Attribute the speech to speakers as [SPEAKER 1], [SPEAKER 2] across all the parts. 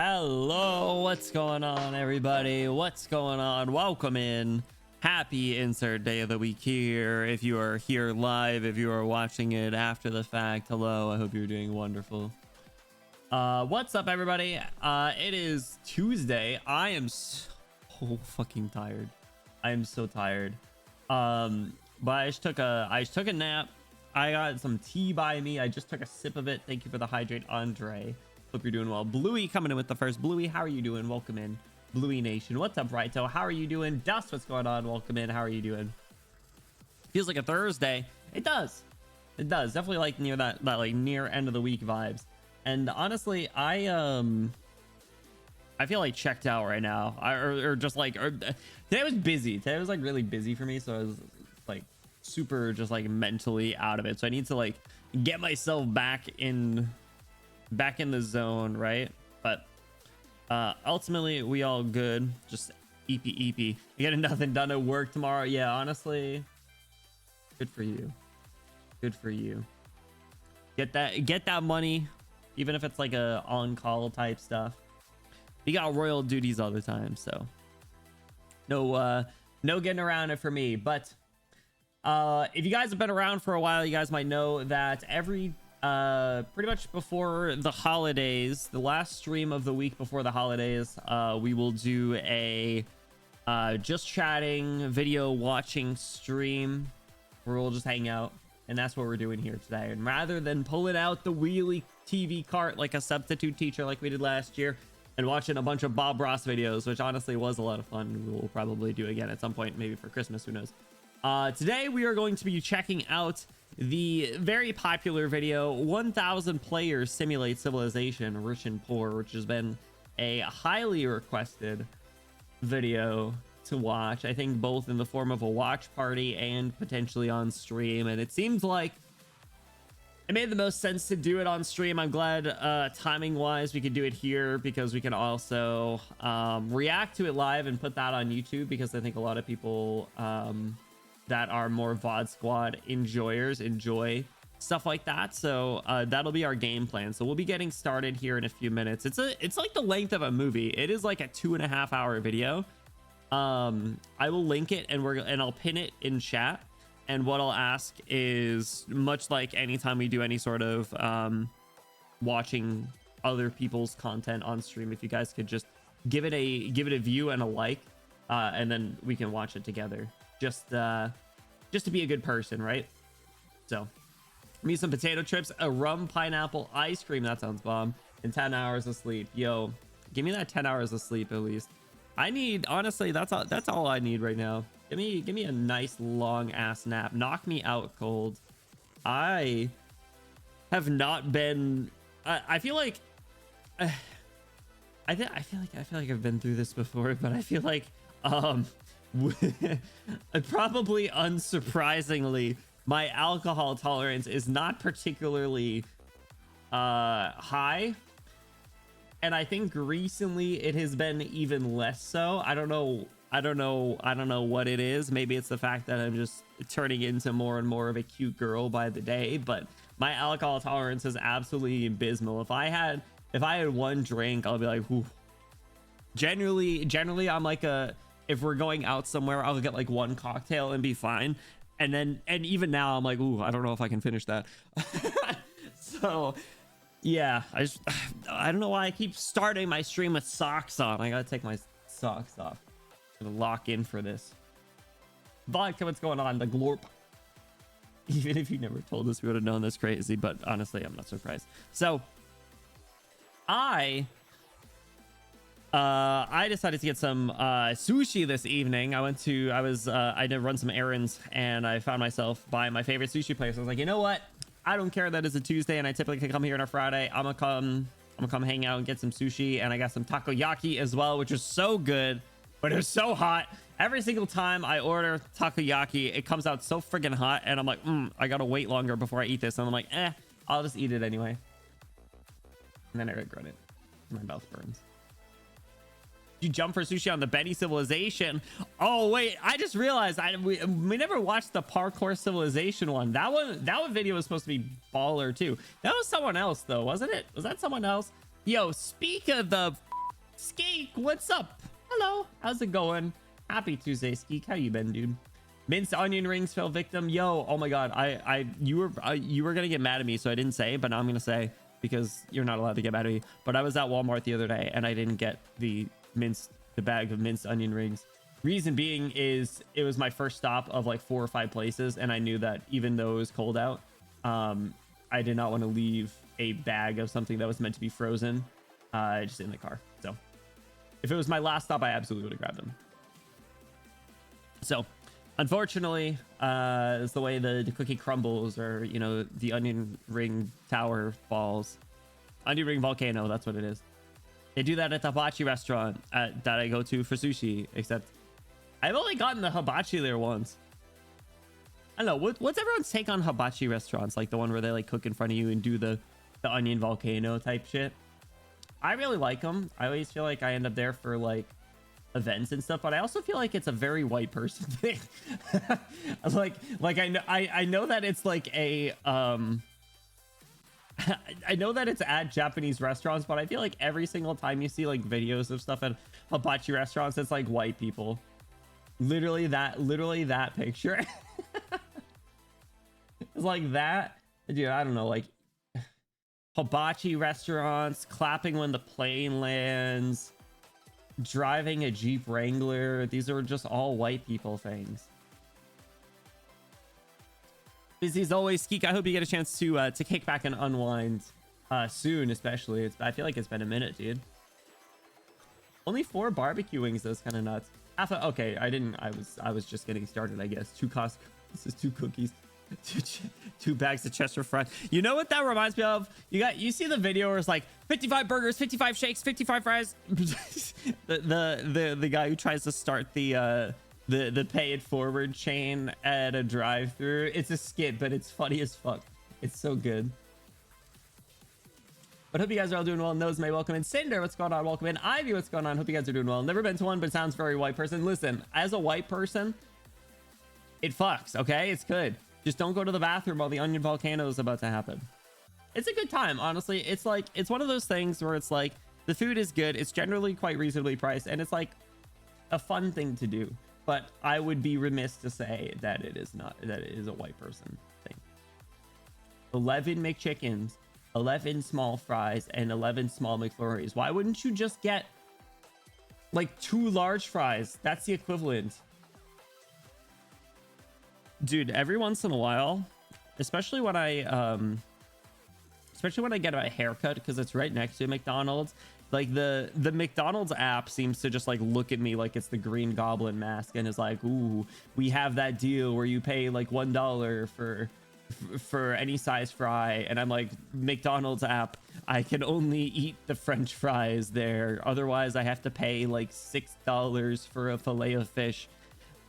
[SPEAKER 1] Hello, what's going on, everybody? What's going on? Welcome in. Happy insert day of the week here. If you are here live, if you are watching it after the fact, hello, I hope you're doing wonderful. What's up, everybody? It is Tuesday. I am so fucking tired. I am so tired. But I just took a nap. I got some tea by me. I just took a sip of it. Thank you for the hydrate, Andre. Hope you're doing well. Bluey coming in with the first. Bluey, how are you doing? Welcome in. Bluey Nation. What's up, Righto? How are you doing? Dust, what's going on? Welcome in. How are you doing? Feels like a Thursday. It does. It does. Definitely like near that like near end of the week vibes. And honestly, I feel like checked out right now. Today was busy. Today was like really busy for me, so I was like super just like mentally out of it. So I need to like get myself back in the zone, right? But ultimately we all good. Just EP getting nothing done at work tomorrow. Yeah, honestly, good for you. Good for you. Get that money, even if it's like a on-call type stuff. You got royal duties all the time, so no getting around it for me. But if you guys have been around for a while, you guys might know that every pretty much before the holidays, the last stream of the week before the holidays, we will do a just chatting video watching stream where we'll just hang out, and that's what we're doing here today. And rather than pulling out the wheelie TV cart like a substitute teacher like we did last year and watching a bunch of Bob Ross videos, which honestly was a lot of fun, we'll probably do again at some point, maybe for Christmas, who knows. Today we are going to be checking out the very popular video 1000 players simulate civilization rich and poor, which has been a highly requested video to watch, I think both in the form of a watch party and potentially on stream. And it seems like it made the most sense to do it on stream. I'm glad timing wise we could do it here, because we can also react to it live and put that on YouTube, because I think a lot of people that are more VOD squad enjoyers enjoy stuff like that. So that'll be our game plan. So we'll be getting started here in a few minutes. It's like the length of a movie. It is like a 2.5 hour video. I will link it and I'll pin it in chat. And what I'll ask is, much like anytime we do any sort of watching other people's content on stream, if you guys could just give it a view and a like, and then we can watch it together. Just to be a good person, right? So me some potato chips, a rum pineapple ice cream, that sounds bomb, and 10 hours of sleep. Yo, give me that 10 hours of sleep at least. I need, honestly, that's all I need right now. Give me a nice long ass nap. Knock me out cold. I have not been I feel like I feel like I've been through this before, but I feel like probably unsurprisingly, my alcohol tolerance is not particularly high, and I think recently it has been even less so. I don't know what it is. Maybe it's the fact that I'm just turning into more and more of a cute girl by the day, but my alcohol tolerance is absolutely abysmal. If I had one drink, I'll be like, ooh. Generally I'm like if we're going out somewhere, I'll get like one cocktail and be fine. And even now I'm like, ooh, I don't know if I can finish that. So yeah, I don't know why I keep starting my stream with socks on. I gotta take my socks off. I'm gonna lock in for this. Vodka, what's going on? The glorp. Even if you never told us, we would have known this crazy, but honestly, I'm not surprised. So I decided to get some sushi this evening. I did run some errands, and I found myself buying my favorite sushi place. I was like, you know what? I don't care that it's a Tuesday and I typically come here on a Friday. I'm gonna come hang out and get some sushi, and I got some takoyaki as well, which is so good, but it's so hot. Every single time I order takoyaki, it comes out so friggin' hot, and I'm like, I gotta wait longer before I eat this. And I'm like, I'll just eat it anyway. And then I regret it. My mouth burns. You jump for sushi on the Benny Civilization. Oh wait, I just realized we never watched the Parkour Civilization one. That one video was supposed to be baller too. That was someone else though, wasn't it? Was that someone else? Yo, speak of the Skeek, what's up? Hello, how's it going? Happy Tuesday, Skeek. How you been, dude? Minced onion rings fell victim. Yo, oh my god, you were gonna get mad at me, so I didn't say, but now I'm gonna say because you're not allowed to get mad at me. But I was at Walmart the other day and I didn't get the bag of minced onion rings. Reason being is it was my first stop of like 4 or 5 places, and I knew that even though it was cold out, I did not want to leave a bag of something that was meant to be frozen just in the car. So if it was my last stop, I absolutely would have grabbed them. So unfortunately, it's the way the cookie crumbles, or you know, the onion ring tower falls. Onion ring volcano, that's what it is. They do that at the hibachi restaurant that I go to for sushi, except I've only gotten the hibachi there once. I don't know, what's everyone's take on hibachi restaurants, like the one where they like cook in front of you and do the onion volcano type shit? I really like them. I always feel like I end up there for like events and stuff, but I also feel like it's a very white person thing. like I know that it's like a I know that it's at Japanese restaurants, but I feel like every single time you see like videos of stuff at hibachi restaurants, it's like white people. Literally that picture. It's like that, dude. I don't know, like hibachi restaurants, clapping when the plane lands, driving a Jeep Wrangler. These are just all white people things. Busy as always, Skeek. I hope you get a chance to kick back and unwind soon, especially. I feel like it's been a minute, dude. Only 4 barbecue wings. That's kind of nuts. Okay, I was just getting started, I guess. 2 Costco. This is 2 cookies. 2 bags of Chester fries. You know what that reminds me of? You see the video where it's like 55 burgers, 55 shakes, 55 fries. the guy who tries to start the pay it forward chain at a drive-through. It's a skit, but it's funny as fuck. It's so good. But hope you guys are all doing well. Nose May, welcome in. Cinder, what's going on? Welcome in. Ivy, what's going on? Hope you guys are doing well. Never been to one, but sounds very white person. Listen, as a white person, it fucks, okay? It's good. Just don't go to the bathroom while the onion volcano is about to happen. It's a good time, honestly. It's like, it's one of those things where it's like, the food is good. It's generally quite reasonably priced, and it's like a fun thing to do. But I would be remiss to say that it is not, that it is a white person thing. 11 McChickens, 11 small fries, and 11 small McFlurries. Why wouldn't you just get like 2 large fries? That's the equivalent. Dude, every once in a while, especially when I get a haircut, because it's right next to McDonald's, like the McDonald's app seems to just like look at me like it's the Green Goblin mask and is like, ooh, we have that deal where you pay like $1 for any size fry, and I'm like, McDonald's app, I can only eat the French fries there, otherwise I have to pay like $6 for a fillet of fish.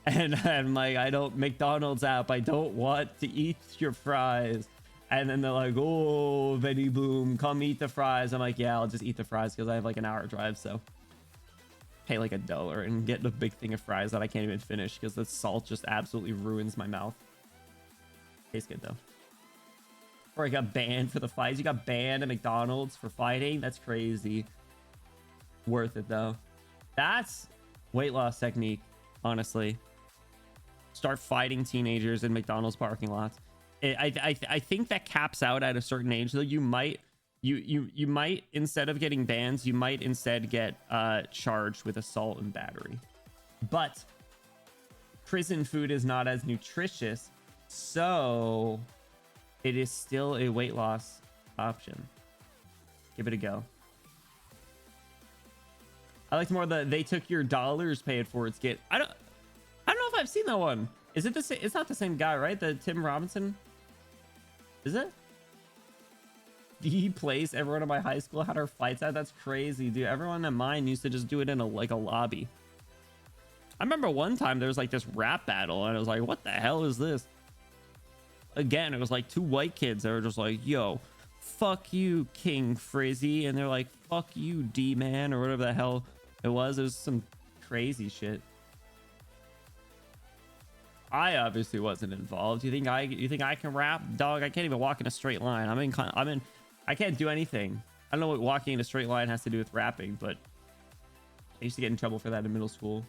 [SPEAKER 1] And I'm like, McDonald's app, I don't want to eat your fries. And then they're like, oh, Benny Boom, come eat the fries. I'm like, yeah, I'll just eat the fries because I have like an hour drive. So pay like $1 and get a big thing of fries that I can't even finish because the salt just absolutely ruins my mouth. Tastes good though. Or I got banned for the fights. You got banned at McDonald's for fighting? That's crazy. Worth it though. That's weight loss technique, honestly. Start fighting teenagers in McDonald's parking lots. I think that caps out at a certain age though. You might instead of getting bans, you might instead get charged with assault and battery. But prison food is not as nutritious, so it is still a weight loss option. Give it a go. I liked more the they took your dollars, pay it forward skit. I don't know if I've seen that one. Is it the same? It's not the same guy, right? The Tim Robinson. Is it? He plays everyone in my high school had our fights at. That's crazy, dude. Everyone at mine used to just do it in a lobby. I remember one time there was like this rap battle, and I was like, what the hell is this? Again, it was like 2 white kids that were just like, yo, fuck you, King Frizzy, and they're like, fuck you, D-Man, or whatever the hell it was. It was some crazy shit. I obviously wasn't involved. You think I can rap, dog? I can't even walk in a straight line. I can't do anything. I don't know what walking in a straight line has to do with rapping, but I used to get in trouble for that in middle school.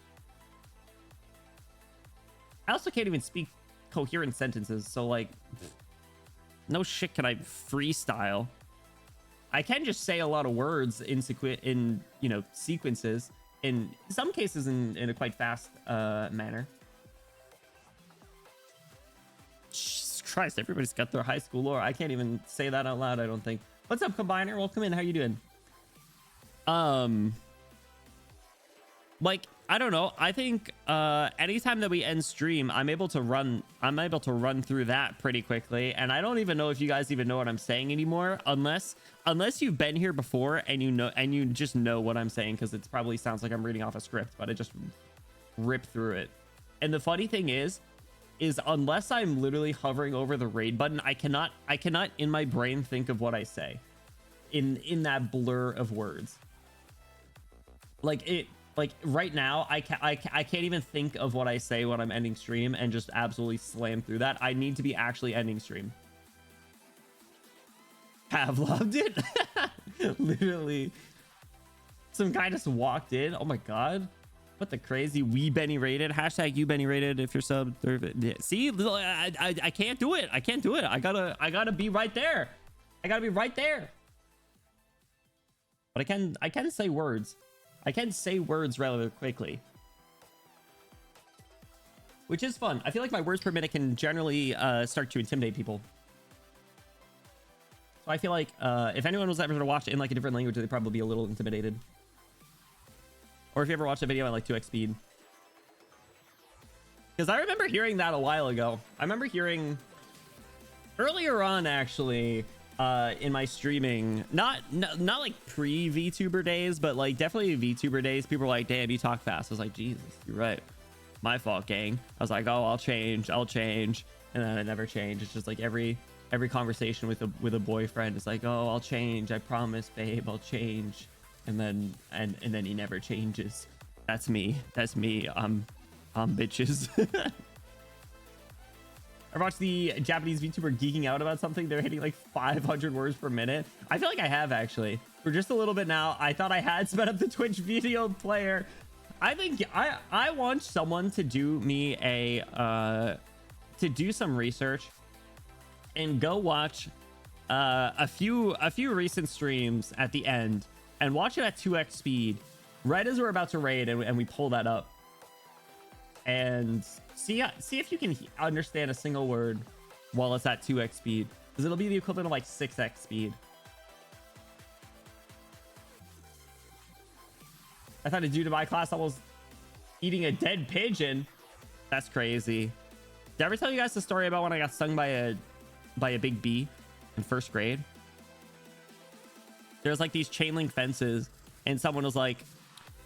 [SPEAKER 1] I also can't even speak coherent sentences, so like, no shit can I freestyle. I can just say a lot of words in you know, sequences, in some cases in a quite fast manner. Jesus Christ, everybody's got their high school lore. I can't even say that out loud, I don't think. What's up, Combiner? Welcome in. How you doing? Like, I don't know. I think anytime that we end stream, I'm able to run through that pretty quickly. And I don't even know if you guys even know what I'm saying anymore, unless you've been here before and you just know what I'm saying, because it probably sounds like I'm reading off a script, but I just rip through it. And the funny thing is unless I'm literally hovering over the raid button, I cannot in my brain think of what I say in that blur of words. Like right now, I can't even think of what I say when I'm ending stream and just absolutely slam through that. I need to be actually ending stream. Pavloved it. Literally. Some guy just walked in. Oh my god. What the crazy? We Benny rated. Hashtag you Benny rated if you're subbed. See, I can't do it. I can't do it. I gotta be right there. I gotta be right there. But I can say words. I can say words rather quickly, which is fun. I feel like my words per minute can generally start to intimidate people. So I feel like if anyone was ever to watch it in like a different language, they'd probably be a little intimidated. Or if you ever watched a video at like 2x speed. Because I remember hearing that a while ago. I remember hearing earlier on, actually, in my streaming, not like pre VTuber days, but like definitely VTuber days, people were like, damn, you talk fast. I was like, Jesus, you're right, my fault, gang. I was like, oh, I'll change, and then I never change. It's just like every conversation with a boyfriend is like, oh, I'll change, I promise, babe, I'll change, and then he never changes. That's me. I'm bitches. I watched the Japanese VTuber geeking out about something. They're hitting like 500 words per minute. I feel like I have, actually, for just a little bit now. I thought I had sped up the Twitch video player. I think I want someone to do me to do some research and go watch a few recent streams at the end and watch it at 2x speed right as we're about to raid, and we pull that up and see if you can understand a single word while it's at 2x speed, because it'll be the equivalent of like 6x speed. I thought a dude in my class almost eating a dead pigeon. That's crazy. Did I ever tell you guys the story about when I got stung by a big bee in first grade? There's like these chain link fences, and someone was like,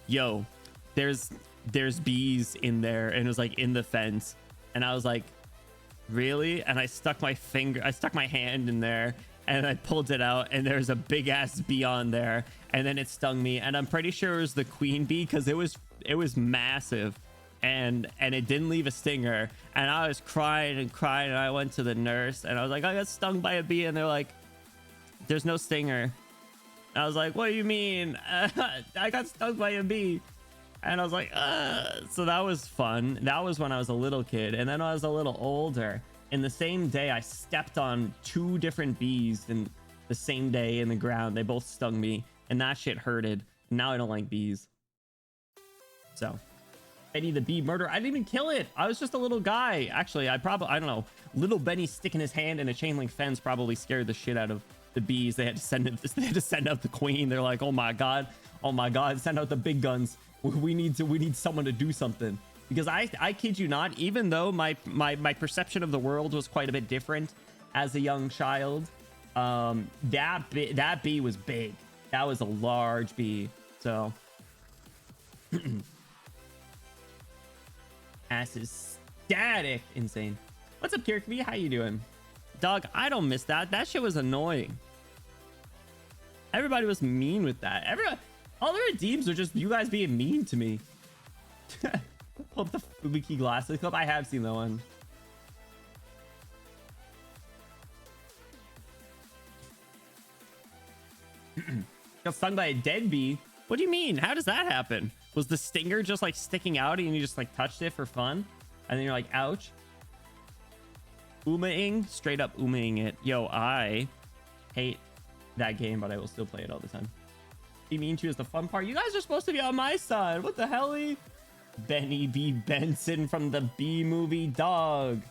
[SPEAKER 1] yo, there's bees in there, and it was like in the fence, and I was like, really? And I stuck my hand in there, and I pulled it out, and there's a big ass bee on there, and then it stung me, and I'm pretty sure it was the queen bee, because it was massive, and it didn't leave a stinger, and I was crying, and I went to the nurse, and I was like, I got stung by a bee, and they're like, there's no stinger. I was like, what do you mean? I got stung by a bee. And I was like, so that was fun. That was when I was a little kid. And then when I was a little older, in the same day, I stepped on 2 different bees in the same day in the ground. They both stung me, and that shit hurted. Now I don't like bees. So, Benny the bee murder. I didn't even kill it. I was just a little guy. Actually, I don't know. Little Benny sticking his hand in a chain link fence probably scared the shit out of the bees. They had to send out the queen. They're like, oh my god, send out the big guns. We need someone to do something. Because I kid you not, even though my perception of the world was quite a bit different as a young child, that bee was big. That was a large bee. So ass is static. Insane. What's up, Kirkby? How you doing? Dog, I don't miss that. That shit was annoying. Everybody was mean with that. All the redeems are just you guys being mean to me. Pull up the Fubuki glasses clip. I have seen that one. Got stung by a dead bee. What do you mean? How does that happen? Was the stinger just like sticking out and you just like touched it for fun? And then you're like, ouch. Uma-ing? Straight up Uma-ing it. Yo, I hate that game, but I will still play it all the time. Be mean to is the fun part. You guys are supposed to be on my side. What the hell? Benny B. Benson from the B movie, dog.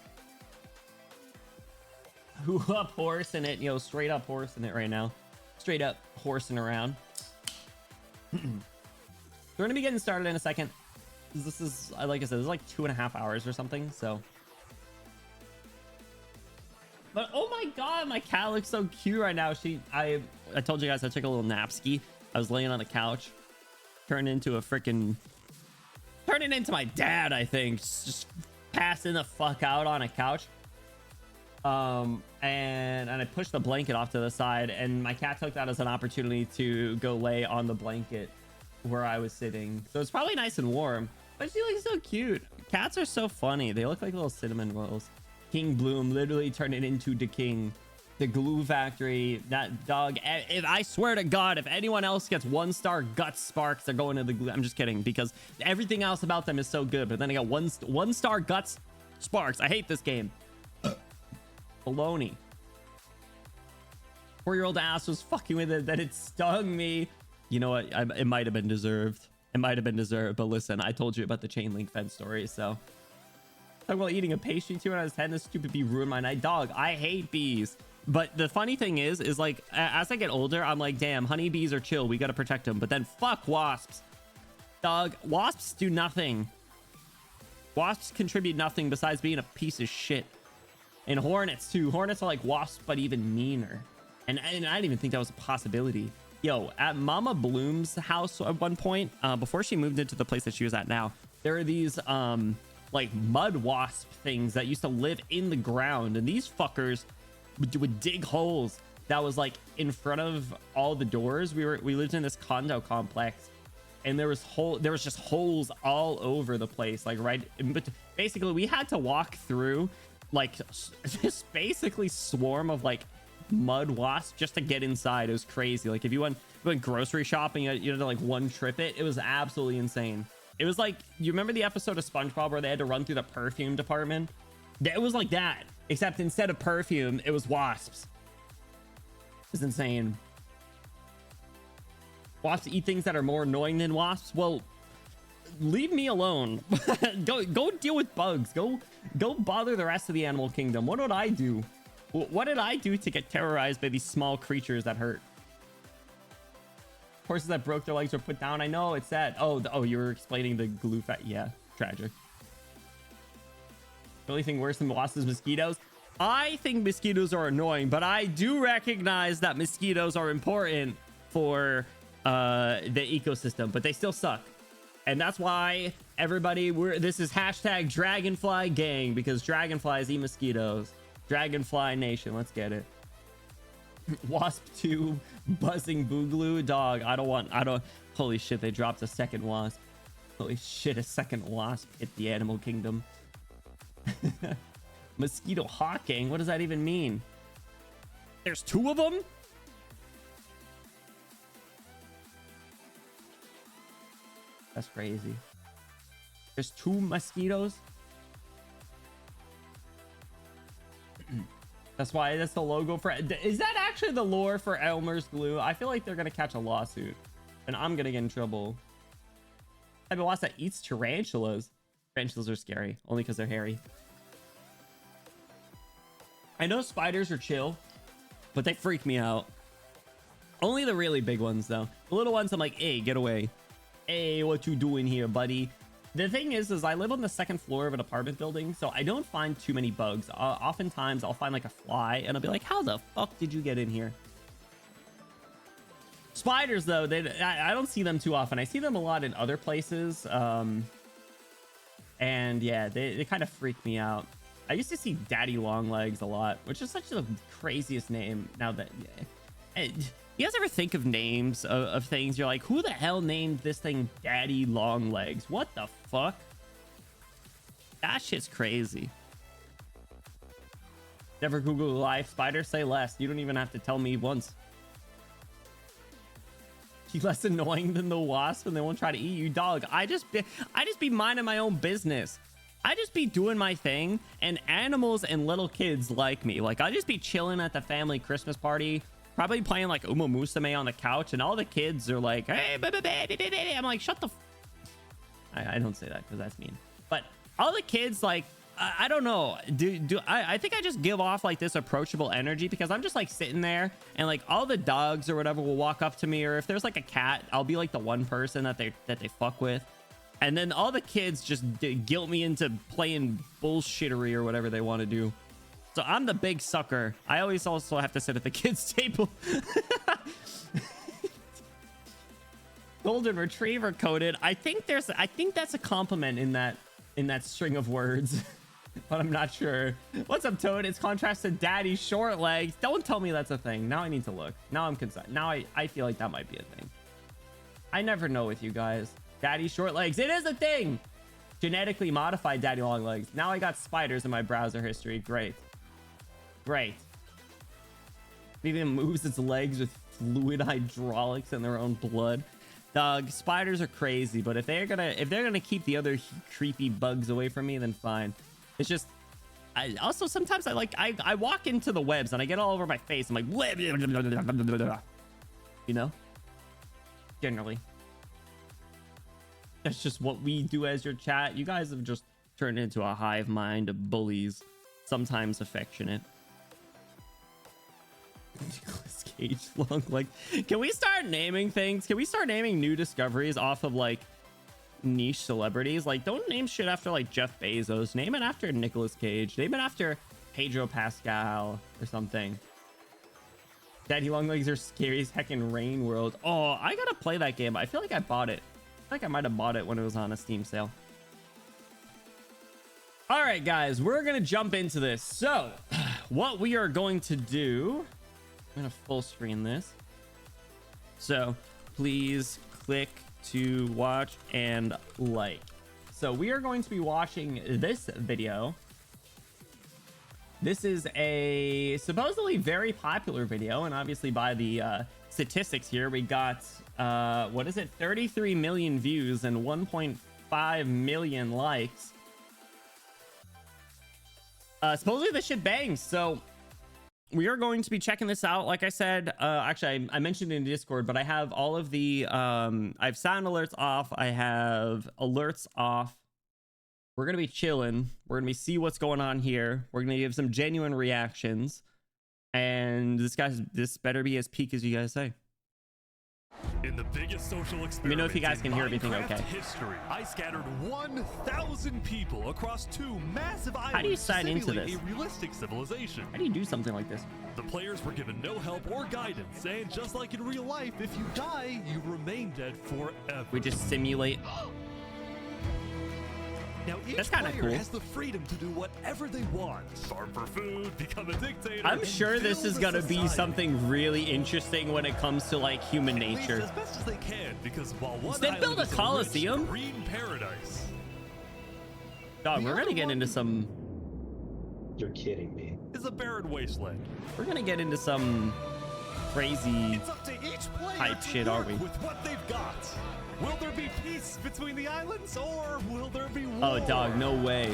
[SPEAKER 1] Who up horsing it? Yo, straight up horsing it right now. Straight up horsing around. We're gonna be getting started in a second. This is, like I said, this is like 2.5 hours or something, so. But oh my god, my cat looks so cute right now. I told you guys I took a little nap ski. I was laying on the couch, turning into my dad, I think. Just passing the fuck out on a couch. And I pushed the blanket off to the side, and my cat took that as an opportunity to go lay on the blanket where I was sitting. So it's probably nice and warm, but she looks so cute. Cats are so funny. They look like little cinnamon rolls. King Bloom literally turned it into the king. The glue factory, that dog. If I swear to God, if anyone else gets 1-star guts sparks, they're going to the glue. I'm just kidding, because everything else about them is so good. But then I got 1-star guts sparks. I hate this game. Baloney. 4-year-old ass was fucking with it, then it stung me. You know what? It might have been deserved. It might have been deserved. But listen, I told you about the chain link fence story, so. Talking about eating a pastry too when I was 10, this stupid bee ruined my night. Dog, I hate bees. But the funny thing is like, as I get older, I'm like, damn, honeybees are chill. We got to protect them. But then fuck wasps. Dog, wasps do nothing. Wasps contribute nothing besides being a piece of shit. And hornets too. Hornets are like wasps, but even meaner. And I didn't even think that was a possibility. Yo, at Mama Bloom's house at one point, before she moved into the place that she was at now, there are these like mud wasp things that used to live in the ground. And these fuckers would dig holes that was like in front of all the doors. We lived in this condo complex, and there was just holes all over the place, like right in, but basically we had to walk through like this basically swarm of like mud wasps just to get inside. It was crazy. Like if you went grocery shopping, you had to like one trip it. It was absolutely insane. It was like, you remember the episode of SpongeBob where they had to run through the perfume department? It was like that, except instead of perfume, it was wasps. It's insane. Wasps eat things that are more annoying than wasps. Well, leave me alone. go deal with bugs. Go bother the rest of the animal kingdom. What did I do? What did I do to get terrorized by these small creatures that hurt? Horses that broke their legs were put down. I know, it's sad. Oh, you were explaining the glue fat. Yeah, tragic. The only thing worse than wasps is mosquitoes. I think mosquitoes are annoying, but I do recognize that mosquitoes are important for the ecosystem, but they still suck. And that's why everybody, this is hashtag Dragonfly Gang, because dragonflies eat mosquitoes. Dragonfly Nation, let's get it. Wasp 2 buzzing boogaloo. Dog, I don't holy shit, they dropped a second wasp. Holy shit, a second wasp hit the animal kingdom. Mosquito hawking, what does that even mean? There's 2 of them? That's crazy. There's 2 mosquitoes? That's the logo for. Is that actually the lore for Elmer's glue? I feel like they're gonna catch a lawsuit, and I'm gonna get in trouble. I've been wasp that eats tarantulas. Tarantulas are scary, only because they're hairy. I know spiders are chill, but they freak me out. Only the really big ones, though. The little ones, I'm like, hey, get away. Hey, what you doing here, buddy? The thing is I live on the 2nd floor of an apartment building, so I don't find too many bugs. Oftentimes, I'll find like a fly, and I'll be like, how the fuck did you get in here? Spiders, though, I don't see them too often. I see them a lot in other places. And yeah, they kind of freak me out. I used to see Daddy Longlegs a lot, which is such the craziest name now that... You guys ever think of names of things? You're like, who the hell named this thing Daddy Longlegs? What the fuck? That shit's crazy. Never Google live spider, say less. You don't even have to tell me once. You less annoying than the wasp and they won't try to eat you, dog. I just be minding my own business. I just be doing my thing, and animals and little kids like me. Like, I just be chilling at the family Christmas party, probably playing like Uma Musume on the couch, and all the kids are like, hey, baby. I'm like, shut the I don't say that because that's mean. But all the kids, like, I don't know. I think I just give off like this approachable energy because I'm just like sitting there, and like all the dogs or whatever will walk up to me, or if there's like a cat, I'll be like the one person that they fuck with. And then all the kids just guilt me into playing bullshittery or whatever they want to do. So I'm the big sucker. I always also have to sit at the kids' table. Golden retriever coated. I think that's a compliment in that string of words. But I'm not sure. What's up, Toad? It's contrast to daddy short legs. Don't tell me that's a thing. Now I need to look. Now I'm concerned. Now I feel like that might be a thing. I never know with you guys. Daddy short legs. It is a thing. Genetically modified daddy long legs. Now I got spiders in my browser history. Great. Great. It even moves its legs with fluid hydraulics in their own blood. Dog, spiders are crazy, but if they're gonna keep the other creepy bugs away from me, then fine. It's just, I also sometimes I walk into the webs and I get all over my face. I'm like, blah, blah, blah, blah, blah, blah. You know, generally. That's just what we do as your chat. You guys have just turned into a hive mind of bullies, sometimes affectionate. Nicolas Cage long like, can we start naming things? Can we start naming new discoveries off of like niche celebrities? Like, don't name shit after like Jeff Bezos. Name it after Nicolas Cage. Name it after Pedro Pascal or something. Daddy long legs are scary as heck in Rain World. Oh, I gotta play that game. I feel like I bought it. I think I might have bought it when it was on a Steam sale. All right, guys, we're gonna jump into this. So what we are going to do, I'm gonna full screen this, so please click to watch and like. So we are going to be watching this video. This is a supposedly very popular video, and obviously by the statistics here, we got what is it, 33 million views and 1.5 million likes. Supposedly this shit bangs, so we are going to be checking this out. Like I said, actually I mentioned in Discord, but I have all of the I have sound alerts off, I have alerts off. We're gonna be chilling, we're gonna be see what's going on here, we're gonna give some genuine reactions, and this better be as peak as you guys say.
[SPEAKER 2] In the biggest social experiment,
[SPEAKER 1] let me know if you guys can hear everything okay.
[SPEAKER 2] History, I scattered 1,000 people across 2 massive islands.
[SPEAKER 1] How do you sign into this?
[SPEAKER 2] A realistic civilization.
[SPEAKER 1] How do you do something like this?
[SPEAKER 2] The players were given no help or guidance, and just like in real life, if you die, you remain dead forever.
[SPEAKER 1] We just simulate.
[SPEAKER 2] Now, each player cool. has the freedom to do whatever they want. Farm for food, become a dictator.
[SPEAKER 1] I'm sure this is gonna be something really interesting when it comes to like human nature.
[SPEAKER 2] As best as they can, because while one
[SPEAKER 1] they build a coliseum,
[SPEAKER 2] green paradise.
[SPEAKER 1] Dog, we're gonna get into some.
[SPEAKER 3] You're kidding me.
[SPEAKER 2] Is a barren wasteland.
[SPEAKER 1] We're gonna get into some crazy
[SPEAKER 2] it's up to each player
[SPEAKER 1] type
[SPEAKER 2] to
[SPEAKER 1] shit, are we?
[SPEAKER 2] With what they've got. Will there be peace between the islands, or will there be war?
[SPEAKER 1] Oh, dog, no way.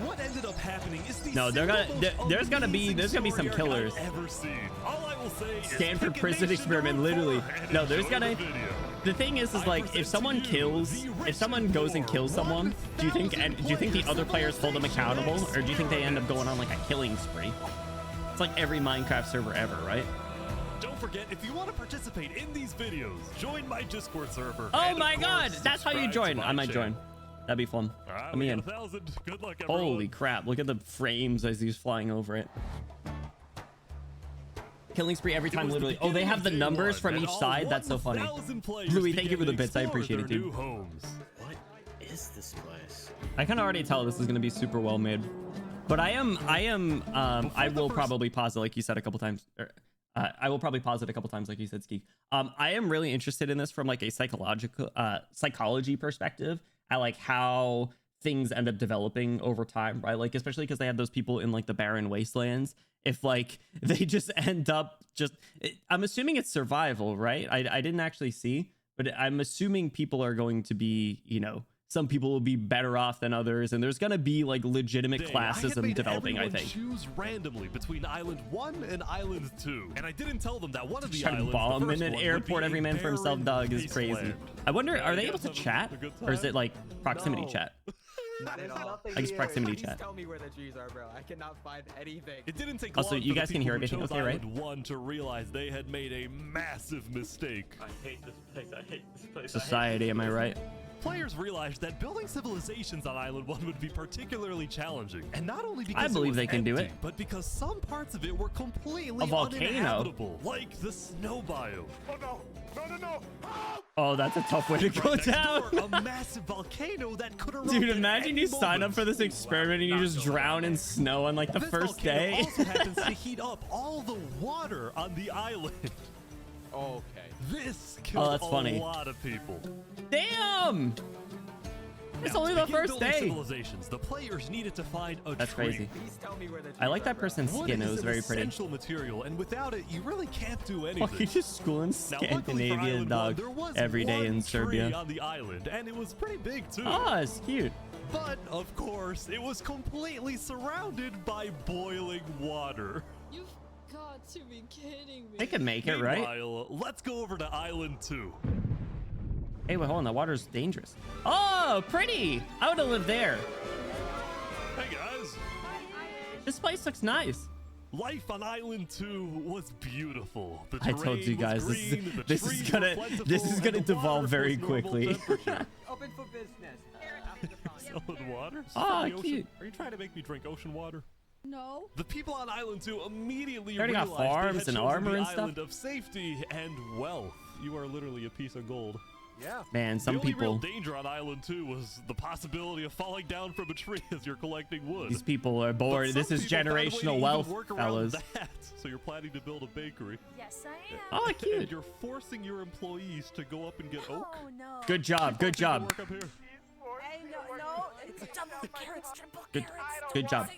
[SPEAKER 2] What ended up happening is the
[SPEAKER 1] no, there's gonna be some killers.
[SPEAKER 2] Ever seen. All I will say
[SPEAKER 1] Stanford prison experiment, literally. No, there's gonna. The thing is like, if someone goes and kills someone, do you think the other players hold them accountable, or do you think they end up going on like a killing spree? It's like every Minecraft server ever, right?
[SPEAKER 2] Don't forget, if you want to participate in these videos, join my Discord server.
[SPEAKER 1] Oh my god, that's how you join. I might join. That'd be fun. Let me in.
[SPEAKER 2] Good luck,
[SPEAKER 1] holy crap, look at the frames as he's flying over it. Killing spree every time, literally. Oh, they have the numbers from each side. That's so funny. Louis, thank you for the bits. I appreciate it, dude.
[SPEAKER 3] What is this place?
[SPEAKER 1] I can already tell this is going to be super well made. But I will probably pause it like you said a couple times. I will probably pause it a couple times like you said, Ski. I am really interested in this from like a psychology perspective, at like how things end up developing over time, right? Like, especially because they have those people in like the barren wastelands. If like they just end up I'm assuming it's survival, right? I didn't actually see, but I'm assuming people are going to be, you know, some people will be better off than others, and there's gonna be like legitimate classism developing, I think.
[SPEAKER 2] Choose randomly between Island 1 and Island 2, and I think tell them that one of the
[SPEAKER 1] Trying to
[SPEAKER 2] islands,
[SPEAKER 1] bomb in an airport, every man for himself, dog, is crazy. I wonder, are they able to chat, or is it like proximity chat?
[SPEAKER 4] Not at all.
[SPEAKER 1] I guess proximity
[SPEAKER 4] Please
[SPEAKER 1] chat.
[SPEAKER 4] tell me where the trees are, bro. I cannot find anything.
[SPEAKER 2] It didn't take
[SPEAKER 1] Also,
[SPEAKER 2] long
[SPEAKER 1] you
[SPEAKER 2] for the
[SPEAKER 1] guys can hear
[SPEAKER 2] people who
[SPEAKER 1] everything
[SPEAKER 2] chose
[SPEAKER 1] okay, right?
[SPEAKER 2] Island 1 to realize they had made a massive mistake.
[SPEAKER 3] I hate this place. I hate this place.
[SPEAKER 1] Society, am I right?
[SPEAKER 2] Players realized that building civilizations on Island 1 would be particularly challenging, and not only because
[SPEAKER 1] I believe
[SPEAKER 2] it was
[SPEAKER 1] they can do
[SPEAKER 2] empty,
[SPEAKER 1] it.
[SPEAKER 2] but because some parts of it were completely
[SPEAKER 1] A volcano.
[SPEAKER 2] uninhabitable, like the snow biome. Oh no! No! No! No!
[SPEAKER 1] Oh, that's a tough way to go
[SPEAKER 2] Right next
[SPEAKER 1] down.
[SPEAKER 2] door, a massive volcano that could erupt
[SPEAKER 1] Dude,
[SPEAKER 2] at
[SPEAKER 1] imagine
[SPEAKER 2] any
[SPEAKER 1] you sign up
[SPEAKER 2] moment.
[SPEAKER 1] for this experiment and you just drown in snow on like the
[SPEAKER 2] This
[SPEAKER 1] first
[SPEAKER 2] volcano
[SPEAKER 1] day.
[SPEAKER 2] also happens to heat up all the water on the island.
[SPEAKER 4] Okay.
[SPEAKER 2] This killed
[SPEAKER 1] that's funny.
[SPEAKER 2] a lot of people.
[SPEAKER 1] Damn! It's
[SPEAKER 2] Now,
[SPEAKER 1] only
[SPEAKER 2] to
[SPEAKER 1] the
[SPEAKER 2] begin
[SPEAKER 1] first
[SPEAKER 2] building
[SPEAKER 1] day.
[SPEAKER 2] Civilizations, the players needed to find a
[SPEAKER 1] That's
[SPEAKER 2] tree.
[SPEAKER 1] crazy.
[SPEAKER 4] Please tell me where the trees
[SPEAKER 1] I like
[SPEAKER 4] are,
[SPEAKER 1] that
[SPEAKER 4] bro.
[SPEAKER 1] person's
[SPEAKER 2] Wood
[SPEAKER 1] skin. It
[SPEAKER 2] is
[SPEAKER 1] was
[SPEAKER 2] an
[SPEAKER 1] very pretty.
[SPEAKER 2] essential material, and without it, you really can't do anything.
[SPEAKER 1] Fucking just school in
[SPEAKER 2] Now, luckily for
[SPEAKER 1] Scandinavia,
[SPEAKER 2] Island
[SPEAKER 1] dog.
[SPEAKER 2] 1, there was
[SPEAKER 1] Every day
[SPEAKER 2] one
[SPEAKER 1] in
[SPEAKER 2] tree
[SPEAKER 1] Serbia.
[SPEAKER 2] on the island, and it was pretty big too.
[SPEAKER 1] Oh, it's cute.
[SPEAKER 2] But of course, it was completely surrounded by boiling water.
[SPEAKER 5] You've got to be kidding me.
[SPEAKER 1] They could make it, right?
[SPEAKER 2] Meanwhile, let's go over to Island 2.
[SPEAKER 1] Hey, wait, hold on. That water's dangerous. Oh, pretty. I would have lived there.
[SPEAKER 2] Hey guys,
[SPEAKER 1] This place looks nice.
[SPEAKER 2] life on Island 2 was beautiful. The
[SPEAKER 1] I told you
[SPEAKER 2] terrain was
[SPEAKER 1] guys,
[SPEAKER 2] green, the
[SPEAKER 1] this is
[SPEAKER 2] trees
[SPEAKER 1] gonna
[SPEAKER 2] were plentiful,
[SPEAKER 1] this is
[SPEAKER 2] and
[SPEAKER 1] gonna
[SPEAKER 2] the
[SPEAKER 1] devolve
[SPEAKER 2] water
[SPEAKER 1] very
[SPEAKER 2] was normal
[SPEAKER 1] quickly.
[SPEAKER 2] temperature.
[SPEAKER 4] Open for business.
[SPEAKER 2] Solid water?
[SPEAKER 1] Ah,
[SPEAKER 2] From the ocean?
[SPEAKER 1] cute.
[SPEAKER 2] Are you trying to make me drink ocean water?
[SPEAKER 5] No.
[SPEAKER 2] The people on Island 2 immediately
[SPEAKER 1] They already got
[SPEAKER 2] realized they
[SPEAKER 1] farms
[SPEAKER 2] had
[SPEAKER 1] and
[SPEAKER 2] chosen
[SPEAKER 1] armor
[SPEAKER 2] the
[SPEAKER 1] and stuff?
[SPEAKER 2] island of safety and wealth. You are literally a piece of gold.
[SPEAKER 4] Yeah.
[SPEAKER 1] Man, some
[SPEAKER 2] the only
[SPEAKER 1] people,
[SPEAKER 2] real danger on Island 2 was the possibility of falling down from a tree as you're collecting wood.
[SPEAKER 1] these people are
[SPEAKER 2] But
[SPEAKER 1] bored.
[SPEAKER 2] some
[SPEAKER 1] This is
[SPEAKER 2] people found a way to
[SPEAKER 1] generational
[SPEAKER 2] even
[SPEAKER 1] wealth,
[SPEAKER 2] work around
[SPEAKER 1] fellas.
[SPEAKER 2] That. So you're planning to build a bakery.
[SPEAKER 5] Yes, I am.
[SPEAKER 1] Oh,
[SPEAKER 2] And
[SPEAKER 1] cute.
[SPEAKER 2] you're forcing your employees to go up and get oak.
[SPEAKER 5] Oh no.
[SPEAKER 1] Good job. Good
[SPEAKER 2] Forcing them to
[SPEAKER 1] job.
[SPEAKER 2] work up here.
[SPEAKER 5] Hey, no. It's double carrots, triple
[SPEAKER 1] Good-
[SPEAKER 5] carrots.
[SPEAKER 1] good job.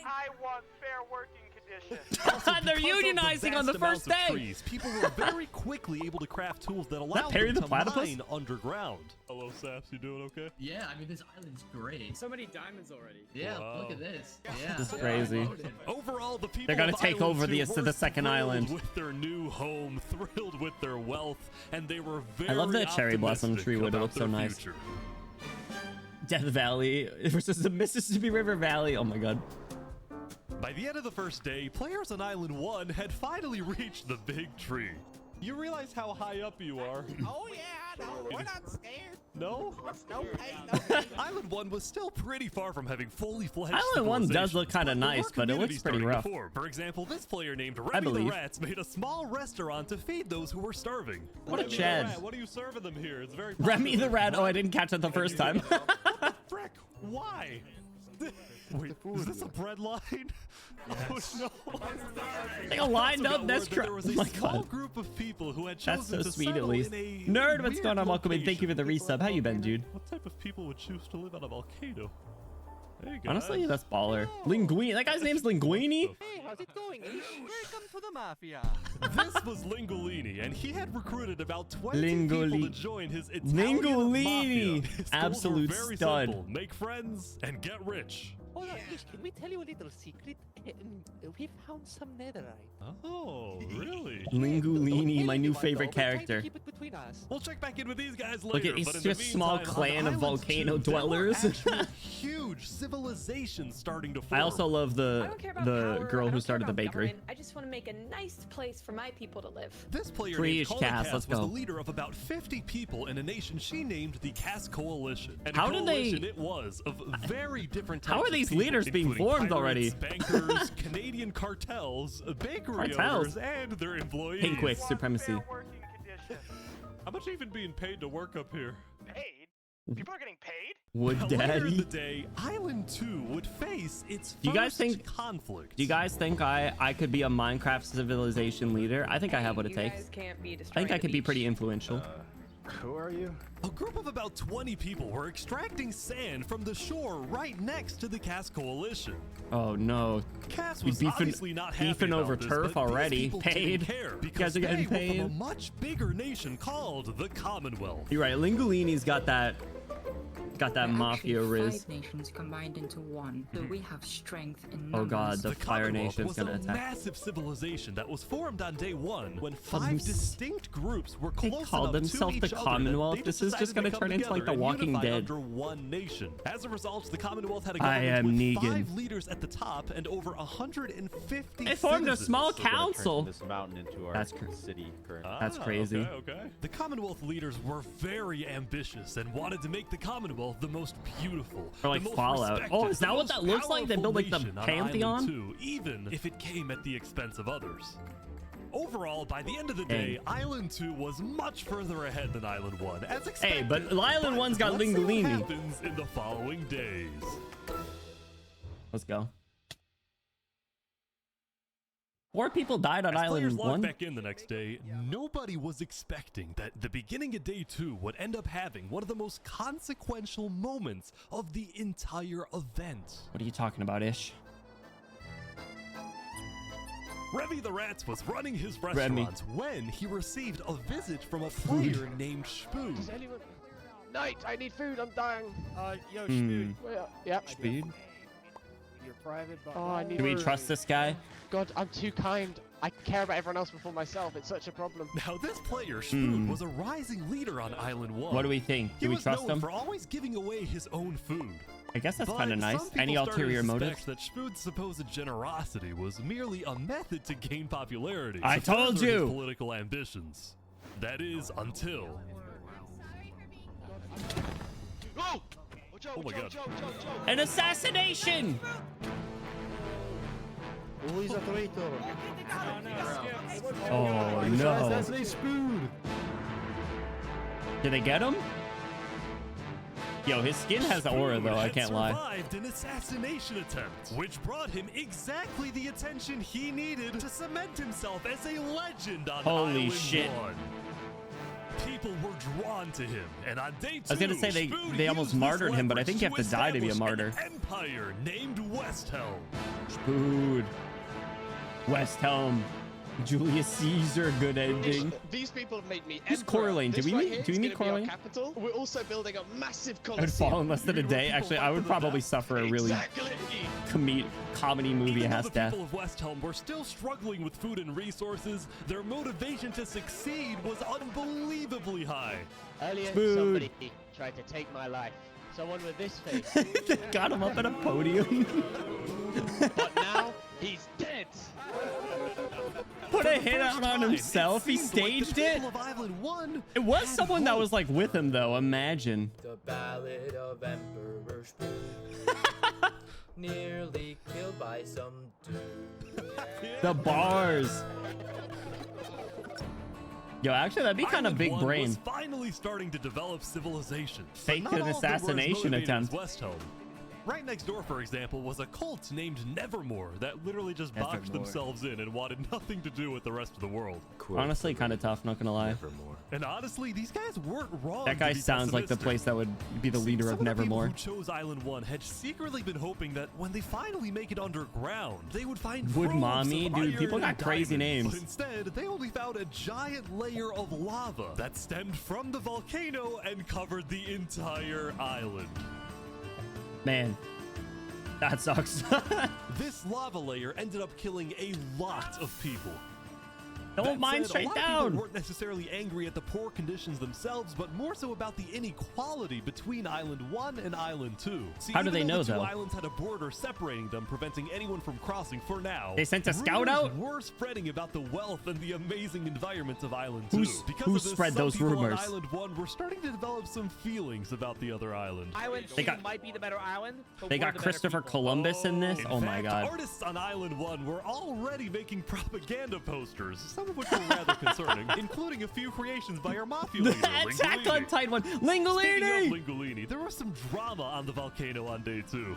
[SPEAKER 6] I want fair working conditions.
[SPEAKER 1] They're
[SPEAKER 2] Because of
[SPEAKER 1] unionizing on the
[SPEAKER 2] vast
[SPEAKER 1] first
[SPEAKER 2] amounts of
[SPEAKER 1] day.
[SPEAKER 2] trees, people were very quickly able to craft tools that allowed
[SPEAKER 1] Perry
[SPEAKER 2] them
[SPEAKER 1] the
[SPEAKER 2] to
[SPEAKER 1] Platypus?
[SPEAKER 2] mine underground. Hello, Saps. You doing okay?
[SPEAKER 7] Yeah, I mean, this island's great.
[SPEAKER 4] So many diamonds already.
[SPEAKER 7] Yeah,
[SPEAKER 2] Wow.
[SPEAKER 7] look at this. Yeah.
[SPEAKER 1] This is crazy.
[SPEAKER 2] Overall, the people
[SPEAKER 1] They're gonna
[SPEAKER 2] of
[SPEAKER 1] take
[SPEAKER 2] Island
[SPEAKER 1] over
[SPEAKER 2] 2
[SPEAKER 1] the
[SPEAKER 2] were
[SPEAKER 1] second
[SPEAKER 2] thrilled
[SPEAKER 1] island.
[SPEAKER 2] with their new home, thrilled with their wealth, and they were very
[SPEAKER 1] I love that cherry blossom
[SPEAKER 2] optimistic
[SPEAKER 1] tree wood. It
[SPEAKER 2] about
[SPEAKER 1] looks so
[SPEAKER 2] their
[SPEAKER 1] nice.
[SPEAKER 2] future.
[SPEAKER 1] Death Valley versus the Mississippi River Valley. Oh my god.
[SPEAKER 2] By the end of the first day, players on Island 1 had finally reached the big tree. You realize how high up you are.
[SPEAKER 6] Oh yeah, no, we're not scared.
[SPEAKER 2] No?
[SPEAKER 6] No pain, no pain.
[SPEAKER 2] Island 1 was still pretty far from having fully fledged
[SPEAKER 1] Island 1 does
[SPEAKER 2] civilization,
[SPEAKER 1] look kinda
[SPEAKER 2] there
[SPEAKER 1] nice,
[SPEAKER 2] were
[SPEAKER 1] but it looks
[SPEAKER 2] communities
[SPEAKER 1] pretty
[SPEAKER 2] starting to
[SPEAKER 1] rough.
[SPEAKER 2] form. For example, this player named Remy the
[SPEAKER 1] believe.
[SPEAKER 2] Rats made a small restaurant to feed those who were starving.
[SPEAKER 1] What a
[SPEAKER 2] Remy the
[SPEAKER 1] Chad.
[SPEAKER 2] Rat, what are you serving them here? It's very
[SPEAKER 1] Remy the
[SPEAKER 2] popular.
[SPEAKER 1] Rat. Oh, I didn't catch that the first time.
[SPEAKER 2] Frick, why? Wait, is this a bread line? Oh no!
[SPEAKER 1] They all lined
[SPEAKER 2] Also
[SPEAKER 1] up.
[SPEAKER 2] got
[SPEAKER 1] That's
[SPEAKER 2] word that
[SPEAKER 1] true.
[SPEAKER 2] there was
[SPEAKER 1] Oh
[SPEAKER 2] a
[SPEAKER 1] my
[SPEAKER 2] small
[SPEAKER 1] god.
[SPEAKER 2] group of people who had
[SPEAKER 1] That's
[SPEAKER 2] chosen
[SPEAKER 1] so
[SPEAKER 2] to
[SPEAKER 1] sweet at
[SPEAKER 2] settle
[SPEAKER 1] least.
[SPEAKER 2] in a
[SPEAKER 1] Nerd, what's going on?
[SPEAKER 2] weird
[SPEAKER 1] Welcome in. Thank you for the
[SPEAKER 2] location.
[SPEAKER 1] resub. How you been, dude?
[SPEAKER 2] What type of people would choose to live on a volcano? Hey guys.
[SPEAKER 1] Honestly, that's baller. Linguini. That guy's name's Linguini?
[SPEAKER 6] Hey, how's it going? Welcome to the mafia.
[SPEAKER 2] This was Lingolini, and he had recruited about 20 people
[SPEAKER 1] Lingoli-
[SPEAKER 2] to join his Italian
[SPEAKER 1] Lingolini!
[SPEAKER 2] mafia. His goals
[SPEAKER 1] Absolute
[SPEAKER 2] were very
[SPEAKER 1] stud.
[SPEAKER 2] Simple. Make friends and get rich.
[SPEAKER 6] Hold on, Ish, can we tell you a little secret? We found some netherite.
[SPEAKER 2] Oh, really?
[SPEAKER 1] Lingolini, my new favorite
[SPEAKER 6] We're trying to
[SPEAKER 1] character.
[SPEAKER 6] keep it between us.
[SPEAKER 2] We'll check back in with these guys later.
[SPEAKER 1] Look at- it's
[SPEAKER 2] but in the
[SPEAKER 1] just a small
[SPEAKER 2] meantime,
[SPEAKER 1] clan
[SPEAKER 2] on
[SPEAKER 1] of
[SPEAKER 2] Island
[SPEAKER 1] volcano
[SPEAKER 2] 2, there were
[SPEAKER 1] dwellers.
[SPEAKER 2] actual huge civilizations starting to form.
[SPEAKER 1] I also love
[SPEAKER 8] I don't care about
[SPEAKER 1] the
[SPEAKER 8] power,
[SPEAKER 1] girl
[SPEAKER 8] I
[SPEAKER 1] who
[SPEAKER 8] don't
[SPEAKER 1] started
[SPEAKER 8] care
[SPEAKER 1] the
[SPEAKER 8] about
[SPEAKER 1] bakery.
[SPEAKER 8] government. I just want to make a nice place for my people to live.
[SPEAKER 2] This player
[SPEAKER 1] Preach,
[SPEAKER 2] named Colin
[SPEAKER 1] Cass,
[SPEAKER 2] Cass
[SPEAKER 1] let's
[SPEAKER 2] was
[SPEAKER 1] go.
[SPEAKER 2] the leader of about 50 people in a nation she named the Cass Coalition. And
[SPEAKER 1] How
[SPEAKER 2] a
[SPEAKER 1] did they-
[SPEAKER 2] coalition it was of very different types
[SPEAKER 1] How are
[SPEAKER 2] of
[SPEAKER 1] these
[SPEAKER 2] people,
[SPEAKER 1] leaders being
[SPEAKER 2] including
[SPEAKER 1] formed already?
[SPEAKER 2] pirates, bankers, Canadian cartels, bakery
[SPEAKER 1] Cartels?
[SPEAKER 2] owners, and their employees.
[SPEAKER 1] Pinkwick supremacy.
[SPEAKER 6] Fair working conditions.
[SPEAKER 2] How much are you even being paid to work up here?
[SPEAKER 6] Paid? People are getting paid?
[SPEAKER 1] Wood
[SPEAKER 2] Now, later in the
[SPEAKER 1] Daddy.
[SPEAKER 2] day, Island 2 would face its
[SPEAKER 1] Do you guys
[SPEAKER 2] first
[SPEAKER 1] think-
[SPEAKER 2] conflict.
[SPEAKER 1] Do you guys think I could be a Minecraft civilization leader? I think I have what it
[SPEAKER 8] You
[SPEAKER 1] takes.
[SPEAKER 8] guys can't be
[SPEAKER 1] I
[SPEAKER 8] destroying
[SPEAKER 1] think I
[SPEAKER 8] the
[SPEAKER 1] could be
[SPEAKER 8] beach.
[SPEAKER 1] pretty influential.
[SPEAKER 4] Who are you?
[SPEAKER 2] A group of about 20 people were extracting sand from the shore right next to the Cass Coalition.
[SPEAKER 1] Oh no.
[SPEAKER 2] Cass
[SPEAKER 1] We
[SPEAKER 2] was
[SPEAKER 1] beefing-
[SPEAKER 2] obviously not happy
[SPEAKER 1] beefing
[SPEAKER 2] about
[SPEAKER 1] over
[SPEAKER 2] this,
[SPEAKER 1] turf
[SPEAKER 2] but these
[SPEAKER 1] already.
[SPEAKER 2] people
[SPEAKER 1] Paid.
[SPEAKER 2] didn't care
[SPEAKER 1] You
[SPEAKER 2] because
[SPEAKER 1] guys are getting
[SPEAKER 2] they were from a
[SPEAKER 1] paid.
[SPEAKER 2] much bigger nation called the Commonwealth.
[SPEAKER 1] You're right. Lingolini's got that mafia riz.
[SPEAKER 9] 5 nations combined into one, so we have strength in
[SPEAKER 1] Oh
[SPEAKER 9] numbers.
[SPEAKER 1] god, the
[SPEAKER 2] The
[SPEAKER 1] Fire
[SPEAKER 2] Commonwealth
[SPEAKER 1] Nation's
[SPEAKER 2] was
[SPEAKER 1] gonna
[SPEAKER 2] a
[SPEAKER 1] attack.
[SPEAKER 2] massive civilization that was formed on day one when 5
[SPEAKER 1] Thumbs.
[SPEAKER 2] distinct groups were
[SPEAKER 1] They
[SPEAKER 2] close
[SPEAKER 1] called
[SPEAKER 2] enough
[SPEAKER 1] themselves
[SPEAKER 2] to
[SPEAKER 1] the
[SPEAKER 2] each other
[SPEAKER 1] Commonwealth?
[SPEAKER 2] that they
[SPEAKER 1] This is just
[SPEAKER 2] decided to
[SPEAKER 1] gonna turn
[SPEAKER 2] come
[SPEAKER 1] into, like,
[SPEAKER 2] together
[SPEAKER 1] The
[SPEAKER 2] and
[SPEAKER 1] Walking
[SPEAKER 2] unify
[SPEAKER 1] Dead.
[SPEAKER 2] under one nation. As a result, the Commonwealth had a
[SPEAKER 1] I
[SPEAKER 2] government
[SPEAKER 1] am
[SPEAKER 2] with
[SPEAKER 1] Negan.
[SPEAKER 2] 5 leaders at the top and over 150
[SPEAKER 1] They formed a
[SPEAKER 2] citizens.
[SPEAKER 1] small
[SPEAKER 10] So we're gonna turn
[SPEAKER 1] council.
[SPEAKER 10] this mountain into our
[SPEAKER 1] That's
[SPEAKER 10] city currently.
[SPEAKER 1] That's crazy.
[SPEAKER 2] Okay. The Commonwealth leaders were very ambitious and wanted to make the Commonwealth the most beautiful,
[SPEAKER 1] Or like
[SPEAKER 2] the most
[SPEAKER 1] Fallout.
[SPEAKER 2] respected,
[SPEAKER 1] Oh, is that
[SPEAKER 2] the
[SPEAKER 1] what
[SPEAKER 2] most
[SPEAKER 1] that looks like? They build, like, the
[SPEAKER 2] powerful nation on
[SPEAKER 1] Pantheon?
[SPEAKER 2] Island 2, even if it came at the expense of others. Overall, by the end of the day,
[SPEAKER 1] Dang.
[SPEAKER 2] Island 2 was much further ahead than Island 1, as expected.
[SPEAKER 1] Hey, but Island 1's got
[SPEAKER 2] let's see what
[SPEAKER 1] Lingolini.
[SPEAKER 2] happens in the following days.
[SPEAKER 1] Let's go. 4 people died on
[SPEAKER 2] As players
[SPEAKER 1] Island
[SPEAKER 2] logged
[SPEAKER 1] 1.
[SPEAKER 2] back in the next day, nobody was expecting that the beginning of day 2 would end up having one of the most consequential moments of the entire event.
[SPEAKER 1] What are you talking about, Ish?
[SPEAKER 2] Revy the Rats was running his
[SPEAKER 1] Remy.
[SPEAKER 2] restaurants when he received a visit from a player named Spoon.
[SPEAKER 6] Knight, I need food. I'm dying.
[SPEAKER 4] Yo,
[SPEAKER 1] Hmm.
[SPEAKER 6] Yep.
[SPEAKER 1] Speed?
[SPEAKER 4] Your private
[SPEAKER 6] Oh, I need
[SPEAKER 1] Do we
[SPEAKER 6] food.
[SPEAKER 1] trust this guy?
[SPEAKER 6] God, I'm too kind. I care about everyone else before myself. It's such a problem.
[SPEAKER 2] Now, this player, Spoon, was a rising leader on Island 1.
[SPEAKER 1] What do we think?
[SPEAKER 2] He
[SPEAKER 1] Do we
[SPEAKER 2] was
[SPEAKER 1] trust
[SPEAKER 2] known
[SPEAKER 1] him?
[SPEAKER 2] for always giving away his own food.
[SPEAKER 1] I guess that's
[SPEAKER 2] But
[SPEAKER 1] kind of nice.
[SPEAKER 2] some people
[SPEAKER 1] Any
[SPEAKER 2] started
[SPEAKER 1] ulterior
[SPEAKER 2] to
[SPEAKER 1] motives?
[SPEAKER 2] suspect that Spoon's supposed generosity was merely a method to gain popularity.
[SPEAKER 1] I
[SPEAKER 2] to
[SPEAKER 1] told
[SPEAKER 2] further his
[SPEAKER 1] you.
[SPEAKER 2] political ambitions. That is until.
[SPEAKER 6] Oh!
[SPEAKER 2] Oh my god.
[SPEAKER 1] An assassination!
[SPEAKER 4] Who is a traitor?
[SPEAKER 1] Oh no.
[SPEAKER 4] Assassinate Spoon!
[SPEAKER 1] Did they get him? Yo, his skin has aura
[SPEAKER 2] Spoon
[SPEAKER 1] though, I
[SPEAKER 2] had
[SPEAKER 1] can't lie.
[SPEAKER 2] survived an assassination attempt, which brought him exactly the attention he needed to cement himself as a legend on
[SPEAKER 1] Holy
[SPEAKER 2] Island
[SPEAKER 1] shit.
[SPEAKER 2] 1. People were drawn to him, and on day 2,
[SPEAKER 1] I was gonna say
[SPEAKER 2] Spoon
[SPEAKER 1] they almost
[SPEAKER 2] used this
[SPEAKER 1] martyred him, but I
[SPEAKER 2] leverage
[SPEAKER 1] think you have to die to be a
[SPEAKER 2] establish
[SPEAKER 1] martyr.
[SPEAKER 2] an empire named West Helm.
[SPEAKER 1] Spood. West Helm. Julius Caesar, good ending.
[SPEAKER 6] These people have made me.
[SPEAKER 1] Who's
[SPEAKER 6] emperor.
[SPEAKER 1] Coraline?
[SPEAKER 6] This
[SPEAKER 1] Do we
[SPEAKER 6] right
[SPEAKER 1] meet-
[SPEAKER 6] here
[SPEAKER 1] do we
[SPEAKER 6] is
[SPEAKER 1] meet
[SPEAKER 6] gonna be our
[SPEAKER 1] Coraline?
[SPEAKER 6] capital. We're also building a massive
[SPEAKER 1] I would
[SPEAKER 6] coliseum.
[SPEAKER 1] fall in less than a day. Actually, I would probably suffer a really
[SPEAKER 6] Exactly.
[SPEAKER 1] comedy movie
[SPEAKER 2] Even though
[SPEAKER 1] ass
[SPEAKER 2] the
[SPEAKER 1] death.
[SPEAKER 2] people of West Helm were still struggling with food and resources, their motivation to succeed was unbelievably high.
[SPEAKER 6] Earlier,
[SPEAKER 1] Spoon.
[SPEAKER 6] somebody tried to take my life. Someone with this face.
[SPEAKER 1] They got him up at a podium.
[SPEAKER 6] But now he's dead.
[SPEAKER 1] Put a
[SPEAKER 2] For the
[SPEAKER 1] hit
[SPEAKER 2] first
[SPEAKER 1] out on
[SPEAKER 2] time,
[SPEAKER 1] himself. He
[SPEAKER 2] seemed like the
[SPEAKER 1] staged it.
[SPEAKER 2] people of Island 1
[SPEAKER 1] It was
[SPEAKER 2] had
[SPEAKER 1] someone that
[SPEAKER 2] hope.
[SPEAKER 1] was like with him though. Imagine.
[SPEAKER 11] The Ballad of Emperor Spoon. Nearly killed by some dude.
[SPEAKER 1] The bars. Yo, actually, that'd be kind of
[SPEAKER 2] Island
[SPEAKER 1] big
[SPEAKER 2] 1
[SPEAKER 1] brain.
[SPEAKER 2] was finally starting to develop civilization. but
[SPEAKER 1] Faked
[SPEAKER 2] not
[SPEAKER 1] an
[SPEAKER 2] all of them were as
[SPEAKER 1] assassination
[SPEAKER 2] motivated as
[SPEAKER 1] attempt.
[SPEAKER 2] West Helm. Right next door, for example, was a cult named Nevermore that literally just boxed
[SPEAKER 1] Nevermore.
[SPEAKER 2] themselves in and wanted nothing to do with the rest of the world.
[SPEAKER 1] Honestly, kind of tough. Not gonna lie.
[SPEAKER 2] And honestly, these guys weren't wrong.
[SPEAKER 1] That guy
[SPEAKER 2] to be
[SPEAKER 1] sounds like the
[SPEAKER 2] pessimistic.
[SPEAKER 1] place that would be the
[SPEAKER 2] See,
[SPEAKER 1] leader
[SPEAKER 2] some
[SPEAKER 1] of
[SPEAKER 2] the people
[SPEAKER 1] Nevermore.
[SPEAKER 2] who chose Island 1 had secretly been hoping that when they finally make it underground, they would find
[SPEAKER 1] Wood
[SPEAKER 2] groves
[SPEAKER 1] Mommy?
[SPEAKER 2] of
[SPEAKER 1] Dude,
[SPEAKER 2] iron
[SPEAKER 1] people got
[SPEAKER 2] and
[SPEAKER 1] crazy
[SPEAKER 2] diamonds.
[SPEAKER 1] names.
[SPEAKER 2] But instead, they only found a giant layer of lava that stemmed from the volcano and covered the entire island.
[SPEAKER 1] Man, that sucks.
[SPEAKER 2] This lava layer ended up killing a lot of people.
[SPEAKER 1] Don't
[SPEAKER 2] That
[SPEAKER 1] mine
[SPEAKER 2] said,
[SPEAKER 1] straight
[SPEAKER 2] a lot Of
[SPEAKER 1] down.
[SPEAKER 2] people weren't necessarily angry at the poor conditions themselves, but more so about the inequality between Island 1 and Island 2. See,
[SPEAKER 1] How do
[SPEAKER 2] even
[SPEAKER 1] they
[SPEAKER 2] though
[SPEAKER 1] know,
[SPEAKER 2] the two
[SPEAKER 1] though?
[SPEAKER 2] islands had a border separating them, preventing anyone from crossing for now.
[SPEAKER 1] They sent a scout
[SPEAKER 2] rumors
[SPEAKER 1] out?
[SPEAKER 2] Were spreading about the wealth and the amazing environment of Island 2. Because
[SPEAKER 1] who
[SPEAKER 2] of this,
[SPEAKER 1] spread
[SPEAKER 2] some
[SPEAKER 1] those
[SPEAKER 2] people on
[SPEAKER 1] rumors?
[SPEAKER 2] Island 1 were starting to develop some feelings about the other island.
[SPEAKER 4] Island
[SPEAKER 1] They
[SPEAKER 4] 2
[SPEAKER 1] got-
[SPEAKER 4] might be the better island. But
[SPEAKER 1] They
[SPEAKER 4] we're
[SPEAKER 1] got
[SPEAKER 4] the better
[SPEAKER 1] Christopher
[SPEAKER 4] people.
[SPEAKER 1] Columbus in this.
[SPEAKER 2] In
[SPEAKER 1] Oh my
[SPEAKER 2] fact,
[SPEAKER 1] god.
[SPEAKER 2] artists on Island 1 were already making propaganda posters, some of which were rather concerning, including a few creations by our mafia leader,
[SPEAKER 1] The Attack on
[SPEAKER 2] Lingolini.
[SPEAKER 1] Titan one.
[SPEAKER 2] Speaking
[SPEAKER 1] Lingolini!
[SPEAKER 2] of Lingolini, there was some drama on the volcano on day 2.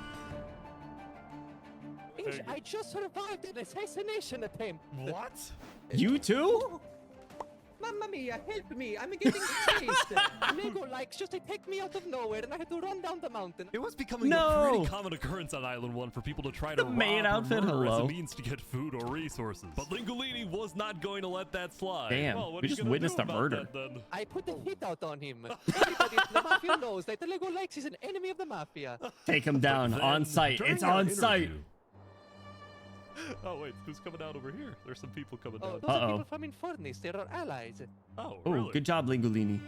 [SPEAKER 6] I just survived an assassination attempt.
[SPEAKER 2] What?
[SPEAKER 1] You too?
[SPEAKER 6] Mamma mia, help me! I'm getting chased! Lego likes just attacked me out of nowhere and I had to run down the mountain.
[SPEAKER 2] It was becoming a
[SPEAKER 1] No.
[SPEAKER 2] pretty common occurrence on Island 1 for people to try to
[SPEAKER 1] The main
[SPEAKER 2] rob
[SPEAKER 1] outfit,
[SPEAKER 2] or murder as
[SPEAKER 1] hello.
[SPEAKER 2] a means to get food or resources. But Lingolini was not going to let that slide.
[SPEAKER 1] Damn,
[SPEAKER 2] Well, what
[SPEAKER 1] we
[SPEAKER 2] are you
[SPEAKER 1] just
[SPEAKER 2] gonna
[SPEAKER 1] witnessed
[SPEAKER 2] do
[SPEAKER 1] a
[SPEAKER 2] about
[SPEAKER 1] murder.
[SPEAKER 2] that, then?
[SPEAKER 6] I put the hit out on him. Everybody in the mafia knows that the Lego likes is an enemy of the mafia.
[SPEAKER 1] Take him down
[SPEAKER 2] But
[SPEAKER 1] on
[SPEAKER 2] then,
[SPEAKER 1] site.
[SPEAKER 2] during
[SPEAKER 1] It's
[SPEAKER 2] our
[SPEAKER 1] on site.
[SPEAKER 2] interview- Oh wait, who's coming out over here? There's some people coming
[SPEAKER 6] Oh,
[SPEAKER 2] down.
[SPEAKER 6] those are
[SPEAKER 1] Uh-oh.
[SPEAKER 6] people from Infernus. They're our allies.
[SPEAKER 2] Oh,
[SPEAKER 1] Oh,
[SPEAKER 2] really?
[SPEAKER 1] good job, Lingolini.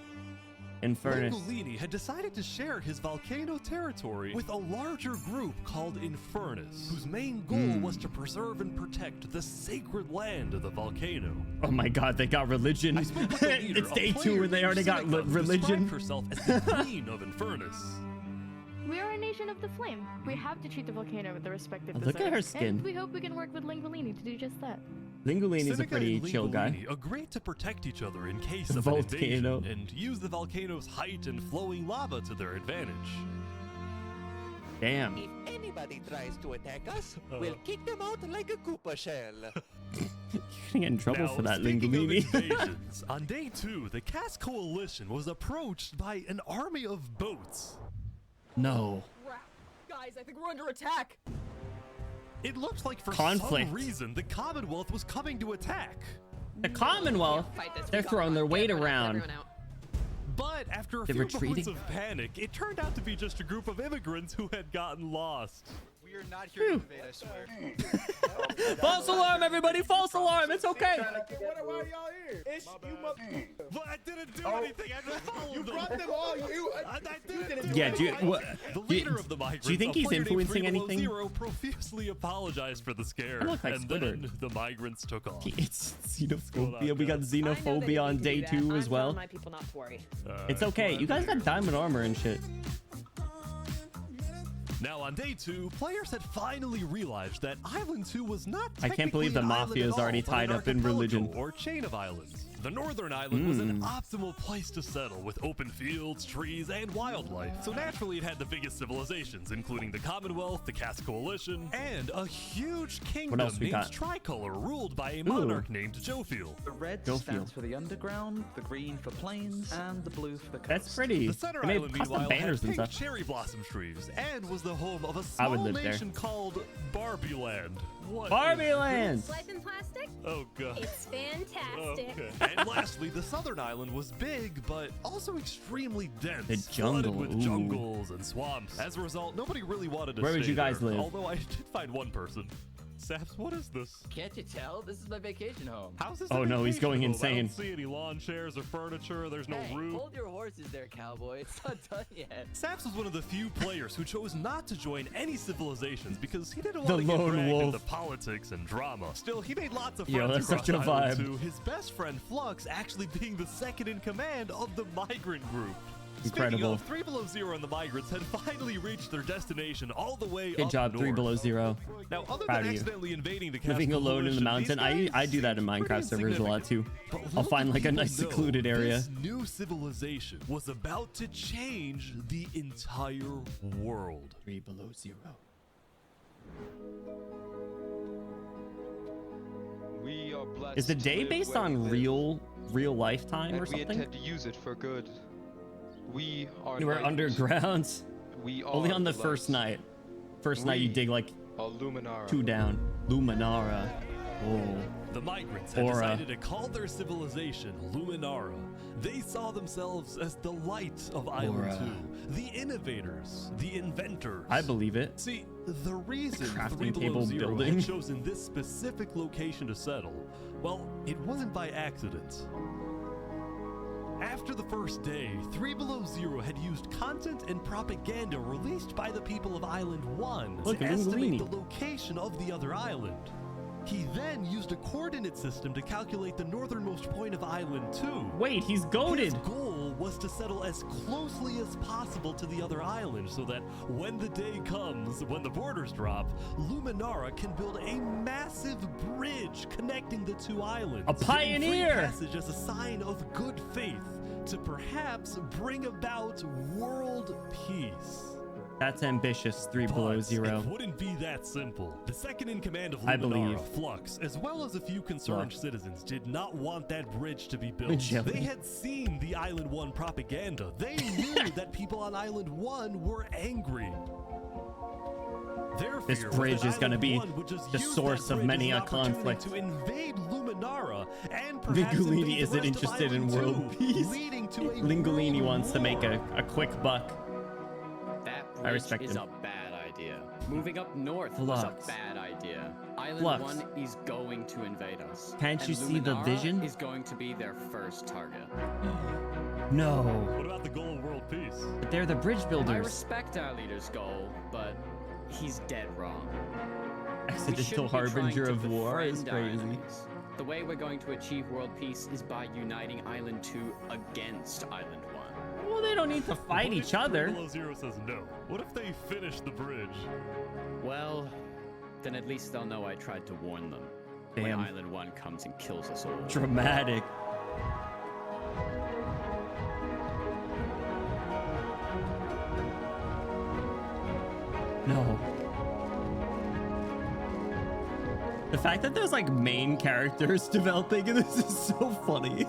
[SPEAKER 1] In furnace.
[SPEAKER 2] Lingolini had decided to share his volcano territory with a larger group called Infernus, whose main goal was to preserve and protect the sacred land of the volcano.
[SPEAKER 1] Oh my god, they got religion.
[SPEAKER 2] I spoke with the leader,
[SPEAKER 1] It's
[SPEAKER 2] a
[SPEAKER 1] day
[SPEAKER 2] player
[SPEAKER 1] 2 and they
[SPEAKER 2] named
[SPEAKER 1] already got
[SPEAKER 2] Seneca, who
[SPEAKER 1] religion.
[SPEAKER 2] described herself as the queen of Infernus.
[SPEAKER 5] We are a nation of the flame. We have to treat the volcano with the respect it
[SPEAKER 1] Look at
[SPEAKER 5] deserves.
[SPEAKER 1] her skin.
[SPEAKER 5] And we hope we can work with Lingolini to do just that.
[SPEAKER 1] Lingolini's a
[SPEAKER 2] Seneca
[SPEAKER 1] pretty
[SPEAKER 2] and
[SPEAKER 1] chill guy.
[SPEAKER 2] Lingolini agreed to protect each other in case of
[SPEAKER 1] Volcano.
[SPEAKER 2] an invasion and use the volcano's height and flowing lava to their advantage.
[SPEAKER 1] Damn.
[SPEAKER 6] If anybody tries to attack us, we'll kick them out like a Koopa shell.
[SPEAKER 1] You're gonna get in trouble
[SPEAKER 2] Now,
[SPEAKER 1] for that,
[SPEAKER 2] speaking of
[SPEAKER 1] Lingolini.
[SPEAKER 2] invasions, on day 2, the Cass Coalition was approached by an army of boats.
[SPEAKER 1] No.
[SPEAKER 5] Guys, I think we're under attack.
[SPEAKER 2] It looked like for
[SPEAKER 1] Conflict.
[SPEAKER 2] some reason the Commonwealth was coming to attack.
[SPEAKER 1] The Commonwealth, they're throwing their weight around.
[SPEAKER 2] But after a
[SPEAKER 1] They're
[SPEAKER 2] few
[SPEAKER 1] retreating?
[SPEAKER 2] moments of panic, it turned out to be just a group of immigrants who had gotten lost.
[SPEAKER 4] We are not here to invade, I swear.
[SPEAKER 1] False alarm, everybody! False alarm! It's okay!
[SPEAKER 4] Why are y'all here? It's you must.
[SPEAKER 2] But I didn't do anything. I just followed
[SPEAKER 4] You
[SPEAKER 2] them.
[SPEAKER 4] brought them all.
[SPEAKER 2] I didn't do
[SPEAKER 1] Yeah, do you,
[SPEAKER 2] anything.
[SPEAKER 1] what,
[SPEAKER 2] The
[SPEAKER 1] do you-
[SPEAKER 2] leader of the migrants,
[SPEAKER 1] do you think
[SPEAKER 2] a
[SPEAKER 1] he's
[SPEAKER 2] player named
[SPEAKER 1] influencing
[SPEAKER 2] 3 Below
[SPEAKER 1] anything?
[SPEAKER 2] Zero, profusely apologized for the scare,
[SPEAKER 1] I look like
[SPEAKER 2] and
[SPEAKER 1] Squidward.
[SPEAKER 2] then the migrants took off.
[SPEAKER 1] It's
[SPEAKER 2] Hold on,
[SPEAKER 1] xenophobia. We got
[SPEAKER 2] guys.
[SPEAKER 1] xenophobia on day 2 as well.
[SPEAKER 8] My people not to worry.
[SPEAKER 1] It's okay. You guys got diamond armor and shit.
[SPEAKER 2] Now on day 2, players had finally realized that Island 2 was not
[SPEAKER 1] I can't believe
[SPEAKER 2] technically
[SPEAKER 1] the
[SPEAKER 2] an island
[SPEAKER 1] mafia
[SPEAKER 2] at
[SPEAKER 1] is already
[SPEAKER 2] all, but
[SPEAKER 1] tied
[SPEAKER 2] an
[SPEAKER 1] up in
[SPEAKER 2] archipelago
[SPEAKER 1] religion.
[SPEAKER 2] or chain of islands. The northern island was an optimal place to settle with open fields, trees, and wildlife. So naturally it had the biggest civilizations, including the Commonwealth, the Cass Coalition, and a huge kingdom
[SPEAKER 1] else we
[SPEAKER 2] named
[SPEAKER 1] got?
[SPEAKER 2] Tricolor ruled by a monarch named Jofiel.
[SPEAKER 10] The red
[SPEAKER 1] Go
[SPEAKER 10] stands
[SPEAKER 1] field.
[SPEAKER 10] for the underground, the green for plains, and the blue for the coast.
[SPEAKER 1] That's pretty.
[SPEAKER 2] The center
[SPEAKER 1] They made
[SPEAKER 2] island,
[SPEAKER 1] custom
[SPEAKER 2] meanwhile,
[SPEAKER 1] banners
[SPEAKER 2] had
[SPEAKER 1] and
[SPEAKER 2] pink
[SPEAKER 1] stuff.
[SPEAKER 2] cherry blossom trees and was the home of a
[SPEAKER 1] I would
[SPEAKER 2] small
[SPEAKER 1] live there.
[SPEAKER 2] nation called Barbie Land. What
[SPEAKER 1] Barbie
[SPEAKER 2] is
[SPEAKER 1] Land!
[SPEAKER 2] this?
[SPEAKER 8] Life in plastic?
[SPEAKER 2] Oh god.
[SPEAKER 8] It's fantastic.
[SPEAKER 2] Okay. And lastly, the southern island was big, but also extremely dense.
[SPEAKER 1] The
[SPEAKER 2] flooded
[SPEAKER 1] jungle,
[SPEAKER 2] with
[SPEAKER 1] ooh.
[SPEAKER 2] jungles and swamps. As a result, nobody really wanted to
[SPEAKER 1] Where would
[SPEAKER 2] stay
[SPEAKER 1] you guys
[SPEAKER 2] there,
[SPEAKER 1] live?
[SPEAKER 2] Although I did find one person. Saps, what is this?
[SPEAKER 11] Can't you tell? This is my vacation home.
[SPEAKER 2] How's this?
[SPEAKER 1] Oh,
[SPEAKER 2] a
[SPEAKER 1] no, he's
[SPEAKER 2] vacation
[SPEAKER 1] going
[SPEAKER 2] home? I
[SPEAKER 1] insane.
[SPEAKER 2] don't see any lawn chairs or furniture. There's no
[SPEAKER 11] Hey,
[SPEAKER 2] roof.
[SPEAKER 11] hold your horses there, cowboy. It's not done yet.
[SPEAKER 2] Saps was one of the few players who chose not to join any civilizations because he didn't
[SPEAKER 1] The
[SPEAKER 2] want to get
[SPEAKER 1] lone
[SPEAKER 2] dragged
[SPEAKER 1] wolf.
[SPEAKER 2] into politics and drama. Still, he made lots of
[SPEAKER 1] Yo,
[SPEAKER 2] friends
[SPEAKER 1] that's
[SPEAKER 2] across
[SPEAKER 1] such a
[SPEAKER 2] Island
[SPEAKER 1] vibe.
[SPEAKER 2] too, his best friend Flux actually being the second in command of the migrant group.
[SPEAKER 1] Incredible.
[SPEAKER 2] Speaking of, 3 Below Zero and the migrants had finally reached their destination all the way
[SPEAKER 1] Good
[SPEAKER 2] up
[SPEAKER 1] job,
[SPEAKER 2] north.
[SPEAKER 1] 3 Below 0.
[SPEAKER 2] Now, other
[SPEAKER 1] Proud
[SPEAKER 2] than
[SPEAKER 1] of you.
[SPEAKER 2] accidentally invading the
[SPEAKER 1] Living
[SPEAKER 2] Cass
[SPEAKER 1] alone in the
[SPEAKER 2] Coalition,
[SPEAKER 1] mountain.
[SPEAKER 2] these
[SPEAKER 1] I do that in
[SPEAKER 2] guys seemed
[SPEAKER 1] Minecraft
[SPEAKER 2] pretty
[SPEAKER 1] servers a lot too.
[SPEAKER 2] insignificant. But
[SPEAKER 1] I'll
[SPEAKER 2] little
[SPEAKER 1] find
[SPEAKER 2] did
[SPEAKER 1] like a
[SPEAKER 2] people
[SPEAKER 1] nice
[SPEAKER 2] know,
[SPEAKER 1] secluded area.
[SPEAKER 2] This new civilization was about to change the entire world.
[SPEAKER 1] 3 Below 0.
[SPEAKER 12] We are blessed
[SPEAKER 1] Is the
[SPEAKER 12] to
[SPEAKER 1] day
[SPEAKER 12] live
[SPEAKER 1] based
[SPEAKER 12] where we
[SPEAKER 1] on
[SPEAKER 12] live,
[SPEAKER 1] real lifetime
[SPEAKER 12] and
[SPEAKER 1] or
[SPEAKER 12] we
[SPEAKER 1] something?
[SPEAKER 12] intend to use it for good. We are
[SPEAKER 1] You were
[SPEAKER 12] migrants.
[SPEAKER 1] underground.
[SPEAKER 12] We are
[SPEAKER 1] Only on the first
[SPEAKER 12] blessed.
[SPEAKER 1] night. First night you
[SPEAKER 12] We
[SPEAKER 1] dig like
[SPEAKER 12] are Luminara.
[SPEAKER 1] 2 down. Luminara. Oh.
[SPEAKER 2] The migrants had
[SPEAKER 1] Aura.
[SPEAKER 2] decided to call their civilization Luminara. They saw themselves as the light of Island
[SPEAKER 1] Aura.
[SPEAKER 2] 2, the innovators, the inventors.
[SPEAKER 1] I believe it.
[SPEAKER 2] See, the reason
[SPEAKER 1] Crafting
[SPEAKER 2] 3 Below
[SPEAKER 1] table
[SPEAKER 2] Zero
[SPEAKER 1] building.
[SPEAKER 2] had chosen this specific location to settle, well, it wasn't by accident. After the first day, 3 Below Zero had used content and propaganda released by the people of Island 1
[SPEAKER 1] Look,
[SPEAKER 2] to
[SPEAKER 1] a
[SPEAKER 2] estimate
[SPEAKER 1] Linguini.
[SPEAKER 2] the location of the other island. He then used a coordinate system to calculate the northernmost point of Island 2.
[SPEAKER 1] Wait, he's goaded.
[SPEAKER 2] His goal was to settle as closely as possible to the other island so that when the day comes, when the borders drop, Luminara can build a massive bridge connecting the 2 islands.
[SPEAKER 1] A
[SPEAKER 2] giving
[SPEAKER 1] pioneer!
[SPEAKER 2] Free passage as a sign of good faith to perhaps bring about world peace.
[SPEAKER 1] That's ambitious. 3 below
[SPEAKER 2] But
[SPEAKER 1] 0.
[SPEAKER 2] it wouldn't be that simple. The second in command of
[SPEAKER 1] I believe.
[SPEAKER 2] Luminara, Flux, as well as a few concerned
[SPEAKER 1] Flux.
[SPEAKER 2] citizens, did not want that bridge to be built.
[SPEAKER 1] Jelly.
[SPEAKER 2] They had seen the Island 1 propaganda. They knew that people on Island 1 were angry. Their
[SPEAKER 1] This
[SPEAKER 2] fear was
[SPEAKER 1] bridge
[SPEAKER 2] that
[SPEAKER 1] is gonna
[SPEAKER 2] Island
[SPEAKER 1] be
[SPEAKER 2] 1 would just
[SPEAKER 1] the
[SPEAKER 2] use
[SPEAKER 1] source
[SPEAKER 2] that
[SPEAKER 1] of
[SPEAKER 2] bridge
[SPEAKER 1] many
[SPEAKER 2] as
[SPEAKER 1] a
[SPEAKER 2] an opportunity
[SPEAKER 1] conflict.
[SPEAKER 2] to invade Luminara and perhaps
[SPEAKER 1] Lingolini
[SPEAKER 2] invade the
[SPEAKER 1] isn't
[SPEAKER 2] rest of
[SPEAKER 1] interested in
[SPEAKER 2] Island
[SPEAKER 1] world
[SPEAKER 2] 2,
[SPEAKER 1] peace.
[SPEAKER 2] leading to a
[SPEAKER 1] Lingolini
[SPEAKER 2] world
[SPEAKER 1] wants to make
[SPEAKER 2] war.
[SPEAKER 1] a quick buck.
[SPEAKER 11] That
[SPEAKER 1] I
[SPEAKER 11] bridge
[SPEAKER 1] respect
[SPEAKER 11] is
[SPEAKER 1] him.
[SPEAKER 11] a bad idea. Moving up north
[SPEAKER 1] Flux.
[SPEAKER 11] was a bad idea. Island
[SPEAKER 1] Flux.
[SPEAKER 11] 1 is going to invade us.
[SPEAKER 1] Can't
[SPEAKER 11] and
[SPEAKER 1] you see the
[SPEAKER 11] Luminara
[SPEAKER 1] vision?
[SPEAKER 11] is going to be their first target.
[SPEAKER 1] No.
[SPEAKER 2] What about the goal of world peace?
[SPEAKER 1] But they're the bridge
[SPEAKER 11] I
[SPEAKER 1] builders.
[SPEAKER 11] respect our leader's goal, but he's dead wrong. We
[SPEAKER 1] Accidental
[SPEAKER 11] shouldn't be trying
[SPEAKER 1] harbinger
[SPEAKER 11] to
[SPEAKER 1] of war is
[SPEAKER 11] befriend our
[SPEAKER 1] crazy.
[SPEAKER 11] enemies. The way we're going to achieve world peace is by uniting Island 2 against Island 1.
[SPEAKER 1] Well, they don't need to fight
[SPEAKER 2] What if
[SPEAKER 1] each other.
[SPEAKER 2] 3 below 0 says no? What if they finish the bridge?
[SPEAKER 11] Well, then at least they'll know I tried to warn them.
[SPEAKER 1] Damn.
[SPEAKER 11] When Island 1 comes and kills us all.
[SPEAKER 1] Dramatic. No. The fact that there's like main characters developing in this is so funny.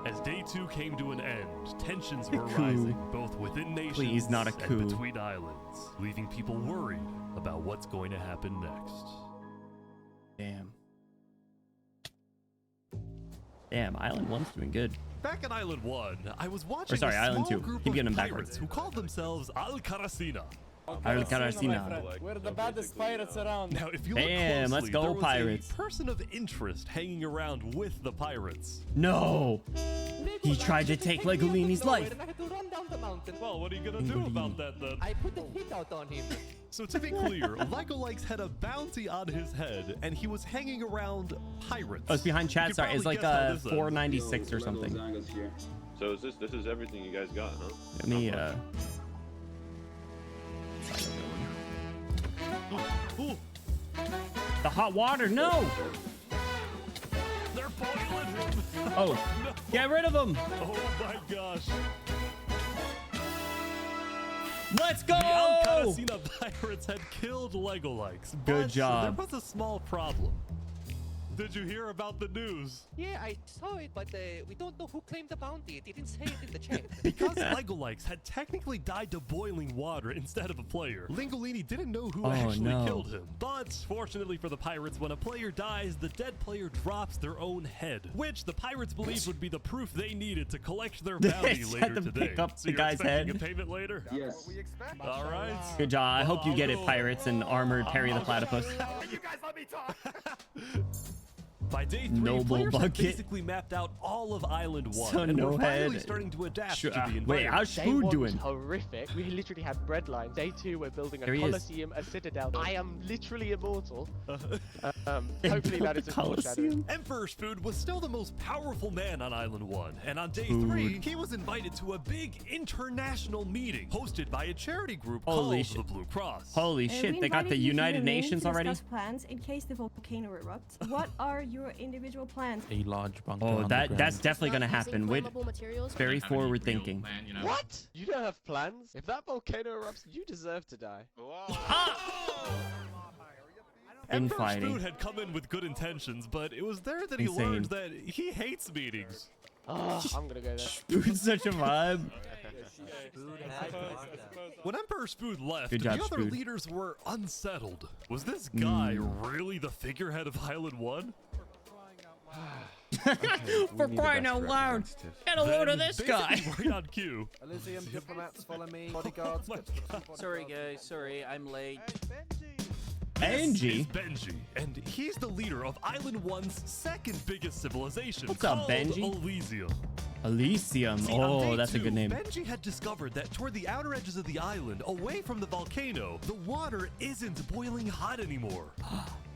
[SPEAKER 2] As day 2 came to an end, tensions were
[SPEAKER 1] coup.
[SPEAKER 2] rising, both within nations
[SPEAKER 1] Please, not a coup.
[SPEAKER 2] and between islands, leaving people worried about what's going to happen next.
[SPEAKER 1] Damn. Damn, Island 1's doing good.
[SPEAKER 2] Back on Island 1, I was watching
[SPEAKER 1] sorry,
[SPEAKER 2] a
[SPEAKER 1] Island
[SPEAKER 2] small
[SPEAKER 1] 2.
[SPEAKER 2] group
[SPEAKER 1] Keep
[SPEAKER 2] of
[SPEAKER 1] getting them
[SPEAKER 2] pirates
[SPEAKER 1] backwards.
[SPEAKER 2] who called themselves Al Karasina.
[SPEAKER 6] We're the baddest pirates around.
[SPEAKER 2] Now, if you look
[SPEAKER 1] Damn,
[SPEAKER 2] closely,
[SPEAKER 1] let's go,
[SPEAKER 2] there was
[SPEAKER 1] pirates.
[SPEAKER 2] a person of interest hanging around with the pirates.
[SPEAKER 1] No. He tried to take Legolini's life.
[SPEAKER 6] And I had to run down the mountain.
[SPEAKER 2] Well, what are you gonna do about that then?
[SPEAKER 6] I put the hit out on him.
[SPEAKER 2] So to be clear, Legolikes had a bounty on his head, and he was hanging around pirates.
[SPEAKER 1] Oh, it's behind
[SPEAKER 2] You
[SPEAKER 1] chat.
[SPEAKER 2] could
[SPEAKER 1] Sorry, it's
[SPEAKER 2] probably
[SPEAKER 1] like
[SPEAKER 2] guess how this ends.
[SPEAKER 1] 496 or something.
[SPEAKER 3] So is this is everything you guys got, huh?
[SPEAKER 1] Let me
[SPEAKER 2] Ooh,
[SPEAKER 1] the hot water. No.
[SPEAKER 2] they're boiling him.
[SPEAKER 1] Oh,
[SPEAKER 2] No.
[SPEAKER 1] get rid of him.
[SPEAKER 2] Oh my gosh.
[SPEAKER 1] Let's go.
[SPEAKER 2] The Al Karasina pirates had killed Legolikes.
[SPEAKER 1] Good
[SPEAKER 2] but
[SPEAKER 1] job.
[SPEAKER 2] There was a small problem. Did you hear about the news?
[SPEAKER 6] Yeah, I saw it, but we don't know who claimed the bounty. It didn't say it in the chat.
[SPEAKER 2] Because Legolikes had technically died to boiling water instead of a player, Lingolini didn't know who
[SPEAKER 1] Oh,
[SPEAKER 2] actually
[SPEAKER 1] no.
[SPEAKER 2] killed him. But fortunately for the pirates, when a player dies, the dead player drops their own head, which the pirates believed would be the proof they needed to collect their
[SPEAKER 1] They
[SPEAKER 2] bounty
[SPEAKER 1] just
[SPEAKER 2] later
[SPEAKER 1] had to
[SPEAKER 2] today.
[SPEAKER 1] pick up
[SPEAKER 2] So
[SPEAKER 1] the
[SPEAKER 2] you're
[SPEAKER 1] guy's
[SPEAKER 2] expecting
[SPEAKER 1] head?
[SPEAKER 2] a payment later?
[SPEAKER 12] Yes.
[SPEAKER 2] All right.
[SPEAKER 1] Good job. I
[SPEAKER 2] Well,
[SPEAKER 1] hope you
[SPEAKER 2] I'll
[SPEAKER 1] get
[SPEAKER 2] go-
[SPEAKER 1] it, pirates and armored Harry the Platypus.
[SPEAKER 2] You guys let me talk. By day 3,
[SPEAKER 1] Noble
[SPEAKER 2] players had
[SPEAKER 1] bucket.
[SPEAKER 2] basically mapped out all of Island 1
[SPEAKER 1] So
[SPEAKER 2] and
[SPEAKER 1] no
[SPEAKER 2] were finally
[SPEAKER 1] head.
[SPEAKER 2] starting to adapt
[SPEAKER 1] Sure.
[SPEAKER 2] to the environment.
[SPEAKER 1] Wait, how's
[SPEAKER 13] Day
[SPEAKER 1] Food
[SPEAKER 13] 1
[SPEAKER 1] doing?
[SPEAKER 13] was horrific. We literally had bread lines. Day 2, we're building a
[SPEAKER 1] There he is.
[SPEAKER 13] coliseum, a citadel. I am literally immortal.
[SPEAKER 1] They
[SPEAKER 13] Hopefully
[SPEAKER 1] built
[SPEAKER 13] that
[SPEAKER 1] the
[SPEAKER 13] isn't foreshadowing.
[SPEAKER 1] Coliseum.
[SPEAKER 2] Emperor Spood was still the most powerful man on Island 1, and on day
[SPEAKER 1] Food.
[SPEAKER 2] 3, he was invited to a big international meeting hosted by a charity group
[SPEAKER 1] Holy
[SPEAKER 2] called
[SPEAKER 1] shit.
[SPEAKER 2] the Blue Cross.
[SPEAKER 1] Holy shit, they got the United Nations already?
[SPEAKER 5] Plans in case the volcano erupts. What are your individual plans?
[SPEAKER 10] A large bunker
[SPEAKER 1] Oh, that's
[SPEAKER 10] underground.
[SPEAKER 1] definitely gonna happen. Wait, very forward thinking.
[SPEAKER 13] What? You don't have plans? If that volcano erupts, you deserve to die.
[SPEAKER 2] Emperor
[SPEAKER 1] Infighting.
[SPEAKER 2] Spood had come in with good intentions, but it was there that he
[SPEAKER 1] Insane.
[SPEAKER 2] learned that he hates meetings.
[SPEAKER 13] Oh, I'm gonna go there.
[SPEAKER 1] Spood's such a vibe.
[SPEAKER 2] When Emperor Spood left,
[SPEAKER 1] Good job,
[SPEAKER 2] the other
[SPEAKER 1] Spood.
[SPEAKER 2] leaders were unsettled. Was this guy really the figurehead of Island 1?
[SPEAKER 1] For crying out loud. Get a load of this guy.
[SPEAKER 2] Basically right on cue.
[SPEAKER 6] Elysium diplomats, follow me. Bodyguards.
[SPEAKER 11] Sorry guys, sorry, I'm late.
[SPEAKER 1] Benji?
[SPEAKER 2] Is Benji, and he's the leader of Island 1's second biggest civilization.
[SPEAKER 1] What's up,
[SPEAKER 2] called
[SPEAKER 1] Benji?
[SPEAKER 2] Elysium.
[SPEAKER 1] Elysium.
[SPEAKER 2] See, on
[SPEAKER 1] Oh,
[SPEAKER 2] day
[SPEAKER 1] that's a
[SPEAKER 2] 2,
[SPEAKER 1] good name.
[SPEAKER 2] Benji had discovered that toward the outer edges of the island, away from the volcano, the water isn't boiling hot anymore.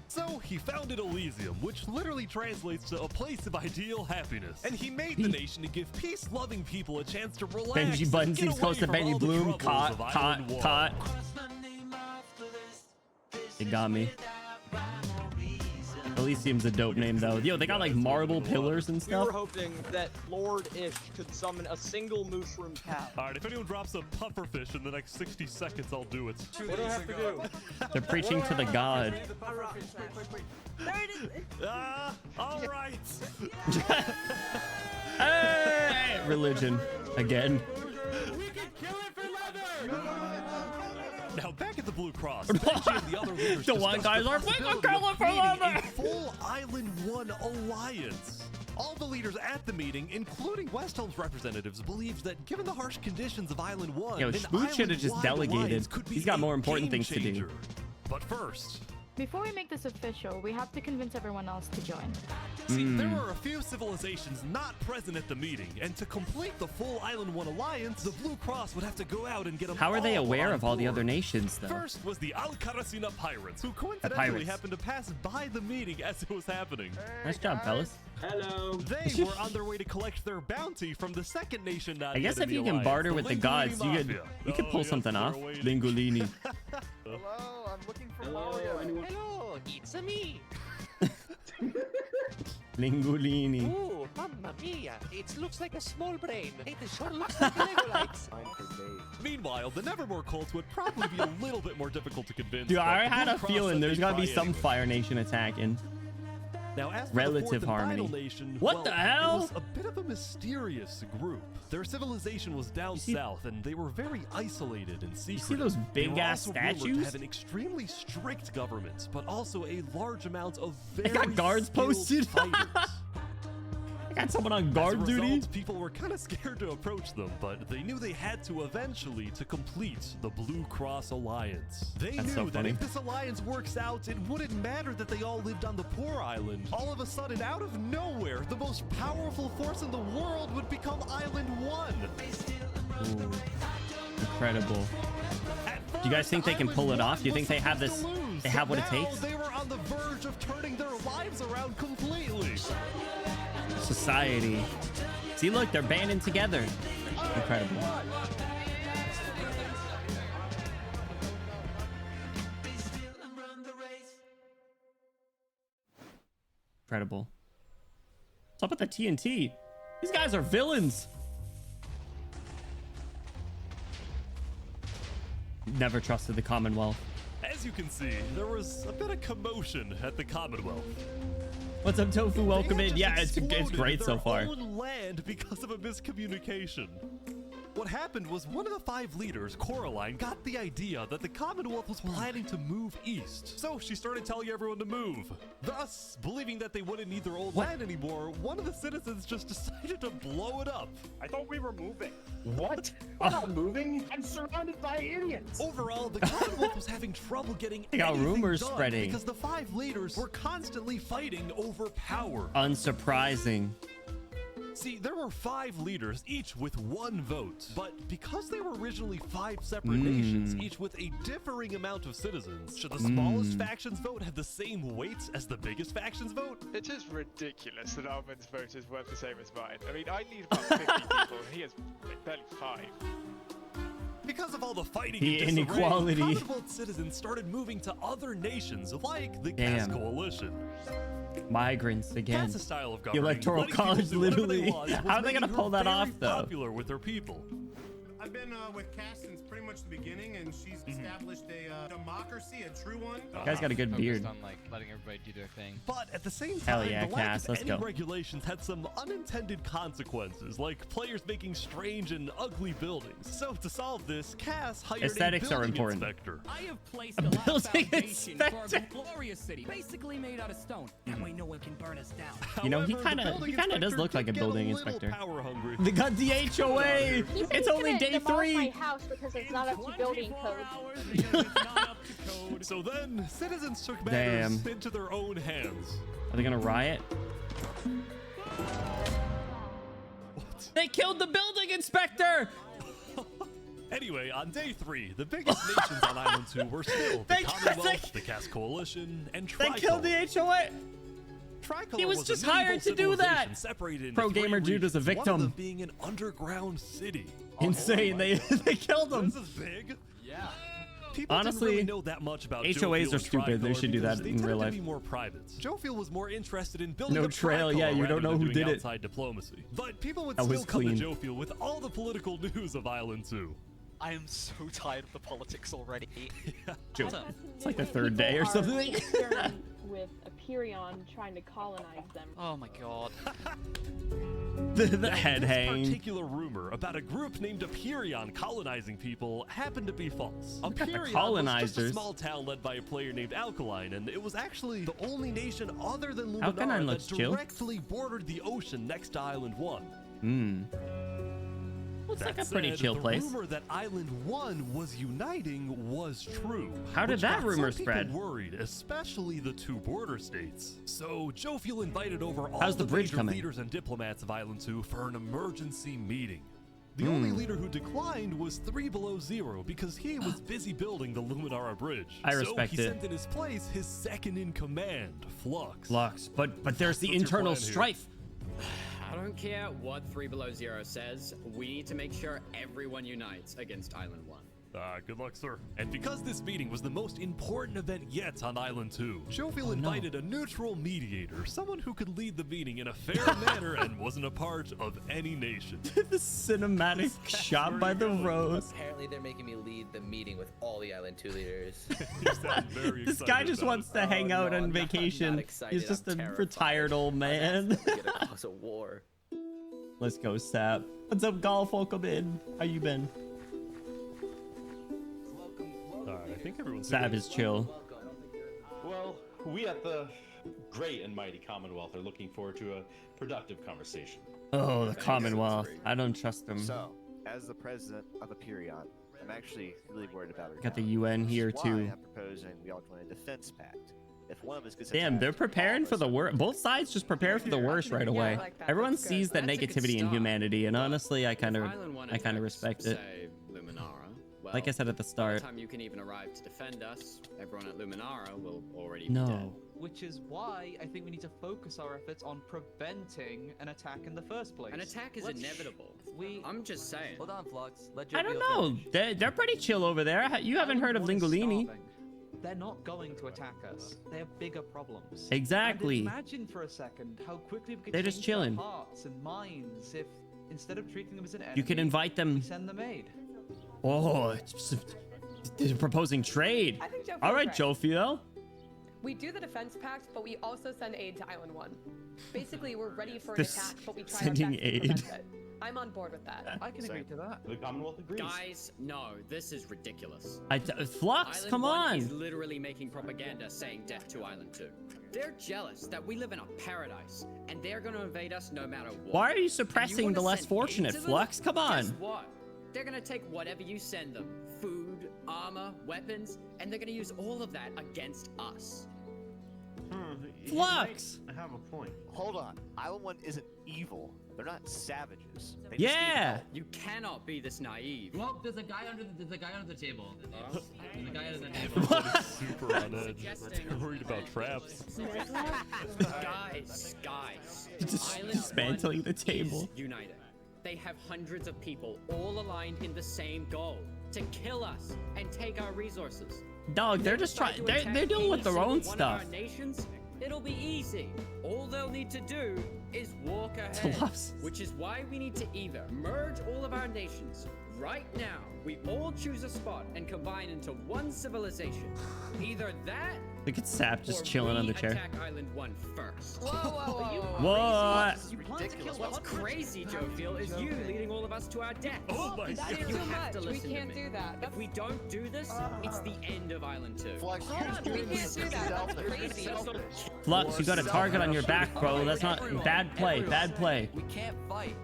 [SPEAKER 2] So he founded Elysium, which literally translates to a place of ideal happiness. And he made the nation to give peace-loving people a chance to relax.
[SPEAKER 1] Benji
[SPEAKER 2] and
[SPEAKER 1] Button
[SPEAKER 2] get
[SPEAKER 1] seems
[SPEAKER 2] away
[SPEAKER 1] close to
[SPEAKER 2] from
[SPEAKER 1] Benny
[SPEAKER 2] all the
[SPEAKER 1] Bloom.
[SPEAKER 2] troubles of
[SPEAKER 1] Caught,
[SPEAKER 2] Island 1.
[SPEAKER 1] They got me. Elysium's a dope name though. Yo, they got like marble pillars and
[SPEAKER 13] We
[SPEAKER 1] stuff.
[SPEAKER 13] were hoping that Lord Ish could summon a single mushroom cow.
[SPEAKER 2] Alright, if anyone drops a pufferfish in the next 60 seconds, I'll do it.
[SPEAKER 13] What do I have to do?
[SPEAKER 1] They're preaching to the god.
[SPEAKER 2] Alright.
[SPEAKER 1] Hey, religion again.
[SPEAKER 2] Now back at the Blue Cross, Benji and the other leaders
[SPEAKER 1] The one
[SPEAKER 2] discussed
[SPEAKER 1] guys are
[SPEAKER 2] possibility
[SPEAKER 1] freaking
[SPEAKER 2] of
[SPEAKER 1] for
[SPEAKER 2] creating
[SPEAKER 1] leather.
[SPEAKER 2] a full Island 1 alliance. All the leaders at the meeting, including Westholme's representatives, believed that given the harsh conditions of Island 1,
[SPEAKER 1] Yo,
[SPEAKER 2] an
[SPEAKER 1] Schmoot should have just
[SPEAKER 2] island-wide
[SPEAKER 1] delegated.
[SPEAKER 2] alliance could be
[SPEAKER 1] He's got
[SPEAKER 2] a
[SPEAKER 1] more important
[SPEAKER 2] game
[SPEAKER 1] things to do.
[SPEAKER 2] changer. But first,
[SPEAKER 5] Before we make this official, we have to convince everyone else to join.
[SPEAKER 2] see, there are a few civilizations not present at the meeting, and to complete the full Island 1 alliance, the Blue Cross would have to go out and get them
[SPEAKER 1] How are they
[SPEAKER 2] all
[SPEAKER 1] aware
[SPEAKER 2] on
[SPEAKER 1] of all the
[SPEAKER 2] board.
[SPEAKER 1] other nations though?
[SPEAKER 2] First was the Al-Karasina Pirates, who coincidentally
[SPEAKER 1] pirates.
[SPEAKER 2] happened to pass by the meeting as it was happening.
[SPEAKER 1] Nice job, fellas.
[SPEAKER 11] Hello.
[SPEAKER 2] They were on their way to collect their bounty from the second nation not
[SPEAKER 1] I guess
[SPEAKER 2] yet
[SPEAKER 1] if
[SPEAKER 2] in
[SPEAKER 1] you
[SPEAKER 2] the
[SPEAKER 1] can
[SPEAKER 2] alliance,
[SPEAKER 1] barter with the
[SPEAKER 2] Lingolini
[SPEAKER 1] gods,
[SPEAKER 2] Mafia.
[SPEAKER 1] you could pull
[SPEAKER 2] yes,
[SPEAKER 1] something
[SPEAKER 2] they're
[SPEAKER 1] off.
[SPEAKER 2] waiting.
[SPEAKER 1] Lingolini.
[SPEAKER 4] Hello, I'm looking for
[SPEAKER 11] Hello,
[SPEAKER 4] Mario.
[SPEAKER 11] anyone?
[SPEAKER 13] Hello, it's me.
[SPEAKER 1] Lingolini.
[SPEAKER 6] Ooh, mamma mia. It looks like a small brain. It sure looks like Lego lights.
[SPEAKER 2] Meanwhile, the Nevermore cult would probably be a little bit more difficult to convince.
[SPEAKER 1] Dude,
[SPEAKER 2] but
[SPEAKER 1] I
[SPEAKER 2] the
[SPEAKER 1] had
[SPEAKER 2] Blue
[SPEAKER 1] a
[SPEAKER 2] Cross
[SPEAKER 1] feeling
[SPEAKER 2] said
[SPEAKER 1] there's
[SPEAKER 2] they'd
[SPEAKER 1] gotta be
[SPEAKER 2] try
[SPEAKER 1] some
[SPEAKER 2] anyway.
[SPEAKER 1] Fire Nation attacking.
[SPEAKER 2] Now, as for
[SPEAKER 1] Relative
[SPEAKER 2] the fourth and
[SPEAKER 1] harmony.
[SPEAKER 2] final nation,
[SPEAKER 1] What
[SPEAKER 2] well,
[SPEAKER 1] the hell?
[SPEAKER 2] It was a bit of a mysterious group. Their civilization was down south, and they were very isolated and secret.
[SPEAKER 1] see those big-ass
[SPEAKER 2] They were also rumored to
[SPEAKER 1] statues?
[SPEAKER 2] have an extremely strict government, but also a large amount of very
[SPEAKER 1] got guards
[SPEAKER 2] skilled
[SPEAKER 1] posted.
[SPEAKER 2] fighters.
[SPEAKER 1] I got someone on
[SPEAKER 2] As
[SPEAKER 1] guard
[SPEAKER 2] a
[SPEAKER 1] duty.
[SPEAKER 2] result, people were kind of scared to approach them, but they knew they had to eventually to complete the Blue Cross Alliance. They
[SPEAKER 1] That's
[SPEAKER 2] knew
[SPEAKER 1] so
[SPEAKER 2] that
[SPEAKER 1] funny.
[SPEAKER 2] if this alliance works out, it wouldn't matter that they all lived on the poor island. All of a sudden, out of nowhere, the most powerful force in the world would become Island 1.
[SPEAKER 1] Ooh, incredible.
[SPEAKER 2] At
[SPEAKER 1] Do you guys think they can
[SPEAKER 2] first,
[SPEAKER 1] pull it
[SPEAKER 2] Island
[SPEAKER 1] off? Do you
[SPEAKER 2] 1
[SPEAKER 1] think they have
[SPEAKER 2] was
[SPEAKER 1] this?
[SPEAKER 2] supposed to lose,
[SPEAKER 1] They have
[SPEAKER 2] but
[SPEAKER 1] what it
[SPEAKER 2] now
[SPEAKER 1] takes?
[SPEAKER 2] They were on the verge of turning their lives around completely.
[SPEAKER 1] Society. See, look, they're banding together. Incredible. Incredible. What's up with the TNT? These guys are villains. Never trusted the Commonwealth.
[SPEAKER 2] As you can see, there was a bit of commotion at the Commonwealth.
[SPEAKER 1] What's up, Tofu? Welcome
[SPEAKER 2] They had
[SPEAKER 1] in.
[SPEAKER 2] just
[SPEAKER 1] Yeah, it's
[SPEAKER 2] exploded
[SPEAKER 1] great so
[SPEAKER 2] their
[SPEAKER 1] far.
[SPEAKER 2] own land because of a miscommunication. What happened was one of the 5 leaders, Coraline, got the idea that the Commonwealth was planning to move east. So she started telling everyone to move. Thus, believing that they wouldn't need their old land anymore, one of the citizens just decided to blow it up.
[SPEAKER 14] I thought we were moving.
[SPEAKER 11] What? We're not moving. I'm surrounded by idiots.
[SPEAKER 2] Overall, the Commonwealth was having trouble getting
[SPEAKER 1] They got
[SPEAKER 2] anything
[SPEAKER 1] rumors
[SPEAKER 2] done
[SPEAKER 1] spreading.
[SPEAKER 2] because the 5 leaders were constantly fighting over power.
[SPEAKER 1] Unsurprising.
[SPEAKER 2] See, there were 5 leaders, each with 1 vote. But because they were originally 5 separate nations, each with a differing amount of citizens, should the smallest faction's vote have the same weight as the biggest faction's vote?
[SPEAKER 4] It is ridiculous that Armin's vote is worth the same as mine. I mean, I need about 50 people, and he has barely 5.
[SPEAKER 2] Because of all the fighting
[SPEAKER 1] The
[SPEAKER 2] and disarray,
[SPEAKER 1] inequality.
[SPEAKER 2] Commonwealth citizens started moving to other nations like the Gas
[SPEAKER 1] Damn.
[SPEAKER 2] Coalition.
[SPEAKER 1] Migrants again.
[SPEAKER 2] That's a style of
[SPEAKER 1] The
[SPEAKER 2] governing.
[SPEAKER 1] Electoral
[SPEAKER 2] letting people
[SPEAKER 1] College
[SPEAKER 2] do whatever they
[SPEAKER 1] literally.
[SPEAKER 2] want was
[SPEAKER 1] How are they
[SPEAKER 2] making
[SPEAKER 1] gonna
[SPEAKER 2] her
[SPEAKER 1] pull that
[SPEAKER 2] very
[SPEAKER 1] off though?
[SPEAKER 2] popular with her people.
[SPEAKER 14] I've been with Cass since pretty much the beginning, and she's established a democracy, a true one.
[SPEAKER 1] Guy's got a good beard.
[SPEAKER 15] On like letting everybody do their thing.
[SPEAKER 2] But at the same
[SPEAKER 1] Hell
[SPEAKER 2] time,
[SPEAKER 1] yeah,
[SPEAKER 2] the lack
[SPEAKER 1] Cass,
[SPEAKER 2] of
[SPEAKER 1] let's
[SPEAKER 2] any
[SPEAKER 1] go.
[SPEAKER 2] regulations had some unintended consequences, like players making strange and ugly buildings. So to solve this, Cass hired
[SPEAKER 1] Aesthetics
[SPEAKER 2] a
[SPEAKER 1] are
[SPEAKER 2] building
[SPEAKER 1] important.
[SPEAKER 2] inspector.
[SPEAKER 16] I have placed
[SPEAKER 1] A
[SPEAKER 16] a lab
[SPEAKER 1] building
[SPEAKER 16] foundation for
[SPEAKER 1] inspector.
[SPEAKER 16] a glorious city, basically made out of stone. That way no one can burn us down.
[SPEAKER 1] You know, he
[SPEAKER 2] However, the
[SPEAKER 1] kind of
[SPEAKER 2] building
[SPEAKER 1] does look like a
[SPEAKER 2] inspector did
[SPEAKER 1] building
[SPEAKER 2] get a little
[SPEAKER 1] inspector.
[SPEAKER 2] power hungry.
[SPEAKER 1] They got the HOA. It's only day 3.
[SPEAKER 8] My house because it's not up to building code.
[SPEAKER 2] So then, citizens took matters
[SPEAKER 1] Damn.
[SPEAKER 2] into their own hands.
[SPEAKER 1] Are they gonna riot? They killed the building inspector.
[SPEAKER 2] Anyway, on day 3, the biggest nations on Island 2 were still the
[SPEAKER 1] They-
[SPEAKER 2] Commonwealth, the Cass Coalition, and
[SPEAKER 1] They
[SPEAKER 2] Tricolor.
[SPEAKER 1] killed the HOA.
[SPEAKER 2] Tricolor
[SPEAKER 1] He was
[SPEAKER 2] a
[SPEAKER 1] just
[SPEAKER 2] medieval
[SPEAKER 1] hired to do that.
[SPEAKER 2] civilization separated into
[SPEAKER 1] Pro
[SPEAKER 2] 3
[SPEAKER 1] gamer dude was a
[SPEAKER 2] regions, one of them
[SPEAKER 1] victim.
[SPEAKER 2] being an underground city.
[SPEAKER 1] Insane. They killed him.
[SPEAKER 2] This is big.
[SPEAKER 15] Yeah.
[SPEAKER 2] People
[SPEAKER 1] Honestly,
[SPEAKER 2] didn't really know that much about
[SPEAKER 1] HOAs
[SPEAKER 2] Joe
[SPEAKER 1] are
[SPEAKER 2] Field
[SPEAKER 1] stupid.
[SPEAKER 2] and
[SPEAKER 1] They should do
[SPEAKER 2] because
[SPEAKER 1] that
[SPEAKER 2] they
[SPEAKER 1] in real
[SPEAKER 2] tended
[SPEAKER 1] life.
[SPEAKER 2] to be more private. Joe Field was more interested in building
[SPEAKER 1] No
[SPEAKER 2] a
[SPEAKER 1] trail, yeah, you don't
[SPEAKER 2] rather
[SPEAKER 1] know
[SPEAKER 2] than
[SPEAKER 1] who
[SPEAKER 2] doing
[SPEAKER 1] did it.
[SPEAKER 2] outside diplomacy. But people would
[SPEAKER 1] That was
[SPEAKER 2] still come to
[SPEAKER 1] clean.
[SPEAKER 2] Joe Field with all the political news of Island 2.
[SPEAKER 10] I am so tired of the politics already.
[SPEAKER 1] Joe, it's like the third day or something.
[SPEAKER 8] With Aperion trying to colonize them.
[SPEAKER 10] Oh my god.
[SPEAKER 1] the head
[SPEAKER 2] This
[SPEAKER 1] hang.
[SPEAKER 2] particular rumor about a group named Aperion colonizing people happened to be false.
[SPEAKER 1] Look at the
[SPEAKER 2] Aperion was just a
[SPEAKER 1] colonizers.
[SPEAKER 2] small town led by a player named Alkaline, and it was actually the only nation other than
[SPEAKER 1] Alkaline
[SPEAKER 2] Luminara
[SPEAKER 1] looks
[SPEAKER 2] that
[SPEAKER 1] chill.
[SPEAKER 2] directly bordered the ocean next to Island 1.
[SPEAKER 1] Hmm. Looks like a pretty chill place.
[SPEAKER 2] The rumor that Island 1 was uniting was true.
[SPEAKER 1] How did
[SPEAKER 2] which
[SPEAKER 1] that
[SPEAKER 2] got
[SPEAKER 1] rumor
[SPEAKER 2] some people
[SPEAKER 1] spread?
[SPEAKER 2] worried, especially the two border states. So Joe Field invited over all
[SPEAKER 1] How's the bridge
[SPEAKER 2] major
[SPEAKER 1] coming?
[SPEAKER 2] leaders and diplomats of Island 2 for an emergency meeting. The only leader who declined was 3 Below Zero because he was busy building the Luminara Bridge.
[SPEAKER 1] I respect
[SPEAKER 2] so he
[SPEAKER 1] it.
[SPEAKER 2] sent in his place his second in command, Flux.
[SPEAKER 1] Flux, but there's the
[SPEAKER 2] What's your
[SPEAKER 1] internal
[SPEAKER 2] plan here?
[SPEAKER 1] strife.
[SPEAKER 11] I don't care what 3 Below Zero says. We need to make sure everyone unites against Island 1.
[SPEAKER 2] Good luck, sir. And because this meeting was the most important event yet on Island 2, Joe Field invited a neutral mediator, someone who could lead the meeting in a fair manner and wasn't a part of any nation.
[SPEAKER 1] The cinematic shot by the rose.
[SPEAKER 6] Apparently they're making me lead the meeting with all the Island 2 leaders.
[SPEAKER 2] You sound very
[SPEAKER 1] This guy
[SPEAKER 2] excited
[SPEAKER 1] just
[SPEAKER 2] about
[SPEAKER 1] wants
[SPEAKER 2] it.
[SPEAKER 1] to hang out on
[SPEAKER 6] I'm
[SPEAKER 1] vacation.
[SPEAKER 6] not excited,
[SPEAKER 1] He's just
[SPEAKER 6] I'm
[SPEAKER 1] a
[SPEAKER 6] terrified.
[SPEAKER 1] retired old man.
[SPEAKER 6] Get across a war.
[SPEAKER 1] Let's go, Sap. What's up, Golf? Welcome in. How you been?
[SPEAKER 2] Alright, I think everyone's
[SPEAKER 1] Sap is chill.
[SPEAKER 17] Well, we at the great and mighty Commonwealth are looking forward to a productive conversation.
[SPEAKER 1] Oh, the Commonwealth. I don't trust them.
[SPEAKER 18] So, as the president of Aperion, I'm actually really worried about it.
[SPEAKER 1] Got the UN here
[SPEAKER 18] Which is
[SPEAKER 1] too.
[SPEAKER 18] why I'm proposing we all join a defense pact. If one of us gets
[SPEAKER 1] Damn,
[SPEAKER 18] attacked,
[SPEAKER 1] they're preparing for the worst. Both sides just prepare for the worst right away.
[SPEAKER 11] I like that.
[SPEAKER 1] Everyone
[SPEAKER 11] That's good.
[SPEAKER 1] sees that
[SPEAKER 11] That's a good
[SPEAKER 1] negativity in
[SPEAKER 11] start.
[SPEAKER 1] humanity, and honestly, I kind of
[SPEAKER 11] Island 1
[SPEAKER 1] respect it.
[SPEAKER 11] say Luminara, well,
[SPEAKER 1] Like I said at the
[SPEAKER 11] by
[SPEAKER 1] start.
[SPEAKER 11] the time you can even arrive to defend us, everyone at Luminara will already be
[SPEAKER 1] No.
[SPEAKER 11] dead.
[SPEAKER 10] Which is why I think we need to focus our efforts on preventing an attack in the first place.
[SPEAKER 11] An attack is inevitable. I'm just saying.
[SPEAKER 10] Hold on, Flux. Let
[SPEAKER 1] I don't know. They're pretty chill over there. You haven't heard of Lingolini.
[SPEAKER 10] They're not going to attack us. They have bigger problems.
[SPEAKER 1] Exactly.
[SPEAKER 10] And imagine for a second how quickly we could
[SPEAKER 1] They're just
[SPEAKER 10] change their
[SPEAKER 1] chilling.
[SPEAKER 10] hearts and minds if instead of treating them as an enemy,
[SPEAKER 1] You can invite them.
[SPEAKER 10] we send them aid.
[SPEAKER 1] Oh, they're proposing trade.
[SPEAKER 19] I think Joe
[SPEAKER 1] All
[SPEAKER 19] feels
[SPEAKER 1] right,
[SPEAKER 19] right.
[SPEAKER 1] Joe Fiel.
[SPEAKER 19] We do the defense pact, but we also send aid to Island 1. Basically, we're ready for an
[SPEAKER 1] This-
[SPEAKER 19] attack, but we try
[SPEAKER 1] sending
[SPEAKER 19] our best to
[SPEAKER 1] aid.
[SPEAKER 19] prevent it. I'm on board with that.
[SPEAKER 10] I can agree to that.
[SPEAKER 17] The Commonwealth agrees.
[SPEAKER 11] Guys, no, this is ridiculous.
[SPEAKER 1] Flux,
[SPEAKER 11] Island
[SPEAKER 1] come
[SPEAKER 11] 1 is
[SPEAKER 1] on.
[SPEAKER 11] literally making propaganda saying death to Island 2. They're jealous that we live in a paradise, and they're going to invade us no matter what.
[SPEAKER 1] Why are you
[SPEAKER 11] And
[SPEAKER 1] suppressing
[SPEAKER 11] wanna
[SPEAKER 1] the less
[SPEAKER 11] send aid
[SPEAKER 1] fortunate,
[SPEAKER 11] to them?
[SPEAKER 1] Flux? Come on.
[SPEAKER 11] Guess what? They're going to take whatever you send them, food, armor, weapons, and they're going to use all of that against us.
[SPEAKER 1] Flux.
[SPEAKER 18] I have a point. Hold on. Island 1 isn't evil. They're not savages. They just
[SPEAKER 1] Yeah.
[SPEAKER 18] need help.
[SPEAKER 11] You cannot be this naive.
[SPEAKER 7] Well, there's a guy under the table. There's a guy under the table.
[SPEAKER 2] Everybody's super on edge. They're worried about traps.
[SPEAKER 11] Guys.
[SPEAKER 1] Just
[SPEAKER 11] Island
[SPEAKER 1] dismantling
[SPEAKER 11] 1
[SPEAKER 1] the table.
[SPEAKER 11] is united. They have hundreds of people all aligned in the same goal, to kill us and take our resources.
[SPEAKER 1] Dog, they're just
[SPEAKER 11] Decide
[SPEAKER 1] trying.
[SPEAKER 11] to
[SPEAKER 1] They're
[SPEAKER 11] attack
[SPEAKER 1] dealing with
[SPEAKER 11] any
[SPEAKER 1] their own
[SPEAKER 11] single one of our
[SPEAKER 1] stuff.
[SPEAKER 11] nations, it'll be easy. All they'll need to do is walk ahead,
[SPEAKER 1] Colossus.
[SPEAKER 11] which is why we need to either merge all of our nations right now. We all choose a spot and combine into one civilization. Either that.
[SPEAKER 1] Look at Sap just
[SPEAKER 11] or
[SPEAKER 1] chilling
[SPEAKER 11] we
[SPEAKER 1] on the chair.
[SPEAKER 11] Attack Island 1 first.
[SPEAKER 1] What?
[SPEAKER 11] You plan to kill What's crazy, Joe Field, is you leading all of us to our death.
[SPEAKER 19] Oh my
[SPEAKER 11] That
[SPEAKER 19] God.
[SPEAKER 11] is
[SPEAKER 19] Too
[SPEAKER 11] you have to
[SPEAKER 19] much. We
[SPEAKER 11] listen
[SPEAKER 19] can't
[SPEAKER 11] to me.
[SPEAKER 19] do that.
[SPEAKER 11] If we don't do this, it's the end of Island 2.
[SPEAKER 19] Hold on, we can't do that. That's crazy.
[SPEAKER 1] Flux, you got a target on your back, bro. That's not bad play. Bad play.
[SPEAKER 6] We can't fight.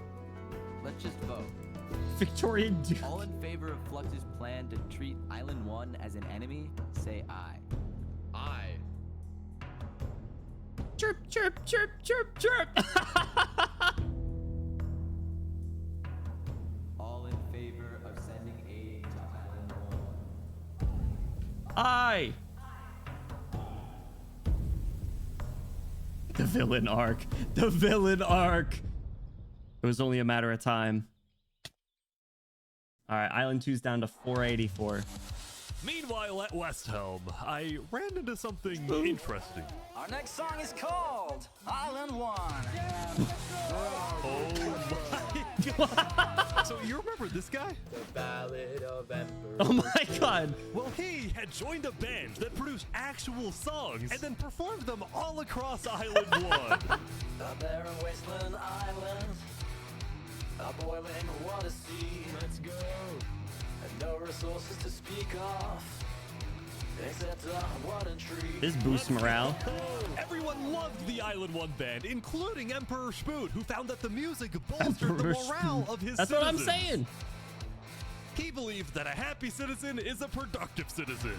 [SPEAKER 6] Let's just vote.
[SPEAKER 1] Victorian Duke.
[SPEAKER 6] All in favor of Flux's plan to treat Island 1 as an enemy, say aye.
[SPEAKER 11] Aye.
[SPEAKER 1] Chirp, chirp, chirp, chirp, chirp.
[SPEAKER 6] All in favor of sending aid to Island 1.
[SPEAKER 1] Aye. The villain arc. The villain arc. It was only a matter of time. All right, Island 2's down to 484.
[SPEAKER 2] Meanwhile, at West Helm, I ran into something interesting.
[SPEAKER 16] Our next song is called Island One.
[SPEAKER 2] Oh my god! So you remember this guy?
[SPEAKER 18] The Ballad of Emperor.
[SPEAKER 1] Oh my god.
[SPEAKER 2] Well, he had joined a band that produced actual songs and then performed them all across Island 1.
[SPEAKER 16] A barren wasteland island, a boiling water sea. Let's go. And no resources to speak of, except a wooden tree.
[SPEAKER 1] This boosts morale.
[SPEAKER 2] Everyone loved the Island 1 band, including Emperor Spood, who found that the music bolstered the morale of his
[SPEAKER 1] That's
[SPEAKER 2] citizens.
[SPEAKER 1] what I'm saying.
[SPEAKER 2] He believed that a happy citizen is a productive citizen.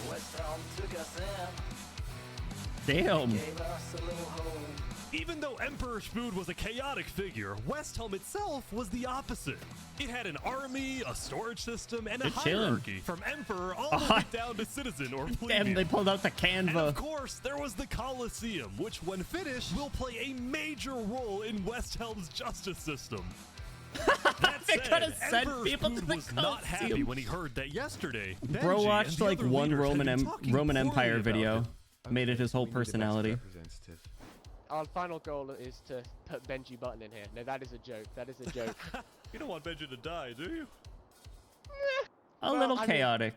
[SPEAKER 16] West Helm took us in.
[SPEAKER 1] Damn.
[SPEAKER 16] Gave us a little home.
[SPEAKER 2] Even though Emperor Spood was a chaotic figure, West Helm itself was the opposite. It had an army, a storage system, and a
[SPEAKER 1] They're chilling.
[SPEAKER 2] hierarchy, from Emperor all the way down to citizen or plebeian.
[SPEAKER 1] Damn, they pulled out the
[SPEAKER 2] And
[SPEAKER 1] Canva.
[SPEAKER 2] of course, there was the Colosseum, which when finished will play a major role in West Helm's justice system. That
[SPEAKER 1] They
[SPEAKER 2] said,
[SPEAKER 1] gotta send
[SPEAKER 2] Emperor
[SPEAKER 1] people to
[SPEAKER 2] Spood
[SPEAKER 1] the
[SPEAKER 2] was not happy
[SPEAKER 1] Colosseum.
[SPEAKER 2] when he heard that yesterday.
[SPEAKER 1] Bro
[SPEAKER 2] Benji
[SPEAKER 1] watched
[SPEAKER 2] and the
[SPEAKER 1] like
[SPEAKER 2] other
[SPEAKER 1] one
[SPEAKER 2] leaders had been talking
[SPEAKER 1] Roman
[SPEAKER 2] poorly
[SPEAKER 1] Empire
[SPEAKER 2] about
[SPEAKER 1] video.
[SPEAKER 2] him.
[SPEAKER 1] Made it his whole personality.
[SPEAKER 13] Our final goal is to put Benji Button in here. No, that is a joke. That is a joke.
[SPEAKER 2] You don't want Benji to die, do you?
[SPEAKER 1] A
[SPEAKER 13] Well,
[SPEAKER 1] little
[SPEAKER 13] I mean-
[SPEAKER 1] chaotic.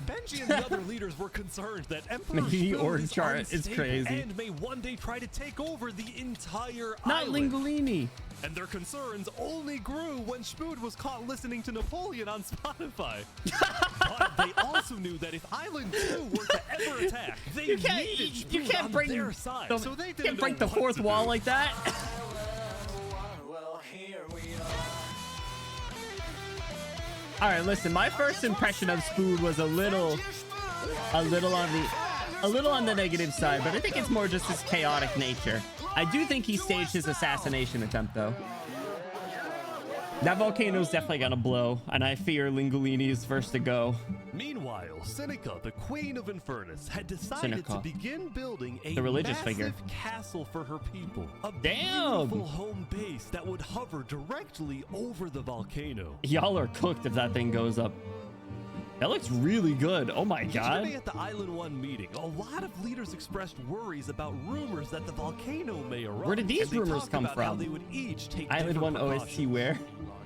[SPEAKER 2] Benji and the other leaders were concerned that Emperor
[SPEAKER 1] Maybe the
[SPEAKER 2] Spood
[SPEAKER 1] org
[SPEAKER 2] is
[SPEAKER 1] chart is
[SPEAKER 2] unstable
[SPEAKER 1] crazy.
[SPEAKER 2] and may one day try to take over the entire
[SPEAKER 1] Not
[SPEAKER 2] island.
[SPEAKER 1] Lingolini.
[SPEAKER 2] And their concerns only grew when Spood was caught listening to Napoleon on Spotify. But they also knew that if Island 2 were to ever attack, they
[SPEAKER 1] You can't,
[SPEAKER 2] needed
[SPEAKER 1] you
[SPEAKER 2] Spood
[SPEAKER 1] can't
[SPEAKER 2] on
[SPEAKER 1] break
[SPEAKER 2] their side.
[SPEAKER 1] the,
[SPEAKER 2] So they
[SPEAKER 1] you
[SPEAKER 2] didn't
[SPEAKER 1] can't break
[SPEAKER 2] know
[SPEAKER 1] the
[SPEAKER 2] what
[SPEAKER 1] fourth
[SPEAKER 2] to
[SPEAKER 1] wall
[SPEAKER 2] do.
[SPEAKER 1] like that.
[SPEAKER 16] Well, here we
[SPEAKER 1] All right, listen. My first impression of Spood was a little on the negative side, but I think it's more just his chaotic nature. I do think he staged his assassination attempt, though. That volcano's definitely gonna blow, and I fear Lingolini is first to go.
[SPEAKER 2] Meanwhile, Seneca, the Queen of Infernus, had decided to
[SPEAKER 1] Seneca.
[SPEAKER 2] begin building a
[SPEAKER 1] The religious
[SPEAKER 2] massive
[SPEAKER 1] figure.
[SPEAKER 2] castle for her people. A
[SPEAKER 1] Damn!
[SPEAKER 2] beautiful home base that would hover directly over the volcano.
[SPEAKER 1] Y'all are cooked if that thing goes up. That looks really good. Oh my god.
[SPEAKER 2] Yesterday at the Island 1 meeting, a lot of leaders expressed worries about rumors that the volcano may erupt.
[SPEAKER 1] Where did these
[SPEAKER 2] and they
[SPEAKER 1] rumors
[SPEAKER 2] talked
[SPEAKER 1] come
[SPEAKER 2] about how
[SPEAKER 1] from?
[SPEAKER 2] they would each take
[SPEAKER 1] Island
[SPEAKER 2] different
[SPEAKER 1] 1 OST
[SPEAKER 2] precautions.
[SPEAKER 1] where?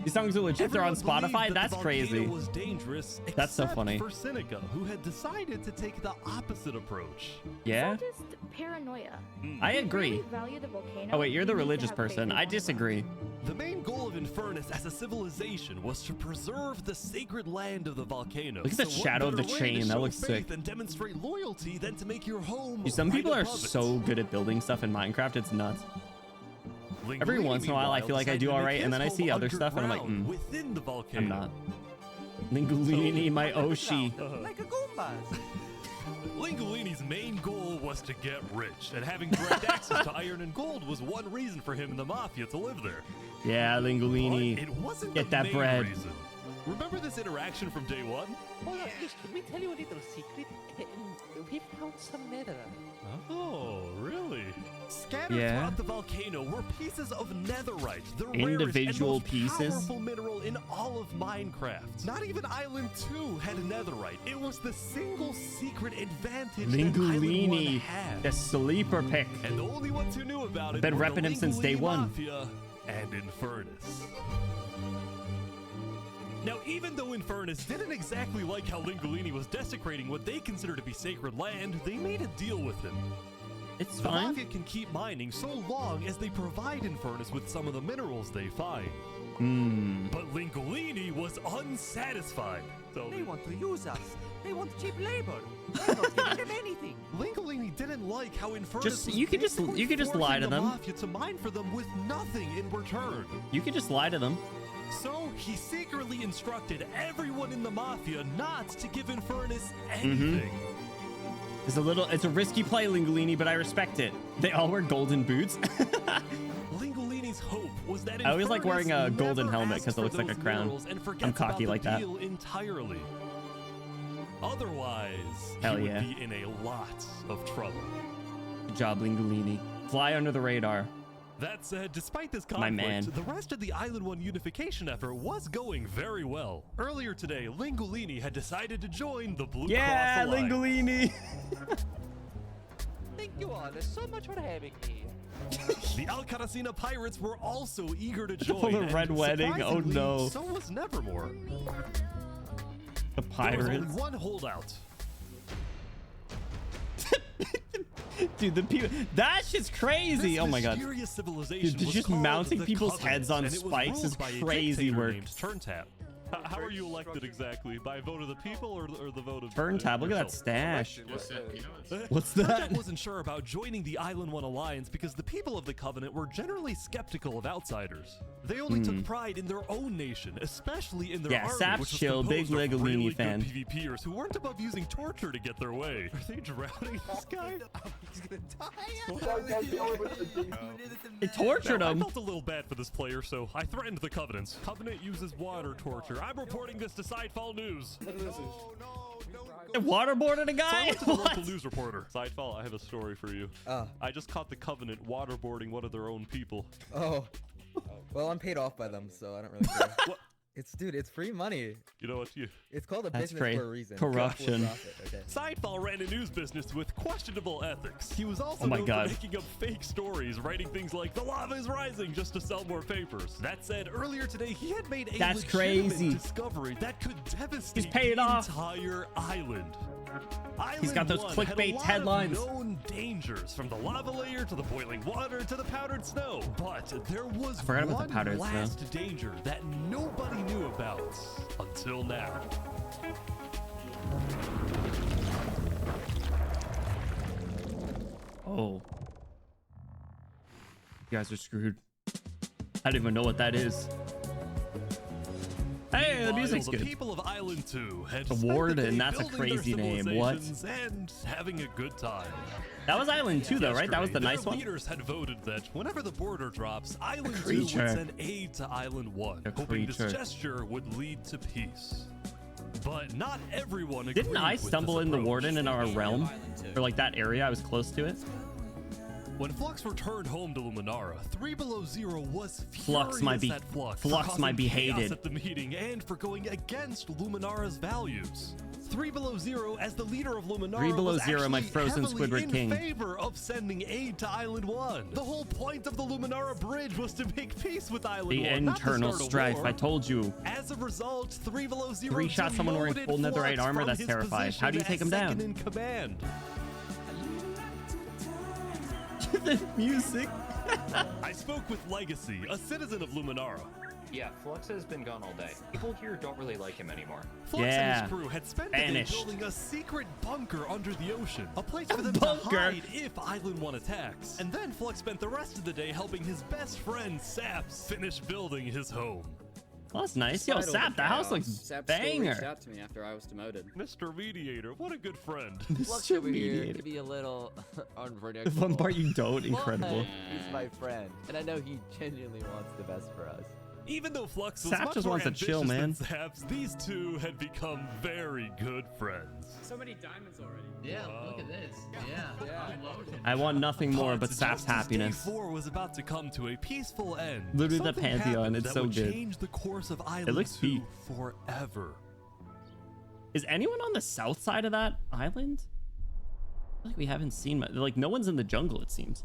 [SPEAKER 1] These songs are legit. They're on
[SPEAKER 2] Everyone believed
[SPEAKER 1] Spotify.
[SPEAKER 2] that
[SPEAKER 1] That's
[SPEAKER 2] the
[SPEAKER 1] crazy.
[SPEAKER 2] volcano was dangerous,
[SPEAKER 1] That's so
[SPEAKER 2] except
[SPEAKER 1] funny.
[SPEAKER 2] for Seneca, who had decided to take the opposite approach.
[SPEAKER 1] Yeah?
[SPEAKER 5] Is that just paranoia?
[SPEAKER 1] I
[SPEAKER 5] If you
[SPEAKER 1] agree.
[SPEAKER 5] really value the volcano,
[SPEAKER 1] Oh wait, you're
[SPEAKER 5] you
[SPEAKER 1] the
[SPEAKER 5] need to
[SPEAKER 1] religious
[SPEAKER 5] have faith
[SPEAKER 1] person.
[SPEAKER 5] in
[SPEAKER 1] I
[SPEAKER 5] one another.
[SPEAKER 1] disagree.
[SPEAKER 2] The main goal of Infernus as a civilization was to preserve the sacred land of the volcano.
[SPEAKER 1] Look at the
[SPEAKER 2] So what
[SPEAKER 1] shadow of the
[SPEAKER 2] better way
[SPEAKER 1] chain.
[SPEAKER 2] to
[SPEAKER 1] That
[SPEAKER 2] show
[SPEAKER 1] looks
[SPEAKER 2] faith
[SPEAKER 1] sick.
[SPEAKER 2] and demonstrate loyalty than to make your home
[SPEAKER 1] Dude, some
[SPEAKER 2] right
[SPEAKER 1] people are
[SPEAKER 2] above it.
[SPEAKER 1] so good at building stuff in Minecraft. It's nuts. Every
[SPEAKER 2] Lingolini,
[SPEAKER 1] once in a while, I
[SPEAKER 2] meanwhile,
[SPEAKER 1] feel like I do
[SPEAKER 2] decided to
[SPEAKER 1] all
[SPEAKER 2] make
[SPEAKER 1] right, and then I
[SPEAKER 2] his
[SPEAKER 1] see
[SPEAKER 2] home
[SPEAKER 1] other stuff, and I'm like,
[SPEAKER 2] underground within the volcano.
[SPEAKER 1] I'm not. Lingolini, my Oshi.
[SPEAKER 6] Like a Goombas.
[SPEAKER 2] Lingolini's main goal was to get rich, and having direct access to iron and gold was one reason for him and the Mafia to live there.
[SPEAKER 1] Yeah, Lingolini.
[SPEAKER 2] But it wasn't
[SPEAKER 1] Get
[SPEAKER 2] the
[SPEAKER 1] that
[SPEAKER 2] main
[SPEAKER 1] bread.
[SPEAKER 2] reason. Remember this interaction from day one?
[SPEAKER 6] Oh, yeah, should we tell you a little secret? We found some netherite.
[SPEAKER 2] Oh, really? Scattered
[SPEAKER 1] Yeah.
[SPEAKER 2] throughout the volcano were pieces of netherite, the
[SPEAKER 1] Individual
[SPEAKER 2] rarest and most
[SPEAKER 1] pieces?
[SPEAKER 2] powerful mineral in all of Minecraft. Not even Island 2 had netherite. It was the single secret advantage that Island 1
[SPEAKER 1] Lingolini,
[SPEAKER 2] had.
[SPEAKER 1] the sleeper pick.
[SPEAKER 2] And the only ones who knew about it
[SPEAKER 1] Been
[SPEAKER 2] were
[SPEAKER 1] repping
[SPEAKER 2] the
[SPEAKER 1] him since day
[SPEAKER 2] Lingolini
[SPEAKER 1] one.
[SPEAKER 2] Mafia and Infernus. Now, even though Infernus didn't exactly like how Lingolini was desecrating what they consider to be sacred land, they made a deal with him.
[SPEAKER 1] It's
[SPEAKER 2] The
[SPEAKER 1] fine.
[SPEAKER 2] Mafia can keep mining so long as they provide Infernus with some of the minerals they find.
[SPEAKER 1] Hmm.
[SPEAKER 2] But Lingolini was unsatisfied.
[SPEAKER 6] They want to use us. They want cheap labor. We're not giving them anything.
[SPEAKER 2] Lingolini didn't like how Infernus
[SPEAKER 1] Just-
[SPEAKER 2] was
[SPEAKER 1] you could just
[SPEAKER 2] basically
[SPEAKER 1] lie to
[SPEAKER 2] forcing
[SPEAKER 1] them.
[SPEAKER 2] the Mafia to mine for them with nothing in return.
[SPEAKER 1] You could just lie to them.
[SPEAKER 2] So he secretly instructed everyone in the Mafia not to give Infernus
[SPEAKER 1] Mm-hmm.
[SPEAKER 2] anything.
[SPEAKER 1] It's a risky play, Lingolini, but I respect it. They all wear golden boots.
[SPEAKER 2] Lingolini's hope was that
[SPEAKER 1] I always like
[SPEAKER 2] Infernus
[SPEAKER 1] wearing a golden
[SPEAKER 2] never
[SPEAKER 1] helmet
[SPEAKER 2] asked
[SPEAKER 1] 'cause it
[SPEAKER 2] for
[SPEAKER 1] looks like a
[SPEAKER 2] those
[SPEAKER 1] crown.
[SPEAKER 2] minerals and forgets
[SPEAKER 1] I'm cocky
[SPEAKER 2] about
[SPEAKER 1] like
[SPEAKER 2] the
[SPEAKER 1] that.
[SPEAKER 2] deal entirely. Otherwise,
[SPEAKER 1] Hell
[SPEAKER 2] he would
[SPEAKER 1] yeah.
[SPEAKER 2] be in a lot of trouble.
[SPEAKER 1] Good job, Lingolini. Fly under the radar.
[SPEAKER 2] That said, despite this
[SPEAKER 1] My man.
[SPEAKER 2] conflict, the rest of the Island 1 unification effort was going very well. Earlier today, Lingolini had decided to join the Blue
[SPEAKER 1] Yeah,
[SPEAKER 2] Cross Alliance.
[SPEAKER 1] Lingolini.
[SPEAKER 6] Thank you all so much for having me.
[SPEAKER 2] The Alcaracina Pirates were also eager to
[SPEAKER 1] For
[SPEAKER 2] join.
[SPEAKER 1] the
[SPEAKER 2] and
[SPEAKER 1] Red Wedding, oh
[SPEAKER 2] surprisingly,
[SPEAKER 1] no.
[SPEAKER 2] So was Nevermore.
[SPEAKER 1] The
[SPEAKER 2] There was
[SPEAKER 1] pirates.
[SPEAKER 2] only one holdout.
[SPEAKER 1] Dude, the people. That shit's crazy.
[SPEAKER 2] This
[SPEAKER 1] Oh my god.
[SPEAKER 2] mysterious civilization
[SPEAKER 1] Dude,
[SPEAKER 2] was
[SPEAKER 1] just
[SPEAKER 2] called
[SPEAKER 1] mounting
[SPEAKER 2] the
[SPEAKER 1] people's
[SPEAKER 2] Covenant,
[SPEAKER 1] heads on
[SPEAKER 2] and it was
[SPEAKER 1] spikes is
[SPEAKER 2] ruled by a
[SPEAKER 1] crazy
[SPEAKER 2] dictator
[SPEAKER 1] work.
[SPEAKER 2] named Turntap. How are you elected exactly? By vote of the people or the vote of
[SPEAKER 1] Turntap, look at that
[SPEAKER 2] yourself?
[SPEAKER 1] stash. What's
[SPEAKER 2] Turntap
[SPEAKER 1] that?
[SPEAKER 2] wasn't sure about joining the Island 1 Alliance because the people of the Covenant were generally skeptical of outsiders. They only took pride in their own nation, especially in their
[SPEAKER 1] Yeah,
[SPEAKER 2] army,
[SPEAKER 1] Sap's
[SPEAKER 2] which was
[SPEAKER 1] chill, big
[SPEAKER 2] composed of
[SPEAKER 1] Legolini
[SPEAKER 2] really
[SPEAKER 1] fan.
[SPEAKER 2] good PvPers who weren't above using torture to get their way. Are they drowning this guy?
[SPEAKER 14] He's gonna die.
[SPEAKER 1] It tortured
[SPEAKER 2] Now, I
[SPEAKER 1] him.
[SPEAKER 2] felt a little bad for this player, so I threatened the Covenants. Covenant uses water torture. I'm reporting this to Sidefall News.
[SPEAKER 1] It waterboarded a
[SPEAKER 2] So I
[SPEAKER 1] guy?
[SPEAKER 2] went to the
[SPEAKER 1] What?
[SPEAKER 2] local news reporter. Sidefall, I have a story for you. I just caught the Covenant waterboarding one of their own people.
[SPEAKER 20] Oh. Well, I'm paid off by them, so I don't really care.
[SPEAKER 2] What?
[SPEAKER 20] Dude, it's free money.
[SPEAKER 2] You know what?
[SPEAKER 20] It's called a
[SPEAKER 1] That's
[SPEAKER 20] business
[SPEAKER 1] great.
[SPEAKER 20] for a reason.
[SPEAKER 1] Corruption.
[SPEAKER 20] For profit, okay.
[SPEAKER 2] Sidefall ran a news business with questionable ethics. He was also
[SPEAKER 1] Oh my
[SPEAKER 2] known
[SPEAKER 1] God.
[SPEAKER 2] for making up fake stories, writing things like "the lava is rising" just to sell more papers. That said, earlier today he had made a
[SPEAKER 1] That's
[SPEAKER 2] legitimate
[SPEAKER 1] crazy.
[SPEAKER 2] discovery that could devastate
[SPEAKER 1] He's paid
[SPEAKER 2] the
[SPEAKER 1] off.
[SPEAKER 2] entire island.
[SPEAKER 1] He's got those
[SPEAKER 2] Island 1 had a
[SPEAKER 1] clickbait
[SPEAKER 2] lot
[SPEAKER 1] headlines.
[SPEAKER 2] Of known dangers, from the lava layer to the boiling water to the powdered snow. But there was
[SPEAKER 1] I forgot about the
[SPEAKER 2] one
[SPEAKER 1] powdered snow.
[SPEAKER 2] last danger that nobody knew about until now.
[SPEAKER 1] Oh. You guys are screwed. I don't even know what that is. Hey, the music's
[SPEAKER 2] The
[SPEAKER 1] good.
[SPEAKER 2] people of Island 2 had
[SPEAKER 1] The
[SPEAKER 2] spent
[SPEAKER 1] Ward,
[SPEAKER 2] the day
[SPEAKER 1] and that's a
[SPEAKER 2] building their
[SPEAKER 1] crazy name. What?
[SPEAKER 2] civilizations and having a good time.
[SPEAKER 1] That was Island 2 though, right? That was the
[SPEAKER 2] Yesterday,
[SPEAKER 1] nice
[SPEAKER 2] their
[SPEAKER 1] one?
[SPEAKER 2] leaders had voted that whenever the border drops, Island 2
[SPEAKER 1] creature.
[SPEAKER 2] would send aid to Island 1,
[SPEAKER 1] A
[SPEAKER 2] hoping this
[SPEAKER 1] creature.
[SPEAKER 2] gesture would lead to peace. But not everyone agreed
[SPEAKER 1] Didn't I
[SPEAKER 2] with
[SPEAKER 1] stumble
[SPEAKER 2] this
[SPEAKER 1] in the
[SPEAKER 2] approach.
[SPEAKER 1] Warden in our realm? Or like that area, I was close to it?
[SPEAKER 2] When Flux returned home to Luminara, 3 Below Zero was
[SPEAKER 1] Flux might be-
[SPEAKER 2] furious at Flux,
[SPEAKER 1] Flux
[SPEAKER 2] for
[SPEAKER 1] might be
[SPEAKER 2] causing chaos
[SPEAKER 1] hated.
[SPEAKER 2] at the meeting and for going against Luminara's values. 3 Below Zero, as the leader of Luminara,
[SPEAKER 1] 3 Below
[SPEAKER 2] was
[SPEAKER 1] Zero, my
[SPEAKER 2] actually
[SPEAKER 1] frozen
[SPEAKER 2] heavily
[SPEAKER 1] Squidward
[SPEAKER 2] in
[SPEAKER 1] king.
[SPEAKER 2] favor of sending aid to Island 1. The whole point of the Luminara Bridge was to make peace with Island
[SPEAKER 1] The
[SPEAKER 2] 1, not to
[SPEAKER 1] internal
[SPEAKER 2] start a
[SPEAKER 1] strife,
[SPEAKER 2] war.
[SPEAKER 1] I told you.
[SPEAKER 2] As a result, 3 Below Zero
[SPEAKER 1] 3 shot someone wearing
[SPEAKER 2] demoted
[SPEAKER 1] full netherite
[SPEAKER 2] Flux
[SPEAKER 1] armor,
[SPEAKER 2] from
[SPEAKER 1] that's
[SPEAKER 2] his
[SPEAKER 1] terrifying. How do you
[SPEAKER 2] position
[SPEAKER 1] take him
[SPEAKER 2] as
[SPEAKER 1] down?
[SPEAKER 2] second in command.
[SPEAKER 1] The music.
[SPEAKER 2] I spoke with Legacy, a citizen of Luminara.
[SPEAKER 21] Yeah, Flux has been gone all day. People here don't really like him anymore.
[SPEAKER 2] Flux and
[SPEAKER 1] Yeah.
[SPEAKER 2] his crew had spent the day
[SPEAKER 1] Banished.
[SPEAKER 2] building a secret bunker under the ocean. A place for them
[SPEAKER 1] bunker?
[SPEAKER 2] to hide if Island 1 attacks. And then Flux spent the rest of the day helping his best friend, Saps, finish building his home.
[SPEAKER 1] Well, that's nice. Yo, Sap, the house looks
[SPEAKER 11] Sap still reached
[SPEAKER 1] banger.
[SPEAKER 11] out to me after I was demoted.
[SPEAKER 2] Mr. Mediator, what a good friend.
[SPEAKER 13] Flux over here to be a little
[SPEAKER 1] The
[SPEAKER 13] unpredictable.
[SPEAKER 1] fun part you don't,
[SPEAKER 13] But
[SPEAKER 1] incredible.
[SPEAKER 13] He's my friend, and I know he genuinely wants the best for us.
[SPEAKER 2] Even though Flux was
[SPEAKER 1] Sap
[SPEAKER 2] much
[SPEAKER 1] just
[SPEAKER 2] more
[SPEAKER 1] wants to chill,
[SPEAKER 2] ambitious
[SPEAKER 1] man.
[SPEAKER 2] than Saps, these two had become very good friends.
[SPEAKER 11] So many diamonds already.
[SPEAKER 7] Yeah, look at this. Yeah. Unloaded.
[SPEAKER 1] I want nothing more but Sap's
[SPEAKER 2] just as
[SPEAKER 1] happiness.
[SPEAKER 2] Day 4 was about to come to a peaceful end.
[SPEAKER 1] Literally the
[SPEAKER 2] something
[SPEAKER 1] Pantheon,
[SPEAKER 2] happened
[SPEAKER 1] it's
[SPEAKER 2] that
[SPEAKER 1] so
[SPEAKER 2] would
[SPEAKER 1] good.
[SPEAKER 2] change the course of Island
[SPEAKER 1] looks
[SPEAKER 2] 2
[SPEAKER 1] peak.
[SPEAKER 2] forever.
[SPEAKER 1] Is anyone on the south side of that island? I feel like we haven't seen much. Like, no one's in the jungle, it seems.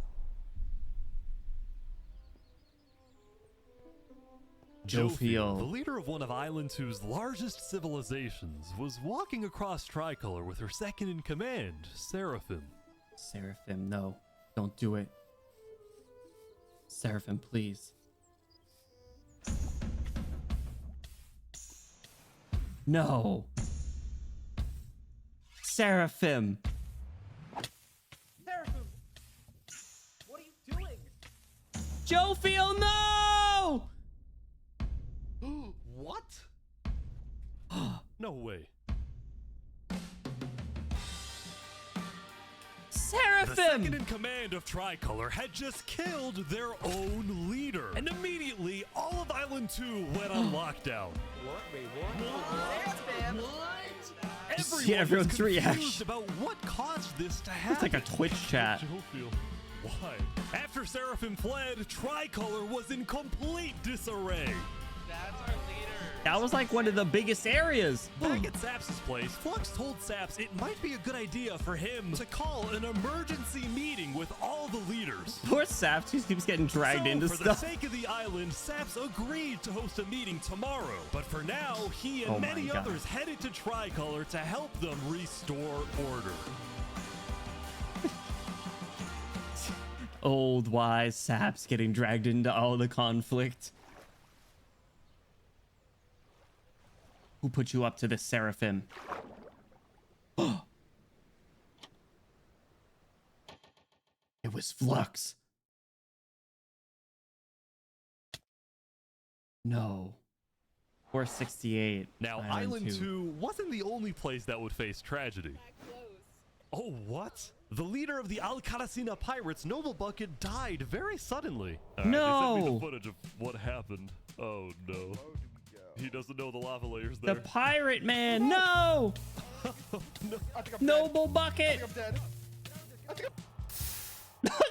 [SPEAKER 2] Jofiel, the leader of one of Island 2's largest civilizations, was walking across Tricolor with her second in command, Seraphim.
[SPEAKER 1] Seraphim, no. Don't do it. Seraphim, please. No. Seraphim.
[SPEAKER 6] Seraphim! What are you doing?
[SPEAKER 1] Jofiel, no!
[SPEAKER 2] What? No way. The
[SPEAKER 1] Seraphim!
[SPEAKER 2] second in command of Tricolor had just killed their own leader. And immediately, all of Island 2 went on lockdown.
[SPEAKER 6] What? Wait, what?
[SPEAKER 1] Just see everyone's
[SPEAKER 2] was confused
[SPEAKER 1] reaction.
[SPEAKER 2] about what caused this to happen.
[SPEAKER 1] It's like a Twitch chat.
[SPEAKER 2] Jofiel. Why? After Seraphim fled, Tricolor was in complete disarray.
[SPEAKER 4] That's our leader.
[SPEAKER 1] That was like one of the biggest areas.
[SPEAKER 2] Back at Saps' place, Flux told Saps it might be a good idea for him to call an emergency meeting with all the leaders.
[SPEAKER 1] Poor Saps, he keeps getting dragged into
[SPEAKER 2] for
[SPEAKER 1] stuff.
[SPEAKER 2] the sake of the island, Saps agreed to host a meeting tomorrow. But for now, he and many others headed to Tricolor to help them restore order.
[SPEAKER 1] Old wise Saps getting dragged into all the conflict. Who put you up to this, Seraphim? It was Flux. No. 468.
[SPEAKER 2] Now, Island 2 wasn't the only place that would face tragedy. Oh, what? The leader of the Alcaracina Pirates, Noble Bucket, died very suddenly. They sent me the footage of what happened. Oh, no. He doesn't know the lava layers there.
[SPEAKER 1] The pirate man, no! Noble Bucket!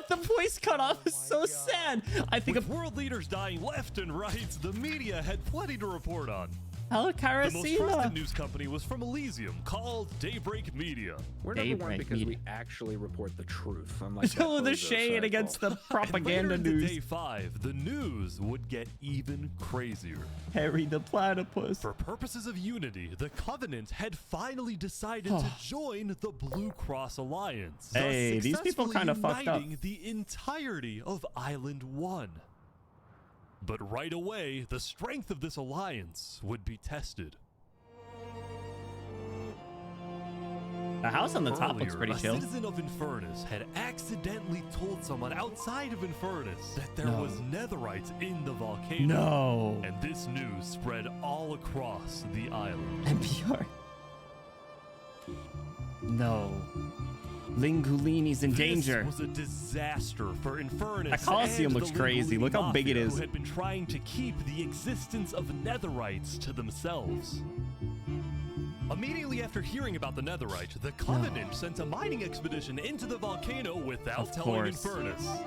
[SPEAKER 1] The voice cut off is so sad. I think
[SPEAKER 2] with world leaders dying left and right, the media had plenty to report on.
[SPEAKER 1] Alcaracina.
[SPEAKER 2] The most trusted news company was from Elysium, called Daybreak Media.
[SPEAKER 9] We're number one because we actually report the truth. Unlike
[SPEAKER 1] So the shade against the propaganda
[SPEAKER 2] and later
[SPEAKER 1] news.
[SPEAKER 2] Into day 5, the news would get even crazier.
[SPEAKER 1] Harry the Platypus.
[SPEAKER 2] For purposes of unity, the Covenant had finally decided to join the Blue Cross Alliance.
[SPEAKER 1] Hey, these people kind of fucked up.
[SPEAKER 2] Uniting the entirety of Island 1. But right away, the strength of this alliance would be tested.
[SPEAKER 1] The house on the top looks pretty chill.
[SPEAKER 2] A citizen of Infernus had accidentally told someone outside of Infernus that there was netherite in the volcano.
[SPEAKER 1] No.
[SPEAKER 2] And this news spread all across the island.
[SPEAKER 1] NPR. No. Lingulini's in danger.
[SPEAKER 2] This was a disaster for Infernus.
[SPEAKER 1] That Colosseum looks crazy. Look how big it is.
[SPEAKER 2] Who had been trying to keep the existence of netherites to themselves. Immediately after hearing about the netherite, the Covenant sent a mining expedition into the volcano without telling Infernus.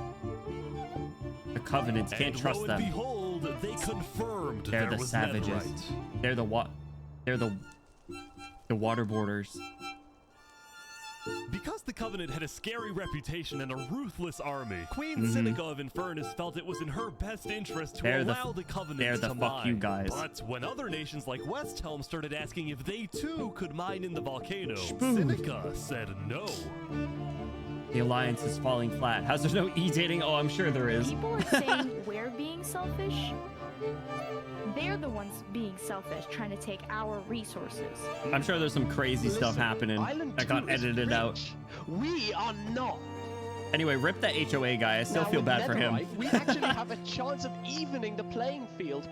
[SPEAKER 1] The Covenant can't trust
[SPEAKER 2] lo
[SPEAKER 1] them.
[SPEAKER 2] And behold, they confirmed
[SPEAKER 1] They're
[SPEAKER 2] there
[SPEAKER 1] the
[SPEAKER 2] was
[SPEAKER 1] savages.
[SPEAKER 2] netherite.
[SPEAKER 1] They're the waterboarders.
[SPEAKER 2] Because the Covenant had a scary reputation and a ruthless army, Queen Seneca of Infernus felt it was in her best interest to allow the Covenant to mine.
[SPEAKER 1] You guys.
[SPEAKER 2] But when other nations like Westhelm started asking if they too could mine in the volcano, Seneca said no.
[SPEAKER 1] The alliance is falling flat. How's there no e-dating? Oh, I'm sure there is.
[SPEAKER 5] People are saying we're being selfish. They're the ones being selfish, trying to take our resources.
[SPEAKER 1] I'm sure there's some crazy stuff happening that got edited out.
[SPEAKER 6] We are not.
[SPEAKER 1] Anyway, rip the HOA guy. I still feel bad for him.
[SPEAKER 6] We actually have a chance of evening the playing field,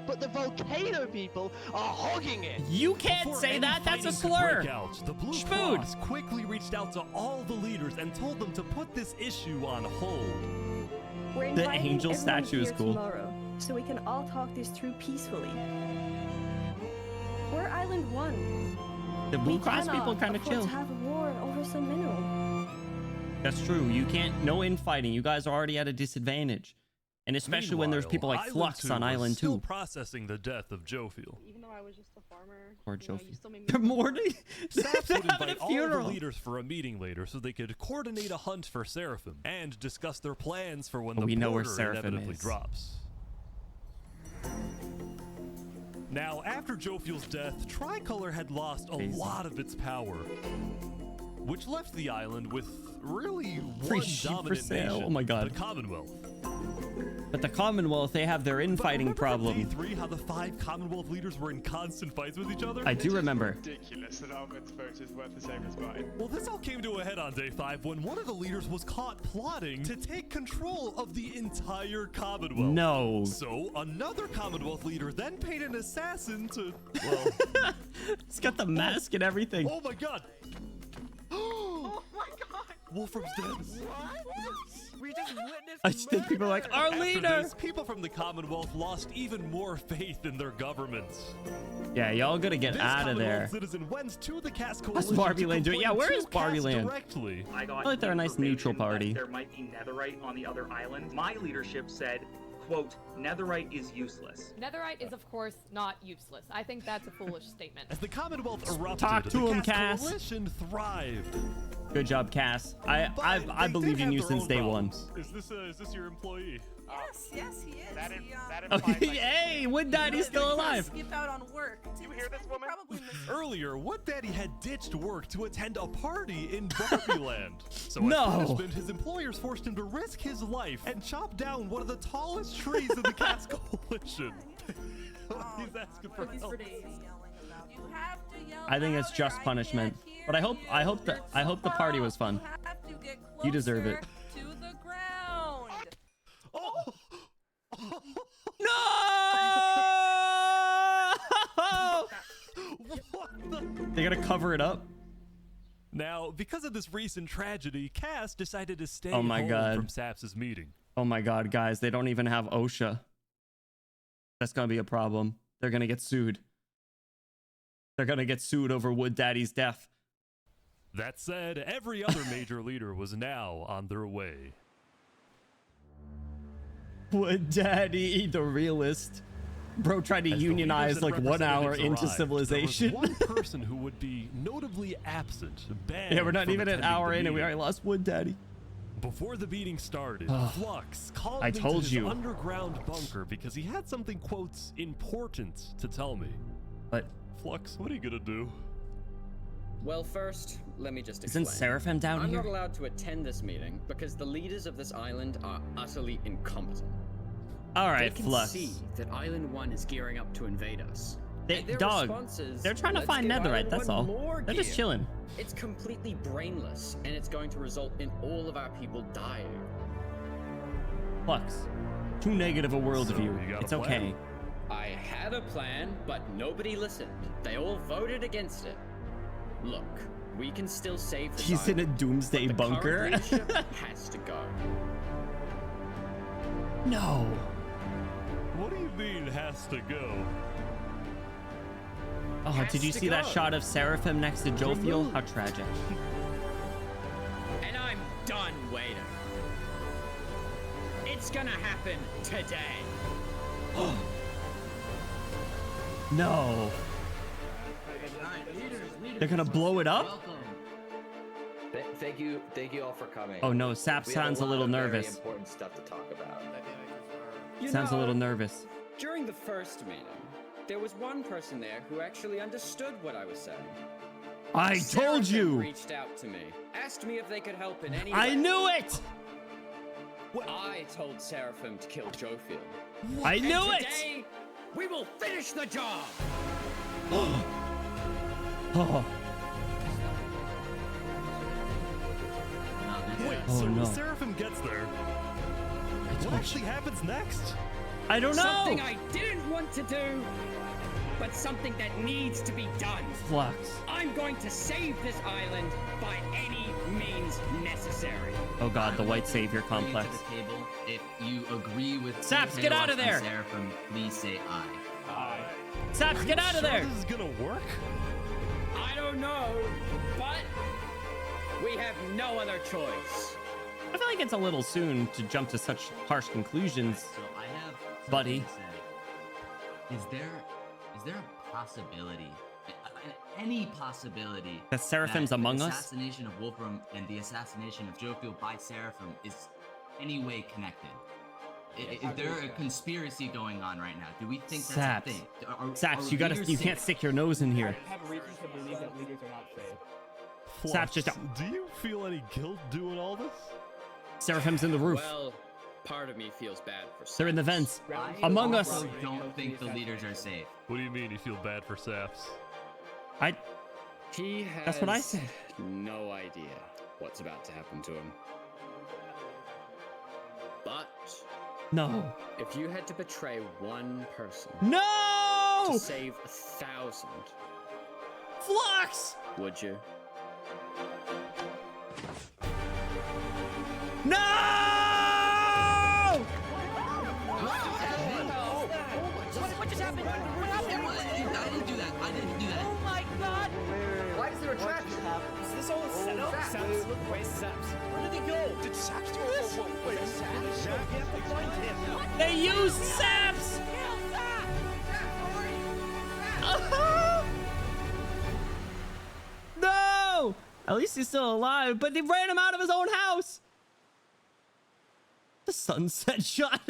[SPEAKER 6] but the volcano people are hogging it.
[SPEAKER 1] You can't say that. That's a slur.
[SPEAKER 2] The Blue Cross quickly reached out to all the leaders and told them to put this issue on hold.
[SPEAKER 22] We're
[SPEAKER 1] the angel statue is cool.
[SPEAKER 22] Tomorrow, so we can all talk this through peacefully. We're Island 1.
[SPEAKER 1] The Blue Cross people kind of chill.
[SPEAKER 22] Have a war over some mineral.
[SPEAKER 1] That's true. You can't. No infighting. You guys are already at a disadvantage, and especially when there's people like Flux on Island 2.
[SPEAKER 2] Still processing the death of Jofiel.
[SPEAKER 8] Even though I was just a farmer,
[SPEAKER 1] Or
[SPEAKER 8] you know, you
[SPEAKER 1] Jofiel.
[SPEAKER 8] still made me
[SPEAKER 1] They're mourning.
[SPEAKER 2] Saps would invite all the
[SPEAKER 1] funeral.
[SPEAKER 2] leaders for a meeting later so they could coordinate a hunt for Seraphim and discuss their plans for when the
[SPEAKER 1] we know where
[SPEAKER 2] border
[SPEAKER 1] Seraphim
[SPEAKER 2] inevitably
[SPEAKER 1] is.
[SPEAKER 2] drops. Now, after Jofiel's death, Tricolor had lost a lot of its power, which left the island with really
[SPEAKER 1] Free
[SPEAKER 2] one
[SPEAKER 1] sheep for
[SPEAKER 2] dominant
[SPEAKER 1] sale.
[SPEAKER 2] nation,
[SPEAKER 1] Oh my God.
[SPEAKER 2] the Commonwealth.
[SPEAKER 1] But the Commonwealth, they have their infighting problem.
[SPEAKER 2] Day 3, how the 5 Commonwealth leaders were in constant fights with each other?
[SPEAKER 1] I do remember.
[SPEAKER 4] Ridiculous that Almond's vote is worth the same as mine.
[SPEAKER 2] Well, this all came to a head on day 5 when one of the leaders was caught plotting to take control of the entire Commonwealth.
[SPEAKER 1] No.
[SPEAKER 2] So another Commonwealth leader then paid an assassin to, well...
[SPEAKER 1] It's got the mask and everything.
[SPEAKER 2] Oh my God!
[SPEAKER 4] Oh my God!
[SPEAKER 2] Wolfram's dead.
[SPEAKER 18] We just witnessed
[SPEAKER 1] I just think people are like, our
[SPEAKER 2] After
[SPEAKER 1] leader!
[SPEAKER 2] this, people from the Commonwealth lost even more faith in their governments.
[SPEAKER 1] Yeah, y'all gotta get
[SPEAKER 2] This
[SPEAKER 1] out of there.
[SPEAKER 2] Commonwealth citizen went to the Cast
[SPEAKER 1] What's
[SPEAKER 2] Coalition
[SPEAKER 1] Barbie
[SPEAKER 2] to
[SPEAKER 1] Land doing? Yeah,
[SPEAKER 2] complain
[SPEAKER 1] where
[SPEAKER 2] to
[SPEAKER 1] is Barbie
[SPEAKER 2] Cast
[SPEAKER 1] Land?
[SPEAKER 2] directly.
[SPEAKER 3] I got
[SPEAKER 1] I like they're a nice neutral
[SPEAKER 3] information that
[SPEAKER 1] party.
[SPEAKER 3] There might be netherite on the other island. My leadership said, quote, netherite is useless.
[SPEAKER 8] Netherite is, of course, not useless. I think that's a foolish statement.
[SPEAKER 2] As the Commonwealth erupted,
[SPEAKER 1] Talk to
[SPEAKER 2] the
[SPEAKER 1] him,
[SPEAKER 2] Cast
[SPEAKER 1] Cass.
[SPEAKER 2] Coalition thrived.
[SPEAKER 1] Good job, Cass. I believe in you since day one.
[SPEAKER 2] Is this your employee?
[SPEAKER 12] Yes, he is.
[SPEAKER 4] That
[SPEAKER 1] Oh,
[SPEAKER 4] implies, like,
[SPEAKER 1] hey, Wood Daddy's still alive.
[SPEAKER 12] Skip out on work.
[SPEAKER 4] you hear this woman?
[SPEAKER 2] Earlier, Wood Daddy had ditched work to attend a party in Barbie Land. So as
[SPEAKER 1] No.
[SPEAKER 2] punishment, his employers forced him to risk his life and chop down one of the tallest trees in the Cast Coalition. He's asking for help.
[SPEAKER 1] I think it's just punishment, but I hope the party was fun. You deserve it.
[SPEAKER 12] To the ground.
[SPEAKER 2] Oh.
[SPEAKER 1] No! They gotta cover it up.
[SPEAKER 2] Now, because of this recent tragedy, Cass decided to stay
[SPEAKER 1] Oh my
[SPEAKER 2] home
[SPEAKER 1] God.
[SPEAKER 2] from Saps' meeting.
[SPEAKER 1] Oh my God, guys, they don't even have OSHA. That's gonna be a problem. They're gonna get sued. They're gonna get sued over Wood Daddy's death.
[SPEAKER 2] That said, every other major leader was now on their way.
[SPEAKER 1] Wood Daddy, the realist. Bro tried to
[SPEAKER 2] As the
[SPEAKER 1] unionize
[SPEAKER 2] leaders
[SPEAKER 1] like
[SPEAKER 2] and
[SPEAKER 1] 1 hour
[SPEAKER 2] representatives
[SPEAKER 1] into
[SPEAKER 2] arrived,
[SPEAKER 1] civilization.
[SPEAKER 2] There was one person who would be notably absent, banned
[SPEAKER 1] Yeah, we're not
[SPEAKER 2] from
[SPEAKER 1] even an
[SPEAKER 2] attending
[SPEAKER 1] hour
[SPEAKER 2] the
[SPEAKER 1] in and we
[SPEAKER 2] meeting.
[SPEAKER 1] already lost Wood Daddy.
[SPEAKER 2] Before the meeting started, Flux called
[SPEAKER 1] I
[SPEAKER 2] me
[SPEAKER 1] told
[SPEAKER 2] to his
[SPEAKER 1] you.
[SPEAKER 2] underground bunker because he had something, quotes, important to tell me.
[SPEAKER 1] But
[SPEAKER 2] Flux, what are you gonna do?
[SPEAKER 11] Well, first, let me just explain.
[SPEAKER 1] Isn't Seraphim down
[SPEAKER 11] I'm
[SPEAKER 1] here?
[SPEAKER 11] not allowed to attend this meeting because the leaders of this island are utterly incompetent.
[SPEAKER 1] All right,
[SPEAKER 11] they can
[SPEAKER 1] Flux.
[SPEAKER 11] see that Island 1 is gearing up to invade us.
[SPEAKER 1] They,
[SPEAKER 11] And their
[SPEAKER 1] dog,
[SPEAKER 11] response is,
[SPEAKER 1] they're trying to
[SPEAKER 11] "Let's
[SPEAKER 1] find
[SPEAKER 11] give
[SPEAKER 1] netherite,
[SPEAKER 11] Island
[SPEAKER 1] that's
[SPEAKER 11] 1
[SPEAKER 1] all.
[SPEAKER 11] more
[SPEAKER 1] They're just
[SPEAKER 11] gear."
[SPEAKER 1] chilling.
[SPEAKER 11] It's completely brainless, and it's going to result in all of our people dying.
[SPEAKER 1] Flux, too negative a worldview.
[SPEAKER 2] you got a
[SPEAKER 1] It's
[SPEAKER 2] plan?
[SPEAKER 1] okay.
[SPEAKER 11] I had a plan, but nobody listened. They all voted against it. Look, we can still save this
[SPEAKER 1] He's in a
[SPEAKER 11] island,
[SPEAKER 1] doomsday
[SPEAKER 11] but the
[SPEAKER 1] bunker.
[SPEAKER 11] current leadership has to go.
[SPEAKER 1] No.
[SPEAKER 2] What do you mean has to go?
[SPEAKER 1] Oh,
[SPEAKER 11] Has
[SPEAKER 1] did you
[SPEAKER 11] to
[SPEAKER 1] see that
[SPEAKER 11] go.
[SPEAKER 1] shot of Seraphim next to Jofiel? How tragic.
[SPEAKER 11] And I'm done waiting. It's gonna happen today.
[SPEAKER 1] No. They're gonna blow it up?
[SPEAKER 21] Thank you all for coming.
[SPEAKER 1] Oh no, Sap
[SPEAKER 21] We have
[SPEAKER 1] sounds a
[SPEAKER 21] lot
[SPEAKER 1] little
[SPEAKER 21] of very
[SPEAKER 1] nervous.
[SPEAKER 21] important stuff to talk about.
[SPEAKER 1] Sounds a little nervous.
[SPEAKER 11] During the first meeting, there was one person there who actually understood what I was saying.
[SPEAKER 1] I told
[SPEAKER 11] Seraphim
[SPEAKER 1] you.
[SPEAKER 11] reached out to me, asked me if they could help in any way.
[SPEAKER 1] I knew it.
[SPEAKER 11] I told Seraphim to kill Jofiel.
[SPEAKER 1] I
[SPEAKER 11] And
[SPEAKER 1] knew it.
[SPEAKER 11] today, we will finish the job.
[SPEAKER 1] Oh.
[SPEAKER 2] Wait,
[SPEAKER 1] Oh,
[SPEAKER 2] so
[SPEAKER 1] no.
[SPEAKER 2] Seraphim gets there. What actually happens next?
[SPEAKER 1] I don't know.
[SPEAKER 11] Something I didn't want to do, but something that needs to be done.
[SPEAKER 1] Flux.
[SPEAKER 11] I'm going to save this island by any means necessary.
[SPEAKER 1] Oh god, the white savior
[SPEAKER 7] Bring it to
[SPEAKER 1] complex.
[SPEAKER 7] the table. If you agree with
[SPEAKER 1] Saps, get out of there!
[SPEAKER 7] Seraphim, please say aye.
[SPEAKER 2] Aye.
[SPEAKER 1] Saps, get out of
[SPEAKER 2] Sure
[SPEAKER 1] there!
[SPEAKER 2] this is gonna work?
[SPEAKER 11] I don't know, but we have no other choice.
[SPEAKER 1] I feel like it's a little soon to jump to such harsh conclusions,
[SPEAKER 7] So I have
[SPEAKER 1] buddy.
[SPEAKER 7] something to say. Is there a possibility, any possibility,
[SPEAKER 1] That Seraphim's
[SPEAKER 7] that
[SPEAKER 1] among
[SPEAKER 7] the
[SPEAKER 1] us?
[SPEAKER 7] assassination of Wolfram and the assassination of Jofiel by Seraphim is any way connected? Is there a conspiracy going on right now? Do we think that's
[SPEAKER 1] Saps.
[SPEAKER 7] a thing?
[SPEAKER 1] Saps, you
[SPEAKER 7] leaders
[SPEAKER 1] can't
[SPEAKER 7] safe?
[SPEAKER 1] stick your nose in here.
[SPEAKER 6] I have reason to believe that leaders are not safe.
[SPEAKER 1] Saps just
[SPEAKER 2] Do you feel any guilt doing all this?
[SPEAKER 1] Seraphim's in the roof.
[SPEAKER 11] Well, part of me feels bad for
[SPEAKER 1] They're in the vents.
[SPEAKER 7] I
[SPEAKER 1] Among us.
[SPEAKER 7] also don't think the leaders are safe.
[SPEAKER 2] What do you mean you feel bad for Saps?
[SPEAKER 11] He has
[SPEAKER 1] That's what I said.
[SPEAKER 11] no idea what's about to happen to him. But
[SPEAKER 1] No.
[SPEAKER 11] if you had to betray one person
[SPEAKER 1] No!
[SPEAKER 11] to save 1,000,
[SPEAKER 1] Flux!
[SPEAKER 11] would you?
[SPEAKER 1] used saps! No! At least he's still alive, but they ran him out of his own house. The sunset shot.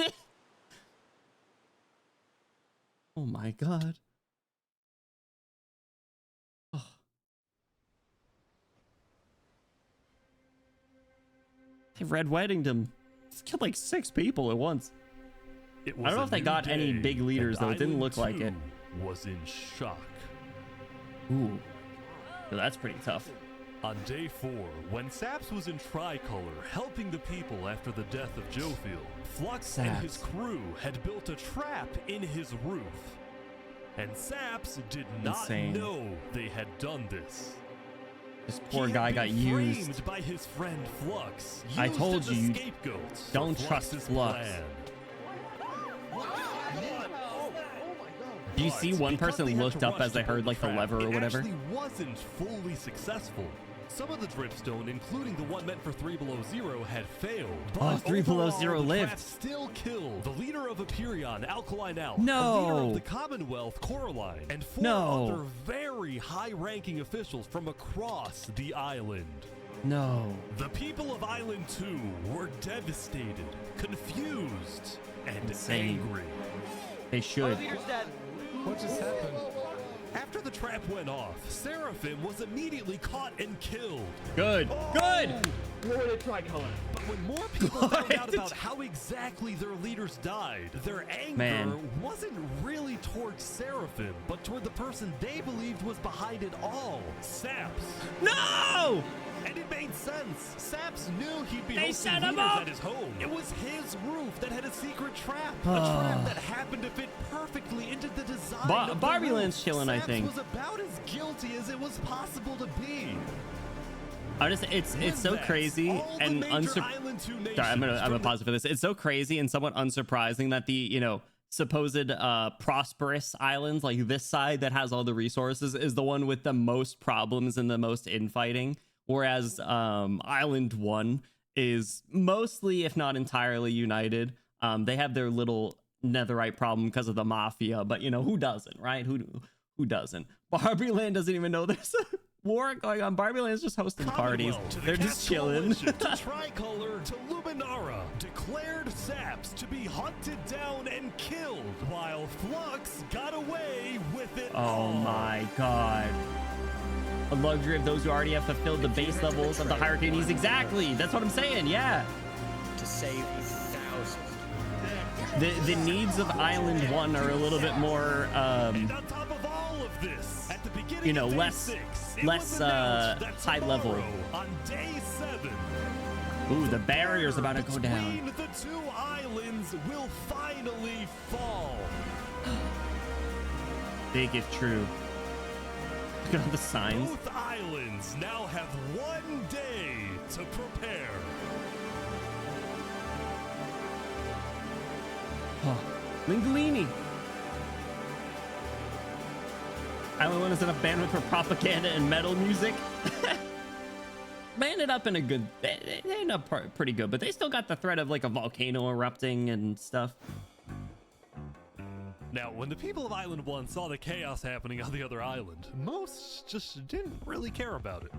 [SPEAKER 1] Oh my god. Oh. They red weddinged him. He's killed like 6 people at once. I don't know if they got any big leaders though. It didn't look like it.
[SPEAKER 2] Was in shock.
[SPEAKER 1] Ooh. So that's pretty tough.
[SPEAKER 2] On day 4, when Saps was in Tricolor helping the people after the death of Jofiel, Flux and his crew had built a trap in his roof. And Saps did not know they had done this.
[SPEAKER 1] This poor guy got used.
[SPEAKER 2] Framed by his friend Flux.
[SPEAKER 1] I told
[SPEAKER 2] used as a
[SPEAKER 1] you,
[SPEAKER 2] scapegoat
[SPEAKER 1] don't
[SPEAKER 2] for
[SPEAKER 1] trust
[SPEAKER 2] Flux's
[SPEAKER 1] Flux.
[SPEAKER 2] plan.
[SPEAKER 1] Do you see one person looked up as they heard like the lever or whatever?
[SPEAKER 2] It actually wasn't fully successful. Some of the dripstone, including the one meant for 3 Below 0, had failed.
[SPEAKER 1] Oh, 3 Below
[SPEAKER 2] overall,
[SPEAKER 1] 0
[SPEAKER 2] the
[SPEAKER 1] lived.
[SPEAKER 2] craft still killed the leader of Aperion, Alkaline Elf,
[SPEAKER 1] No.
[SPEAKER 2] the leader of the Commonwealth, Coraline, and 4 other very high-ranking officials from across the island.
[SPEAKER 1] No.
[SPEAKER 2] The people of Island 2 were devastated, confused, and angry.
[SPEAKER 1] They should.
[SPEAKER 2] What just happened? After the trap went off, Seraphim was immediately caught and killed.
[SPEAKER 1] Good. Good.
[SPEAKER 6] Glory to Tricolor.
[SPEAKER 2] But when more people found out about how exactly their leaders died, their anger wasn't really towards Seraphim, but toward the person they believed was behind it all, Saps.
[SPEAKER 1] No!
[SPEAKER 2] And it made sense. Saps knew he'd be
[SPEAKER 1] They
[SPEAKER 2] hosting
[SPEAKER 1] set him
[SPEAKER 2] leaders
[SPEAKER 1] up!
[SPEAKER 2] at his home. It was his roof that had a secret trap. A trap that happened to fit perfectly into the design of the
[SPEAKER 1] Barbie
[SPEAKER 2] roof.
[SPEAKER 1] Land's chilling, I
[SPEAKER 2] Saps
[SPEAKER 1] think.
[SPEAKER 2] was about as guilty as it was possible to be.
[SPEAKER 1] It's so crazy and I'm gonna pause it for this. It's so crazy and somewhat unsurprising that the supposed prosperous islands like this side that has all the resources is the one with the most problems and the most infighting, whereas Island 1 is mostly, if not entirely, united. They have their little netherite problem because of the mafia, but who doesn't, right? Who doesn't? Barbie Land doesn't even know there's a war going on. Barbie Land's just hosting parties. They're just chilling.
[SPEAKER 2] To Tricolor to Luminara declared Saps to be hunted down and killed, while Flux got away with it.
[SPEAKER 1] Oh my god. A luxury of those who already have fulfilled the base levels of the hierarchy needs. Exactly. That's what I'm saying. Yeah.
[SPEAKER 11] To save thousands.
[SPEAKER 1] The needs of Island 1 are a little bit more
[SPEAKER 2] And on top of all of this, at the beginning of day
[SPEAKER 1] less
[SPEAKER 2] 6, it
[SPEAKER 1] less
[SPEAKER 2] was announced that
[SPEAKER 1] high level.
[SPEAKER 2] tomorrow, on day 7,
[SPEAKER 1] Ooh, the barrier's about to go down.
[SPEAKER 2] between the 2 islands will finally fall.
[SPEAKER 1] Big if true. Look at all the signs.
[SPEAKER 2] Both islands now have 1 day to prepare.
[SPEAKER 1] Oh, Linguini. Island 1 is enough bandwidth for propaganda and metal music. They ended up in a good. They ended up pretty good, but they still got the threat of like a volcano erupting and stuff.
[SPEAKER 2] Now, when the people of Island 1 saw the chaos happening on the other island, most just didn't really care about it.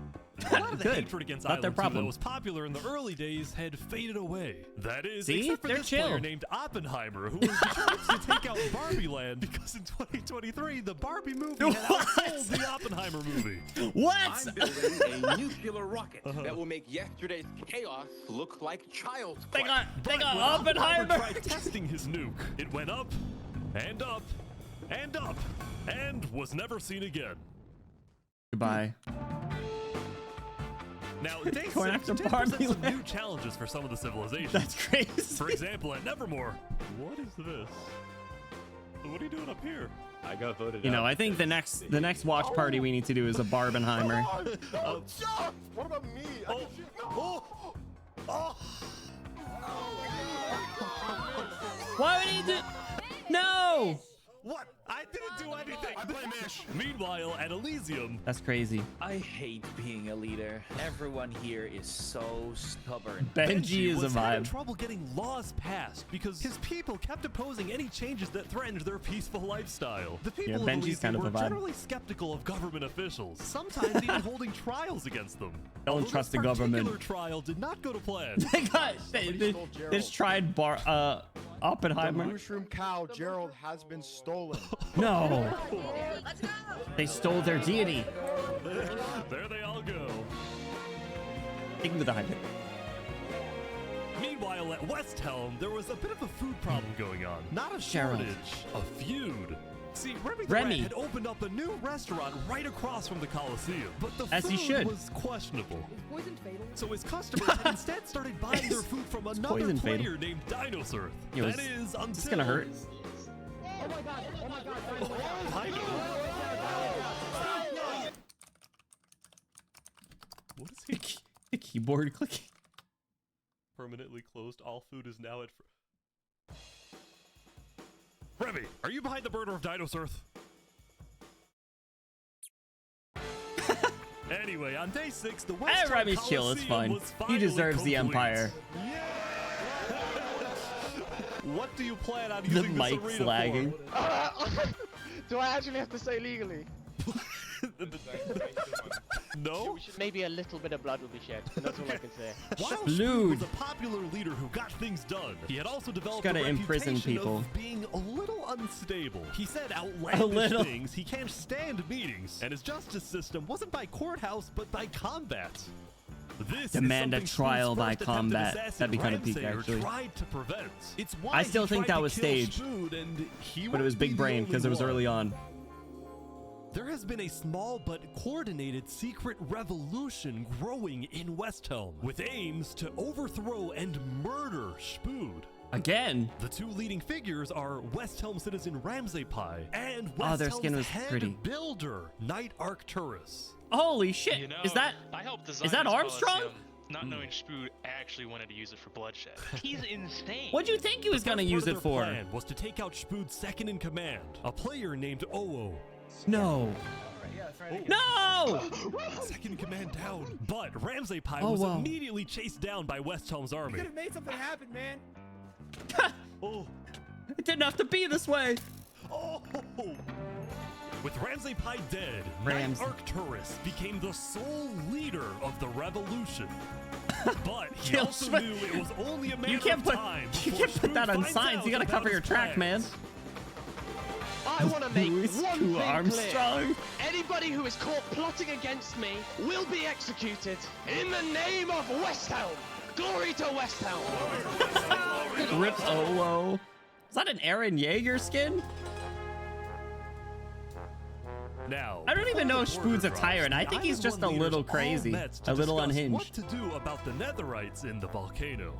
[SPEAKER 2] A lot of the hatred against
[SPEAKER 1] Not their
[SPEAKER 2] Island 2
[SPEAKER 1] problem.
[SPEAKER 2] that was popular in the early days had faded away. That is,
[SPEAKER 1] See?
[SPEAKER 2] except for
[SPEAKER 1] They're
[SPEAKER 2] this
[SPEAKER 1] chill.
[SPEAKER 2] player named Oppenheimer, who was determined to take out Barbie Land because in 2023, the Barbie movie had outsold the Oppenheimer movie.
[SPEAKER 1] What?
[SPEAKER 9] I'm building a nuclear rocket that will make yesterday's chaos look like child's play.
[SPEAKER 1] They got
[SPEAKER 2] When
[SPEAKER 1] Oppenheimer.
[SPEAKER 2] tried testing his nuke, it went up and up and up and was never seen again.
[SPEAKER 1] Goodbye.
[SPEAKER 2] Now, day 6
[SPEAKER 1] Going after
[SPEAKER 2] did
[SPEAKER 1] Barbie
[SPEAKER 2] present some
[SPEAKER 1] Land.
[SPEAKER 2] new challenges for some of the civilizations.
[SPEAKER 1] That's crazy.
[SPEAKER 2] For example, at Nevermore, what is this? What are you doing up here?
[SPEAKER 17] I got voted
[SPEAKER 1] I think the next watch party we need to do is a Barbenheimer.
[SPEAKER 6] What about me?
[SPEAKER 1] Why would he do? No.
[SPEAKER 2] What? I didn't do anything. I blame Ish. Meanwhile, at Elysium,
[SPEAKER 1] That's crazy.
[SPEAKER 10] I hate being a leader. Everyone here is so stubborn.
[SPEAKER 1] Benji is a
[SPEAKER 2] was having
[SPEAKER 1] vibe.
[SPEAKER 2] trouble getting laws passed because his people kept opposing any changes that threatened their peaceful lifestyle. The people
[SPEAKER 1] Yeah,
[SPEAKER 2] of
[SPEAKER 1] Benji's
[SPEAKER 2] Elysium
[SPEAKER 1] kind of
[SPEAKER 2] were
[SPEAKER 1] a vibe.
[SPEAKER 2] generally skeptical of government officials, sometimes even holding trials against them.
[SPEAKER 1] Don't
[SPEAKER 2] Although
[SPEAKER 1] trust
[SPEAKER 2] this
[SPEAKER 1] the government.
[SPEAKER 2] particular trial did not go to plan.
[SPEAKER 1] They just tried Oppenheimer.
[SPEAKER 15] Mushroom cow, Gerald, has been stolen.
[SPEAKER 1] No. They stole their deity.
[SPEAKER 2] There they all go.
[SPEAKER 1] Take him to the high pit.
[SPEAKER 2] Meanwhile, at West Helm, there was a bit of a food problem going on. Not a
[SPEAKER 1] Gerald.
[SPEAKER 2] shortage, a feud. See, Remy the
[SPEAKER 1] Remy.
[SPEAKER 2] Rat had opened up a new restaurant right across from the Coliseum, but the
[SPEAKER 1] As he
[SPEAKER 2] food
[SPEAKER 1] should.
[SPEAKER 2] was questionable.
[SPEAKER 11] Poison fatal?
[SPEAKER 2] So his customers had instead started buying their food from another
[SPEAKER 1] poison
[SPEAKER 2] player
[SPEAKER 1] fatal.
[SPEAKER 2] named Dinosaur.
[SPEAKER 1] Yo,
[SPEAKER 2] That is until...
[SPEAKER 1] This is gonna hurt.
[SPEAKER 11] Oh my god, oh my god.
[SPEAKER 2] What is he?
[SPEAKER 1] The keyboard clicking.
[SPEAKER 2] Permanently closed. All food is now at... Remy, are you behind the murder of Dinosaur? Anyway, on day 6, the West Helm
[SPEAKER 1] Remy's chill, it's
[SPEAKER 2] Coliseum
[SPEAKER 1] fine.
[SPEAKER 2] was
[SPEAKER 1] He
[SPEAKER 2] finally
[SPEAKER 1] deserves the
[SPEAKER 2] complete.
[SPEAKER 1] Empire.
[SPEAKER 2] What do you plan on
[SPEAKER 1] The
[SPEAKER 2] using this
[SPEAKER 1] mic's
[SPEAKER 2] arena
[SPEAKER 1] lagging.
[SPEAKER 2] for?
[SPEAKER 13] Do I actually have to say legally?
[SPEAKER 2] No?
[SPEAKER 13] Maybe a little bit of blood will be shed, and that's all I can say.
[SPEAKER 2] While
[SPEAKER 1] Blood.
[SPEAKER 2] Spoon was a popular leader who got things done, he had also developed
[SPEAKER 1] gotta
[SPEAKER 2] a
[SPEAKER 1] imprison
[SPEAKER 2] reputation
[SPEAKER 1] people.
[SPEAKER 2] of being a little unstable. He said
[SPEAKER 1] A
[SPEAKER 2] outlandish
[SPEAKER 1] little.
[SPEAKER 2] things, he can't stand meetings, and his justice system wasn't by courthouse, but by combat. This
[SPEAKER 1] Demand a
[SPEAKER 2] is something
[SPEAKER 1] trial
[SPEAKER 2] Spoon's
[SPEAKER 1] by
[SPEAKER 2] first attempted
[SPEAKER 1] combat.
[SPEAKER 2] assassin
[SPEAKER 1] That'd be kinda peak,
[SPEAKER 2] Ramsayer
[SPEAKER 1] actually.
[SPEAKER 2] tried to prevent. It's why
[SPEAKER 1] I still
[SPEAKER 2] he
[SPEAKER 1] think
[SPEAKER 2] tried
[SPEAKER 1] that
[SPEAKER 2] to
[SPEAKER 1] was
[SPEAKER 2] kill
[SPEAKER 1] staged.
[SPEAKER 2] Spoon, and he
[SPEAKER 1] But it was
[SPEAKER 2] won't be
[SPEAKER 1] big
[SPEAKER 2] the
[SPEAKER 1] brain
[SPEAKER 2] only
[SPEAKER 1] because it was
[SPEAKER 2] one.
[SPEAKER 1] early on.
[SPEAKER 2] There has been a small but coordinated secret revolution growing in West Helm, with aims to overthrow and murder Spood.
[SPEAKER 1] Again?
[SPEAKER 2] The two leading figures are West Helm citizen Ramsay Pi and West
[SPEAKER 1] Oh, their
[SPEAKER 2] Helm's
[SPEAKER 1] skin was
[SPEAKER 2] head
[SPEAKER 1] pretty.
[SPEAKER 2] builder, Knight Arcturus.
[SPEAKER 1] Holy shit!
[SPEAKER 23] You know,
[SPEAKER 1] is that
[SPEAKER 23] I helped design
[SPEAKER 1] is that
[SPEAKER 23] this
[SPEAKER 1] Armstrong?
[SPEAKER 23] Coliseum, not knowing Spood actually wanted to use it for bloodshed. He's insane.
[SPEAKER 1] What'd you think he was gonna use it for?
[SPEAKER 2] Their plan was to take out Spood's second in command, a player named Oo.
[SPEAKER 1] No. No!
[SPEAKER 2] Second in command down. But Ramsay Pi
[SPEAKER 1] Oh,
[SPEAKER 2] was
[SPEAKER 1] wow.
[SPEAKER 2] immediately chased down by West Helm's army.
[SPEAKER 11] Could have made something happen, man.
[SPEAKER 2] Oh.
[SPEAKER 1] It didn't have to be this way.
[SPEAKER 2] Oh. With Ramsay Pi dead,
[SPEAKER 1] Rams.
[SPEAKER 2] Knight Arcturus became the sole leader of the revolution. But he
[SPEAKER 1] Kill
[SPEAKER 2] also
[SPEAKER 1] Spood.
[SPEAKER 2] knew it was only a matter
[SPEAKER 1] You can't
[SPEAKER 2] of
[SPEAKER 1] put
[SPEAKER 2] time.
[SPEAKER 1] you
[SPEAKER 2] before
[SPEAKER 1] can't put that
[SPEAKER 2] Spood
[SPEAKER 1] on
[SPEAKER 2] finds
[SPEAKER 1] signs.
[SPEAKER 2] out
[SPEAKER 1] You gotta
[SPEAKER 2] about
[SPEAKER 1] cover
[SPEAKER 2] his
[SPEAKER 1] your track, man.
[SPEAKER 2] plans.
[SPEAKER 13] I want to make
[SPEAKER 1] Who is
[SPEAKER 13] one
[SPEAKER 1] Stu
[SPEAKER 13] thing
[SPEAKER 1] Armstrong?
[SPEAKER 13] clear. Anybody who is caught plotting against me will be executed in the name of West Helm. Glory to West Helm.
[SPEAKER 1] Rip Olo. Is that an Aaron Yeager skin?
[SPEAKER 2] Now,
[SPEAKER 1] I don't even know if
[SPEAKER 2] before the
[SPEAKER 1] Spood's a
[SPEAKER 2] border
[SPEAKER 1] tyrant. I
[SPEAKER 2] crossed,
[SPEAKER 1] think
[SPEAKER 2] the
[SPEAKER 1] he's just a
[SPEAKER 2] Island
[SPEAKER 1] little
[SPEAKER 2] leaders all
[SPEAKER 1] crazy,
[SPEAKER 2] met to
[SPEAKER 1] a little
[SPEAKER 2] discuss
[SPEAKER 1] unhinged.
[SPEAKER 2] What to do about the Netherites in the volcano?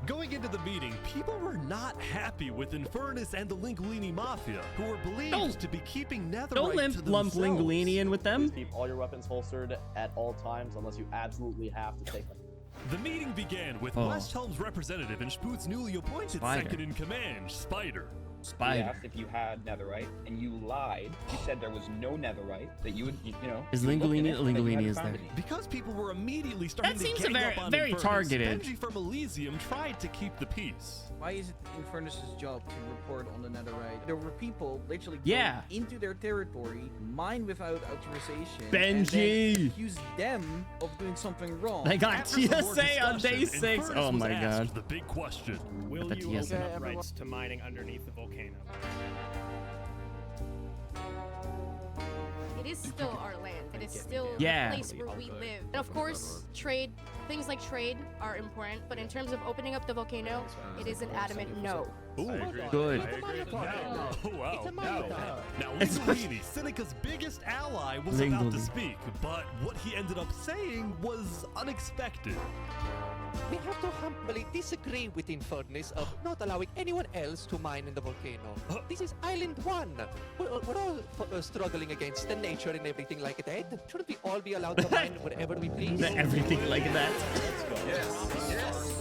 [SPEAKER 2] Going into the meeting, people were not happy with Infernus and the Linguini Mafia, who were believed to be keeping Netherite
[SPEAKER 1] Don't
[SPEAKER 2] to
[SPEAKER 1] lump
[SPEAKER 2] themselves.
[SPEAKER 1] Linguini in with them.
[SPEAKER 24] Keep all your weapons holstered at all times unless you absolutely have to take them.
[SPEAKER 2] The meeting began with
[SPEAKER 1] Oh.
[SPEAKER 2] West Helm's representative and Spood's newly appointed
[SPEAKER 1] Spider.
[SPEAKER 2] second in command, Spider.
[SPEAKER 25] We asked if you had netherite, and you lied. You said there was no netherite. That you would, you know.
[SPEAKER 1] Is
[SPEAKER 25] you looked in
[SPEAKER 1] Linguini?
[SPEAKER 25] it, and that you
[SPEAKER 1] Linguini
[SPEAKER 25] hadn't
[SPEAKER 1] is
[SPEAKER 25] found
[SPEAKER 1] there.
[SPEAKER 25] any.
[SPEAKER 2] Because people were immediately starting
[SPEAKER 1] That
[SPEAKER 2] to
[SPEAKER 1] seems
[SPEAKER 2] gang
[SPEAKER 1] very-
[SPEAKER 2] up on
[SPEAKER 1] very
[SPEAKER 2] Infernus,
[SPEAKER 1] targeted.
[SPEAKER 2] Benji from Elysium tried to keep the peace.
[SPEAKER 11] Why is it Infernus's job to report on the netherite? There were people literally going
[SPEAKER 1] Yeah.
[SPEAKER 11] into their territory, mine without authorization,
[SPEAKER 1] Benji!
[SPEAKER 11] and then accuse them of doing something wrong.
[SPEAKER 1] They got
[SPEAKER 2] After some more
[SPEAKER 1] TSA on day
[SPEAKER 2] discussion,
[SPEAKER 1] 6.
[SPEAKER 2] Infernus
[SPEAKER 1] Oh
[SPEAKER 2] was
[SPEAKER 1] my
[SPEAKER 2] asked
[SPEAKER 1] god.
[SPEAKER 2] the big question.
[SPEAKER 26] Will
[SPEAKER 1] The
[SPEAKER 26] you
[SPEAKER 1] TSA.
[SPEAKER 26] open up rights to mining underneath the volcano?
[SPEAKER 27] It is still our land. It is still
[SPEAKER 1] Yeah.
[SPEAKER 27] the place where we live. And of course, trade, things like trade are important, but in terms of opening up the volcano, it is an adamant no.
[SPEAKER 2] Ooh,
[SPEAKER 1] Good.
[SPEAKER 2] Oh, wow. Now,
[SPEAKER 1] It's-
[SPEAKER 2] Linguini, Seneca's biggest ally, was about to
[SPEAKER 1] Linguini.
[SPEAKER 2] speak, but what he ended up saying was unexpected.
[SPEAKER 28] We have to humbly disagree with Infernus of not allowing anyone else to mine in the volcano. This is Island 1. We're all struggling against the nature and everything like that. Shouldn't we all be allowed to mine wherever we please?
[SPEAKER 1] Everything like that.
[SPEAKER 28] Yes.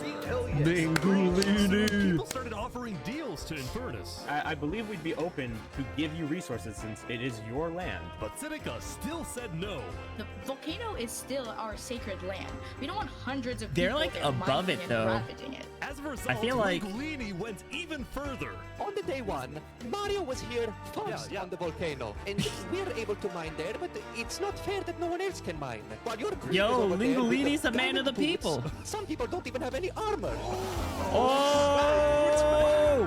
[SPEAKER 1] Linguini.
[SPEAKER 2] people started offering deals to Infernus.
[SPEAKER 26] I believe we'd be open to give you resources since it is your land.
[SPEAKER 2] But Seneca still said no.
[SPEAKER 3] The volcano is still our sacred land. We don't want hundreds of
[SPEAKER 1] They're
[SPEAKER 3] people
[SPEAKER 1] like
[SPEAKER 3] there
[SPEAKER 1] above
[SPEAKER 3] mining
[SPEAKER 1] it,
[SPEAKER 3] and
[SPEAKER 1] though.
[SPEAKER 3] ravaging it.
[SPEAKER 2] As a result,
[SPEAKER 1] I feel like
[SPEAKER 2] Linguini went even further.
[SPEAKER 28] On the day one, Mario was here first on the volcano, and we're able to mine there, but it's not fair that no one else can mine. While you're
[SPEAKER 1] Yo, Linguini's a man of the people.
[SPEAKER 28] Some people don't even have any armor.
[SPEAKER 1] Oh!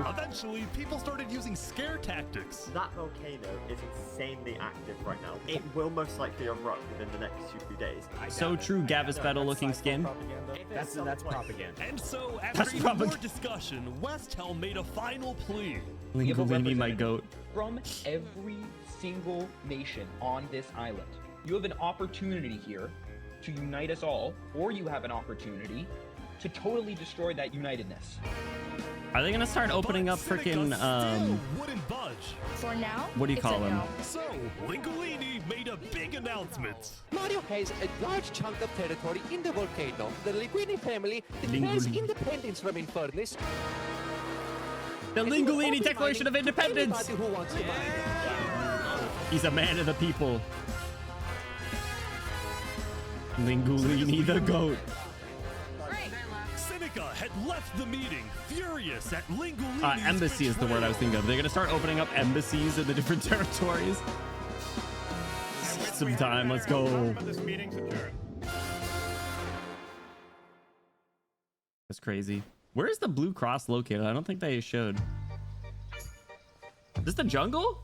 [SPEAKER 2] Eventually, people started using scare tactics.
[SPEAKER 5] That volcano is insanely active right now. It will most likely erupt within the next 2 days.
[SPEAKER 1] So true, Gavispeddle looking skin.
[SPEAKER 26] That's propaganda.
[SPEAKER 2] And so, after even more discussion, Westhelm made a final plea.
[SPEAKER 1] Linguini, my goat.
[SPEAKER 25] From every single nation on this island. You have an opportunity here to unite us all, or you have an opportunity to totally destroy that unitedness.
[SPEAKER 1] Are they gonna start opening up freaking
[SPEAKER 2] wouldn't budge.
[SPEAKER 3] For now,
[SPEAKER 1] what do you call them?
[SPEAKER 2] So, Linguini made a big announcement.
[SPEAKER 28] Mario has a large chunk of territory in the volcano. The Linguini family declares independence from Infernus.
[SPEAKER 1] The Linguini Declaration of Independence.
[SPEAKER 28] Who wants to mine.
[SPEAKER 1] He's a man of the people. Linguini the goat.
[SPEAKER 2] Seneca had left the meeting, furious at Linguini's
[SPEAKER 1] Embassy is the word I was thinking of. They're gonna start opening up embassies in the different territories. Some time, let's go.
[SPEAKER 26] This meeting's adjourned.
[SPEAKER 1] That's crazy. Where is the Blue Cross located? I don't think they showed. Is this the jungle?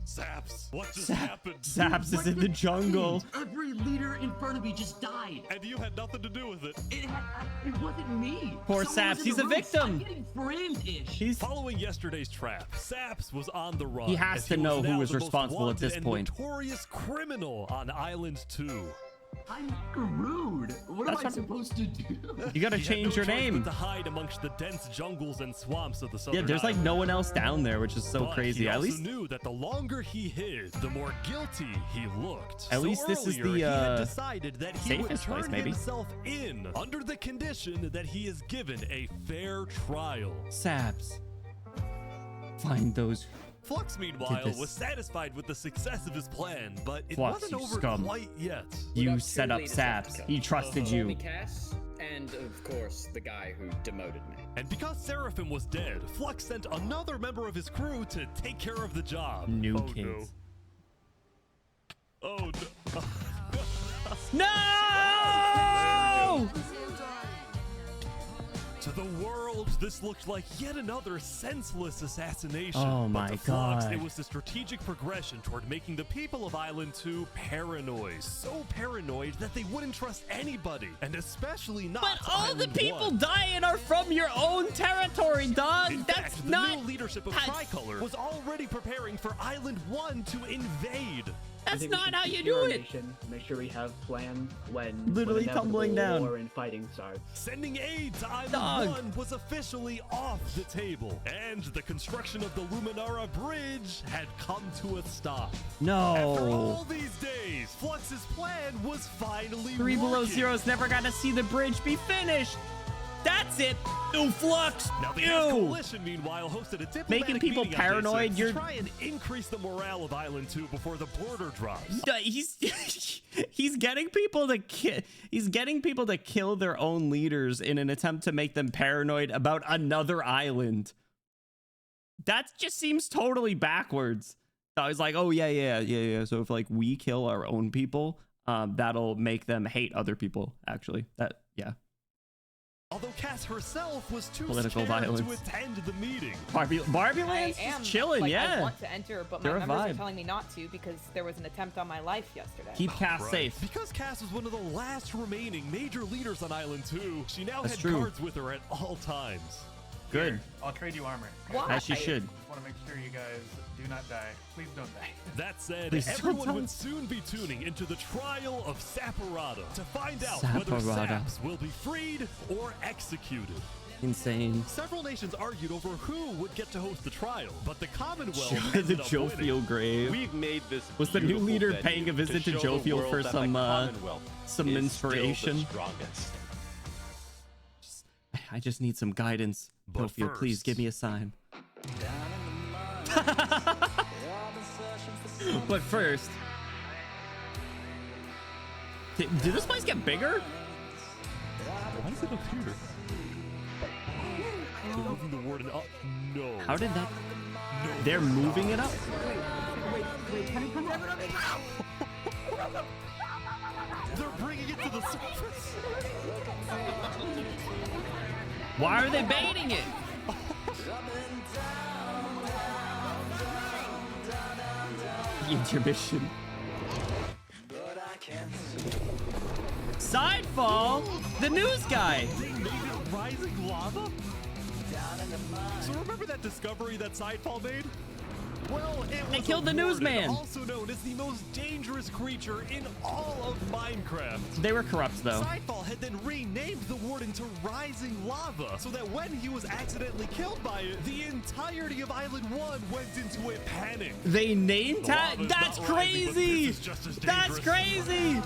[SPEAKER 2] Saps, what just happened?
[SPEAKER 1] Saps is in the jungle.
[SPEAKER 7] Every leader in front of me just died.
[SPEAKER 2] And you had nothing to do with it.
[SPEAKER 7] It wasn't me.
[SPEAKER 1] Poor
[SPEAKER 7] Someone
[SPEAKER 1] Saps,
[SPEAKER 7] was in
[SPEAKER 1] he's
[SPEAKER 7] the
[SPEAKER 1] a
[SPEAKER 7] room.
[SPEAKER 1] victim.
[SPEAKER 7] I'm getting framed-ish.
[SPEAKER 1] He's
[SPEAKER 2] Following yesterday's trap, Saps was on the run.
[SPEAKER 1] He has
[SPEAKER 2] as
[SPEAKER 1] to
[SPEAKER 2] was
[SPEAKER 1] know who
[SPEAKER 2] now
[SPEAKER 1] is
[SPEAKER 2] the most
[SPEAKER 1] responsible at this
[SPEAKER 2] wanted and
[SPEAKER 1] point.
[SPEAKER 2] Notorious criminal on Island 2.
[SPEAKER 7] I'm screwed. What am I supposed to do?
[SPEAKER 1] You gotta
[SPEAKER 2] He had
[SPEAKER 1] change
[SPEAKER 2] no
[SPEAKER 1] your
[SPEAKER 2] choice
[SPEAKER 1] name.
[SPEAKER 2] but to hide amongst the dense jungles and swamps of the southern
[SPEAKER 1] Yeah, there's like no one else
[SPEAKER 2] islands.
[SPEAKER 1] down there, which is so
[SPEAKER 2] But
[SPEAKER 1] crazy.
[SPEAKER 2] He
[SPEAKER 1] At
[SPEAKER 2] also
[SPEAKER 1] least
[SPEAKER 2] knew that the longer he hid, the more guilty he looked.
[SPEAKER 1] At
[SPEAKER 2] So
[SPEAKER 1] least this is
[SPEAKER 2] earlier,
[SPEAKER 1] the,
[SPEAKER 2] he had decided that he would
[SPEAKER 1] safest place,
[SPEAKER 2] turn
[SPEAKER 1] maybe.
[SPEAKER 2] himself in under the condition that he is given a fair trial.
[SPEAKER 1] Saps. Find those.
[SPEAKER 2] Flux, meanwhile,
[SPEAKER 1] this.
[SPEAKER 2] was satisfied with the success of his plan, but it
[SPEAKER 1] Flux,
[SPEAKER 2] wasn't
[SPEAKER 1] you
[SPEAKER 2] over
[SPEAKER 1] scum.
[SPEAKER 2] quite yet.
[SPEAKER 1] You set up Saps. He trusted you.
[SPEAKER 11] Cass, and of course, the guy who demoted me.
[SPEAKER 2] And because Seraphim was dead, Flux sent another member of his crew to take care of the job.
[SPEAKER 1] New
[SPEAKER 2] oh,
[SPEAKER 1] kids.
[SPEAKER 2] No. Oh no.
[SPEAKER 1] No!
[SPEAKER 2] To the world, this looked like yet another senseless assassination.
[SPEAKER 1] Oh
[SPEAKER 2] But
[SPEAKER 1] my
[SPEAKER 2] to Flux,
[SPEAKER 1] God.
[SPEAKER 2] it was the strategic progression toward making the people of Island 2 paranoid. So paranoid that they wouldn't trust anybody, and especially not
[SPEAKER 1] But all the
[SPEAKER 2] Island
[SPEAKER 1] people
[SPEAKER 2] 1.
[SPEAKER 1] dying are from your own territory, dog.
[SPEAKER 2] In
[SPEAKER 1] That's
[SPEAKER 2] fact, the
[SPEAKER 1] not.
[SPEAKER 2] new leadership of Tricolor was already preparing for Island 1 to invade.
[SPEAKER 1] That's not how you do it.
[SPEAKER 14] Make sure we have plans when
[SPEAKER 1] Literally tumbling down.
[SPEAKER 14] war and fighting starts.
[SPEAKER 2] Sending aid to Island
[SPEAKER 1] Dog.
[SPEAKER 2] 1 was officially off the table, and the construction of the Luminara Bridge had come to a stop.
[SPEAKER 1] No.
[SPEAKER 2] After all these days, Flux's plan was finally
[SPEAKER 1] 3 Below
[SPEAKER 2] working.
[SPEAKER 1] Zero's never got to see the bridge be finished. That's it. Ew, Flux.
[SPEAKER 2] Now the
[SPEAKER 1] Ew.
[SPEAKER 2] coalition, meanwhile, hosted a diplomatic
[SPEAKER 1] Making people
[SPEAKER 2] meeting on
[SPEAKER 1] paranoid,
[SPEAKER 2] Day 6
[SPEAKER 1] you're-
[SPEAKER 2] to try and increase the morale of Island 2 before the border drops.
[SPEAKER 1] He's getting people to kill their own leaders in an attempt to make them paranoid about another island. That just seems totally backwards. So I was like, oh yeah. So if like we kill our own people, that'll make them hate other people. Actually, yeah.
[SPEAKER 2] Although Cass herself was too
[SPEAKER 1] Political
[SPEAKER 2] scared
[SPEAKER 1] violence.
[SPEAKER 2] to attend the meeting.
[SPEAKER 1] Barbie
[SPEAKER 12] I
[SPEAKER 1] Land's
[SPEAKER 12] am
[SPEAKER 1] chilling,
[SPEAKER 12] like,
[SPEAKER 1] yeah.
[SPEAKER 12] I want to enter, but my
[SPEAKER 1] They're a
[SPEAKER 12] members are
[SPEAKER 1] vibe.
[SPEAKER 12] telling me not to because there was an attempt on my life yesterday.
[SPEAKER 1] Keep Cass
[SPEAKER 2] Right.
[SPEAKER 1] safe.
[SPEAKER 2] Because Cass was one of the last remaining major leaders on Island 2, she now
[SPEAKER 1] That's
[SPEAKER 2] had
[SPEAKER 1] true.
[SPEAKER 2] guards with her at all times.
[SPEAKER 1] Good.
[SPEAKER 26] I'll trade you armor.
[SPEAKER 12] Why?
[SPEAKER 1] As she should.
[SPEAKER 26] Just want to make sure you guys do not die. Please don't die.
[SPEAKER 2] That said,
[SPEAKER 1] Please don't
[SPEAKER 2] everyone
[SPEAKER 1] die.
[SPEAKER 2] would soon be tuning into the trial of Saporada to find out whether
[SPEAKER 1] Saporada.
[SPEAKER 2] Saps will be freed or executed.
[SPEAKER 1] Insane.
[SPEAKER 2] Several nations argued over who would get to host the trial, but the Commonwealth
[SPEAKER 1] the
[SPEAKER 2] ended up winning.
[SPEAKER 1] Jofiel grave.
[SPEAKER 9] We've made this
[SPEAKER 1] Was the new
[SPEAKER 9] beautiful
[SPEAKER 1] leader
[SPEAKER 9] venue
[SPEAKER 1] paying a visit to
[SPEAKER 9] show the
[SPEAKER 1] Jofiel
[SPEAKER 9] world
[SPEAKER 1] for
[SPEAKER 9] that
[SPEAKER 1] some
[SPEAKER 9] the Commonwealth
[SPEAKER 1] some
[SPEAKER 9] is still the
[SPEAKER 1] inspiration?
[SPEAKER 9] strongest.
[SPEAKER 1] I just need some guidance.
[SPEAKER 2] But
[SPEAKER 1] Tophiel, please give me a sign. But first, did this place get bigger?
[SPEAKER 2] Why is it up here? They're moving the warden up. No.
[SPEAKER 1] How did that?
[SPEAKER 2] No.
[SPEAKER 1] They're moving it up?
[SPEAKER 2] They're bringing it to the surface.
[SPEAKER 1] Why are they baiting it? Intermission. Sidefall, the news guy.
[SPEAKER 2] They made it rising lava? So remember that discovery that Sidefall made? Well,
[SPEAKER 1] They killed the newsman.
[SPEAKER 2] Also known as the most dangerous creature in all of Minecraft.
[SPEAKER 1] They were corrupt, though.
[SPEAKER 2] Sidefall had then renamed the warden to Rising Lava, so that when he was accidentally killed by it, the entirety of Island 1 went into a panic.
[SPEAKER 1] They named
[SPEAKER 2] The
[SPEAKER 1] that?
[SPEAKER 2] lava's
[SPEAKER 1] That's
[SPEAKER 2] not rising, but
[SPEAKER 1] crazy.
[SPEAKER 2] this is just as
[SPEAKER 1] That's
[SPEAKER 2] dangerous.
[SPEAKER 1] crazy.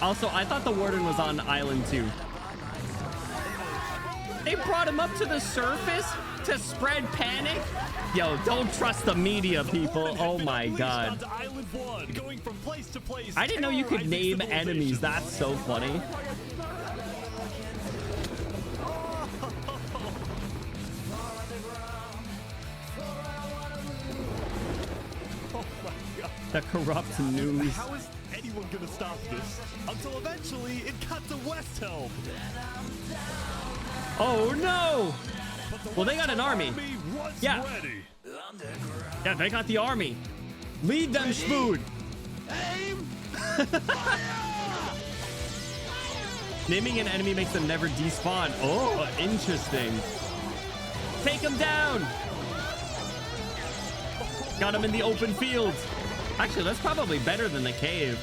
[SPEAKER 1] Also, I thought the warden was on Island 2. They brought him up to the surface to spread panic? Yo, don't trust the media, people. Oh my god.
[SPEAKER 2] Island 1, going from place to place,
[SPEAKER 1] I didn't know you could
[SPEAKER 2] terrorizing
[SPEAKER 1] name enemies. That's so funny.
[SPEAKER 2] Oh my god.
[SPEAKER 1] The corrupt news.
[SPEAKER 2] How is anyone gonna stop this? Until eventually it got to West Helm.
[SPEAKER 1] Oh no! Well, they got an army.
[SPEAKER 2] Was
[SPEAKER 1] Yeah.
[SPEAKER 2] ready.
[SPEAKER 1] Yeah, they got the army. Lead them, Spood. Naming an enemy makes them never despawn. Oh, interesting. Take them down. Got them in the open field. Actually, that's probably better than the cave.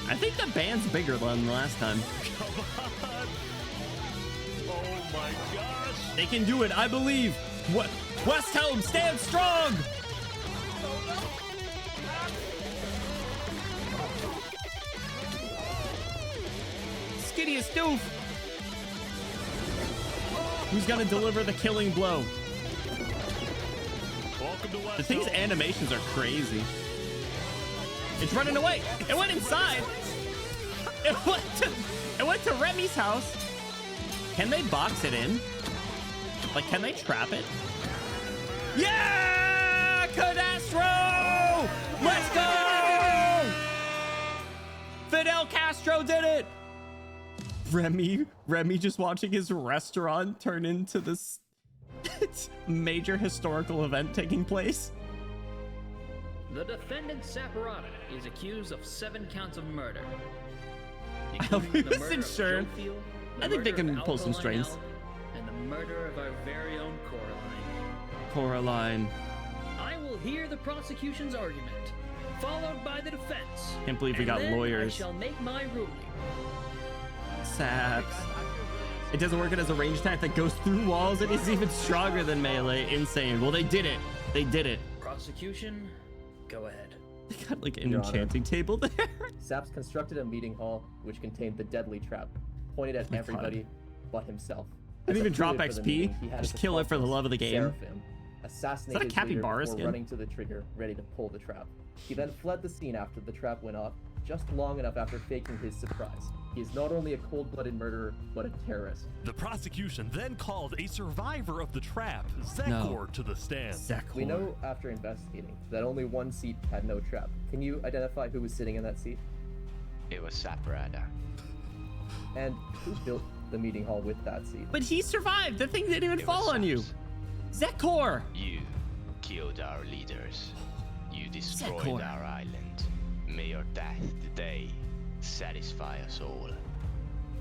[SPEAKER 1] I think the band's bigger than last time.
[SPEAKER 2] Come on. Oh my gosh.
[SPEAKER 1] They can do it, I believe. What? West Helm, stand strong. Skittiest doof. Who's gonna deliver the killing blow?
[SPEAKER 2] Welcome to West
[SPEAKER 1] The thing's
[SPEAKER 2] Helm.
[SPEAKER 1] animations are crazy. It's running away. It went inside. It went to Remy's house. Can they box it in? Like, can they trap it? Yeah! Cadastro! Let's go! Fidel Castro did it! Remy just watching his restaurant turn into this major historical event taking place.
[SPEAKER 11] The defendant Saporata is accused of 7 counts of murder.
[SPEAKER 1] I
[SPEAKER 11] including the
[SPEAKER 1] wasn't
[SPEAKER 11] murder of
[SPEAKER 1] sure.
[SPEAKER 11] Joe Field, the
[SPEAKER 1] I think they
[SPEAKER 11] murder
[SPEAKER 1] can
[SPEAKER 11] of
[SPEAKER 1] pull some
[SPEAKER 11] Alkaline
[SPEAKER 1] strings.
[SPEAKER 11] Al, and the murder of our very own Coraline.
[SPEAKER 1] Coraline.
[SPEAKER 11] I will hear the prosecution's argument, followed by the defense.
[SPEAKER 1] Can't believe we
[SPEAKER 11] and
[SPEAKER 1] got
[SPEAKER 11] then
[SPEAKER 1] lawyers.
[SPEAKER 11] I shall make my ruling.
[SPEAKER 1] Saps. It doesn't work as a range attack that goes through walls. It is even stronger than melee. Insane. Well, they did it. They did it.
[SPEAKER 11] Prosecution, go ahead.
[SPEAKER 1] They got like an
[SPEAKER 28] Your Honor.
[SPEAKER 1] enchanting table there.
[SPEAKER 28] Saps constructed a meeting hall which contained the deadly trap, pointed at
[SPEAKER 1] my
[SPEAKER 28] everybody but himself.
[SPEAKER 1] Didn't
[SPEAKER 28] As a
[SPEAKER 1] even drop
[SPEAKER 28] fluid for the
[SPEAKER 1] XP.
[SPEAKER 28] meeting, he had
[SPEAKER 1] Just
[SPEAKER 28] his
[SPEAKER 1] kill it for the
[SPEAKER 28] accomplice,
[SPEAKER 1] love of the game.
[SPEAKER 28] Seraphim, assassinated his leader
[SPEAKER 1] capybara
[SPEAKER 28] before
[SPEAKER 1] skin?
[SPEAKER 28] running to the trigger, ready to pull the trap. He then fled the scene after the trap went off, just long enough after faking his surprise. He is not only a cold-blooded murderer, but a terrorist.
[SPEAKER 2] The prosecution then called a survivor of the trap, Zekor, to the stand.
[SPEAKER 28] We know after investigating that only one seat had no trap. Can you identify who was sitting in that seat?
[SPEAKER 4] It was Saporata.
[SPEAKER 28] And who built the meeting hall with that seat?
[SPEAKER 1] But he survived. The thing didn't even fall on you. Zekor.
[SPEAKER 4] You killed our leaders. You destroyed
[SPEAKER 1] Zekor.
[SPEAKER 4] our island. May your death today satisfy us all.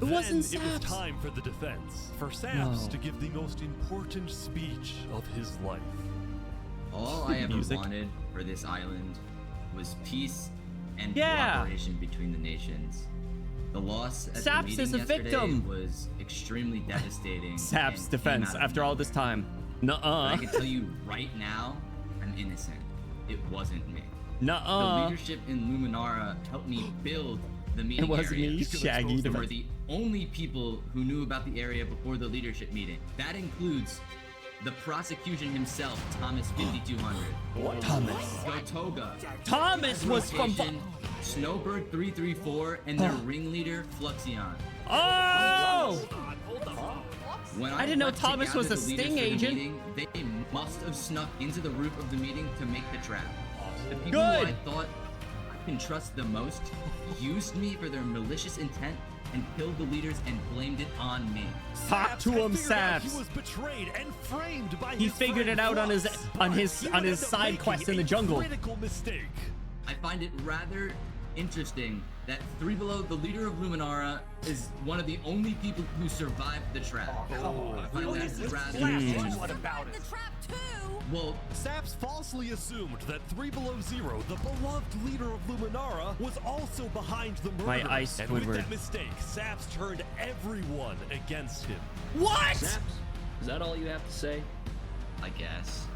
[SPEAKER 1] It wasn't
[SPEAKER 2] Then it was
[SPEAKER 1] Saps.
[SPEAKER 2] time for the defense, for Saps
[SPEAKER 1] No.
[SPEAKER 2] to give the most important speech of his life.
[SPEAKER 7] All I ever
[SPEAKER 1] Music.
[SPEAKER 7] wanted for this island was peace and
[SPEAKER 1] Yeah.
[SPEAKER 7] cooperation between the nations. The loss at
[SPEAKER 1] Saps
[SPEAKER 7] the meeting
[SPEAKER 1] is a
[SPEAKER 7] yesterday
[SPEAKER 1] victim.
[SPEAKER 7] was extremely devastating.
[SPEAKER 1] Saps
[SPEAKER 7] and
[SPEAKER 1] defense
[SPEAKER 7] came out of
[SPEAKER 1] after all
[SPEAKER 7] nowhere.
[SPEAKER 1] this time.
[SPEAKER 7] But I
[SPEAKER 1] Nuh-uh.
[SPEAKER 7] can tell you right now, I'm innocent. It wasn't me. The
[SPEAKER 1] Nuh-uh.
[SPEAKER 7] leadership in Luminara helped me build the meeting
[SPEAKER 1] was
[SPEAKER 7] area.
[SPEAKER 1] me, Shaggy.
[SPEAKER 7] Were the only people who knew about the area before the leadership meeting. That includes the prosecution himself, Thomas 5200.
[SPEAKER 1] What? Thomas.
[SPEAKER 7] Gotoga.
[SPEAKER 1] Thomas was from
[SPEAKER 7] Snowbird 334 and their ringleader Fluxion.
[SPEAKER 1] Oh!
[SPEAKER 7] When
[SPEAKER 1] I didn't know
[SPEAKER 7] went to
[SPEAKER 1] Thomas was
[SPEAKER 7] gather
[SPEAKER 1] a
[SPEAKER 7] the leaders
[SPEAKER 1] Sting
[SPEAKER 7] for the
[SPEAKER 1] agent.
[SPEAKER 7] meeting, they must have snuck into the roof of the meeting to make the trap. The people
[SPEAKER 1] Good.
[SPEAKER 7] who I thought I can trust the most used me for their malicious intent and killed the leaders and blamed it on me.
[SPEAKER 1] Talk to him, Saps.
[SPEAKER 2] He was betrayed and framed by
[SPEAKER 1] He
[SPEAKER 2] his
[SPEAKER 1] figured
[SPEAKER 2] friend
[SPEAKER 1] it out on his
[SPEAKER 2] Flux.
[SPEAKER 1] side quest in the jungle.
[SPEAKER 2] Critical mistake.
[SPEAKER 7] I find it rather interesting that Three Below, the leader of Luminara, is one of the only people who survived the trap. I find that rather interesting.
[SPEAKER 2] What about it?
[SPEAKER 7] Well,
[SPEAKER 2] Saps falsely assumed that 3 Below Zero, the beloved leader of Luminara, was also behind the murder.
[SPEAKER 1] My ice
[SPEAKER 2] and with
[SPEAKER 1] Squidward.
[SPEAKER 2] that mistake, Saps turned everyone against him.
[SPEAKER 1] What?
[SPEAKER 14] Saps, is that all you have to say?
[SPEAKER 7] I guess.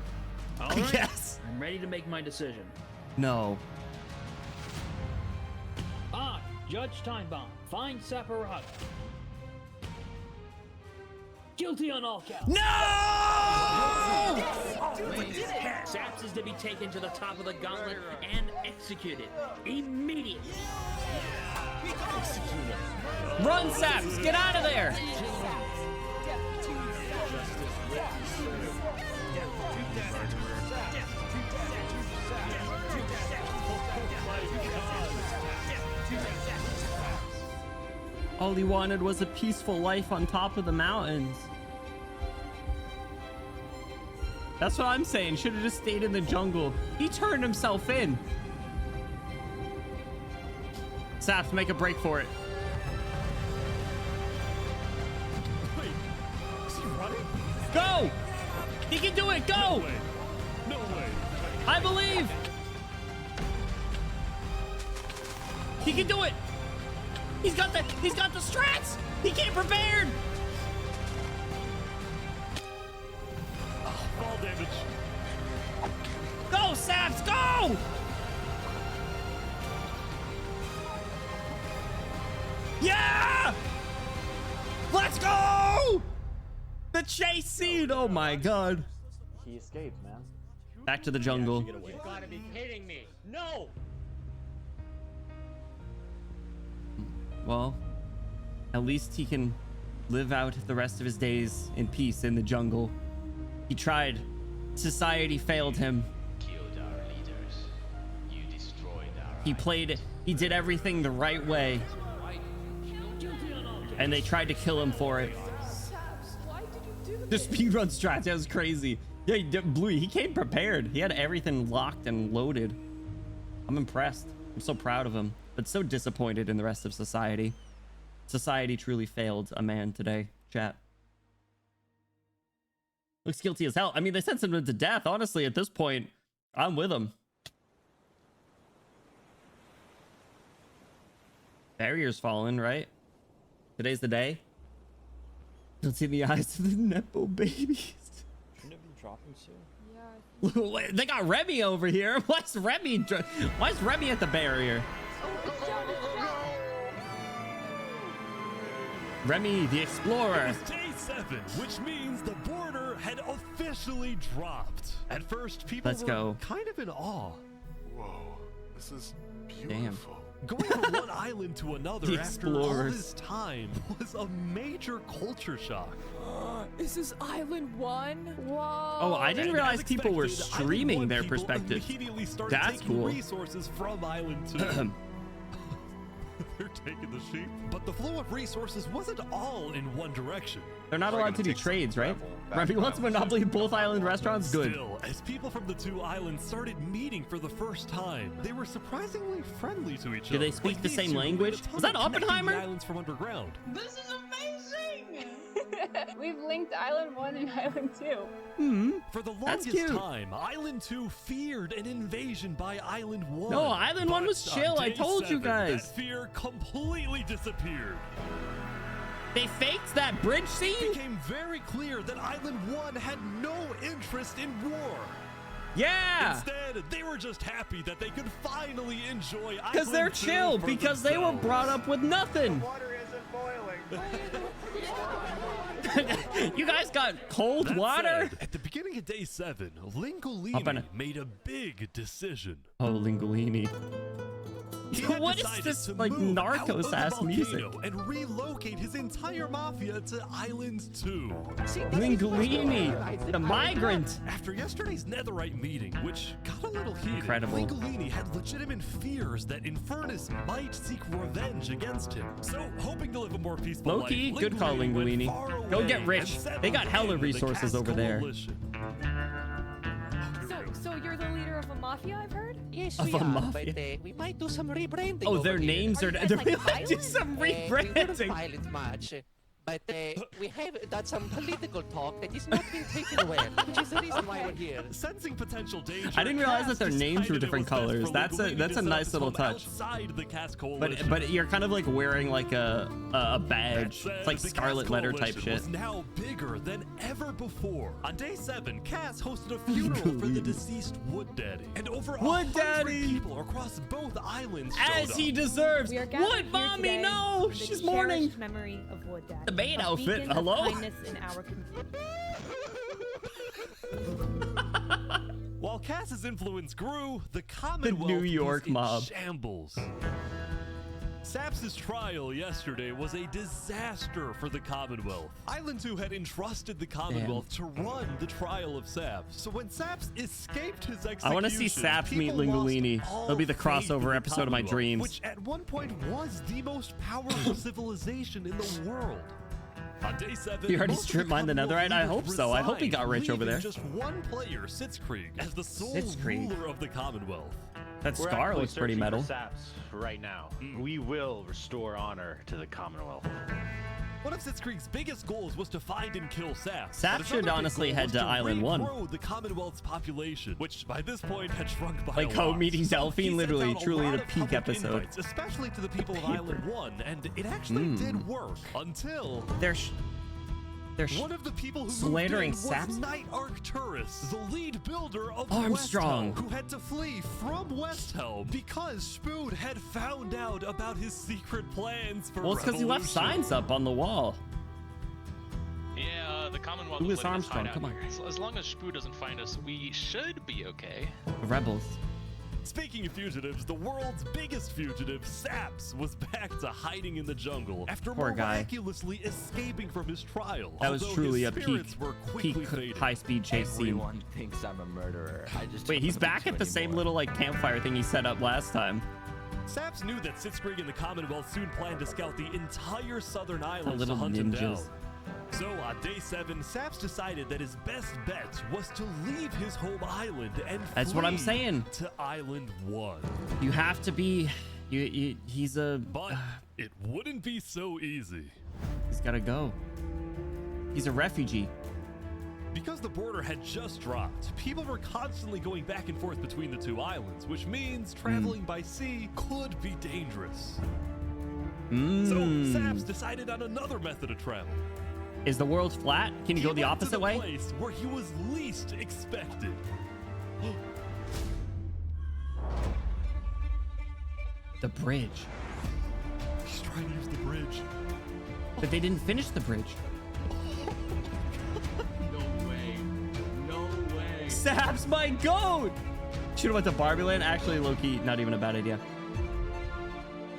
[SPEAKER 14] All right.
[SPEAKER 1] Yes.
[SPEAKER 14] I'm ready to make my decision.
[SPEAKER 1] No.
[SPEAKER 14] I, Judge Timebomb, find Saparado guilty on all counts.
[SPEAKER 1] No!
[SPEAKER 14] Saps is to be taken to the top of the gauntlet and executed immediately.
[SPEAKER 1] Run, Saps! Get out of there! All he wanted was a peaceful life on top of the mountains. That's what I'm saying. Should have just stayed in the jungle. He turned himself in. Saps, make a break for it.
[SPEAKER 2] Wait, is he running?
[SPEAKER 1] Go! He can do it! Go!
[SPEAKER 2] No way. No way.
[SPEAKER 1] I believe! He can do it! He's got the strats! He came prepared!
[SPEAKER 2] Fall damage.
[SPEAKER 1] Go, Saps, go! Yeah! Let's go! The chase scene! Oh my god.
[SPEAKER 24] He escaped, man.
[SPEAKER 1] Back to the jungle.
[SPEAKER 11] You gotta be kidding me. No!
[SPEAKER 1] Well, at least he can live out the rest of his days in peace in the jungle. He tried. Society failed him.
[SPEAKER 4] Killed our leaders. You destroyed our
[SPEAKER 1] He did everything the right way. And they tried to kill him for it. The speedrun strats, that was crazy. Yeah, Bluey, he came prepared. He had everything locked and loaded. I'm impressed. I'm so proud of him, but so disappointed in the rest of society. Society truly failed a man today, chat. Looks guilty as hell. I mean, they sentenced him to death. Honestly, at this point, I'm with him. Barrier's fallen, right? Today's the day. Don't see the eyes of the Nepo babies.
[SPEAKER 24] Shouldn't it be dropping soon?
[SPEAKER 1] They got Remy over here. Why's Remy at the barrier? Remy the Explorer.
[SPEAKER 2] It was day 7, which means the border had officially dropped. At first, people were kind of in awe.
[SPEAKER 8] Whoa, this is beautiful.
[SPEAKER 1] Damn.
[SPEAKER 2] Going from one island to another
[SPEAKER 1] The
[SPEAKER 2] after all
[SPEAKER 1] explorers.
[SPEAKER 2] this time was a major culture shock.
[SPEAKER 12] Is this Island 1? Whoa.
[SPEAKER 1] Oh, I didn't
[SPEAKER 2] And
[SPEAKER 1] realize
[SPEAKER 2] as
[SPEAKER 1] people were
[SPEAKER 2] expected,
[SPEAKER 1] streaming
[SPEAKER 2] Island 1
[SPEAKER 1] their
[SPEAKER 2] people
[SPEAKER 1] perspectives.
[SPEAKER 2] immediately started
[SPEAKER 1] That's
[SPEAKER 2] taking
[SPEAKER 1] cool.
[SPEAKER 2] resources from Island 2. They're taking the sheep. But the flow of resources wasn't all in one direction.
[SPEAKER 1] They're not allowed to do trades, right? Remy wants to monopoly both island restaurants. Good.
[SPEAKER 2] Still, as people from the two islands started meeting for the first time, they were surprisingly friendly to each other.
[SPEAKER 1] Do they speak
[SPEAKER 2] Like
[SPEAKER 1] the
[SPEAKER 2] these
[SPEAKER 1] same
[SPEAKER 2] two made a
[SPEAKER 1] language?
[SPEAKER 2] ton
[SPEAKER 1] Was that
[SPEAKER 2] of connecting the
[SPEAKER 1] Oppenheimer?
[SPEAKER 2] islands from underground.
[SPEAKER 3] This is amazing!
[SPEAKER 12] We've linked Island 1 and Island 2.
[SPEAKER 2] For the
[SPEAKER 1] That's
[SPEAKER 2] longest
[SPEAKER 1] cute.
[SPEAKER 2] time, Island 2 feared an invasion by Island 1.
[SPEAKER 1] No, Island 1 was
[SPEAKER 2] But
[SPEAKER 1] chill.
[SPEAKER 2] on
[SPEAKER 1] I
[SPEAKER 2] day
[SPEAKER 1] told you
[SPEAKER 2] 7,
[SPEAKER 1] guys.
[SPEAKER 2] That fear completely disappeared.
[SPEAKER 1] They faked that bridge scene?
[SPEAKER 2] It became very clear that Island 1 had no interest in war.
[SPEAKER 1] Yeah.
[SPEAKER 2] Instead, they were just happy that they could finally enjoy
[SPEAKER 1] Because they're
[SPEAKER 2] Island 2
[SPEAKER 1] chill.
[SPEAKER 2] for
[SPEAKER 1] Because they were
[SPEAKER 2] themselves.
[SPEAKER 1] brought up with nothing.
[SPEAKER 15] Water isn't boiling.
[SPEAKER 1] You guys got cold
[SPEAKER 2] That
[SPEAKER 1] water?
[SPEAKER 2] said, at the beginning of day 7,
[SPEAKER 1] Up in
[SPEAKER 2] Lingolini
[SPEAKER 1] a-
[SPEAKER 2] made a big decision.
[SPEAKER 1] Oh, Lingolini.
[SPEAKER 2] He had
[SPEAKER 1] What is
[SPEAKER 2] decided
[SPEAKER 1] this,
[SPEAKER 2] to
[SPEAKER 1] like,
[SPEAKER 2] move out of the
[SPEAKER 1] Narcos-ass music?
[SPEAKER 2] volcano and relocate his entire mafia to Island 2.
[SPEAKER 1] Lingolini, the migrant.
[SPEAKER 2] After yesterday's netherite meeting, which got a little heated,
[SPEAKER 1] Incredible.
[SPEAKER 2] Lingolini had legitimate fears that Infernus might seek revenge against him. So, hoping to live a more peaceful
[SPEAKER 1] Low-key,
[SPEAKER 2] life,
[SPEAKER 1] good call,
[SPEAKER 2] went
[SPEAKER 1] Lingolini.
[SPEAKER 2] far
[SPEAKER 1] Go
[SPEAKER 2] away
[SPEAKER 1] get rich.
[SPEAKER 2] and settled
[SPEAKER 1] They got hella
[SPEAKER 2] in with the
[SPEAKER 1] resources
[SPEAKER 2] Cass
[SPEAKER 1] over there.
[SPEAKER 2] Coalition.
[SPEAKER 12] So you're the leader of a mafia, I've heard?
[SPEAKER 28] Yes,
[SPEAKER 1] Of
[SPEAKER 28] we
[SPEAKER 1] a
[SPEAKER 28] are,
[SPEAKER 1] mafia.
[SPEAKER 28] but we might do some rebranding.
[SPEAKER 1] Oh,
[SPEAKER 28] over
[SPEAKER 1] their
[SPEAKER 28] here.
[SPEAKER 1] names are.
[SPEAKER 12] Are you guys,
[SPEAKER 1] They
[SPEAKER 12] like,
[SPEAKER 1] might do
[SPEAKER 12] violent?
[SPEAKER 1] some
[SPEAKER 28] We wouldn't
[SPEAKER 1] rebranding.
[SPEAKER 28] violent much, but we have done some political talk that is not being taken well, which is the reason why we're here.
[SPEAKER 2] Sensing potential danger,
[SPEAKER 1] I didn't realize that their
[SPEAKER 2] Cass
[SPEAKER 1] names were
[SPEAKER 2] decided it
[SPEAKER 1] different
[SPEAKER 2] was best
[SPEAKER 1] colors.
[SPEAKER 2] for
[SPEAKER 1] That's a
[SPEAKER 2] Lingolini to
[SPEAKER 1] nice
[SPEAKER 2] set
[SPEAKER 1] little
[SPEAKER 2] up his home
[SPEAKER 1] touch.
[SPEAKER 2] outside the Cass Coalition.
[SPEAKER 1] But you're kind of like wearing like a badge.
[SPEAKER 2] That
[SPEAKER 1] It's like
[SPEAKER 2] said, the
[SPEAKER 1] Scarlet
[SPEAKER 2] Cass
[SPEAKER 1] Letter type
[SPEAKER 2] Coalition
[SPEAKER 1] shit.
[SPEAKER 2] was now bigger than ever before. On day 7, Cass hosted a funeral for the deceased Wood Daddy, and over
[SPEAKER 1] Wood
[SPEAKER 2] 100
[SPEAKER 1] Daddy!
[SPEAKER 2] people across both islands
[SPEAKER 1] As
[SPEAKER 2] showed
[SPEAKER 1] he
[SPEAKER 2] up.
[SPEAKER 1] deserves.
[SPEAKER 6] We are gathered
[SPEAKER 1] Wood
[SPEAKER 6] here
[SPEAKER 1] mommy,
[SPEAKER 6] today
[SPEAKER 1] no,
[SPEAKER 6] for the
[SPEAKER 1] she's mourning.
[SPEAKER 6] cherished memory of Wood Daddy,
[SPEAKER 1] The maid
[SPEAKER 6] a
[SPEAKER 1] outfit,
[SPEAKER 6] beacon of
[SPEAKER 1] hello?
[SPEAKER 6] kindness in our community.
[SPEAKER 2] While Cass's influence grew, the Commonwealth
[SPEAKER 1] New York
[SPEAKER 2] was in
[SPEAKER 1] mob.
[SPEAKER 2] shambles. Saps' trial yesterday was a disaster for the Commonwealth. Island 2 had entrusted the Commonwealth to run the trial of Saps. So when Saps escaped his execution,
[SPEAKER 1] I want to see Saps meet Lingolini. That'll be the crossover episode of my dreams.
[SPEAKER 2] Which at one point was the most powerful civilization in the world. On day 7,
[SPEAKER 1] He already
[SPEAKER 2] most of
[SPEAKER 1] strip mined the
[SPEAKER 2] Commonwealth
[SPEAKER 1] netherite? I
[SPEAKER 2] leaders
[SPEAKER 1] hope so. I hope he got
[SPEAKER 2] resigned,
[SPEAKER 1] rich over
[SPEAKER 2] leaving
[SPEAKER 1] there.
[SPEAKER 2] just one player, Sitzkrieg, as the sole
[SPEAKER 1] Sitzkrieg.
[SPEAKER 2] ruler of the Commonwealth.
[SPEAKER 1] That
[SPEAKER 10] We're
[SPEAKER 1] scar
[SPEAKER 10] actually
[SPEAKER 1] looks pretty
[SPEAKER 10] searching for
[SPEAKER 1] metal.
[SPEAKER 10] Saps right now. We will restore honor to the Commonwealth.
[SPEAKER 2] One of Sitzkrieg's biggest goals was to find and kill Saps.
[SPEAKER 1] Saps
[SPEAKER 2] But
[SPEAKER 1] should
[SPEAKER 2] another big
[SPEAKER 1] honestly
[SPEAKER 2] goal
[SPEAKER 1] head
[SPEAKER 2] was
[SPEAKER 1] to Island 1.
[SPEAKER 2] regrow the Commonwealth's population, which by this point had shrunk by
[SPEAKER 1] Like
[SPEAKER 2] a
[SPEAKER 1] how
[SPEAKER 2] lot.
[SPEAKER 1] meeting
[SPEAKER 2] So
[SPEAKER 1] Delphine,
[SPEAKER 2] he sent
[SPEAKER 1] literally,
[SPEAKER 2] out a
[SPEAKER 1] truly
[SPEAKER 2] lot
[SPEAKER 1] the
[SPEAKER 2] of
[SPEAKER 1] peak
[SPEAKER 2] public
[SPEAKER 1] episode.
[SPEAKER 2] invites, especially to the people of Island 1, and it actually did work until
[SPEAKER 1] They're
[SPEAKER 2] one of the people who
[SPEAKER 1] slandering
[SPEAKER 2] moved in
[SPEAKER 1] Saps?
[SPEAKER 2] was Night Arcturus, the lead builder of
[SPEAKER 1] Armstrong.
[SPEAKER 2] West Helm, who had to flee from West Helm because Spood had found out about his secret plans for
[SPEAKER 1] Well, it's because he left
[SPEAKER 2] revolution.
[SPEAKER 1] signs up on the wall.
[SPEAKER 23] Yeah, the Commonwealth
[SPEAKER 1] Who
[SPEAKER 23] is
[SPEAKER 1] is
[SPEAKER 23] letting us hide
[SPEAKER 1] Armstrong?
[SPEAKER 23] out
[SPEAKER 1] Come on.
[SPEAKER 23] here. As long as Spoo doesn't find us, we should be okay.
[SPEAKER 1] The rebels.
[SPEAKER 2] Speaking of fugitives, the world's biggest fugitive, Saps, was back to hiding in the jungle after
[SPEAKER 1] Poor guy.
[SPEAKER 2] miraculously escaping from his trial.
[SPEAKER 1] That was
[SPEAKER 2] although
[SPEAKER 1] truly
[SPEAKER 2] his
[SPEAKER 1] a peak,
[SPEAKER 2] spirits were quickly fading.
[SPEAKER 1] high-speed chase scene.
[SPEAKER 16] Everyone thinks I'm a murderer. I just
[SPEAKER 1] Wait,
[SPEAKER 16] don't
[SPEAKER 1] he's
[SPEAKER 16] want
[SPEAKER 1] back
[SPEAKER 16] to
[SPEAKER 1] at the same
[SPEAKER 16] anymore.
[SPEAKER 1] little like campfire thing he set up last time.
[SPEAKER 2] Saps knew that Sitzkrieg and the Commonwealth soon planned to scout the entire southern islands
[SPEAKER 1] little
[SPEAKER 2] to hunt him down.
[SPEAKER 1] ninjas.
[SPEAKER 2] So on day 7, Saps decided that his best bet was to leave his home island and
[SPEAKER 1] That's what I'm
[SPEAKER 2] flee
[SPEAKER 1] saying.
[SPEAKER 2] to Island 1.
[SPEAKER 1] You have to be. He's a.
[SPEAKER 2] But it wouldn't be so easy.
[SPEAKER 1] He's gotta go. He's a refugee.
[SPEAKER 2] Because the border had just dropped, people were constantly going back and forth between the two islands, which means traveling by sea could be dangerous. So Saps decided on another method of travel.
[SPEAKER 1] Is the world flat? Can you go the
[SPEAKER 2] went to
[SPEAKER 1] opposite way?
[SPEAKER 2] Place where he was least expected.
[SPEAKER 1] The bridge.
[SPEAKER 2] He's trying to use the bridge.
[SPEAKER 1] But they didn't finish the bridge.
[SPEAKER 7] No way. No way.
[SPEAKER 1] Saps, my goat! Should've went to Barbie Land. Actually, low-key, not even a bad idea.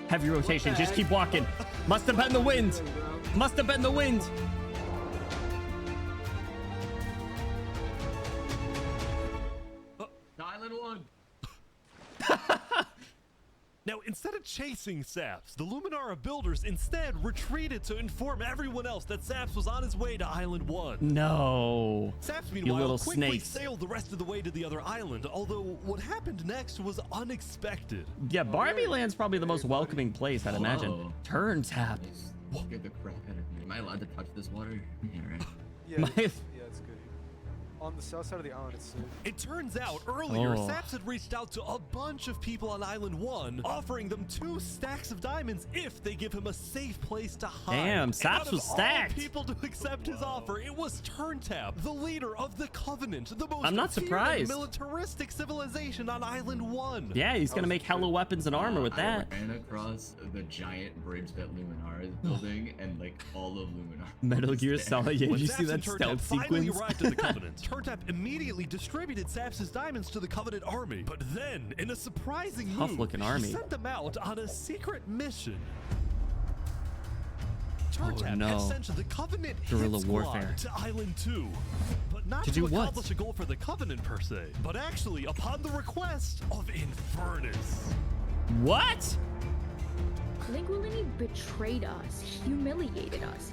[SPEAKER 1] Heavy rotation. Just keep walking. Must have been the wind. Must have been the wind.
[SPEAKER 7] Island 1.
[SPEAKER 2] Now, instead of chasing Saps, the Luminara builders instead retreated to inform everyone else that Saps was on his way to Island 1.
[SPEAKER 1] No.
[SPEAKER 2] Saps,
[SPEAKER 1] You
[SPEAKER 2] meanwhile,
[SPEAKER 1] little
[SPEAKER 2] quickly
[SPEAKER 1] snakes.
[SPEAKER 2] sailed the rest of the way to the other island, although what happened next was unexpected.
[SPEAKER 1] Yeah, Barbie Land's probably the most welcoming place, I'd imagine.
[SPEAKER 7] Whoa.
[SPEAKER 1] Turn tap.
[SPEAKER 7] Scared the crap out of me. Am I allowed to touch this water? Yeah, right.
[SPEAKER 15] Yeah,
[SPEAKER 1] My-
[SPEAKER 15] yeah, it's good.
[SPEAKER 13] on the south side of the island. It's
[SPEAKER 2] It turns out earlier,
[SPEAKER 1] Oh.
[SPEAKER 2] Saps had reached out to a bunch of people on Island 1, offering them 2 stacks of diamonds if they give him a safe place to hide.
[SPEAKER 1] Damn,
[SPEAKER 2] And
[SPEAKER 1] Saps
[SPEAKER 2] out of
[SPEAKER 1] was
[SPEAKER 2] all
[SPEAKER 1] stacked.
[SPEAKER 2] people to accept his offer, it was Turntap, the leader of the Covenant, the most
[SPEAKER 1] I'm not
[SPEAKER 2] feared and
[SPEAKER 1] surprised.
[SPEAKER 2] militaristic civilization on Island 1.
[SPEAKER 1] Yeah, he's gonna make hella weapons and armor with that.
[SPEAKER 7] I ran across the giant bridge that Luminara is building, and like all of Luminara.
[SPEAKER 1] Metal Gear
[SPEAKER 7] was
[SPEAKER 1] Solid. Yeah,
[SPEAKER 2] When
[SPEAKER 1] you see
[SPEAKER 2] Saps and
[SPEAKER 1] that
[SPEAKER 2] Turntap
[SPEAKER 1] stealth
[SPEAKER 2] finally
[SPEAKER 1] sequence?
[SPEAKER 2] arrived at the Covenant, Turntap immediately distributed Saps' diamonds to the Covenant army. But then, in a surprising move,
[SPEAKER 1] Tough-looking army.
[SPEAKER 2] he sent them out on a secret mission.
[SPEAKER 1] Oh,
[SPEAKER 2] Turntap
[SPEAKER 1] no.
[SPEAKER 2] had sent the Covenant
[SPEAKER 1] Guerrilla
[SPEAKER 2] hit squad
[SPEAKER 1] warfare.
[SPEAKER 2] to Island 2. But not
[SPEAKER 1] To
[SPEAKER 2] to
[SPEAKER 1] do what?
[SPEAKER 2] accomplish a goal for the Covenant per se, but actually upon the request of Infernus.
[SPEAKER 1] What?
[SPEAKER 3] Linguini betrayed us, humiliated us.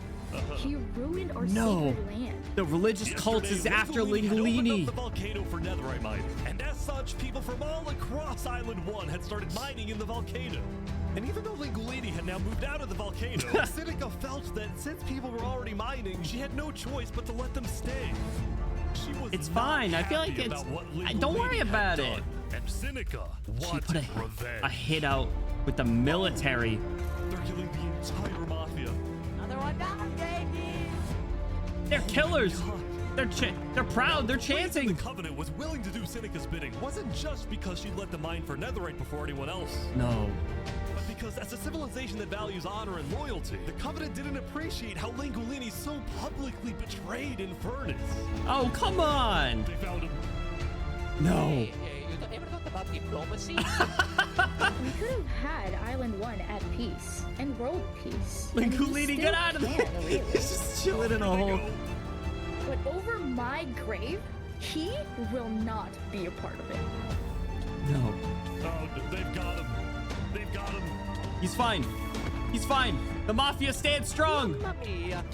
[SPEAKER 3] He ruined our
[SPEAKER 1] No.
[SPEAKER 3] sacred land.
[SPEAKER 1] The religious cult is after
[SPEAKER 2] Linguini had opened
[SPEAKER 1] Linguini.
[SPEAKER 2] up the volcano for netherite mining, and as such, people from all across Island 1 had started mining in the volcano. And even though Linguini had now moved out of the volcano, Sinica felt that since people were already mining, she had no choice but to let them stay. She was
[SPEAKER 1] It's
[SPEAKER 2] not
[SPEAKER 1] fine. I feel
[SPEAKER 2] happy
[SPEAKER 1] like it's.
[SPEAKER 2] about what
[SPEAKER 1] Don't worry
[SPEAKER 2] Linguini had
[SPEAKER 1] about
[SPEAKER 2] done,
[SPEAKER 1] it.
[SPEAKER 2] And Sinica
[SPEAKER 1] She put
[SPEAKER 2] wanted revenge.
[SPEAKER 1] a hit out with the military.
[SPEAKER 2] They're killing the entire mafia.
[SPEAKER 12] Another one down, baby.
[SPEAKER 1] They're killers. They're proud. They're
[SPEAKER 2] The reason
[SPEAKER 1] chanting.
[SPEAKER 2] The Covenant was willing to do Sinica's bidding wasn't just because she let them mine for netherite before anyone else.
[SPEAKER 1] No.
[SPEAKER 2] But because as a civilization that values honor and loyalty, the Covenant didn't appreciate how Linguini so publicly betrayed Infernus.
[SPEAKER 1] Oh, come on.
[SPEAKER 2] They found him.
[SPEAKER 1] No.
[SPEAKER 28] You don't ever talk about diplomacy?
[SPEAKER 3] We could have had Island 1 at peace and world peace. and we
[SPEAKER 1] Linguini, get
[SPEAKER 3] still
[SPEAKER 1] out of there.
[SPEAKER 3] can, really.
[SPEAKER 1] He's just chilling in a hole.
[SPEAKER 3] But over my grave, he will not be a part of it.
[SPEAKER 1] No.
[SPEAKER 2] Oh, they've got him. They've got him.
[SPEAKER 1] He's fine. He's fine. The mafia stands strong.
[SPEAKER 28] Mamma mia.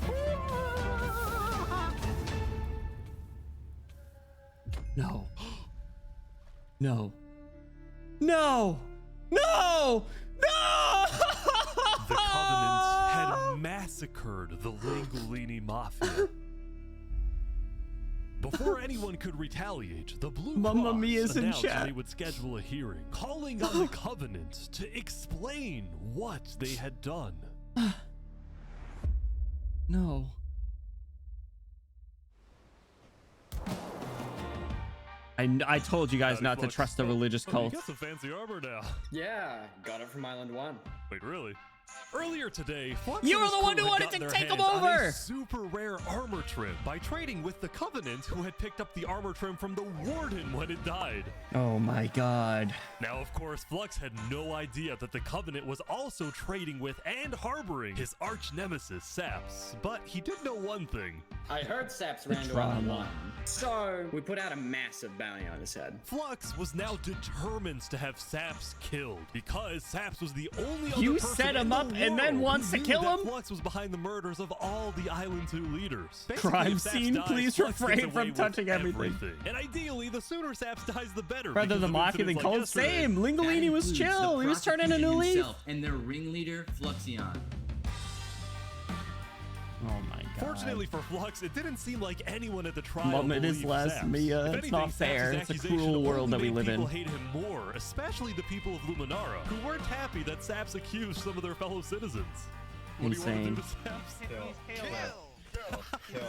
[SPEAKER 1] No. No. No. No. No.
[SPEAKER 2] The Covenant had massacred the Linguini Mafia. Before anyone could retaliate, the Blue
[SPEAKER 1] Mamma
[SPEAKER 2] Cross
[SPEAKER 1] Mia's in
[SPEAKER 2] announced
[SPEAKER 1] chat.
[SPEAKER 2] they would schedule a hearing, calling on the Covenant to explain what they had done.
[SPEAKER 1] No. I told you guys not to trust the religious
[SPEAKER 2] You
[SPEAKER 1] cult.
[SPEAKER 2] got some fancy armor now.
[SPEAKER 11] Yeah, got it from Island 1.
[SPEAKER 2] Wait, really? Earlier today, Flux
[SPEAKER 1] You
[SPEAKER 2] and
[SPEAKER 1] were
[SPEAKER 2] his
[SPEAKER 1] the one
[SPEAKER 2] crew
[SPEAKER 1] who
[SPEAKER 2] had
[SPEAKER 1] wanted to
[SPEAKER 2] gotten their
[SPEAKER 1] take him
[SPEAKER 2] hands on a
[SPEAKER 1] over.
[SPEAKER 2] super rare armor trim by trading with the Covenant, who had picked up the armor trim from the Warden when it died.
[SPEAKER 1] Oh my god.
[SPEAKER 2] Now, of course, Flux had no idea that the Covenant was also trading with and harboring his arch nemesis, Saps. But he did know one thing.
[SPEAKER 11] I heard Saps ran to Island 1. So, we put out a massive bounty on his head.
[SPEAKER 2] Flux was now determined to have Saps killed because Saps was the only other
[SPEAKER 1] You
[SPEAKER 2] person
[SPEAKER 1] set him
[SPEAKER 2] in the
[SPEAKER 1] up and then
[SPEAKER 2] world
[SPEAKER 1] wants
[SPEAKER 2] who
[SPEAKER 1] to
[SPEAKER 2] knew
[SPEAKER 1] kill
[SPEAKER 2] that
[SPEAKER 1] him?
[SPEAKER 2] Flux was behind the murders of all the Island 2 leaders. Basically,
[SPEAKER 1] Crime
[SPEAKER 2] if Saps
[SPEAKER 1] scene,
[SPEAKER 2] dies,
[SPEAKER 1] please
[SPEAKER 2] Flux
[SPEAKER 1] refrain
[SPEAKER 2] gets away
[SPEAKER 1] from
[SPEAKER 2] with
[SPEAKER 1] touching everything.
[SPEAKER 2] And ideally, the sooner Saps dies, the better.
[SPEAKER 1] Rather
[SPEAKER 2] because
[SPEAKER 1] the
[SPEAKER 2] of
[SPEAKER 1] mafia than
[SPEAKER 2] incidents
[SPEAKER 1] cold.
[SPEAKER 2] like yesterday.
[SPEAKER 1] Same. Linguini was chill. He was turning a new leaf.
[SPEAKER 7] himself and their ringleader, Fluxion.
[SPEAKER 1] Oh my god.
[SPEAKER 2] Fortunately for Flux, it didn't seem like anyone at the trial
[SPEAKER 1] Mom, it is
[SPEAKER 2] believed
[SPEAKER 1] less
[SPEAKER 2] Saps.
[SPEAKER 1] Mia.
[SPEAKER 2] If
[SPEAKER 1] It's not
[SPEAKER 2] anything,
[SPEAKER 1] fair.
[SPEAKER 2] Saps'
[SPEAKER 1] It's a
[SPEAKER 2] accusation
[SPEAKER 1] cruel
[SPEAKER 2] only
[SPEAKER 1] world that we
[SPEAKER 2] made
[SPEAKER 1] live in.
[SPEAKER 2] People hate him more, especially the people of Luminara, who weren't happy that Saps accused some of their fellow citizens. What do you want to do to Saps?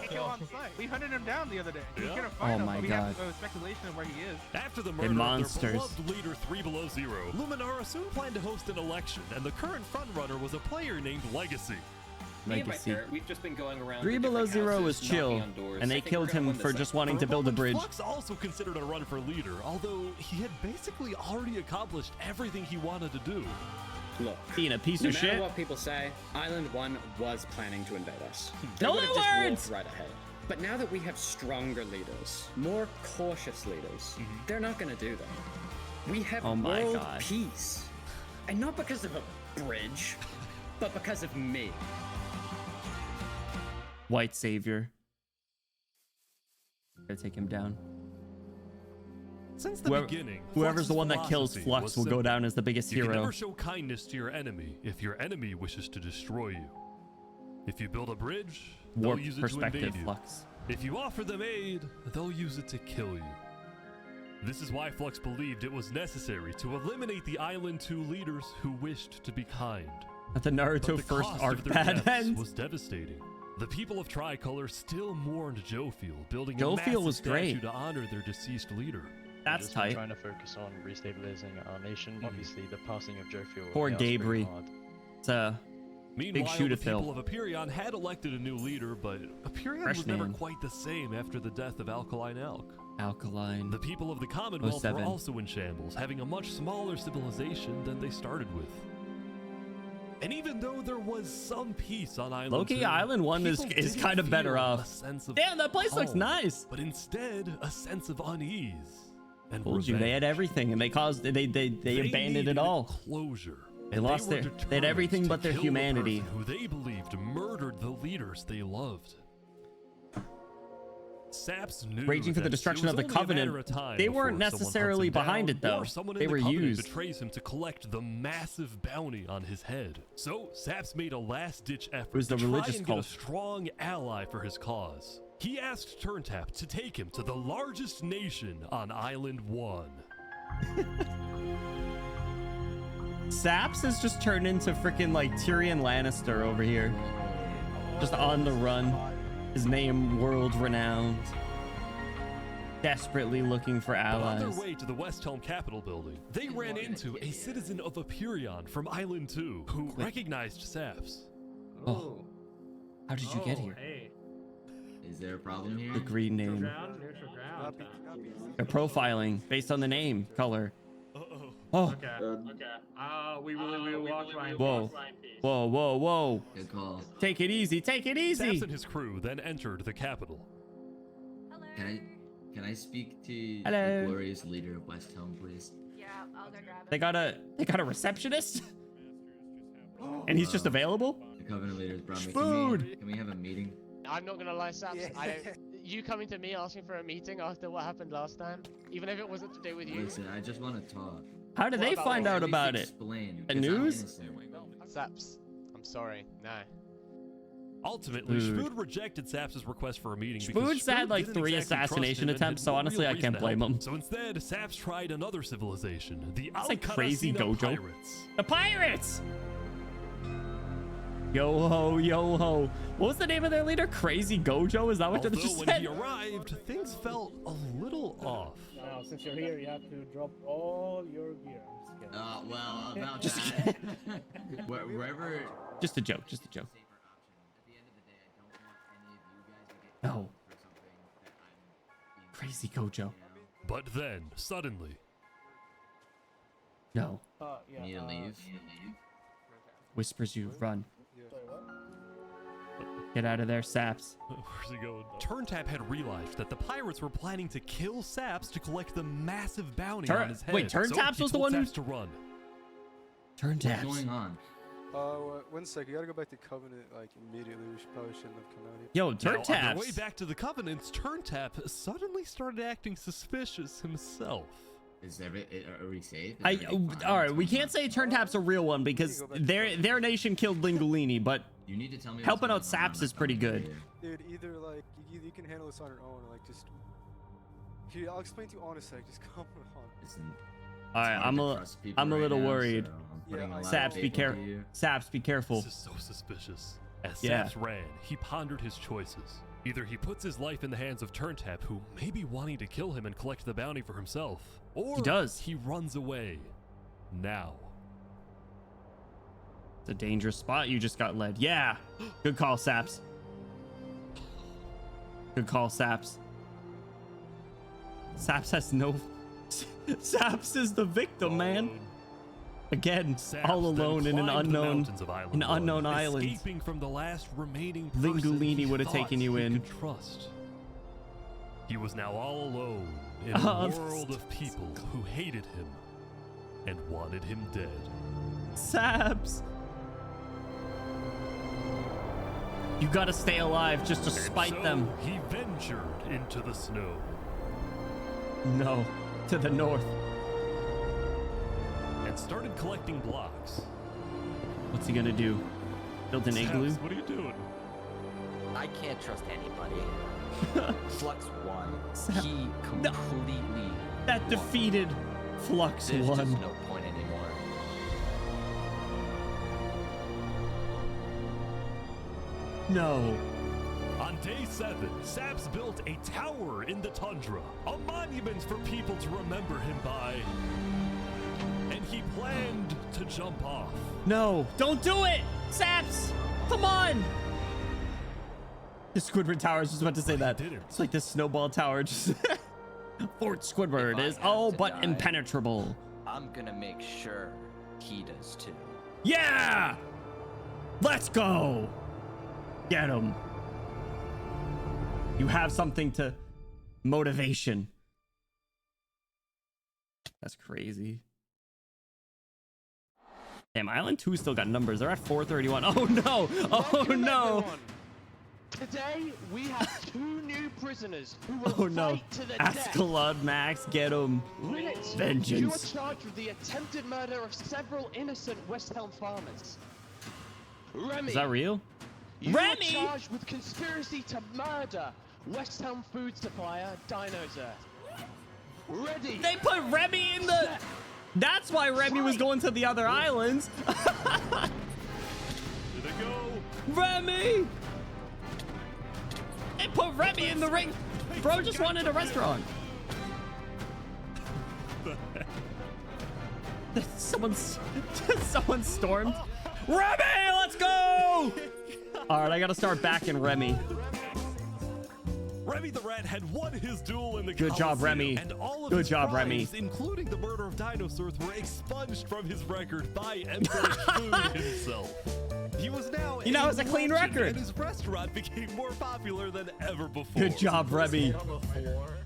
[SPEAKER 13] Kill on sight. We hunted him down the other day. We
[SPEAKER 2] Yeah.
[SPEAKER 13] couldn't find him.
[SPEAKER 1] my
[SPEAKER 13] We
[SPEAKER 1] God.
[SPEAKER 13] have speculation of where he is.
[SPEAKER 2] After the
[SPEAKER 1] They're
[SPEAKER 2] murder of
[SPEAKER 1] monsters.
[SPEAKER 2] their beloved leader 3 Below Zero, Luminara soon planned to host an election, and the current frontrunner was a player named Legacy.
[SPEAKER 11] Me and my
[SPEAKER 1] Legacy.
[SPEAKER 11] parent, we've just been going around
[SPEAKER 1] 3
[SPEAKER 11] to
[SPEAKER 1] Below
[SPEAKER 11] different
[SPEAKER 1] Zero was
[SPEAKER 11] houses, knocking
[SPEAKER 1] chill,
[SPEAKER 11] on doors.
[SPEAKER 1] and
[SPEAKER 11] I
[SPEAKER 1] they
[SPEAKER 11] think
[SPEAKER 1] killed
[SPEAKER 11] we're gonna
[SPEAKER 1] him
[SPEAKER 11] win
[SPEAKER 1] for
[SPEAKER 11] this
[SPEAKER 1] just
[SPEAKER 11] thing.
[SPEAKER 1] wanting to build a bridge.
[SPEAKER 2] Flux also considered a run for leader, although he had basically already accomplished everything he wanted to do.
[SPEAKER 11] Look,
[SPEAKER 1] Being a piece
[SPEAKER 11] no
[SPEAKER 1] of
[SPEAKER 11] matter
[SPEAKER 1] shit.
[SPEAKER 11] what people say, Island 1 was planning to invade us. They
[SPEAKER 1] No
[SPEAKER 11] would have just
[SPEAKER 1] words!
[SPEAKER 11] walked right ahead. But now that we have stronger leaders, more cautious leaders, they're not going to do that. We have
[SPEAKER 1] Oh my
[SPEAKER 11] world
[SPEAKER 1] God.
[SPEAKER 11] peace. And not because of a bridge, but because of me.
[SPEAKER 1] White savior. Gotta take him down.
[SPEAKER 2] Since the beginning,
[SPEAKER 1] Whoever's the
[SPEAKER 2] Flux's
[SPEAKER 1] one that kills
[SPEAKER 2] philosophy
[SPEAKER 1] Flux
[SPEAKER 2] was
[SPEAKER 1] will go
[SPEAKER 2] simple.
[SPEAKER 1] down as the biggest
[SPEAKER 2] You can
[SPEAKER 1] hero.
[SPEAKER 2] never show kindness to your enemy if your enemy wishes to destroy you. If you build a bridge, they'll
[SPEAKER 1] Warped
[SPEAKER 2] use it to
[SPEAKER 1] perspective,
[SPEAKER 2] invade you.
[SPEAKER 1] Flux.
[SPEAKER 2] If you offer them aid, they'll use it to kill you. This is why Flux believed it was necessary to eliminate the Island 2 leaders who wished to be kind.
[SPEAKER 1] At the Naruto first arc bad end
[SPEAKER 2] was devastating. The people of Tricolor still mourned Jofiel, building a
[SPEAKER 1] Jofiel
[SPEAKER 2] massive
[SPEAKER 1] was great.
[SPEAKER 2] statue to honor their deceased leader.
[SPEAKER 1] That's tight.
[SPEAKER 5] Trying to focus on restabilizing our nation. Obviously, the passing of Jofiel.
[SPEAKER 1] Poor Gabri. It's a big shoe to
[SPEAKER 2] the people
[SPEAKER 1] fill.
[SPEAKER 2] of Aperion had elected a new leader, but Aperion was never quite the same after the death of Alkaline Elk.
[SPEAKER 1] Alkaline.
[SPEAKER 2] The people of the Commonwealth
[SPEAKER 1] 07.
[SPEAKER 2] were also in shambles, having a much smaller civilization than they started with. And even though there was some peace on Island
[SPEAKER 1] Loki
[SPEAKER 2] 2,
[SPEAKER 1] Island 1 is
[SPEAKER 2] people
[SPEAKER 1] kind of
[SPEAKER 2] didn't
[SPEAKER 1] better
[SPEAKER 2] feel
[SPEAKER 1] off.
[SPEAKER 2] a sense of
[SPEAKER 1] Damn, that place looks
[SPEAKER 2] home,
[SPEAKER 1] nice.
[SPEAKER 2] But instead, a sense of unease and
[SPEAKER 1] Told you they had everything, and they abandoned it all.
[SPEAKER 2] Closure.
[SPEAKER 1] They lost they had everything but their humanity.
[SPEAKER 2] Who they believed murdered the leaders they loved. Saps knew
[SPEAKER 1] Raging for the
[SPEAKER 2] that
[SPEAKER 1] destruction
[SPEAKER 2] it
[SPEAKER 1] of
[SPEAKER 2] was
[SPEAKER 1] the
[SPEAKER 2] only a matter
[SPEAKER 1] Covenant.
[SPEAKER 2] of time
[SPEAKER 1] They weren't
[SPEAKER 2] before someone
[SPEAKER 1] necessarily
[SPEAKER 2] hunts him
[SPEAKER 1] behind
[SPEAKER 2] down,
[SPEAKER 1] it, though.
[SPEAKER 2] or someone
[SPEAKER 1] They
[SPEAKER 2] in the
[SPEAKER 1] were
[SPEAKER 2] Covenant
[SPEAKER 1] used.
[SPEAKER 2] betrays him to collect the massive bounty on his head. So Saps made a last-ditch effort
[SPEAKER 1] was the
[SPEAKER 2] to
[SPEAKER 1] religious
[SPEAKER 2] try and get a
[SPEAKER 1] cult.
[SPEAKER 2] strong ally for his cause. He asked Turntap to take him to the largest nation on Island 1.
[SPEAKER 1] Saps has just turned into freaking like Tyrion Lannister over here. Just on the run. His name world renowned. Desperately looking for
[SPEAKER 2] On
[SPEAKER 1] allies.
[SPEAKER 2] their way to the West Helm Capitol building, they ran into a citizen of Aperion from Island 2 who recognized Saps.
[SPEAKER 1] Oh. How did you get here?
[SPEAKER 11] Hey.
[SPEAKER 7] Is there a problem here?
[SPEAKER 1] The green name.
[SPEAKER 11] Neutral ground.
[SPEAKER 1] They're profiling based on the name color. Oh.
[SPEAKER 11] Okay. We walked by.
[SPEAKER 1] Whoa. Whoa, whoa, whoa.
[SPEAKER 7] Good call.
[SPEAKER 1] Take it easy. Take it easy.
[SPEAKER 2] Saps and his crew then entered the Capitol.
[SPEAKER 7] Can I speak to
[SPEAKER 1] Hello.
[SPEAKER 7] the glorious leader of West Helm, please?
[SPEAKER 12] Yeah, I'll go grab it.
[SPEAKER 1] They got a receptionist? And he's just available?
[SPEAKER 7] The Covenant leaders brought me.
[SPEAKER 1] Food.
[SPEAKER 7] Can we have a meeting?
[SPEAKER 17] I'm not gonna lie, Saps. You coming to me asking for a meeting after what happened last time, even if it wasn't to do with you.
[SPEAKER 7] Listen, I just want to talk.
[SPEAKER 1] How did they find out about it?
[SPEAKER 7] Explain.
[SPEAKER 1] The news?
[SPEAKER 17] Saps, I'm sorry. No.
[SPEAKER 2] Ultimately,
[SPEAKER 1] Dude.
[SPEAKER 2] Spood rejected Saps' request for a meeting
[SPEAKER 1] Spood's had like
[SPEAKER 2] didn't
[SPEAKER 1] 3
[SPEAKER 2] exactly trust
[SPEAKER 1] assassination
[SPEAKER 2] him and
[SPEAKER 1] attempts,
[SPEAKER 2] had
[SPEAKER 1] so
[SPEAKER 2] no
[SPEAKER 1] honestly
[SPEAKER 2] real
[SPEAKER 1] I
[SPEAKER 2] reason
[SPEAKER 1] can't
[SPEAKER 2] to
[SPEAKER 1] blame
[SPEAKER 2] help
[SPEAKER 1] him.
[SPEAKER 2] So instead, Saps tried another civilization, the
[SPEAKER 1] It's like crazy
[SPEAKER 2] Alcaracina
[SPEAKER 1] Gojo.
[SPEAKER 2] Pirates.
[SPEAKER 1] The pirates! Yo ho, yo ho. What was the name of their leader? Crazy Gojo? Is that what they
[SPEAKER 2] Although
[SPEAKER 1] just
[SPEAKER 2] when
[SPEAKER 1] said?
[SPEAKER 2] he arrived, things felt a little off.
[SPEAKER 11] Now, since you're here, you have to drop all your gear. I'm just kidding.
[SPEAKER 7] Well, about
[SPEAKER 1] Just
[SPEAKER 7] that. Wherever.
[SPEAKER 1] Just a joke, just a joke. No. Crazy Gojo.
[SPEAKER 2] But then, suddenly,
[SPEAKER 1] No.
[SPEAKER 7] Need to leave.
[SPEAKER 1] Whispers you, run. Get out of there, Saps.
[SPEAKER 2] where's he going? Turntap had realized that the pirates were planning to kill Saps to collect the massive bounty on his head.
[SPEAKER 1] Wait, Turntaps
[SPEAKER 2] so
[SPEAKER 1] was the
[SPEAKER 2] he told
[SPEAKER 1] one who-
[SPEAKER 2] Saps to run.
[SPEAKER 1] Turntap.
[SPEAKER 7] What's going on?
[SPEAKER 13] 1 sec. You gotta go back to Covenant like immediately. We probably shouldn't have come out here.
[SPEAKER 1] Yo,
[SPEAKER 2] Now, on their way
[SPEAKER 1] Turntaps.
[SPEAKER 2] back to the Covenants, Turntap suddenly started acting suspicious himself.
[SPEAKER 7] Are we safe?
[SPEAKER 1] All right, we can't say Turntap's a real one because their nation killed Lingolini, but
[SPEAKER 7] You need to tell me.
[SPEAKER 1] helping out Saps is pretty good.
[SPEAKER 13] Dude, either like you can handle this on your own, or like just. Here, I'll explain to you on a sec. Just come on.
[SPEAKER 7] Listen,
[SPEAKER 1] All right, I'm a little worried. Saps, be careful. Saps, be careful.
[SPEAKER 2] This is so suspicious. As
[SPEAKER 1] Yeah.
[SPEAKER 2] Saps ran, he pondered his choices. Either he puts his life in the hands of Turntap, who may be wanting to kill him and collect the bounty for himself, or
[SPEAKER 1] He does.
[SPEAKER 2] he runs away. Now.
[SPEAKER 1] It's a dangerous spot you just got led. Yeah. Good call, Saps. Good call, Saps. Saps has no... Saps is the victim, man. Again,
[SPEAKER 2] Saps
[SPEAKER 1] all
[SPEAKER 2] then
[SPEAKER 1] alone in an
[SPEAKER 2] climbed the
[SPEAKER 1] unknown,
[SPEAKER 2] mountains of Island One,
[SPEAKER 1] unknown island.
[SPEAKER 2] escaping from the last remaining person
[SPEAKER 1] Lingolini
[SPEAKER 2] he
[SPEAKER 1] would have
[SPEAKER 2] thought
[SPEAKER 1] taken you
[SPEAKER 2] he
[SPEAKER 1] in.
[SPEAKER 2] could trust. He was now all alone in
[SPEAKER 1] Oh,
[SPEAKER 2] a world of people who hated him and wanted him dead.
[SPEAKER 1] Saps. You gotta stay alive just to
[SPEAKER 2] And
[SPEAKER 1] spite
[SPEAKER 2] so
[SPEAKER 1] them.
[SPEAKER 2] he ventured into the snow.
[SPEAKER 1] No, to the north.
[SPEAKER 2] And started collecting blocks.
[SPEAKER 1] What's he gonna do? Build an
[SPEAKER 2] Saps,
[SPEAKER 1] igloo?
[SPEAKER 2] what are you doing?
[SPEAKER 10] I can't trust anybody.
[SPEAKER 16] Flux won. He completely
[SPEAKER 1] that
[SPEAKER 16] won.
[SPEAKER 1] defeated Flux
[SPEAKER 16] There's
[SPEAKER 1] won.
[SPEAKER 16] just no point anymore.
[SPEAKER 1] No.
[SPEAKER 2] On day 7, Saps built a tower in the tundra, a monument for people to remember him by. And he planned to jump off.
[SPEAKER 1] No, don't do it! Saps! Come on! The Squidward Tower, I was just about to say that. It's like this snowball tower just... Fort Squidward is all but impenetrable.
[SPEAKER 16] I'm gonna make sure he does too.
[SPEAKER 1] Yeah! Let's go! Get him. You have something to... Motivation. That's crazy. Damn, Island 2 still got numbers. They're at 431. Oh no! Oh no!
[SPEAKER 17] Today, we have 2 new prisoners who will fight to the death.
[SPEAKER 1] Ascalon Max, get him. Vengeance.
[SPEAKER 17] You are charged with the attempted murder of several innocent West Helm farmers. Remy.
[SPEAKER 1] Is that real?
[SPEAKER 17] You
[SPEAKER 1] Remy!
[SPEAKER 17] are charged with conspiracy to murder West Helm food supplier Dino's Earth. Ready.
[SPEAKER 1] They put Remy in the... That's why Remy was going to the other islands.
[SPEAKER 2] Here they go.
[SPEAKER 1] Remy! They put Remy in the ring. Bro just wanted a restaurant. Someone stormed. Remy, let's go! All right, I gotta start backing Remy.
[SPEAKER 2] Remy the Rat had won his duel in the
[SPEAKER 1] Good job,
[SPEAKER 2] Coliseum,
[SPEAKER 1] Remy.
[SPEAKER 2] and all of
[SPEAKER 1] Good
[SPEAKER 2] his
[SPEAKER 1] job,
[SPEAKER 2] crimes,
[SPEAKER 1] Remy.
[SPEAKER 2] including the murder of dinosaurs, were expunged from his record by Emperor Food himself. He was now
[SPEAKER 1] it's a clean
[SPEAKER 2] legend,
[SPEAKER 1] record.
[SPEAKER 2] and his restaurant became more popular than ever before.
[SPEAKER 1] Good job, Remy.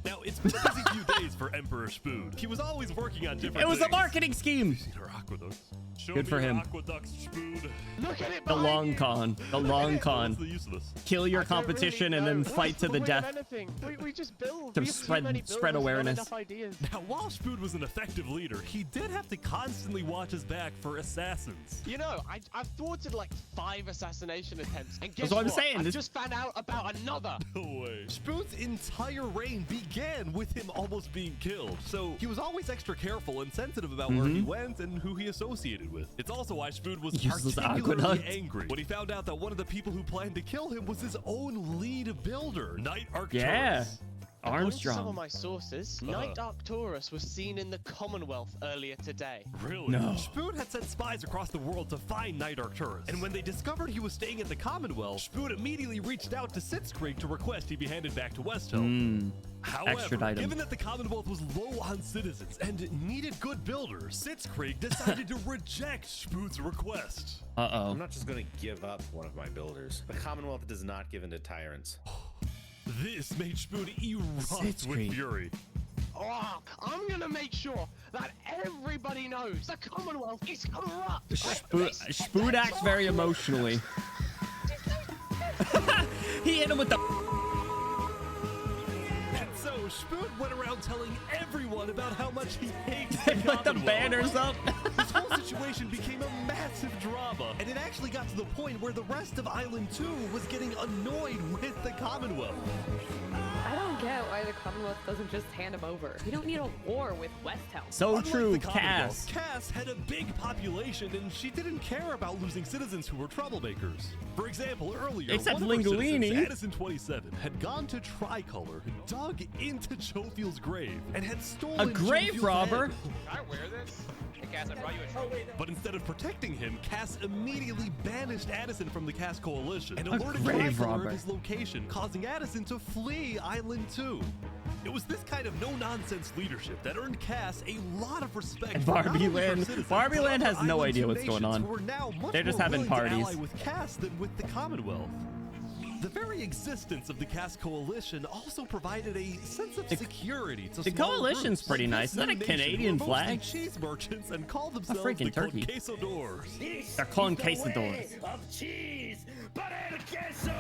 [SPEAKER 2] Now, it's been a busy few days for Emperor Spood. He was always working on different
[SPEAKER 1] It was a
[SPEAKER 2] things.
[SPEAKER 1] marketing scheme.
[SPEAKER 2] Her aqueducts. Show
[SPEAKER 1] Good
[SPEAKER 2] me
[SPEAKER 1] for
[SPEAKER 2] your
[SPEAKER 1] him.
[SPEAKER 2] aqueducts, Spood.
[SPEAKER 17] Look at it.
[SPEAKER 1] The long con. The long
[SPEAKER 2] What's
[SPEAKER 1] con.
[SPEAKER 2] the use of this?
[SPEAKER 1] Kill your
[SPEAKER 17] I don't
[SPEAKER 1] competition
[SPEAKER 17] really
[SPEAKER 1] and
[SPEAKER 17] know.
[SPEAKER 1] then fight to the
[SPEAKER 17] We
[SPEAKER 1] death.
[SPEAKER 17] don't anything. We just build.
[SPEAKER 1] To
[SPEAKER 17] We have too
[SPEAKER 1] spread-
[SPEAKER 17] many
[SPEAKER 1] spread
[SPEAKER 17] builders, not
[SPEAKER 1] awareness.
[SPEAKER 17] enough ideas.
[SPEAKER 2] Now, while Spood was an effective leader, he did have to constantly watch his back for assassins.
[SPEAKER 17] You know, I've thwarted like 5 assassination attempts, and guess
[SPEAKER 1] That's what I'm saying.
[SPEAKER 17] I
[SPEAKER 1] This-
[SPEAKER 17] just found out about another.
[SPEAKER 2] No way. Spood's entire reign began with him almost being killed, so he was always extra careful and sensitive about where he went and who he associated with. It's also why Spood was
[SPEAKER 1] Useless
[SPEAKER 2] particularly
[SPEAKER 1] aqueduct.
[SPEAKER 2] angry when he found out that one of the people who planned to kill him was his own lead builder, Knight Arcturus.
[SPEAKER 1] Yeah.
[SPEAKER 17] According to some of
[SPEAKER 1] Armstrong.
[SPEAKER 17] my sources, Knight Arcturus was seen in the Commonwealth earlier today.
[SPEAKER 2] Really?
[SPEAKER 1] No.
[SPEAKER 2] Spood had sent spies across the world to find Knight Arcturus, and when they discovered he was staying at the Commonwealth, Spood immediately reached out to Sitzkrieg to request he be handed back to Westhelm. However,
[SPEAKER 1] Extradite him.
[SPEAKER 2] given that the Commonwealth was low on citizens and needed good builders, Sitzkrieg decided to reject Spood's request.
[SPEAKER 1] Uh-oh.
[SPEAKER 18] I'm not just going to give up one of my builders. The Commonwealth does not give in to tyrants.
[SPEAKER 2] This made Spood erupt with
[SPEAKER 1] Sitzkrieg.
[SPEAKER 2] fury.
[SPEAKER 17] Oh, I'm gonna make sure that everybody knows the Commonwealth is corrupt.
[SPEAKER 1] Spood acts very emotionally. He hit him with the...
[SPEAKER 2] And so Spood went around telling everyone about how much he hates
[SPEAKER 1] They
[SPEAKER 2] the
[SPEAKER 1] put the
[SPEAKER 2] Commonwealth.
[SPEAKER 1] banners up.
[SPEAKER 2] This whole situation became a massive drama, and it actually got to the point where the rest of Island 2 was getting annoyed with the Commonwealth.
[SPEAKER 12] I don't get why the Commonwealth doesn't just hand him over. We don't need a war with West Helm.
[SPEAKER 1] So
[SPEAKER 2] Unlike
[SPEAKER 1] true,
[SPEAKER 2] the Commonwealth,
[SPEAKER 1] Cass.
[SPEAKER 2] Cass had a big population, and she didn't care about losing citizens who were troublemakers. For example, earlier,
[SPEAKER 1] Except
[SPEAKER 2] one of her
[SPEAKER 1] Lingolini.
[SPEAKER 2] citizens, Addison 27, had gone to Tricolor, dug into Jofield's grave, and had stolen
[SPEAKER 1] A grave
[SPEAKER 2] Jofield's
[SPEAKER 1] robber?
[SPEAKER 2] head.
[SPEAKER 19] Can I wear this? Hey, Cass, I brought you a trophy.
[SPEAKER 2] But instead of protecting him, Cass immediately banished Addison from the Cass Coalition and
[SPEAKER 1] A
[SPEAKER 2] alerted
[SPEAKER 1] grave
[SPEAKER 2] Tricolor
[SPEAKER 1] robber.
[SPEAKER 2] of his location, causing Addison to flee Island 2. It was this kind of no-nonsense leadership that earned Cass a lot of respect.
[SPEAKER 1] And
[SPEAKER 2] from not
[SPEAKER 1] Barbie
[SPEAKER 2] only her
[SPEAKER 1] Land-
[SPEAKER 2] citizens,
[SPEAKER 1] Barbie
[SPEAKER 2] but
[SPEAKER 1] Land
[SPEAKER 2] other
[SPEAKER 1] has no
[SPEAKER 2] Island
[SPEAKER 1] idea
[SPEAKER 2] 2
[SPEAKER 1] what's going
[SPEAKER 2] nations
[SPEAKER 1] on.
[SPEAKER 2] who are now much
[SPEAKER 1] They're just
[SPEAKER 2] more
[SPEAKER 1] having
[SPEAKER 2] willing to
[SPEAKER 1] parties.
[SPEAKER 2] ally with Cass than with the Commonwealth. The very existence of the Cass Coalition also provided a sense of security to
[SPEAKER 1] The
[SPEAKER 2] small
[SPEAKER 1] coalition's
[SPEAKER 2] groups
[SPEAKER 1] pretty
[SPEAKER 2] like
[SPEAKER 1] nice.
[SPEAKER 2] this
[SPEAKER 1] Is that a
[SPEAKER 2] new nation who
[SPEAKER 1] Canadian
[SPEAKER 2] are mostly
[SPEAKER 1] flag?
[SPEAKER 2] cheese merchants and call themselves
[SPEAKER 1] freaking
[SPEAKER 2] the
[SPEAKER 1] turkey.
[SPEAKER 2] Conquistadors.
[SPEAKER 1] They're conquistadors.
[SPEAKER 14] Of cheese, para el queso.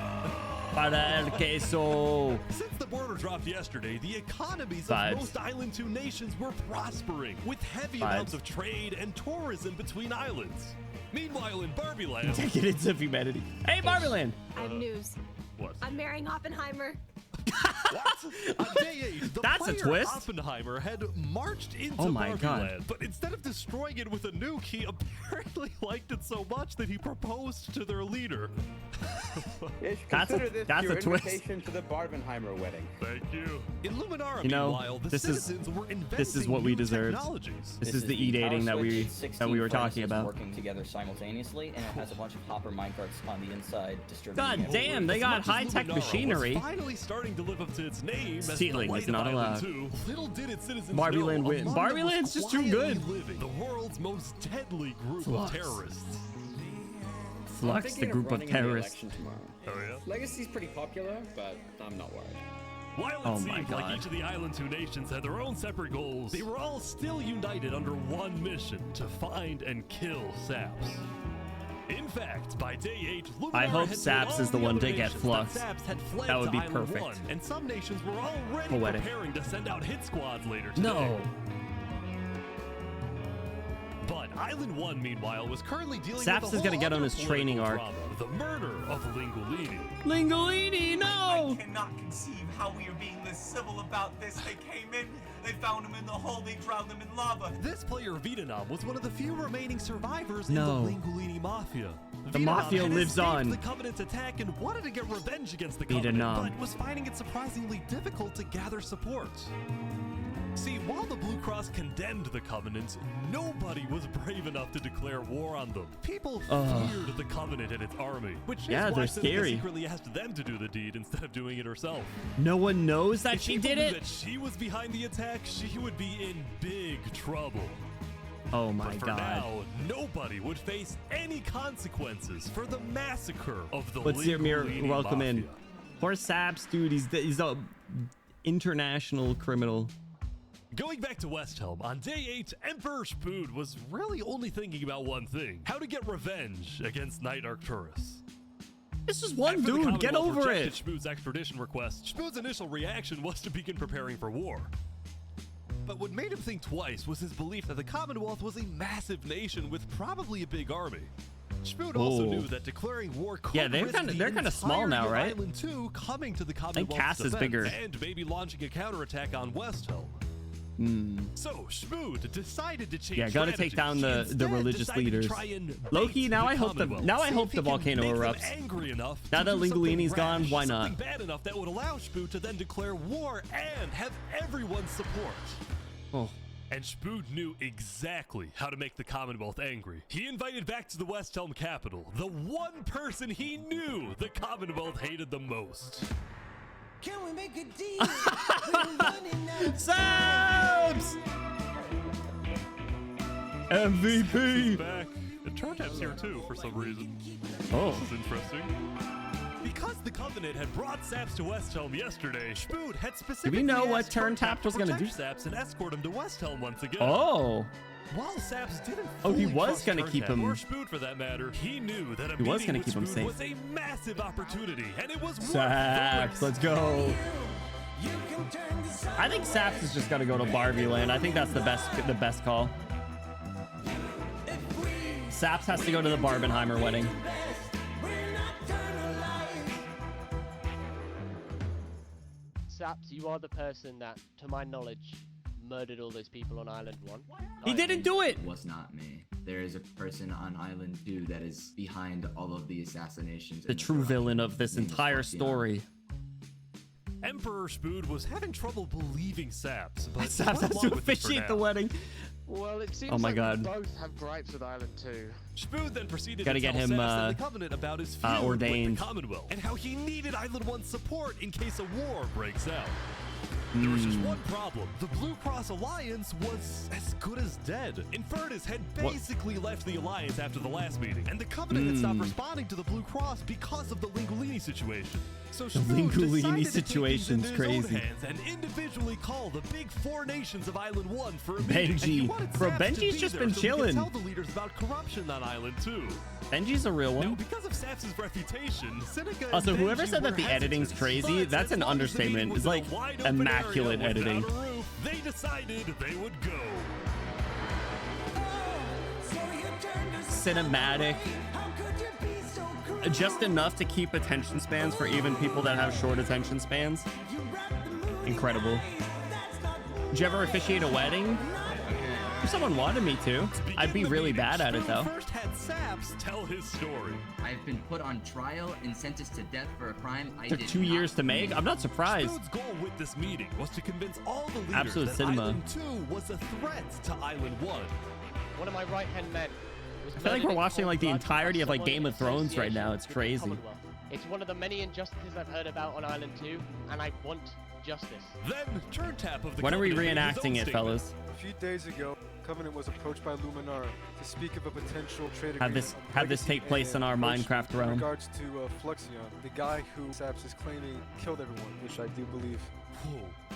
[SPEAKER 1] Para el queso.
[SPEAKER 2] Since the border dropped yesterday, the economies
[SPEAKER 1] Vibes.
[SPEAKER 2] of most Island 2 nations were prospering, with heavy
[SPEAKER 1] Vibes.
[SPEAKER 2] amounts of trade and tourism between islands. Meanwhile, in Barbie Land...
[SPEAKER 1] Take it into humanity. Hey, Barbie Land.
[SPEAKER 20] I have news.
[SPEAKER 2] What?
[SPEAKER 20] I'm marrying Oppenheimer.
[SPEAKER 2] On day 8, the
[SPEAKER 1] That's a
[SPEAKER 2] player
[SPEAKER 1] twist.
[SPEAKER 2] Oppenheimer had marched into
[SPEAKER 1] Oh my
[SPEAKER 2] Barbie
[SPEAKER 1] God.
[SPEAKER 2] Land, but instead of destroying it with a nuke, he apparently liked it so much that he proposed to their leader.
[SPEAKER 4] Consider this
[SPEAKER 1] that's
[SPEAKER 4] your
[SPEAKER 1] a twist.
[SPEAKER 4] invitation to the Barbenheimer wedding.
[SPEAKER 2] Thank you. In Luminara,
[SPEAKER 1] You know,
[SPEAKER 2] meanwhile, the
[SPEAKER 1] this is
[SPEAKER 2] citizens were inventing
[SPEAKER 1] this is what we
[SPEAKER 2] new
[SPEAKER 1] deserved.
[SPEAKER 2] technologies.
[SPEAKER 1] This is the e-dating that we were talking about.
[SPEAKER 9] Working together simultaneously, and it has a bunch of hopper minecarts on the inside distributing.
[SPEAKER 1] God
[SPEAKER 9] it.
[SPEAKER 1] damn, they got high-tech
[SPEAKER 2] Luminara
[SPEAKER 1] machinery.
[SPEAKER 2] was finally starting to live up to its name as
[SPEAKER 1] Stealing
[SPEAKER 2] the
[SPEAKER 1] is
[SPEAKER 2] light
[SPEAKER 1] not
[SPEAKER 2] of
[SPEAKER 1] allowed.
[SPEAKER 2] Island 2. Little did its citizens
[SPEAKER 1] Barbie
[SPEAKER 2] know,
[SPEAKER 1] Land win.
[SPEAKER 2] among
[SPEAKER 1] Barbie
[SPEAKER 2] them was
[SPEAKER 1] Land's just too
[SPEAKER 2] quietly
[SPEAKER 1] good.
[SPEAKER 2] living the world's most deadly group
[SPEAKER 1] Flux.
[SPEAKER 2] of terrorists.
[SPEAKER 1] Flux, the group of terrorists.
[SPEAKER 2] Oh yeah.
[SPEAKER 11] Legacy's pretty popular, but I'm not worried.
[SPEAKER 2] While it
[SPEAKER 1] Oh my
[SPEAKER 2] seemed
[SPEAKER 1] God.
[SPEAKER 2] like each of the Island 2 nations had their own separate goals, they were all still united under one mission: to find and kill Saps. In fact, by day 8, Luminara
[SPEAKER 1] I hope
[SPEAKER 2] had
[SPEAKER 1] Saps
[SPEAKER 2] told
[SPEAKER 1] is the
[SPEAKER 2] all
[SPEAKER 1] one
[SPEAKER 2] other
[SPEAKER 1] to get
[SPEAKER 2] nations
[SPEAKER 1] Flux.
[SPEAKER 2] that Saps had fled
[SPEAKER 1] That would
[SPEAKER 2] to
[SPEAKER 1] be
[SPEAKER 2] Island
[SPEAKER 1] perfect.
[SPEAKER 2] 1, and some nations were already
[SPEAKER 1] Poetic.
[SPEAKER 2] preparing to send out hit squads later today.
[SPEAKER 1] No.
[SPEAKER 2] But Island 1, meanwhile, was currently dealing
[SPEAKER 1] Saps
[SPEAKER 2] with a
[SPEAKER 1] is gonna
[SPEAKER 2] whole
[SPEAKER 1] get on
[SPEAKER 2] other
[SPEAKER 1] his training
[SPEAKER 2] political
[SPEAKER 1] arc.
[SPEAKER 2] drama, the murder of Lingolini.
[SPEAKER 1] Lingolini, no!
[SPEAKER 20] I cannot conceive how we are being this civil about this. They came in, they found him in the hole, they drowned him in lava.
[SPEAKER 2] This player, Vietnam, was one of the few remaining survivors
[SPEAKER 1] No.
[SPEAKER 2] in the Lingolini Mafia.
[SPEAKER 1] The
[SPEAKER 2] Vietnam
[SPEAKER 1] Mafia
[SPEAKER 2] had
[SPEAKER 1] lives
[SPEAKER 2] escaped
[SPEAKER 1] on.
[SPEAKER 2] the Covenant's attack and wanted to get revenge against the Covenant,
[SPEAKER 1] Vietnam.
[SPEAKER 2] but was finding it surprisingly difficult to gather support. See, while the Blue Cross condemned the Covenant, nobody was brave enough to declare war on them. People feared the Covenant and its army, which
[SPEAKER 1] Yeah,
[SPEAKER 2] is why
[SPEAKER 1] they're
[SPEAKER 2] Seneca
[SPEAKER 1] scary.
[SPEAKER 2] secretly asked them to do the deed instead of doing it herself.
[SPEAKER 1] No one knows that
[SPEAKER 2] If
[SPEAKER 1] she
[SPEAKER 2] people
[SPEAKER 1] did
[SPEAKER 2] knew
[SPEAKER 1] it?
[SPEAKER 2] that she was behind the attack, she would be in big trouble.
[SPEAKER 1] Oh my
[SPEAKER 2] But for
[SPEAKER 1] God.
[SPEAKER 2] now, nobody would face any consequences for the massacre of the
[SPEAKER 1] Let's hear Mir
[SPEAKER 2] Lingolini
[SPEAKER 1] welcome in.
[SPEAKER 2] Mafia.
[SPEAKER 1] Poor Saps, dude. He's a international criminal.
[SPEAKER 2] Going back to Westhelm, on day 8, Emperor Spood was really only thinking about one thing: how to get revenge against Knight Arcturus.
[SPEAKER 1] This is one
[SPEAKER 2] After the
[SPEAKER 1] dude. Get
[SPEAKER 2] Commonwealth
[SPEAKER 1] over
[SPEAKER 2] rejected
[SPEAKER 1] it.
[SPEAKER 2] Spood's extradition request, Spood's initial reaction was to begin preparing for war. But what made him think twice was his belief that the Commonwealth was a massive nation with probably a big army. Spood also
[SPEAKER 1] Oh.
[SPEAKER 2] knew that declaring war could
[SPEAKER 1] Yeah, they're
[SPEAKER 2] risk
[SPEAKER 1] kinda-
[SPEAKER 2] the
[SPEAKER 1] they're kinda small
[SPEAKER 2] entirety
[SPEAKER 1] now,
[SPEAKER 2] of
[SPEAKER 1] right?
[SPEAKER 2] Island 2 coming to the
[SPEAKER 1] think
[SPEAKER 2] Commonwealth's
[SPEAKER 1] Cass is
[SPEAKER 2] defense,
[SPEAKER 1] bigger.
[SPEAKER 2] and maybe launching a counterattack on Westhelm. So Spood decided to change.
[SPEAKER 1] Yeah, gotta take
[SPEAKER 2] strategy.
[SPEAKER 1] down
[SPEAKER 2] He
[SPEAKER 1] the
[SPEAKER 2] instead
[SPEAKER 1] religious
[SPEAKER 2] decided to
[SPEAKER 1] leaders.
[SPEAKER 2] try and
[SPEAKER 1] Loki,
[SPEAKER 2] bait
[SPEAKER 1] now
[SPEAKER 2] the
[SPEAKER 1] I hope the
[SPEAKER 2] Commonwealth. See if he can
[SPEAKER 1] volcano
[SPEAKER 2] make them
[SPEAKER 1] erupts.
[SPEAKER 2] angry enough
[SPEAKER 1] Now
[SPEAKER 2] to
[SPEAKER 1] that
[SPEAKER 2] do something
[SPEAKER 1] Lingolini's gone,
[SPEAKER 2] rash,
[SPEAKER 1] why not?
[SPEAKER 2] something bad enough that would allow Spood to then declare war and have everyone's support.
[SPEAKER 1] Oh.
[SPEAKER 2] And Spood knew exactly how to make the Commonwealth angry. He invited back to the Westhelm capital the one person he knew the Commonwealth hated the most.
[SPEAKER 20] Can we make a deal?
[SPEAKER 1] Saps! MVP!
[SPEAKER 2] Back. And Turntap's here too for some reason.
[SPEAKER 1] Oh.
[SPEAKER 2] This is interesting. Because the Covenant had brought Saps to Westhelm yesterday, Spood had specifically
[SPEAKER 1] know what
[SPEAKER 2] asked
[SPEAKER 1] Turntap was gonna do?
[SPEAKER 2] protect Saps and escort him to Westhelm once again.
[SPEAKER 1] Oh.
[SPEAKER 2] While Saps didn't
[SPEAKER 1] Oh, he
[SPEAKER 2] fully
[SPEAKER 1] was
[SPEAKER 2] trust
[SPEAKER 1] gonna keep
[SPEAKER 2] Turntap
[SPEAKER 1] him-
[SPEAKER 2] or Spood for that matter, he knew that a
[SPEAKER 1] He was
[SPEAKER 2] meeting
[SPEAKER 1] gonna
[SPEAKER 2] with
[SPEAKER 1] keep him
[SPEAKER 2] Spood
[SPEAKER 1] safe.
[SPEAKER 2] was a massive opportunity, and it was worth the
[SPEAKER 1] Saps,
[SPEAKER 2] risk.
[SPEAKER 1] let's go. I think Saps has just got to go to Barbie Land. I think that's the best call. Saps has to go to the Barbenheimer wedding.
[SPEAKER 17] Saps, you are the person that, to my knowledge, murdered all those people on Island 1.
[SPEAKER 1] He didn't do it.
[SPEAKER 7] It was not me. There is a person on Island 2 that is behind all of the assassinations.
[SPEAKER 1] The true villain of this entire story.
[SPEAKER 2] Emperor Spood was having trouble believing Saps, but
[SPEAKER 1] Saps has to officiate the wedding.
[SPEAKER 17] Well, it seems
[SPEAKER 1] Oh my
[SPEAKER 17] like
[SPEAKER 1] God.
[SPEAKER 17] we both have gripes with Island 2.
[SPEAKER 2] Spood then proceeded
[SPEAKER 1] Gotta
[SPEAKER 2] to
[SPEAKER 1] get
[SPEAKER 2] tell
[SPEAKER 1] him,
[SPEAKER 2] Saps and the Covenant about his feud
[SPEAKER 1] ordained.
[SPEAKER 2] with the Commonwealth and how he needed Island 1's support in case a war breaks out. There was just one problem. The Blue Cross Alliance was as good as dead. Infernus had basically left the Alliance after the last meeting, and the Covenant had stopped responding to the Blue Cross because of the Lingolini situation. So
[SPEAKER 1] The
[SPEAKER 2] Spood
[SPEAKER 1] Lingolini
[SPEAKER 2] decided to take things
[SPEAKER 1] situation's
[SPEAKER 2] into his own
[SPEAKER 1] crazy.
[SPEAKER 2] hands and individually call the big four nations of Island 1 for a meeting. And he
[SPEAKER 1] Benji.
[SPEAKER 2] wanted
[SPEAKER 1] Bro,
[SPEAKER 2] Saps to
[SPEAKER 1] Benji's
[SPEAKER 2] be
[SPEAKER 1] just
[SPEAKER 2] there
[SPEAKER 1] been
[SPEAKER 2] so he could
[SPEAKER 1] chilling.
[SPEAKER 2] tell the leaders about corruption on Island 2.
[SPEAKER 1] Benji's a real
[SPEAKER 2] Now,
[SPEAKER 1] one.
[SPEAKER 2] because of Saps' reputation, Seneca and
[SPEAKER 1] Also, whoever
[SPEAKER 2] Benji
[SPEAKER 1] said that
[SPEAKER 2] were
[SPEAKER 1] the editing's
[SPEAKER 2] hesitant,
[SPEAKER 1] crazy,
[SPEAKER 2] but
[SPEAKER 1] that's
[SPEAKER 2] as
[SPEAKER 1] an
[SPEAKER 2] long as the meeting
[SPEAKER 1] understatement.
[SPEAKER 2] was
[SPEAKER 1] It's
[SPEAKER 2] in a
[SPEAKER 1] like
[SPEAKER 2] wide open
[SPEAKER 1] immaculate
[SPEAKER 2] area
[SPEAKER 1] editing.
[SPEAKER 2] without a roof, they decided they would go.
[SPEAKER 1] Cinematic. just enough to keep attention spans for even people that have short attention spans. Incredible. Did you ever officiate a wedding? If someone wanted me to, I'd be really bad at it though.
[SPEAKER 2] First had Saps tell his story.
[SPEAKER 7] I've been put on trial and sentenced to death for a crime I
[SPEAKER 1] Took
[SPEAKER 7] did
[SPEAKER 1] 2 years to make. I'm not surprised.
[SPEAKER 2] Spood's goal with this meeting was to convince all the leaders
[SPEAKER 1] Absolute
[SPEAKER 2] that
[SPEAKER 1] cinema.
[SPEAKER 2] Island 2 was a threat to Island 1.
[SPEAKER 17] One of my right-hand men.
[SPEAKER 1] I feel like we're watching like the entirety of like Game of Thrones right now. It's crazy.
[SPEAKER 17] It's one of the many injustices I've heard about on Island 2, and I want justice.
[SPEAKER 2] Then turn tap of the
[SPEAKER 1] When are we
[SPEAKER 2] Covenant made his
[SPEAKER 1] reenacting
[SPEAKER 2] own
[SPEAKER 1] it,
[SPEAKER 2] statement.
[SPEAKER 1] fellas?
[SPEAKER 13] A few days ago, Covenant was approached by Luminara to speak of a potential trade
[SPEAKER 1] Have
[SPEAKER 13] agreement
[SPEAKER 1] this
[SPEAKER 13] of
[SPEAKER 1] have this
[SPEAKER 13] legacy
[SPEAKER 1] take place in
[SPEAKER 13] and
[SPEAKER 1] our
[SPEAKER 13] approach
[SPEAKER 1] Minecraft
[SPEAKER 13] in
[SPEAKER 1] realm.
[SPEAKER 13] regards to Fluxion, the guy who Saps is claiming killed everyone, which I do believe.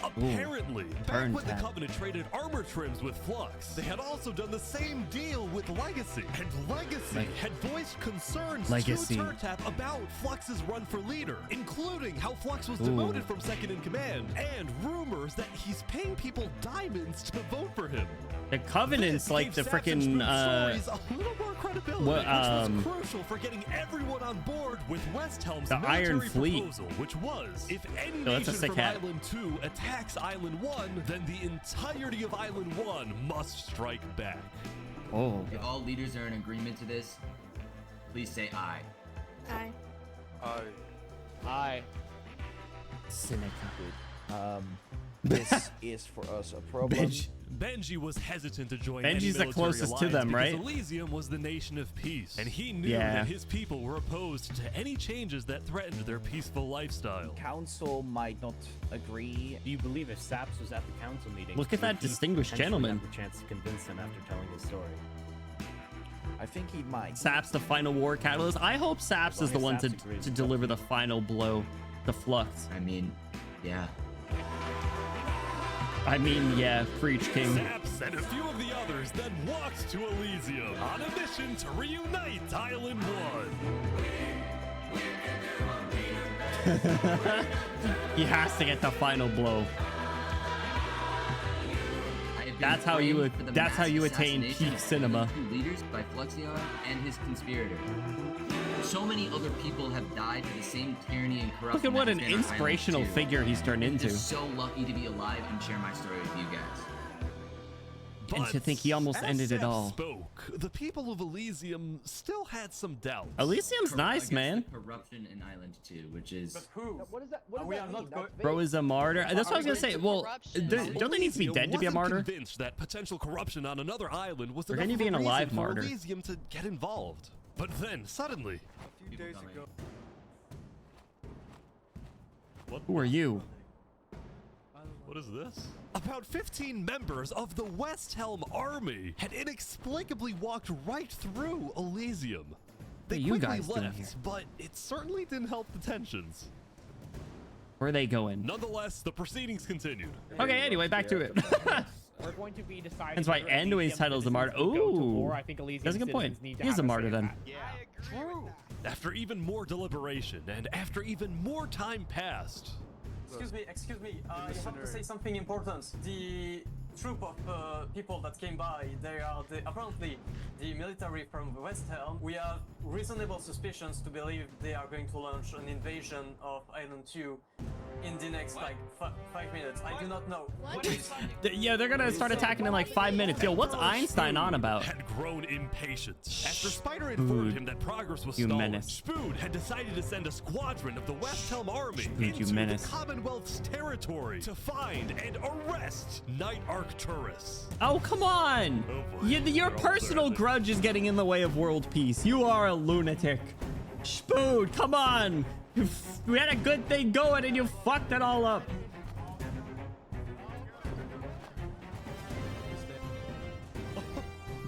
[SPEAKER 2] Apparently, back
[SPEAKER 1] turn
[SPEAKER 2] when the
[SPEAKER 1] tap.
[SPEAKER 2] Covenant traded armor trims with Flux, they had also done the same deal with Legacy. And Legacy had voiced concerns
[SPEAKER 1] Legacy.
[SPEAKER 2] to Turntap about Flux's run for leader, including how Flux was
[SPEAKER 1] Ooh.
[SPEAKER 2] demoted from second in command, and rumors that he's paying people diamonds to vote for him.
[SPEAKER 1] The Covenant's like the
[SPEAKER 2] Gave Saps and
[SPEAKER 1] freaking
[SPEAKER 2] Spood's stories a little more credibility,
[SPEAKER 1] what,
[SPEAKER 2] which was crucial for getting everyone on board with West Helm's
[SPEAKER 1] the Iron
[SPEAKER 2] military
[SPEAKER 1] Fleet.
[SPEAKER 2] proposal, which was, if any
[SPEAKER 1] Oh, that's a
[SPEAKER 2] nation
[SPEAKER 1] sick
[SPEAKER 2] from
[SPEAKER 1] hat.
[SPEAKER 2] Island 2 attacks Island 1, then the entirety of Island 1 must strike back.
[SPEAKER 1] Oh.
[SPEAKER 7] If all leaders are in agreement to this, please say aye.
[SPEAKER 12] Aye.
[SPEAKER 17] Aye.
[SPEAKER 10] Cynic. This is for us a problem.
[SPEAKER 2] Benji was hesitant to join
[SPEAKER 1] Benji's
[SPEAKER 2] any
[SPEAKER 1] the
[SPEAKER 2] military
[SPEAKER 1] closest to
[SPEAKER 2] alliance
[SPEAKER 1] them,
[SPEAKER 2] because
[SPEAKER 1] right?
[SPEAKER 2] Elysium was the nation of peace, and he knew
[SPEAKER 1] Yeah.
[SPEAKER 2] that his people were opposed to any changes that threatened their peaceful lifestyle.
[SPEAKER 10] Council might not agree.
[SPEAKER 5] Do you believe if Saps was at the council meeting,
[SPEAKER 1] Look at that
[SPEAKER 5] would he
[SPEAKER 1] distinguished
[SPEAKER 5] potentially
[SPEAKER 1] gentleman.
[SPEAKER 5] have the chance to convince him after telling his story?
[SPEAKER 10] I think he might.
[SPEAKER 1] Saps the final war catalyst. I hope Saps is the one to deliver the final blow, the Flux.
[SPEAKER 7] I mean, yeah.
[SPEAKER 1] I mean, yeah, preach, King.
[SPEAKER 2] Saps and a few of the others then walked to Elysium on a mission to reunite Island 1.
[SPEAKER 1] He has to get the final blow.
[SPEAKER 7] I have been
[SPEAKER 1] That's how you
[SPEAKER 7] framed for the
[SPEAKER 1] that's how
[SPEAKER 7] mass
[SPEAKER 1] you attain
[SPEAKER 7] assassination
[SPEAKER 1] peak
[SPEAKER 7] of
[SPEAKER 1] cinema.
[SPEAKER 7] Island 2 leaders by Fluxion and his conspirator. So many other people have died to the same tyranny and corruption.
[SPEAKER 1] Look at what
[SPEAKER 7] that
[SPEAKER 1] an
[SPEAKER 7] has been on
[SPEAKER 1] inspirational
[SPEAKER 7] Island 2.
[SPEAKER 1] figure he's turned
[SPEAKER 7] I'm
[SPEAKER 1] into.
[SPEAKER 7] just so lucky to be alive and share my story with you guys.
[SPEAKER 1] And to think he almost
[SPEAKER 2] as
[SPEAKER 1] ended it
[SPEAKER 2] Saps
[SPEAKER 1] all.
[SPEAKER 2] spoke, the people of Elysium still had some doubts.
[SPEAKER 1] Elysium's nice,
[SPEAKER 7] Against
[SPEAKER 1] man.
[SPEAKER 7] the corruption in Island 2, which is
[SPEAKER 11] Who?
[SPEAKER 28] What is that? What does
[SPEAKER 11] We
[SPEAKER 28] that
[SPEAKER 11] are
[SPEAKER 28] mean?
[SPEAKER 11] not
[SPEAKER 28] That's
[SPEAKER 11] go-
[SPEAKER 1] Bro is a martyr. That's what I was gonna say. Well, don't they need to be
[SPEAKER 2] Elysium
[SPEAKER 1] dead to be a
[SPEAKER 2] wasn't
[SPEAKER 1] martyr?
[SPEAKER 2] Convinced that potential corruption on another island was
[SPEAKER 1] Or
[SPEAKER 2] enough
[SPEAKER 1] can you
[SPEAKER 2] of
[SPEAKER 1] be
[SPEAKER 2] a
[SPEAKER 1] an
[SPEAKER 2] reason
[SPEAKER 1] alive
[SPEAKER 2] for
[SPEAKER 1] martyr?
[SPEAKER 2] Elysium to get involved. But then suddenly,
[SPEAKER 13] A few days ago.
[SPEAKER 1] Who are you?
[SPEAKER 2] what is this? About 15 members of the West Helm army had inexplicably walked right through Elysium. They
[SPEAKER 1] What are you
[SPEAKER 2] quickly
[SPEAKER 1] guys doing
[SPEAKER 2] left,
[SPEAKER 1] here?
[SPEAKER 2] but it certainly didn't help the tensions.
[SPEAKER 1] Where are they going?
[SPEAKER 2] Nonetheless, the proceedings continued.
[SPEAKER 1] Okay, anyway, back to it.
[SPEAKER 5] We're going to be deciding.
[SPEAKER 1] That's why
[SPEAKER 5] whether
[SPEAKER 1] Enway's
[SPEAKER 5] Elysium
[SPEAKER 1] title is a martyr.
[SPEAKER 5] citizens will go to
[SPEAKER 1] Ooh,
[SPEAKER 5] war. I think Elysium
[SPEAKER 1] that's a good point.
[SPEAKER 5] citizens need to
[SPEAKER 1] He is
[SPEAKER 5] have
[SPEAKER 1] a martyr
[SPEAKER 5] say
[SPEAKER 1] then.
[SPEAKER 5] in that.
[SPEAKER 2] After even more deliberation and after even more time passed,
[SPEAKER 11] Excuse me. You have to say something important. The troop of people that came by, they are apparently the military from the West Helm. We have reasonable suspicions to believe they are going to launch an invasion of Island 2 in the next, like, 5 minutes. I do not know.
[SPEAKER 1] Yeah, they're gonna start attacking in like 5 minutes. Yo, what's Einstein on about?
[SPEAKER 2] had grown impatient. After Spider informed him that progress was
[SPEAKER 1] You
[SPEAKER 2] stalled,
[SPEAKER 1] menace.
[SPEAKER 2] Spood had decided to send a squadron of the West Helm army
[SPEAKER 1] Spood, you
[SPEAKER 2] into the
[SPEAKER 1] menace.
[SPEAKER 2] Commonwealth's territory to find and arrest Night Arcturus.
[SPEAKER 1] Oh, come on!
[SPEAKER 2] Oh boy.
[SPEAKER 1] Your
[SPEAKER 2] They're all
[SPEAKER 1] personal
[SPEAKER 2] there.
[SPEAKER 1] grudge is getting in the way of world peace. You are a lunatic. Spood, come on! We had a good thing going and you fucked it all up.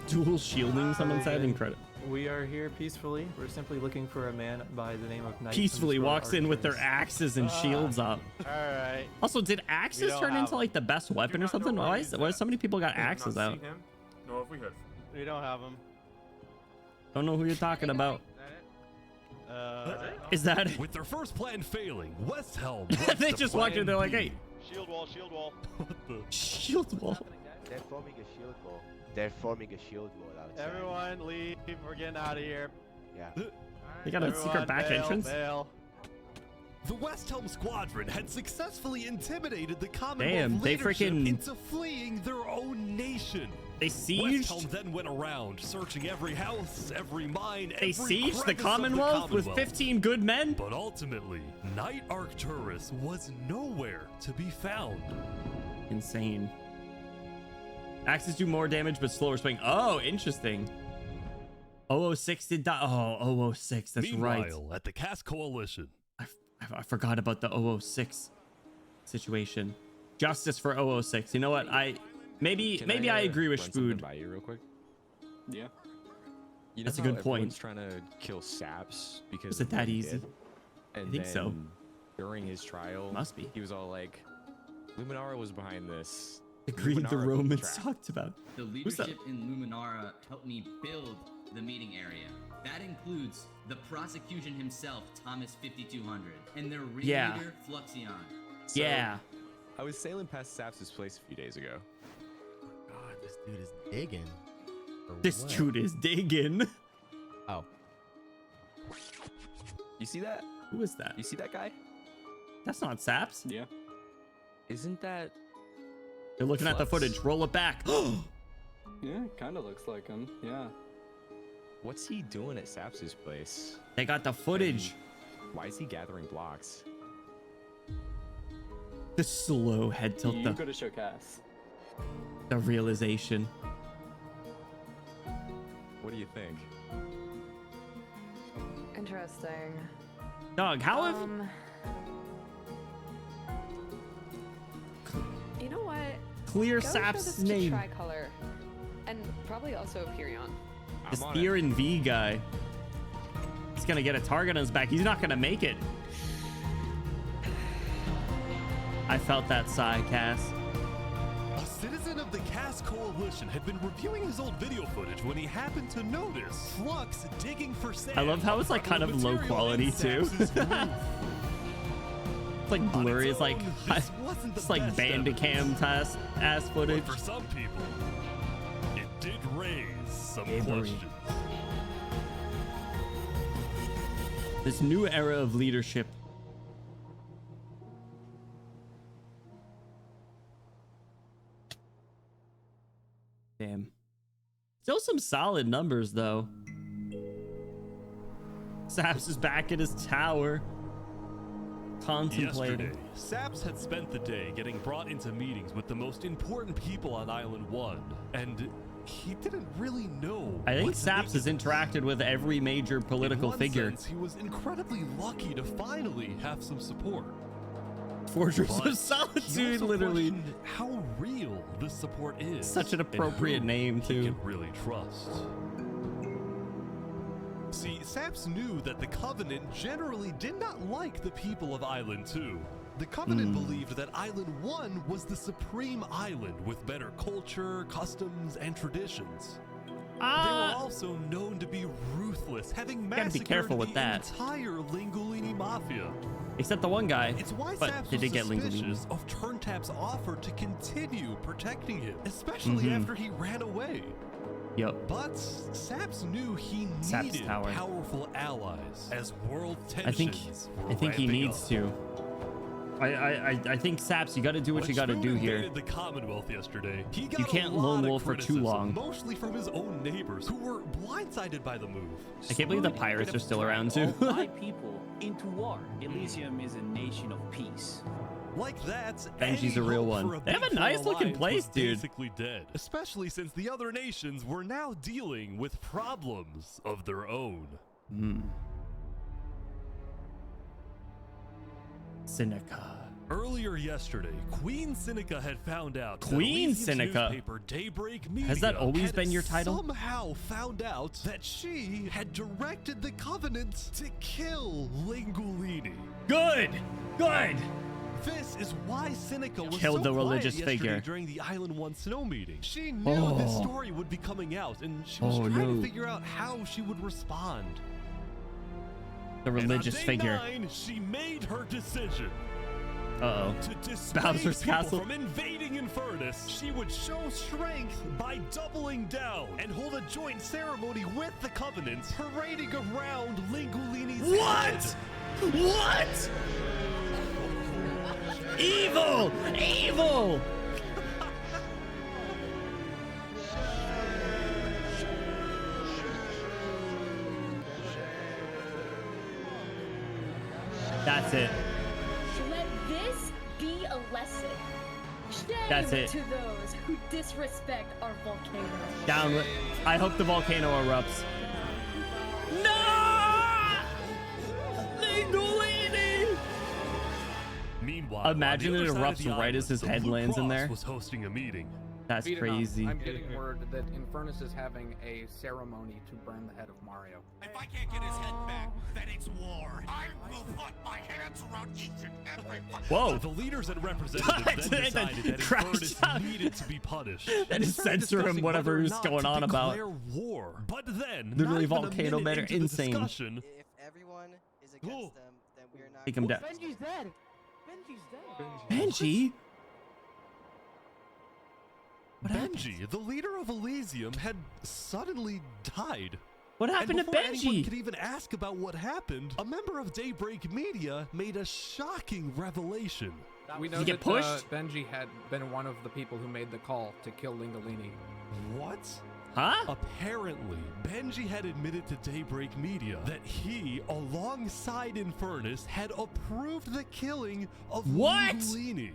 [SPEAKER 1] Dual shielding, someone said. Incredible.
[SPEAKER 6] We are here peacefully. We're simply looking for a man by the name of Knight.
[SPEAKER 1] Peacefully walks in with their axes and shields up.
[SPEAKER 17] Alright.
[SPEAKER 1] Also, did axes
[SPEAKER 17] don't
[SPEAKER 1] turn
[SPEAKER 17] have
[SPEAKER 1] into like the best weapon or something? Why so many people got axes out?
[SPEAKER 19] No, if we heard.
[SPEAKER 17] We don't have him.
[SPEAKER 1] Don't know who you're talking about. Is that
[SPEAKER 2] With their first plan failing, West Helm
[SPEAKER 1] they just walked in, they're like, hey,
[SPEAKER 19] Shield wall, shield wall.
[SPEAKER 1] shield wall.
[SPEAKER 8] They're forming a shield wall. They're forming a shield wall outside.
[SPEAKER 17] Everyone leave. We're getting out of here.
[SPEAKER 8] Yeah.
[SPEAKER 1] They got a secret back entrance.
[SPEAKER 2] The West Helm Squadron had successfully intimidated the Commonwealth
[SPEAKER 1] they
[SPEAKER 2] leadership
[SPEAKER 1] freaking
[SPEAKER 2] into fleeing their own nation.
[SPEAKER 1] They sieged.
[SPEAKER 2] West Helm then went around searching every house, every mine,
[SPEAKER 1] They
[SPEAKER 2] every
[SPEAKER 1] sieged the
[SPEAKER 2] crevice of
[SPEAKER 1] Commonwealth with
[SPEAKER 2] Commonwealth.
[SPEAKER 1] 15 good men.
[SPEAKER 2] But ultimately, Knight Arcturus was nowhere to be found.
[SPEAKER 1] Insane. Axes do more damage but slower swing. Oh, interesting. 006 did die. Oh, 006. That's right.
[SPEAKER 2] Meanwhile, at the Cask Coalition,
[SPEAKER 1] I forgot about the 006 situation. Justice for 006. You know what? Maybe I agree with Spood.
[SPEAKER 15] By you real quick.
[SPEAKER 21] Yeah.
[SPEAKER 15] You know
[SPEAKER 1] That's a
[SPEAKER 15] how
[SPEAKER 1] good point.
[SPEAKER 15] everyone's trying to kill Saps because
[SPEAKER 1] Is it
[SPEAKER 15] of what
[SPEAKER 1] that
[SPEAKER 15] he
[SPEAKER 1] easy?
[SPEAKER 15] did? And
[SPEAKER 1] I think so.
[SPEAKER 15] then During his trial,
[SPEAKER 1] Must be.
[SPEAKER 15] He was all like, "Luminara was behind this."
[SPEAKER 1] Agreed. The
[SPEAKER 15] Luminara put
[SPEAKER 1] Romans
[SPEAKER 15] trap."
[SPEAKER 1] talked about.
[SPEAKER 7] The leadership in Luminara helped me build the meeting area. That includes the prosecution himself, Thomas 5200, and their ringleader, Fluxion.
[SPEAKER 15] So,
[SPEAKER 1] Yeah.
[SPEAKER 15] I was sailing past Saps' place a few days ago.
[SPEAKER 22] God, this dude is digging.
[SPEAKER 1] This dude is digging.
[SPEAKER 15] Oh. You see that?
[SPEAKER 1] Who is that?
[SPEAKER 15] You see that guy?
[SPEAKER 1] That's not Saps.
[SPEAKER 21] Yeah.
[SPEAKER 15] Isn't that...
[SPEAKER 1] They're looking at the footage. Roll it back.
[SPEAKER 21] Yeah, kind of looks like him. Yeah.
[SPEAKER 15] What's he doing at Saps' place?
[SPEAKER 1] They got the footage.
[SPEAKER 15] Why is he gathering blocks?
[SPEAKER 1] The slow head tilt.
[SPEAKER 21] You go to show Cass.
[SPEAKER 1] The realization.
[SPEAKER 15] What do you think?
[SPEAKER 12] Interesting.
[SPEAKER 1] Dog, how have...
[SPEAKER 12] You know what?
[SPEAKER 1] Clear
[SPEAKER 12] Go show
[SPEAKER 1] Saps'
[SPEAKER 12] this to
[SPEAKER 1] name.
[SPEAKER 12] Tricolor. And probably also Furion.
[SPEAKER 1] This Theron V guy. He's gonna get a target on his back. He's not gonna make it. I felt that sigh, Cass.
[SPEAKER 2] A citizen of the Cass Coalition had been reviewing his old video footage when he happened to notice Flux digging for sand.
[SPEAKER 1] I love how it's like kind of low quality too. It's like blurry. It's like it's like Bandicam ass footage.
[SPEAKER 2] But for some people, it did raise some
[SPEAKER 1] Hey, buddy.
[SPEAKER 2] questions.
[SPEAKER 1] This new era of leadership. Damn. Still some solid numbers though. Saps is back at his tower. Contemplating.
[SPEAKER 2] Yesterday, Saps had spent the day getting brought into meetings with the most important people on Island 1, and he didn't really know.
[SPEAKER 1] I think
[SPEAKER 2] what to
[SPEAKER 1] Saps has interacted with every major political
[SPEAKER 2] In one
[SPEAKER 1] figure.
[SPEAKER 2] sense, he was incredibly lucky to finally have some support.
[SPEAKER 1] Fortress
[SPEAKER 2] But
[SPEAKER 1] of Solitude,
[SPEAKER 2] he also
[SPEAKER 1] literally.
[SPEAKER 2] questioned how real this support is.
[SPEAKER 1] Such an
[SPEAKER 2] and
[SPEAKER 1] appropriate
[SPEAKER 2] who
[SPEAKER 1] name,
[SPEAKER 2] he
[SPEAKER 1] too.
[SPEAKER 2] can really trust. See, Saps knew that the Covenant generally did not like the people of Island 2. The Covenant believed that Island 1 was the supreme island with better culture, customs, and traditions. They were also known to be ruthless, having
[SPEAKER 1] Gotta be
[SPEAKER 2] massacred
[SPEAKER 1] careful with
[SPEAKER 2] the
[SPEAKER 1] that.
[SPEAKER 2] entire Lingolini Mafia.
[SPEAKER 1] Except the one guy.
[SPEAKER 2] It's why
[SPEAKER 1] but
[SPEAKER 2] Saps
[SPEAKER 1] they did
[SPEAKER 2] was
[SPEAKER 1] get Lingolini.
[SPEAKER 2] suspicious of Turntap's offer to continue protecting him, especially after he ran away.
[SPEAKER 1] Yup.
[SPEAKER 2] But Saps knew he
[SPEAKER 1] Saps
[SPEAKER 2] needed
[SPEAKER 1] Tower.
[SPEAKER 2] powerful allies as world
[SPEAKER 1] I think
[SPEAKER 2] tensions were
[SPEAKER 1] I think he
[SPEAKER 2] ramping
[SPEAKER 1] needs
[SPEAKER 2] up.
[SPEAKER 1] to. I think Saps, you got to do what you
[SPEAKER 2] When
[SPEAKER 1] got to
[SPEAKER 2] Spoon
[SPEAKER 1] do here.
[SPEAKER 2] invaded the Commonwealth yesterday, he got
[SPEAKER 1] You can't
[SPEAKER 2] a lot
[SPEAKER 1] lone
[SPEAKER 2] of
[SPEAKER 1] wolf for too
[SPEAKER 2] criticism,
[SPEAKER 1] long.
[SPEAKER 2] mostly from his own neighbors who were blindsided by the move.
[SPEAKER 1] I can't believe the pirates are still around too.
[SPEAKER 10] All my people into war. Elysium is a nation of peace.
[SPEAKER 2] Like that,
[SPEAKER 1] Benji's
[SPEAKER 2] any
[SPEAKER 1] a real
[SPEAKER 2] hope
[SPEAKER 1] one.
[SPEAKER 2] for a
[SPEAKER 1] They have a
[SPEAKER 2] big
[SPEAKER 1] nice
[SPEAKER 2] firm
[SPEAKER 1] looking
[SPEAKER 2] alliance
[SPEAKER 1] place,
[SPEAKER 2] was
[SPEAKER 1] dude.
[SPEAKER 2] Basically dead, especially since the other nations were now dealing with problems of their own.
[SPEAKER 1] Seneca.
[SPEAKER 2] Earlier yesterday, Queen Seneca had found out that
[SPEAKER 1] Queen
[SPEAKER 2] Elysium's
[SPEAKER 1] Seneca?
[SPEAKER 2] newspaper Daybreak Media
[SPEAKER 1] Has that always
[SPEAKER 2] had
[SPEAKER 1] been your title?
[SPEAKER 2] Somehow found out that she had directed the Covenant to kill Lingolini.
[SPEAKER 1] Good. Good.
[SPEAKER 2] This is why Seneca was
[SPEAKER 1] Killed
[SPEAKER 2] so
[SPEAKER 1] the religious
[SPEAKER 2] quiet yesterday
[SPEAKER 1] figure.
[SPEAKER 2] during the Island 1 snow meeting. She knew this story would be coming out, and she was trying to figure out how she would respond.
[SPEAKER 1] The religious
[SPEAKER 2] and on day
[SPEAKER 1] figure.
[SPEAKER 2] 9, she made her decision.
[SPEAKER 1] Uh-oh.
[SPEAKER 2] To dissuade
[SPEAKER 1] Bowser's
[SPEAKER 2] people
[SPEAKER 1] Castle.
[SPEAKER 2] from invading Infernus, she would show strength by doubling down and hold a joint ceremony with the Covenant, parading around Lingulini's
[SPEAKER 1] What?
[SPEAKER 2] head.
[SPEAKER 1] What? Evil! Evil! That's it.
[SPEAKER 3] Let this be a lesson. Shame
[SPEAKER 1] That's it.
[SPEAKER 3] to those who disrespect our volcano.
[SPEAKER 1] Down with. I hope the volcano erupts. No! Lingolini!
[SPEAKER 2] Meanwhile,
[SPEAKER 1] Imagine
[SPEAKER 2] on
[SPEAKER 1] it
[SPEAKER 2] the other side of
[SPEAKER 1] erupts
[SPEAKER 2] the
[SPEAKER 1] right
[SPEAKER 2] island,
[SPEAKER 1] as his
[SPEAKER 2] the
[SPEAKER 1] head
[SPEAKER 2] Blue
[SPEAKER 1] lands in
[SPEAKER 2] Cross
[SPEAKER 1] there.
[SPEAKER 2] was hosting a meeting.
[SPEAKER 1] That's
[SPEAKER 16] Vietnam,
[SPEAKER 1] crazy.
[SPEAKER 16] I'm getting word that Infernus is having a ceremony to burn the head of Mario.
[SPEAKER 20] If I can't get his head back, then it's war. I will put my hands around each and every one.
[SPEAKER 1] Whoa.
[SPEAKER 2] The leaders and representatives then decided that Infernus needed to be punished.
[SPEAKER 1] That is censor him whatever is going on about.
[SPEAKER 2] Declare war. But then,
[SPEAKER 1] Literally
[SPEAKER 2] not even a
[SPEAKER 1] volcano
[SPEAKER 2] minute
[SPEAKER 1] men are
[SPEAKER 2] into the
[SPEAKER 1] insane.
[SPEAKER 2] discussion,
[SPEAKER 18] If everyone is against them, then we're not.
[SPEAKER 1] Take him down.
[SPEAKER 17] Benji's dead. Benji's dead.
[SPEAKER 1] Benji?
[SPEAKER 2] Benji, the leader of Elysium, had suddenly died.
[SPEAKER 1] What happened to
[SPEAKER 2] and before anyone
[SPEAKER 1] Benji?
[SPEAKER 2] could even ask about what happened, a member of Daybreak Media made a shocking revelation.
[SPEAKER 16] We know
[SPEAKER 1] Did he get
[SPEAKER 16] that
[SPEAKER 1] pushed?
[SPEAKER 16] Benji had been one of the people who made the call to kill Lingolini.
[SPEAKER 2] What?
[SPEAKER 1] Huh?
[SPEAKER 2] Apparently, Benji had admitted to Daybreak Media that he, alongside Infernus, had approved the killing of
[SPEAKER 1] What?
[SPEAKER 2] Lingolini.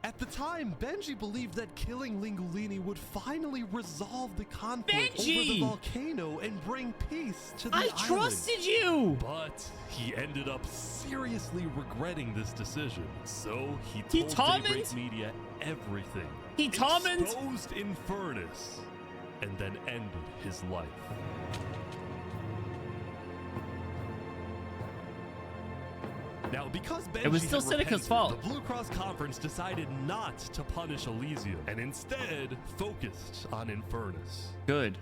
[SPEAKER 2] At the time, Benji believed that killing Lingolini would finally resolve the conflict over
[SPEAKER 1] Benji!
[SPEAKER 2] the volcano and bring peace to the
[SPEAKER 1] I
[SPEAKER 2] island.
[SPEAKER 1] trusted you!
[SPEAKER 2] But he ended up seriously regretting this decision. So he told
[SPEAKER 1] Tommened?
[SPEAKER 2] Daybreak Media everything.
[SPEAKER 1] He Tommened?
[SPEAKER 2] Exposed Infernus and then ended his life. Now, because Benji
[SPEAKER 1] It was still
[SPEAKER 2] had
[SPEAKER 1] Seneca's
[SPEAKER 2] repented,
[SPEAKER 1] fault.
[SPEAKER 2] the Blue Cross Conference decided not to punish Elysium and instead focused on Infernus.
[SPEAKER 1] Good.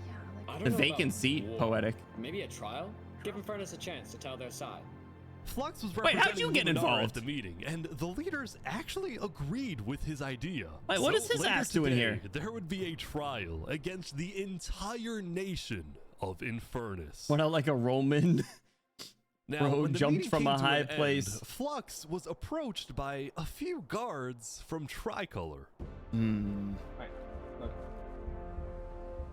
[SPEAKER 1] The vacant seat, poetic.
[SPEAKER 23] Maybe a trial? Give Infernus a chance to tell their side.
[SPEAKER 2] Flux was
[SPEAKER 1] Wait, how'd you
[SPEAKER 2] representing
[SPEAKER 1] get
[SPEAKER 2] Luminar
[SPEAKER 1] involved?
[SPEAKER 2] at the meeting, and the leaders actually agreed with his idea.
[SPEAKER 1] Wait, what is his
[SPEAKER 2] later
[SPEAKER 1] ass doing
[SPEAKER 2] today,
[SPEAKER 1] here?
[SPEAKER 2] There would be a trial against the entire nation of Infernus.
[SPEAKER 1] Went out like a Roman.
[SPEAKER 2] Now,
[SPEAKER 1] Bro
[SPEAKER 2] when the
[SPEAKER 1] jumped
[SPEAKER 2] meeting
[SPEAKER 1] from
[SPEAKER 2] came
[SPEAKER 1] a
[SPEAKER 2] to
[SPEAKER 1] high
[SPEAKER 2] an end,
[SPEAKER 1] place.
[SPEAKER 2] Flux was approached by a few guards from Tricolor.
[SPEAKER 24] Right, look.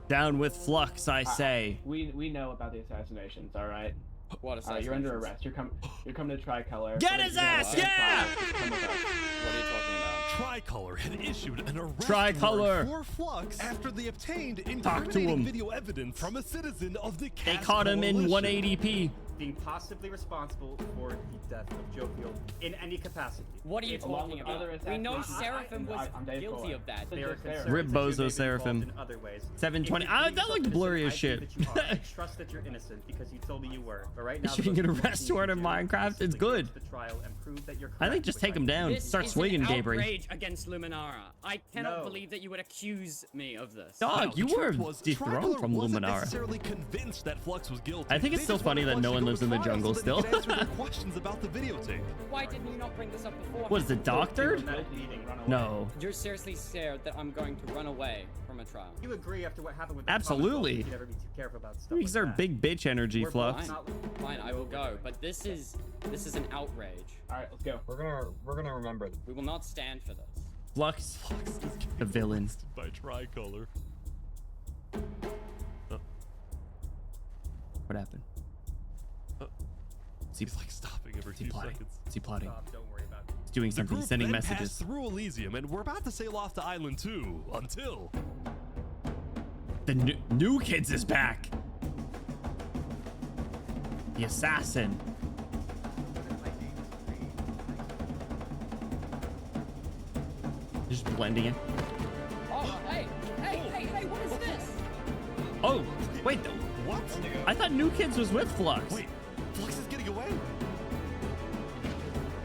[SPEAKER 1] Down with Flux, I say.
[SPEAKER 24] We know about the assassinations, all right?
[SPEAKER 23] What
[SPEAKER 24] You're under arrest. You're coming to Tricolor.
[SPEAKER 1] Get his ass, yeah!
[SPEAKER 23] What are you talking about?
[SPEAKER 2] Tricolor had issued an arrest
[SPEAKER 1] Tricolor.
[SPEAKER 2] warrant for Flux after they obtained
[SPEAKER 1] Talk to
[SPEAKER 2] incriminating
[SPEAKER 1] him.
[SPEAKER 2] video evidence from a citizen of the
[SPEAKER 1] They
[SPEAKER 2] Cast
[SPEAKER 1] caught him in
[SPEAKER 2] Coalition.
[SPEAKER 1] 180p.
[SPEAKER 25] Being possibly responsible for the death of Joe Field in any capacity.
[SPEAKER 23] What are you talking about? We know Seraphim was guilty of that.
[SPEAKER 25] They are concerned
[SPEAKER 1] Rip
[SPEAKER 25] that you may
[SPEAKER 1] Bozo
[SPEAKER 25] be involved
[SPEAKER 1] Seraphim.
[SPEAKER 25] in other ways.
[SPEAKER 1] 720.
[SPEAKER 25] If you
[SPEAKER 1] Ah,
[SPEAKER 25] believe
[SPEAKER 1] that
[SPEAKER 25] yourself
[SPEAKER 1] looked
[SPEAKER 25] innocent,
[SPEAKER 1] blurry as
[SPEAKER 25] I
[SPEAKER 1] shit.
[SPEAKER 25] believe that you are. I trust that you're innocent because you told me you were. But right now,
[SPEAKER 1] You can get arrested in Minecraft. It's good.
[SPEAKER 25] the trial and prove that you're
[SPEAKER 1] I think
[SPEAKER 25] correct,
[SPEAKER 1] just
[SPEAKER 25] which
[SPEAKER 1] take him down.
[SPEAKER 23] This
[SPEAKER 1] Start
[SPEAKER 23] is
[SPEAKER 1] swinging,
[SPEAKER 23] an
[SPEAKER 1] Daybreak.
[SPEAKER 23] outrage against Luminara. I cannot
[SPEAKER 25] No.
[SPEAKER 23] believe that you would accuse me of this.
[SPEAKER 1] Dog, you
[SPEAKER 2] The
[SPEAKER 1] were
[SPEAKER 2] truth was,
[SPEAKER 1] dethroned
[SPEAKER 2] Tricolor
[SPEAKER 1] from
[SPEAKER 2] wasn't
[SPEAKER 1] Luminara.
[SPEAKER 2] necessarily convinced that Flux was guilty.
[SPEAKER 1] I think it's
[SPEAKER 2] They
[SPEAKER 1] still
[SPEAKER 2] just
[SPEAKER 1] funny
[SPEAKER 2] wanted
[SPEAKER 1] that no
[SPEAKER 2] Flux
[SPEAKER 1] one
[SPEAKER 2] to go
[SPEAKER 1] lives
[SPEAKER 2] to
[SPEAKER 1] in the
[SPEAKER 2] trial
[SPEAKER 1] jungle
[SPEAKER 2] so that
[SPEAKER 1] still.
[SPEAKER 2] he could answer their questions about the videotape.
[SPEAKER 23] Why didn't you not bring this up before?
[SPEAKER 1] What is it, doctored? No.
[SPEAKER 23] You're seriously scared that I'm going to run away from a trial.
[SPEAKER 25] You agree after what happened with the
[SPEAKER 1] Absolutely.
[SPEAKER 25] You can never be too careful about stuff
[SPEAKER 1] You
[SPEAKER 25] like
[SPEAKER 1] exert
[SPEAKER 25] that.
[SPEAKER 1] big bitch energy,
[SPEAKER 25] We're
[SPEAKER 1] Flux.
[SPEAKER 23] Fine, I will go. But this is an outrage.
[SPEAKER 24] All right, let's go. We're gonna remember.
[SPEAKER 23] We will not stand for this.
[SPEAKER 1] Flux, the villain.
[SPEAKER 2] By Tricolor.
[SPEAKER 1] What happened?
[SPEAKER 2] He's like stopping every few
[SPEAKER 1] plotting?
[SPEAKER 2] seconds.
[SPEAKER 1] Is he plotting?
[SPEAKER 25] Stop, don't worry about it.
[SPEAKER 1] He's doing
[SPEAKER 2] The
[SPEAKER 1] something.
[SPEAKER 2] group
[SPEAKER 1] Sending
[SPEAKER 2] then
[SPEAKER 1] messages.
[SPEAKER 2] passed through Elysium, and we're about to sail off to Island 2 until
[SPEAKER 1] The new kids is back. The assassin. Just blending it.
[SPEAKER 23] Oh, hey, what is this?
[SPEAKER 1] Oh, wait.
[SPEAKER 2] What?
[SPEAKER 1] I thought New Kids was with Flux.
[SPEAKER 2] Wait, Flux is getting away?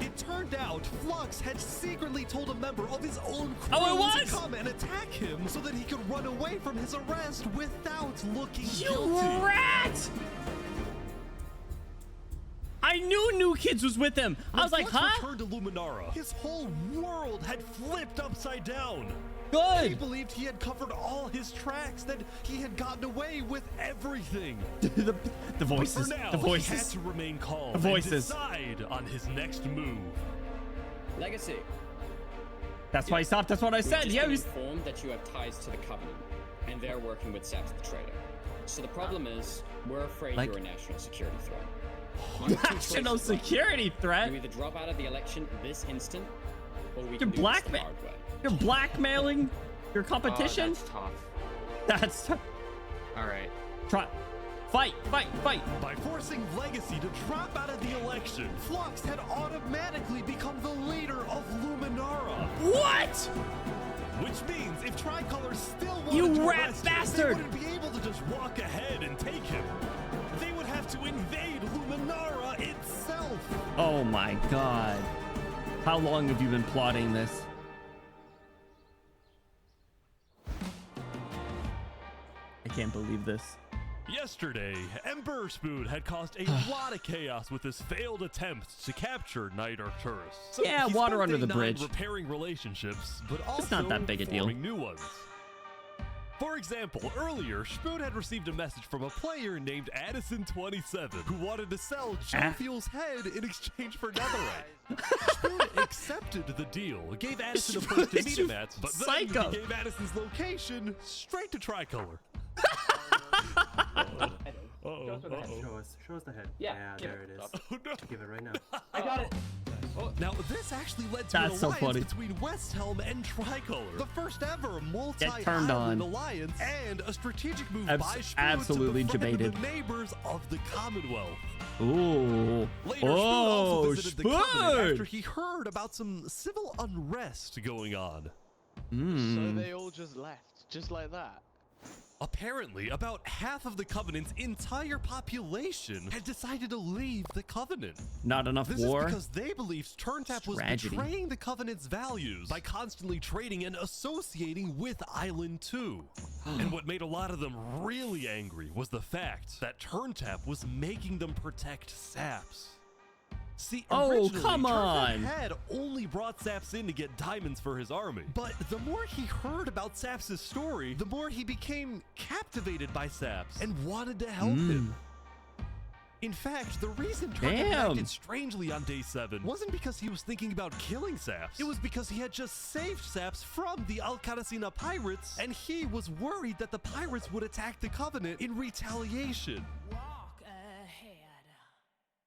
[SPEAKER 2] It turned out Flux had secretly told a member of his own crew
[SPEAKER 1] Oh, it was?
[SPEAKER 2] to come and attack him so that he could run away from his arrest without looking
[SPEAKER 1] You
[SPEAKER 2] guilty.
[SPEAKER 1] rat! I knew New Kids was with him. I was like,
[SPEAKER 2] Flux
[SPEAKER 1] huh?
[SPEAKER 2] returned to Luminara, his whole world had flipped upside down.
[SPEAKER 1] Good.
[SPEAKER 2] He believed he had covered all his tracks, that he had gotten away with everything.
[SPEAKER 1] the voices.
[SPEAKER 2] But for now,
[SPEAKER 1] the voices.
[SPEAKER 2] he had to remain calm
[SPEAKER 1] The voices.
[SPEAKER 2] and decide on his next move.
[SPEAKER 23] Legacy.
[SPEAKER 1] That's why he stopped. That's what I said.
[SPEAKER 23] We've
[SPEAKER 1] Yeah,
[SPEAKER 23] just been informed that you have ties to the Covenant, and they're working with Saps the Trader. So the problem is, we're afraid
[SPEAKER 1] Like-
[SPEAKER 23] you're a national security threat. You have two
[SPEAKER 1] national
[SPEAKER 23] choices left.
[SPEAKER 1] security threat.
[SPEAKER 23] You either drop out of the election this instant, or we
[SPEAKER 1] You're
[SPEAKER 23] can do this the
[SPEAKER 1] blackmail.
[SPEAKER 23] hard way.
[SPEAKER 1] You're blackmailing your competition.
[SPEAKER 15] That's tough.
[SPEAKER 1] That's tough.
[SPEAKER 15] All right.
[SPEAKER 1] Try. Fight.
[SPEAKER 2] By forcing Legacy to drop out of the election, Flux had automatically become the leader of Luminara.
[SPEAKER 1] What?
[SPEAKER 2] Which means if Tricolor still wanted
[SPEAKER 1] You
[SPEAKER 2] to
[SPEAKER 1] rat
[SPEAKER 2] arrest
[SPEAKER 1] bastard!
[SPEAKER 2] him, they wouldn't be able to just walk ahead and take him. They would have to invade Luminara itself.
[SPEAKER 1] Oh my god. How long have you been plotting this? I can't believe this.
[SPEAKER 2] Yesterday, Emperor Spoon had caused a lot of chaos with his failed attempts to capture Knight Arcturus. So
[SPEAKER 1] Yeah,
[SPEAKER 2] he
[SPEAKER 1] water
[SPEAKER 2] spent
[SPEAKER 1] under
[SPEAKER 2] day
[SPEAKER 1] the
[SPEAKER 2] 9
[SPEAKER 1] bridge.
[SPEAKER 2] repairing relationships, but also
[SPEAKER 1] It's not that big a deal.
[SPEAKER 2] forming new ones. For example, earlier, Spoon had received a message from a player named Addison27 who wanted to sell Jovial's head in exchange for netherite. Spoon accepted the deal, gave Addison a place to meet him at, but then
[SPEAKER 1] Psycho.
[SPEAKER 2] he gave Addison's location straight to Tricolor.
[SPEAKER 6] Show us the head.
[SPEAKER 23] Yeah,
[SPEAKER 6] there it is.
[SPEAKER 2] Oh, no.
[SPEAKER 6] Give it right now.
[SPEAKER 23] I got it.
[SPEAKER 2] Now, this actually led to
[SPEAKER 1] That's
[SPEAKER 2] an
[SPEAKER 1] so
[SPEAKER 2] alliance
[SPEAKER 1] funny.
[SPEAKER 2] between West Helm and Tricolor. The first ever
[SPEAKER 1] on.
[SPEAKER 2] multi-island alliance and a strategic move by Spoon
[SPEAKER 1] absolutely
[SPEAKER 2] to befriend
[SPEAKER 1] debated.
[SPEAKER 2] the neighbors of the Commonwealth.
[SPEAKER 1] Ooh.
[SPEAKER 2] Later, Spoon also visited the Covenant
[SPEAKER 1] Spoon!
[SPEAKER 2] after he heard about some civil unrest going on.
[SPEAKER 17] So they all just left, just like that.
[SPEAKER 2] Apparently, about half of the Covenant's entire population had decided to leave the Covenant.
[SPEAKER 1] Not enough
[SPEAKER 2] This
[SPEAKER 1] war.
[SPEAKER 2] is because they believed Turntap was
[SPEAKER 1] Tragedy.
[SPEAKER 2] betraying the Covenant's values by constantly trading and associating with Island 2. And what made a lot of them really angry was the fact that Turntap was making them protect Saps. See,
[SPEAKER 1] Oh,
[SPEAKER 2] originally,
[SPEAKER 1] come
[SPEAKER 2] Turntap
[SPEAKER 1] on.
[SPEAKER 2] had only brought Saps in to get diamonds for his army. But the more he heard about Saps' story, the more he became captivated by Saps and wanted to help him. In fact, the reason Turntap
[SPEAKER 1] Damn.
[SPEAKER 2] acted strangely on day 7 wasn't because he was thinking about killing Saps. It was because he had just saved Saps from the Alcaracina pirates, and he was worried that the pirates would attack the Covenant in retaliation.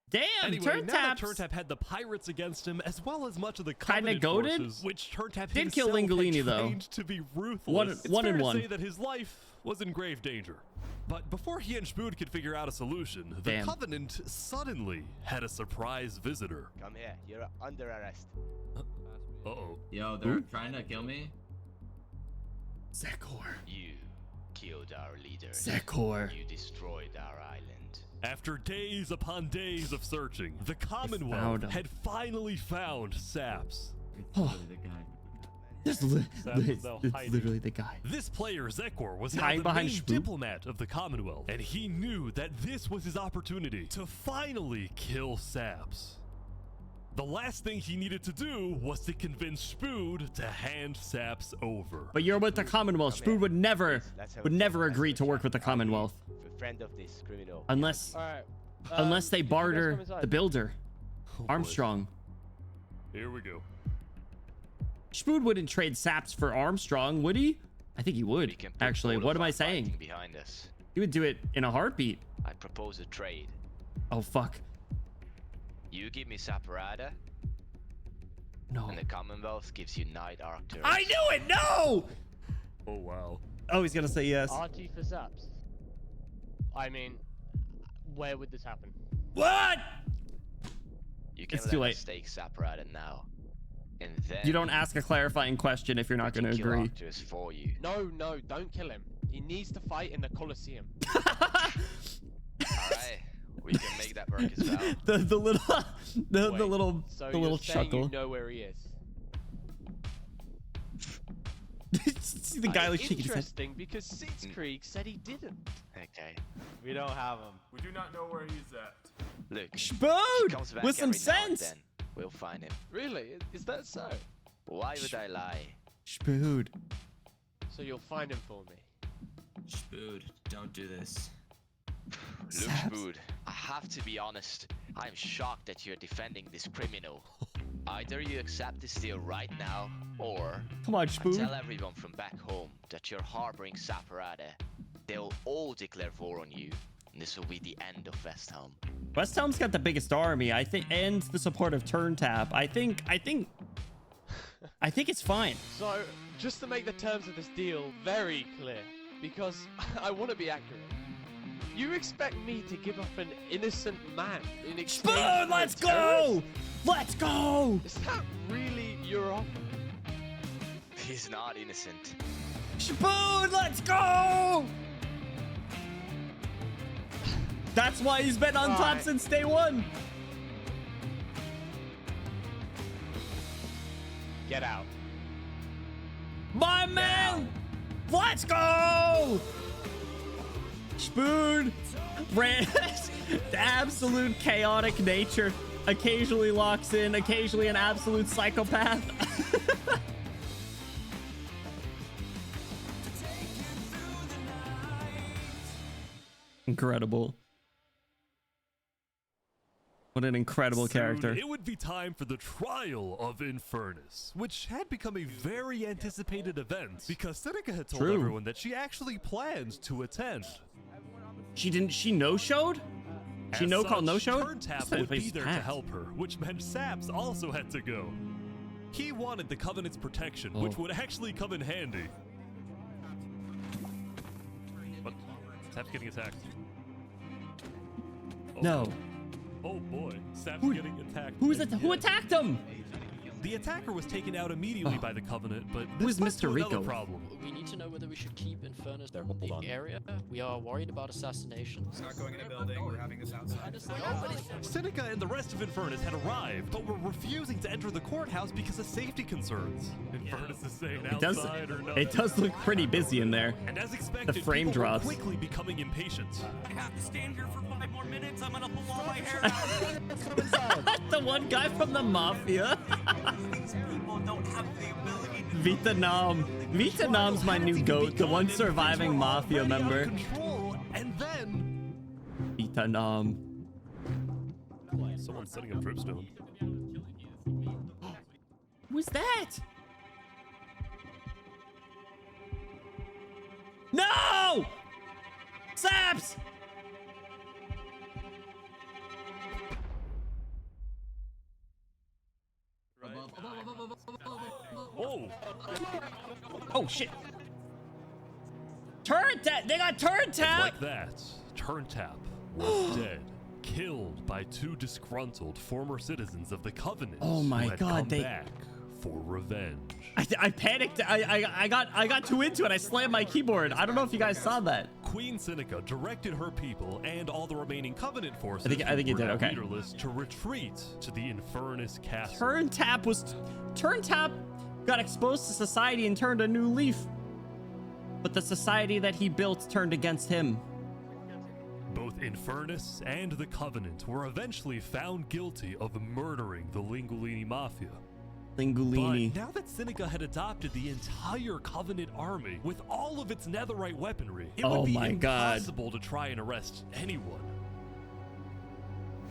[SPEAKER 1] Damn,
[SPEAKER 2] Anyway, now that
[SPEAKER 1] Turntap.
[SPEAKER 2] Turntap had the pirates against him, as well as much of the
[SPEAKER 1] Kinda
[SPEAKER 2] Covenant
[SPEAKER 1] goated?
[SPEAKER 2] forces, which Turntap
[SPEAKER 1] Did kill
[SPEAKER 2] himself
[SPEAKER 1] Lingolini,
[SPEAKER 2] had
[SPEAKER 1] though.
[SPEAKER 2] trained to be ruthless.
[SPEAKER 1] One
[SPEAKER 2] it's
[SPEAKER 1] and
[SPEAKER 2] fair to
[SPEAKER 1] one.
[SPEAKER 2] say that his life was in grave danger. But before he and Spoon could figure out a solution, the
[SPEAKER 1] Damn.
[SPEAKER 2] Covenant suddenly had a surprise visitor.
[SPEAKER 8] Come here, you're under arrest.
[SPEAKER 2] Uh-oh.
[SPEAKER 7] Yo, they're trying to kill me.
[SPEAKER 1] Zekor.
[SPEAKER 8] You killed our leader.
[SPEAKER 1] Zekor.
[SPEAKER 8] You destroyed our island.
[SPEAKER 2] After days upon days of searching, the
[SPEAKER 1] found
[SPEAKER 2] Commonwealth
[SPEAKER 1] him.
[SPEAKER 2] had finally found Saps.
[SPEAKER 1] Oh. This is
[SPEAKER 2] Saps is now hiding.
[SPEAKER 1] literally the guy.
[SPEAKER 2] This player, Zekor, was now
[SPEAKER 1] Hiding
[SPEAKER 2] the
[SPEAKER 1] behind
[SPEAKER 2] main
[SPEAKER 1] Spoon?
[SPEAKER 2] diplomat of the Commonwealth, and he knew that this was his opportunity to finally kill Saps. The last thing he needed to do was to convince Spoon to hand Saps over.
[SPEAKER 1] But you're with the Commonwealth. Spoon would never agree to work with the Commonwealth
[SPEAKER 8] Friend of this criminal.
[SPEAKER 1] unless
[SPEAKER 17] Alright.
[SPEAKER 1] they barter the builder,
[SPEAKER 2] Oh, boy.
[SPEAKER 1] Armstrong.
[SPEAKER 2] Here we go.
[SPEAKER 1] Spoon wouldn't trade Saps for Armstrong, would he? I think he would. Actually, what am I saying?
[SPEAKER 8] Behind us.
[SPEAKER 1] He would do it in a heartbeat.
[SPEAKER 8] I propose a trade.
[SPEAKER 1] Oh fuck.
[SPEAKER 8] You give me Saparada,
[SPEAKER 1] No.
[SPEAKER 8] and the Commonwealth gives you Knight Arcturus.
[SPEAKER 1] I knew it. No.
[SPEAKER 2] Oh, wow.
[SPEAKER 1] Oh, he's gonna say yes.
[SPEAKER 17] RT for Saps. I mean, where would this happen?
[SPEAKER 1] What?
[SPEAKER 8] You can
[SPEAKER 1] It's too
[SPEAKER 8] let
[SPEAKER 1] late.
[SPEAKER 8] us take Saparada now, and then
[SPEAKER 1] You don't ask a clarifying question if you're not gonna
[SPEAKER 8] kill
[SPEAKER 1] agree.
[SPEAKER 8] Arcturus for you.
[SPEAKER 17] No, don't kill him. He needs to fight in the Colosseum.
[SPEAKER 8] Alright, we can make that work as well.
[SPEAKER 1] the little the
[SPEAKER 17] Wait,
[SPEAKER 1] little
[SPEAKER 17] so
[SPEAKER 1] the little
[SPEAKER 17] you're saying
[SPEAKER 1] chuckle.
[SPEAKER 17] You know where he is.
[SPEAKER 1] See the guy like shaking his head.
[SPEAKER 4] Interesting, because Sitzkrieg said he didn't.
[SPEAKER 8] Okay.
[SPEAKER 19] We don't have him. We do not know where he's at.
[SPEAKER 8] Look.
[SPEAKER 1] Spoon!
[SPEAKER 8] He comes back
[SPEAKER 1] With some
[SPEAKER 8] every now and
[SPEAKER 1] sense!
[SPEAKER 8] then. We'll find him.
[SPEAKER 4] Really? Is that so?
[SPEAKER 8] Why would I lie?
[SPEAKER 1] Spood.
[SPEAKER 4] So you'll find him for me.
[SPEAKER 7] Spood, don't do this.
[SPEAKER 8] Look, Spood, I have to be honest. I'm shocked that you're defending this criminal. Either you accept this deal right now, or
[SPEAKER 1] come on, Spood.
[SPEAKER 8] Tell everyone from back home that you're harboring Saparade. They'll all declare war on you, and this will be the end of West Helm.
[SPEAKER 1] West Helm's got the biggest army, I think, and the support of TurnTap. I think it's fine.
[SPEAKER 4] So, just to make the terms of this deal very clear, because I want to be accurate. You expect me to give up an innocent man in exchange
[SPEAKER 1] Spoon, let's go! Let's go!
[SPEAKER 4] Is that really your offer?
[SPEAKER 8] He's not innocent.
[SPEAKER 1] Spoon, let's go! That's why he's been on top since day one.
[SPEAKER 4] Get out.
[SPEAKER 1] My man! Let's go! Spoon! The absolute chaotic nature occasionally locks in, occasionally an absolute psychopath. Incredible. What an incredible character.
[SPEAKER 2] It would be time for the trial of Infernus, which had become a very anticipated event because Seneca had told everyone that she actually planned to attend.
[SPEAKER 1] She no-showed? She no-called no-showed?
[SPEAKER 2] TurnTap would be there to help her, which meant Saps also had to go. He wanted the Covenant's protection, which would actually come in handy. But Saps getting attacked. Oh.
[SPEAKER 1] No.
[SPEAKER 2] Oh boy, Saps getting attacked.
[SPEAKER 1] Who attacked him?
[SPEAKER 2] The attacker was taken out immediately by the Covenant, but
[SPEAKER 1] who is
[SPEAKER 2] Mr.
[SPEAKER 1] Rico?
[SPEAKER 2] Problem.
[SPEAKER 5] We need to know whether we should keep Infernus in the area. We are worried about assassinations.
[SPEAKER 9] Not going in a building, we're having this outside.
[SPEAKER 2] Seneca and the rest of Infernus had arrived, but were refusing to enter the courthouse because of safety concerns. Infernus is saying outside or not.
[SPEAKER 1] It does look pretty busy in there.
[SPEAKER 2] And as expected,
[SPEAKER 1] the frame
[SPEAKER 2] people
[SPEAKER 1] drops.
[SPEAKER 2] were quickly becoming impatient.
[SPEAKER 20] I have to stand here for 5 more minutes. I'm gonna pull all my hair out.
[SPEAKER 1] The one guy from the Mafia.
[SPEAKER 20] These people don't have the ability to
[SPEAKER 1] Vietnam's my new goat, the one surviving Mafia member.
[SPEAKER 2] And then
[SPEAKER 1] Vietnam.
[SPEAKER 2] Someone's setting up dripstone.
[SPEAKER 1] Who's that? No! Saps!
[SPEAKER 2] Oh!
[SPEAKER 1] Oh shit! TurnTap! They got TurnTap!
[SPEAKER 2] Like that, TurnTap was dead, killed by 2 disgruntled former citizens of the Covenant.
[SPEAKER 1] Oh my
[SPEAKER 2] who had
[SPEAKER 1] god,
[SPEAKER 2] come
[SPEAKER 1] they
[SPEAKER 2] back for revenge.
[SPEAKER 1] I panicked. I got too into it. I slammed my keyboard. I don't know if you guys saw that.
[SPEAKER 2] Queen Seneca directed her people and all the remaining Covenant forces
[SPEAKER 1] I think you did, okay.
[SPEAKER 2] leaderless to retreat to the Infernus Castle.
[SPEAKER 1] TurnTap got exposed to society and turned a new leaf. But the society that he built turned against him.
[SPEAKER 2] Both Infernus and the Covenant were eventually found guilty of murdering the Lingulini Mafia.
[SPEAKER 1] Lingulini.
[SPEAKER 2] But now that Seneca had adopted the entire Covenant army with all of its netherite weaponry, it would be impossible to try and arrest anyone.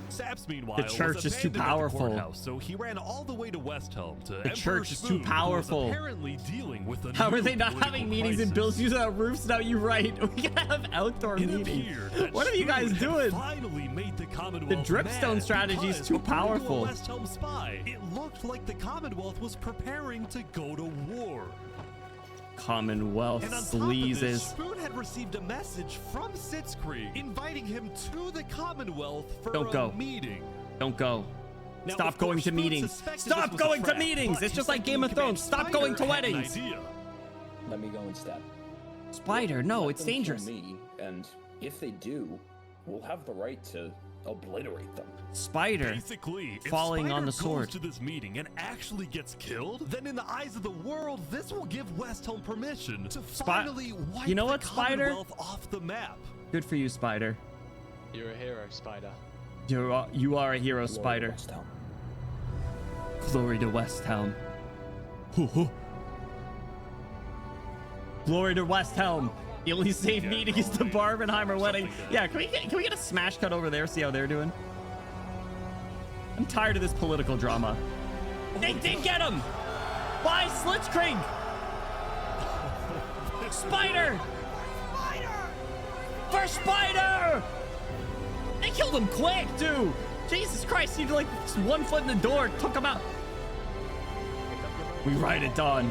[SPEAKER 2] Saps, meanwhile,
[SPEAKER 1] The church
[SPEAKER 2] was
[SPEAKER 1] is too
[SPEAKER 2] abandoned at the
[SPEAKER 1] powerful.
[SPEAKER 2] courthour, so he ran all the way to West Helm to
[SPEAKER 1] The church is too powerful.
[SPEAKER 2] Who was apparently dealing with a
[SPEAKER 1] How
[SPEAKER 2] new
[SPEAKER 1] are they not
[SPEAKER 2] political
[SPEAKER 1] having meetings
[SPEAKER 2] crisis.
[SPEAKER 1] in buildings on roofs? Now you're right. We gotta have outdoor meetings. What are you guys doing?
[SPEAKER 2] Finally made the
[SPEAKER 1] The
[SPEAKER 2] Commonwealth
[SPEAKER 1] dripstone
[SPEAKER 2] mad
[SPEAKER 1] strategy is
[SPEAKER 2] because,
[SPEAKER 1] too
[SPEAKER 2] according to a
[SPEAKER 1] powerful.
[SPEAKER 2] West Helm spy, it looked like the Commonwealth was preparing to go to war.
[SPEAKER 1] Commonwealth
[SPEAKER 2] And on top of this,
[SPEAKER 1] sleazes.
[SPEAKER 2] Spoon had received a message from Sitzkrieg inviting him to the Commonwealth for
[SPEAKER 1] Don't go.
[SPEAKER 2] a meeting.
[SPEAKER 1] Don't go.
[SPEAKER 2] Now,
[SPEAKER 1] Stop
[SPEAKER 2] of
[SPEAKER 1] going
[SPEAKER 2] course,
[SPEAKER 1] to
[SPEAKER 2] Spoon
[SPEAKER 1] meetings.
[SPEAKER 2] suspected
[SPEAKER 1] Stop
[SPEAKER 2] this was a
[SPEAKER 1] going to
[SPEAKER 2] trap,
[SPEAKER 1] meetings.
[SPEAKER 2] but
[SPEAKER 1] It's just
[SPEAKER 2] his
[SPEAKER 1] like Game of
[SPEAKER 2] second-in-command
[SPEAKER 1] Thrones. Stop going to
[SPEAKER 2] Spider had an
[SPEAKER 1] weddings.
[SPEAKER 2] idea.
[SPEAKER 10] Let me go instead.
[SPEAKER 1] Spider, no,
[SPEAKER 10] Let
[SPEAKER 1] it's
[SPEAKER 10] them kill
[SPEAKER 1] dangerous.
[SPEAKER 10] Me, and if they do, we'll have the right to obliterate them.
[SPEAKER 1] Spider
[SPEAKER 2] Basically, if
[SPEAKER 1] falling
[SPEAKER 2] Spider
[SPEAKER 1] on the
[SPEAKER 2] goes
[SPEAKER 1] sword.
[SPEAKER 2] to this meeting and actually gets killed, then in the eyes of the world, this will give West Helm permission to finally wipe
[SPEAKER 1] You know
[SPEAKER 2] the
[SPEAKER 1] what, Spider?
[SPEAKER 2] Commonwealth off the map.
[SPEAKER 1] Good for you, Spider.
[SPEAKER 4] You're a hero, Spider.
[SPEAKER 1] You are a hero, Spider. Glory to West Helm. Glory to West Helm. The only safe meeting is the Barbenheimer wedding. Yeah, can we get a smash cut over there? See how they're doing? I'm tired of this political drama. They did get him. By Slitzkrieg. Spider. For Spider. They killed him quick, too. Jesus Christ, he like 1 foot in the door, took him out. We ride at dawn.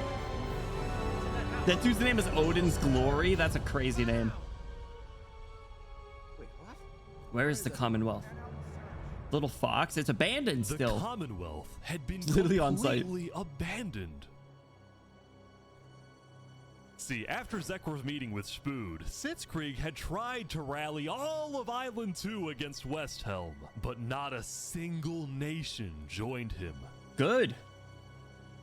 [SPEAKER 1] That dude's name is Odin's Glory. That's a crazy name.
[SPEAKER 6] Wait, what?
[SPEAKER 1] Where is the Commonwealth? Little Fox? It's abandoned still.
[SPEAKER 2] The Commonwealth had been
[SPEAKER 1] Literally on site.
[SPEAKER 2] completely abandoned. See, after Zekor's meeting with Spood, Sitzkrieg had tried to rally all of Island 2 against West Helm, but not a single nation joined him.
[SPEAKER 1] Good.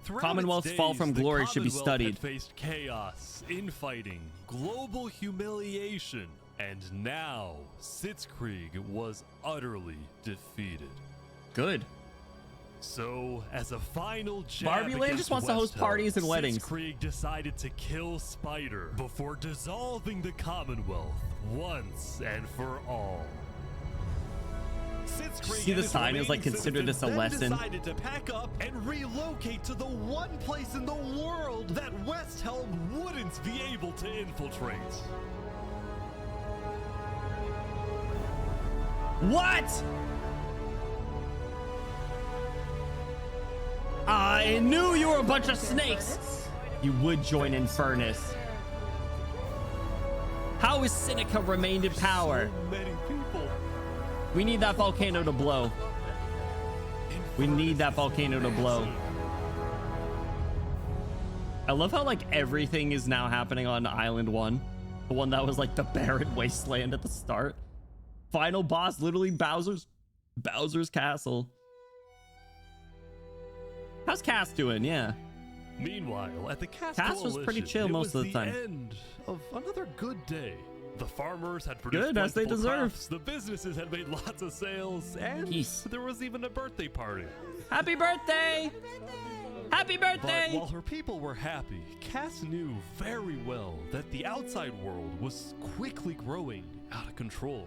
[SPEAKER 2] Throughout
[SPEAKER 1] Commonwealth's
[SPEAKER 2] its
[SPEAKER 1] fall
[SPEAKER 2] days,
[SPEAKER 1] from
[SPEAKER 2] the
[SPEAKER 1] glory should be
[SPEAKER 2] Commonwealth
[SPEAKER 1] studied.
[SPEAKER 2] had faced chaos, infighting, global humiliation, and now Sitzkrieg was utterly defeated.
[SPEAKER 1] Good.
[SPEAKER 2] So, as a final jab
[SPEAKER 1] Barbie Land
[SPEAKER 2] against
[SPEAKER 1] just wants to host
[SPEAKER 2] West Helm,
[SPEAKER 1] parties and weddings.
[SPEAKER 2] Sitzkrieg decided to kill Spider before dissolving the Commonwealth once and for all.
[SPEAKER 1] See the sign is like, consider this a lesson.
[SPEAKER 2] Decided to pack up and relocate to the one place in the world that West Helm wouldn't be able to infiltrate.
[SPEAKER 1] What? I knew you were a bunch of snakes. You would join Infernus. How has Seneca remained in power?
[SPEAKER 2] So many people.
[SPEAKER 1] We need that volcano to blow. We need that volcano to blow. I love how like everything is now happening on Island 1. The one that was like the barren wasteland at the start. Final boss, literally Bowser's castle. How's Cass doing? Yeah.
[SPEAKER 2] Meanwhile, at the Cass
[SPEAKER 1] was pretty chill most of the time.
[SPEAKER 2] End of another good day. The farmers had produced
[SPEAKER 1] Good, as they
[SPEAKER 2] plentiful
[SPEAKER 1] deserve.
[SPEAKER 2] crops, the businesses had made lots of sales, and there was even a birthday party.
[SPEAKER 1] Happy birthday! Happy birthday!
[SPEAKER 2] But while her people were happy, Cass knew very well that the outside world was quickly growing out of control.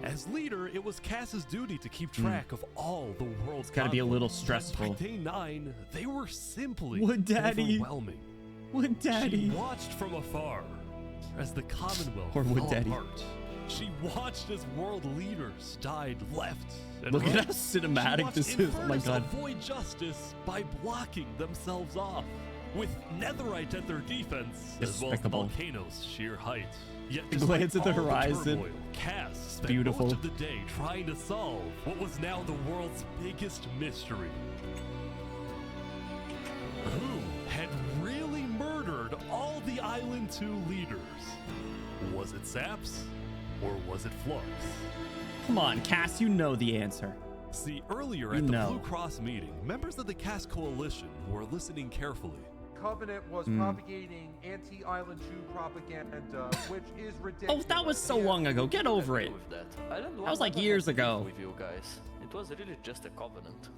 [SPEAKER 2] As leader, it was Cass's duty to keep track of all the world's.
[SPEAKER 1] It's gotta be a little
[SPEAKER 2] conflicts.
[SPEAKER 1] stressful.
[SPEAKER 2] By day 9, they were simply
[SPEAKER 1] Would Daddy?
[SPEAKER 2] overwhelming.
[SPEAKER 1] Would Daddy?
[SPEAKER 2] She watched from afar as the Commonwealth
[SPEAKER 1] Or would
[SPEAKER 2] fell
[SPEAKER 1] Daddy?
[SPEAKER 2] apart. She watched as world leaders died left and
[SPEAKER 1] Look
[SPEAKER 2] right.
[SPEAKER 1] at how cinematic
[SPEAKER 2] She watched
[SPEAKER 1] this is. Oh my
[SPEAKER 2] Infernus
[SPEAKER 1] God.
[SPEAKER 2] avoid justice by blocking themselves off. With Netherite at their defense, as well as the
[SPEAKER 1] Despicable.
[SPEAKER 2] volcano's sheer height. Yet
[SPEAKER 1] The
[SPEAKER 2] despite
[SPEAKER 1] glance at the
[SPEAKER 2] all
[SPEAKER 1] horizon.
[SPEAKER 2] turmoil, Cass spent
[SPEAKER 1] Beautiful.
[SPEAKER 2] most of the day trying to solve what was now the world's biggest mystery. Who had really murdered all the Island 2 leaders? Was it Saps or was it Flux?
[SPEAKER 1] Come on, Cass, you know the answer.
[SPEAKER 2] See, earlier
[SPEAKER 1] You
[SPEAKER 2] at the
[SPEAKER 1] know.
[SPEAKER 2] Blue Cross meeting, members of the Cass Coalition were listening carefully.
[SPEAKER 11] Covenant was
[SPEAKER 1] Hmm.
[SPEAKER 11] propagating anti-Island 2 propaganda, which is ridiculous.
[SPEAKER 1] Oh, that was so long ago. Get over it. That was like years ago.
[SPEAKER 13] With you guys, it was really just a covenant.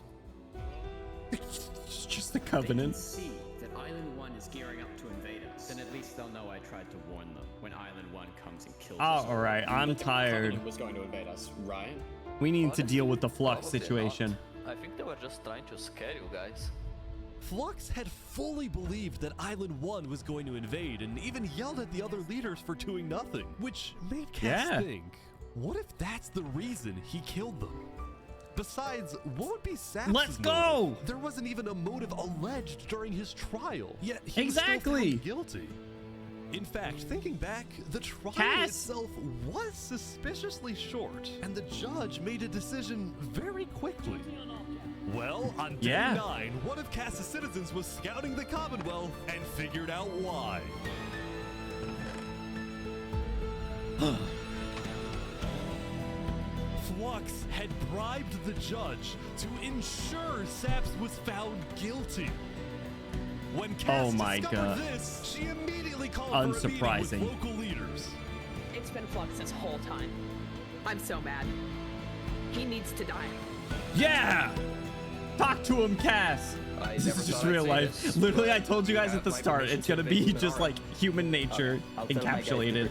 [SPEAKER 1] It's just the Covenant.
[SPEAKER 23] See that Island 1 is gearing up to invade us. Then at least they'll know I tried to warn them when Island 1 comes and kills us.
[SPEAKER 1] Oh, all right. I'm tired.
[SPEAKER 23] Covenant was going to invade us, right?
[SPEAKER 1] We need to deal with the Flux
[SPEAKER 13] Probably
[SPEAKER 1] situation.
[SPEAKER 13] not. I think they were just trying to scare you guys.
[SPEAKER 2] Flux had fully believed that Island 1 was going to invade and even yelled at the other leaders for doing nothing, which made Cass
[SPEAKER 1] Yeah.
[SPEAKER 2] think, what if that's the reason he killed them? Besides, what would be Saps'
[SPEAKER 1] Let's go!
[SPEAKER 2] motive? There wasn't even a motive alleged during his trial, yet he was
[SPEAKER 1] Exactly.
[SPEAKER 2] still found guilty. In fact, thinking back, the trial
[SPEAKER 1] Cass?
[SPEAKER 2] itself was suspiciously short, and the judge made a decision very quickly. Well, on day
[SPEAKER 1] Yeah.
[SPEAKER 2] 9, one of Cass's citizens was scouting the Commonwealth and figured out why. Flux had bribed the judge to ensure Saps was found guilty. When Cass discovered this, she immediately called for a meeting with local leaders.
[SPEAKER 3] It's been Flux this whole time. I'm so mad. He needs to die.
[SPEAKER 1] Yeah! Talk to him, Cass. This is just real life. Literally, I told you guys at the start, it's gonna be just like human nature encapsulated.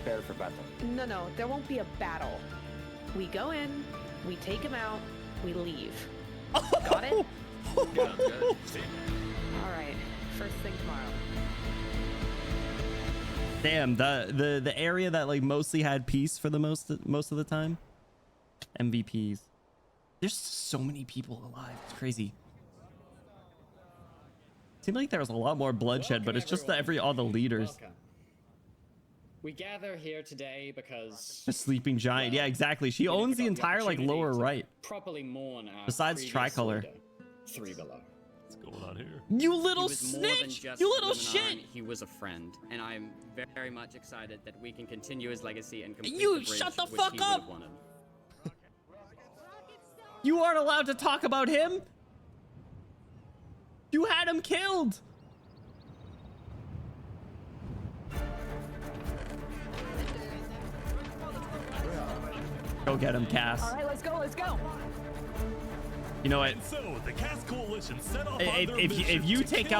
[SPEAKER 3] No, there won't be a battle. We go in, we take him out, we leave. Got it? All right, first thing tomorrow.
[SPEAKER 1] Damn, the area that like mostly had peace for the most of the time. MVPs. There's so many people alive. It's crazy. Seemed like there was a lot more bloodshed, but it's just that all the leaders.
[SPEAKER 5] Welcome. We gather here today because
[SPEAKER 1] The sleeping giant. Yeah, exactly. She owns the entire like lower right.
[SPEAKER 5] properly mourn our
[SPEAKER 1] Besides
[SPEAKER 5] previous
[SPEAKER 1] Tricolor.
[SPEAKER 5] leader, Three Below.
[SPEAKER 2] What's going on here?
[SPEAKER 1] You little
[SPEAKER 12] He was more than
[SPEAKER 1] snitch!
[SPEAKER 12] just
[SPEAKER 1] You little
[SPEAKER 12] Luminar,
[SPEAKER 1] shit!
[SPEAKER 12] He was a friend, and I'm very much excited that we can continue his legacy and complete
[SPEAKER 1] You
[SPEAKER 12] the bridge
[SPEAKER 1] shut the
[SPEAKER 12] which
[SPEAKER 1] fuck
[SPEAKER 12] he would
[SPEAKER 1] up!
[SPEAKER 12] have wanted.
[SPEAKER 1] You aren't allowed to talk about him. You had him killed. Go get him, Cass.
[SPEAKER 3] All right, let's go.
[SPEAKER 1] You know what?
[SPEAKER 2] And so the Cass Coalition set off
[SPEAKER 1] If you take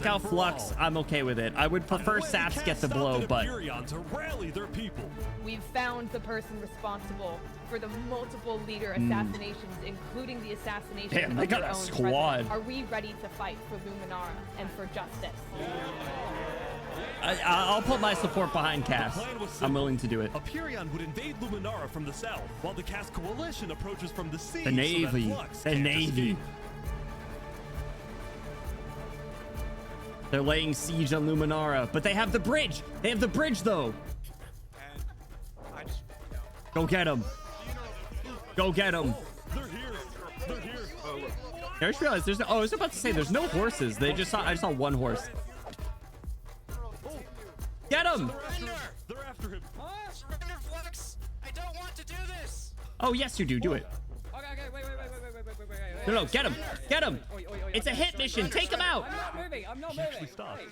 [SPEAKER 1] out Flux, I'm okay with it. I would prefer Saps get the blow, but
[SPEAKER 2] to rally their people.
[SPEAKER 3] We've found the person responsible for the multiple leader assassinations, including the assassination
[SPEAKER 1] Damn, they
[SPEAKER 3] of
[SPEAKER 1] got
[SPEAKER 3] their
[SPEAKER 1] a
[SPEAKER 3] own
[SPEAKER 1] squad.
[SPEAKER 3] president. Are we ready to fight for Luminara and for justice?
[SPEAKER 1] I'll put my support behind Cass. I'm willing to do it.
[SPEAKER 2] Aperion would invade Luminara from the south, while the Cass Coalition approaches from the sea.
[SPEAKER 1] The Navy. The Navy. They're laying siege on Luminara, but they have the bridge. They have the bridge, though. Go get him. Go get him.
[SPEAKER 2] They're here. They're here.
[SPEAKER 1] I just realized there's no, I was about to say there's no horses. I just saw one horse. Get him!
[SPEAKER 2] They're after him.
[SPEAKER 20] Surrender, Flux! I don't want to do this!
[SPEAKER 1] Oh, yes, you do. Do it.
[SPEAKER 5] Okay, wait.
[SPEAKER 1] No, get him. Get him. It's a hit mission. Take him out.
[SPEAKER 5] I'm not moving.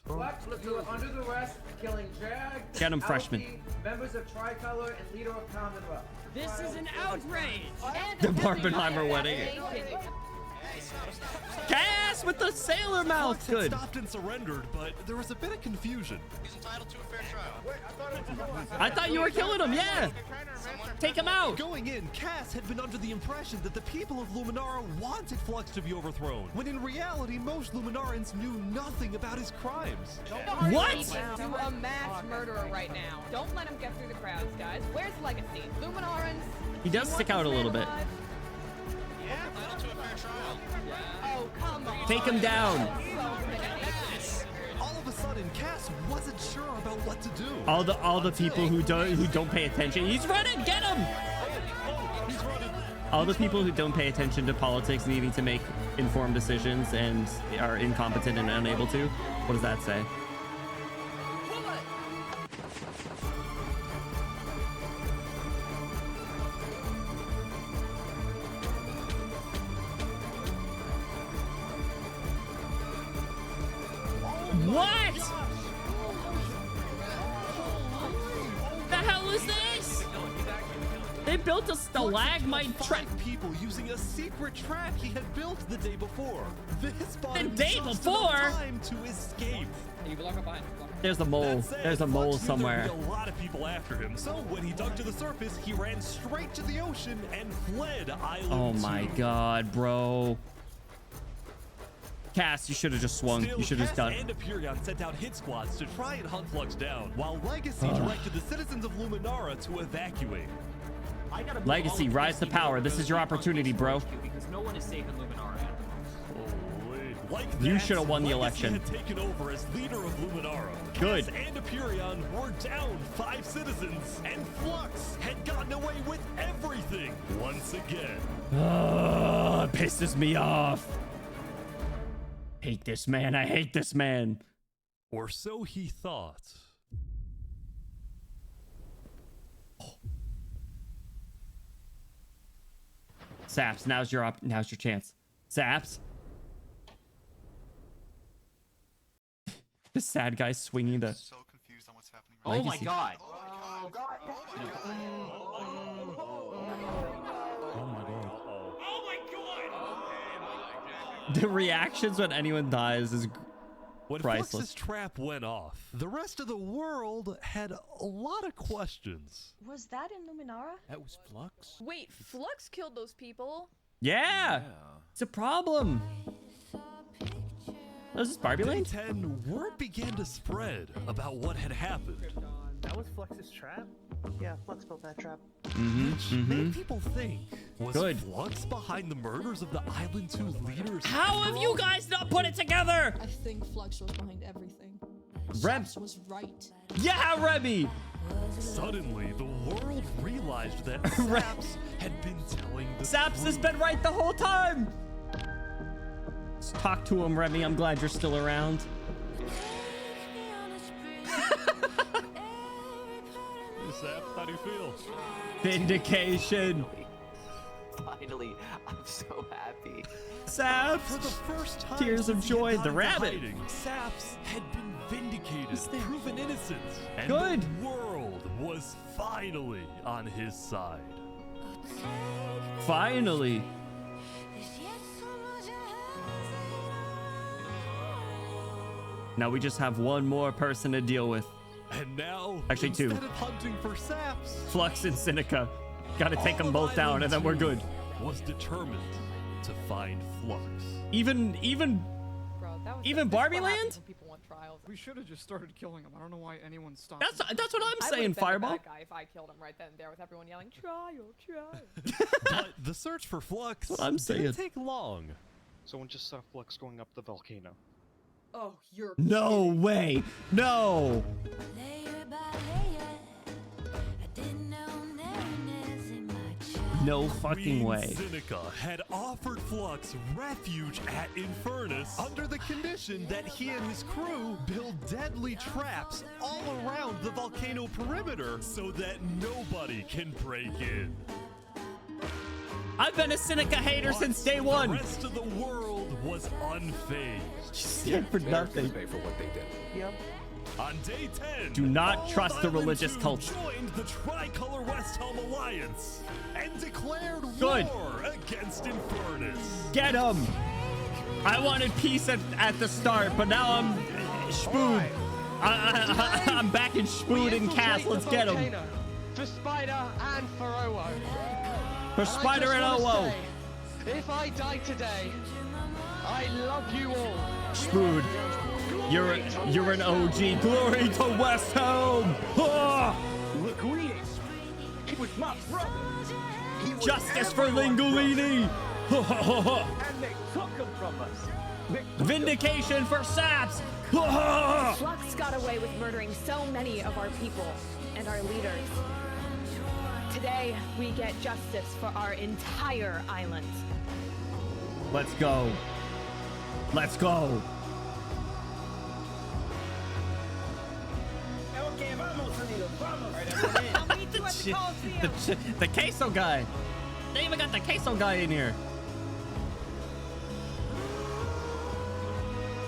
[SPEAKER 6] Flux was under the arrest, killing Jag.
[SPEAKER 1] Get him, freshman.
[SPEAKER 6] Alfie, members of Tricolor and leader of Commonwealth.
[SPEAKER 5] This is an outrage.
[SPEAKER 1] The Barbenheimer wedding. Cass with the sailor mouth.
[SPEAKER 2] Flux had
[SPEAKER 1] Good.
[SPEAKER 2] stopped and surrendered, but there was a bit of confusion.
[SPEAKER 20] He's entitled to a fair trial.
[SPEAKER 1] I thought you were killing him. Yeah. Take him out.
[SPEAKER 2] Going in, Cass had been under the impression that the people of Luminara wanted Flux to be overthrown, when in reality, most Luminarans knew nothing about his crimes.
[SPEAKER 1] What?
[SPEAKER 3] To a mass murderer right now. Don't let him get through the crowds, guys. Where's Legacy? Luminarans?
[SPEAKER 1] He does stick out a little bit.
[SPEAKER 20] Yeah, entitled to a fair trial.
[SPEAKER 3] Oh, come on.
[SPEAKER 1] Take him down.
[SPEAKER 2] All of a sudden, Cass wasn't sure about what to do.
[SPEAKER 1] All the people who don't pay attention. He's running. Get him.
[SPEAKER 2] He's running.
[SPEAKER 1] All the people who don't pay attention to politics, needing to make informed decisions, and are incompetent and unable to. What does that say? What? The hell is this? They built a stalagmite trap.
[SPEAKER 2] People using a secret trap he had built the day before. This bought him
[SPEAKER 1] day
[SPEAKER 2] just
[SPEAKER 1] before?
[SPEAKER 2] enough time to escape.
[SPEAKER 5] You block up behind.
[SPEAKER 1] There's a mole.
[SPEAKER 2] That said,
[SPEAKER 1] There's a mole
[SPEAKER 2] Flux knew
[SPEAKER 1] somewhere.
[SPEAKER 2] there'd be a lot of people after him, so when he dug to the surface, he ran straight to the ocean and fled Island
[SPEAKER 1] Oh my
[SPEAKER 2] 2.
[SPEAKER 1] god, bro. Cass, you should have just swung.
[SPEAKER 2] Still,
[SPEAKER 1] You should have just
[SPEAKER 2] Cass
[SPEAKER 1] done.
[SPEAKER 2] and Aperion sent out hit squads to try and hunt Flux down, while Legacy directed the citizens of Luminara to evacuate.
[SPEAKER 1] Legacy, rise to power. This is your opportunity, bro.
[SPEAKER 12] Because no one is safe in Luminara at the moment.
[SPEAKER 2] Like
[SPEAKER 1] You
[SPEAKER 2] that,
[SPEAKER 1] should have won the
[SPEAKER 2] Legacy
[SPEAKER 1] election.
[SPEAKER 2] had taken over as leader of Luminara.
[SPEAKER 1] Good.
[SPEAKER 2] Cass and Aperion were down 5 citizens, and Flux had gotten away with everything once again.
[SPEAKER 1] It pisses me off. Hate this man. I hate this man.
[SPEAKER 2] Or so he thought.
[SPEAKER 1] Saps, now's your chance. Saps. The sad guy swinging the.
[SPEAKER 9] So confused on what's happening
[SPEAKER 14] Oh my god.
[SPEAKER 2] Oh my god.
[SPEAKER 1] The reactions when anyone dies is
[SPEAKER 2] When
[SPEAKER 1] priceless.
[SPEAKER 2] Flux's trap went off, the rest of the world had a lot of questions.
[SPEAKER 16] Was that in Luminara?
[SPEAKER 15] That was Flux?
[SPEAKER 16] Wait, Flux killed those people?
[SPEAKER 1] Yeah. It's a problem. This is Barbie
[SPEAKER 2] Day
[SPEAKER 1] Land?
[SPEAKER 2] 10, word began to spread about what had happened.
[SPEAKER 6] That was Flux's trap?
[SPEAKER 18] Yeah, Flux built that trap.
[SPEAKER 2] Which made people think, was
[SPEAKER 1] Good.
[SPEAKER 2] Flux behind the murders of the Island 2 leaders?
[SPEAKER 1] How have you guys not put it together?
[SPEAKER 21] I think Flux was behind everything.
[SPEAKER 1] Reb
[SPEAKER 21] Saps was right.
[SPEAKER 1] Yeah, Remy.
[SPEAKER 2] Suddenly, the world realized that Saps had been telling the
[SPEAKER 1] Saps has been right the whole time. Let's talk to him, Remy. I'm glad you're still around.
[SPEAKER 2] Saps, how do you feel?
[SPEAKER 1] Vindication.
[SPEAKER 13] Finally, I'm so happy.
[SPEAKER 1] Saps.
[SPEAKER 2] For the first time,
[SPEAKER 1] Tears of
[SPEAKER 2] since he had
[SPEAKER 1] joy.
[SPEAKER 2] gone
[SPEAKER 1] The
[SPEAKER 2] into
[SPEAKER 1] rabbit.
[SPEAKER 2] hiding, Saps had been vindicated, proven innocent, and
[SPEAKER 1] Good.
[SPEAKER 2] the world was finally on his side.
[SPEAKER 1] Finally. Now we just have one more person to deal with.
[SPEAKER 2] And now,
[SPEAKER 1] Actually, two.
[SPEAKER 2] instead of hunting for Saps,
[SPEAKER 1] Flux and Seneca. Gotta take
[SPEAKER 2] all
[SPEAKER 1] them
[SPEAKER 2] of
[SPEAKER 1] both down,
[SPEAKER 2] Island
[SPEAKER 1] and then we're
[SPEAKER 2] 2
[SPEAKER 1] good.
[SPEAKER 2] Was determined to find Flux.
[SPEAKER 1] Even
[SPEAKER 22] Bro, that was
[SPEAKER 1] Even
[SPEAKER 22] this is
[SPEAKER 1] Barbie
[SPEAKER 22] what happens
[SPEAKER 1] Land?
[SPEAKER 22] when people want trials.
[SPEAKER 9] We should have just started killing him. I don't know why anyone stopped.
[SPEAKER 1] That's what I'm
[SPEAKER 22] I
[SPEAKER 1] saying,
[SPEAKER 22] would've been
[SPEAKER 1] Fireball.
[SPEAKER 22] the bad guy if I killed him right then and there with everyone yelling trial.
[SPEAKER 2] But the search for Flux
[SPEAKER 1] That's what I'm saying.
[SPEAKER 2] didn't take long.
[SPEAKER 26] Someone just saw Flux going up the volcano.
[SPEAKER 22] Oh, you're
[SPEAKER 1] No way. No. No fucking
[SPEAKER 2] Queen
[SPEAKER 1] way.
[SPEAKER 2] Seneca had offered Flux refuge at Infernus under the condition that he and his crew build deadly traps all around the volcano perimeter so that nobody can break in.
[SPEAKER 1] I've been a Seneca hater since day one.
[SPEAKER 2] The rest of the world was unfazed.
[SPEAKER 1] Stand for nothing.
[SPEAKER 15] Pay for what they did.
[SPEAKER 18] Yep.
[SPEAKER 2] On day 10,
[SPEAKER 1] Do not
[SPEAKER 2] all
[SPEAKER 1] trust
[SPEAKER 2] of
[SPEAKER 1] the
[SPEAKER 2] Island
[SPEAKER 1] religious
[SPEAKER 2] 2
[SPEAKER 1] cult.
[SPEAKER 2] joined the Tricolor West Helm Alliance and declared
[SPEAKER 1] Good.
[SPEAKER 2] war against Infernus.
[SPEAKER 1] Get him. I wanted peace at the start, but now I'm Spood. I'm back in Spood and Cass. Let's get him.
[SPEAKER 4] For Spider and for Owo.
[SPEAKER 1] For Spider and
[SPEAKER 4] I just wanna
[SPEAKER 1] Owo.
[SPEAKER 4] say, if I die today, I love you all.
[SPEAKER 1] Spood. You're an OG. Glory to West Helm. Ah!
[SPEAKER 14] Look who he is. He was my brother. He was
[SPEAKER 1] Justice for
[SPEAKER 14] everyone's
[SPEAKER 1] Lingolini.
[SPEAKER 14] brother. And they took him from us. They took
[SPEAKER 1] Vindication for Saps.
[SPEAKER 3] Flux got away with murdering so many of our people and our leaders. Today, we get justice for our entire island.
[SPEAKER 1] Let's go. Let's go.
[SPEAKER 14] Okay, vamos, amigos, vamos.
[SPEAKER 22] I'll meet you at the Coliseum.
[SPEAKER 1] The queso guy. They even got the queso guy in here.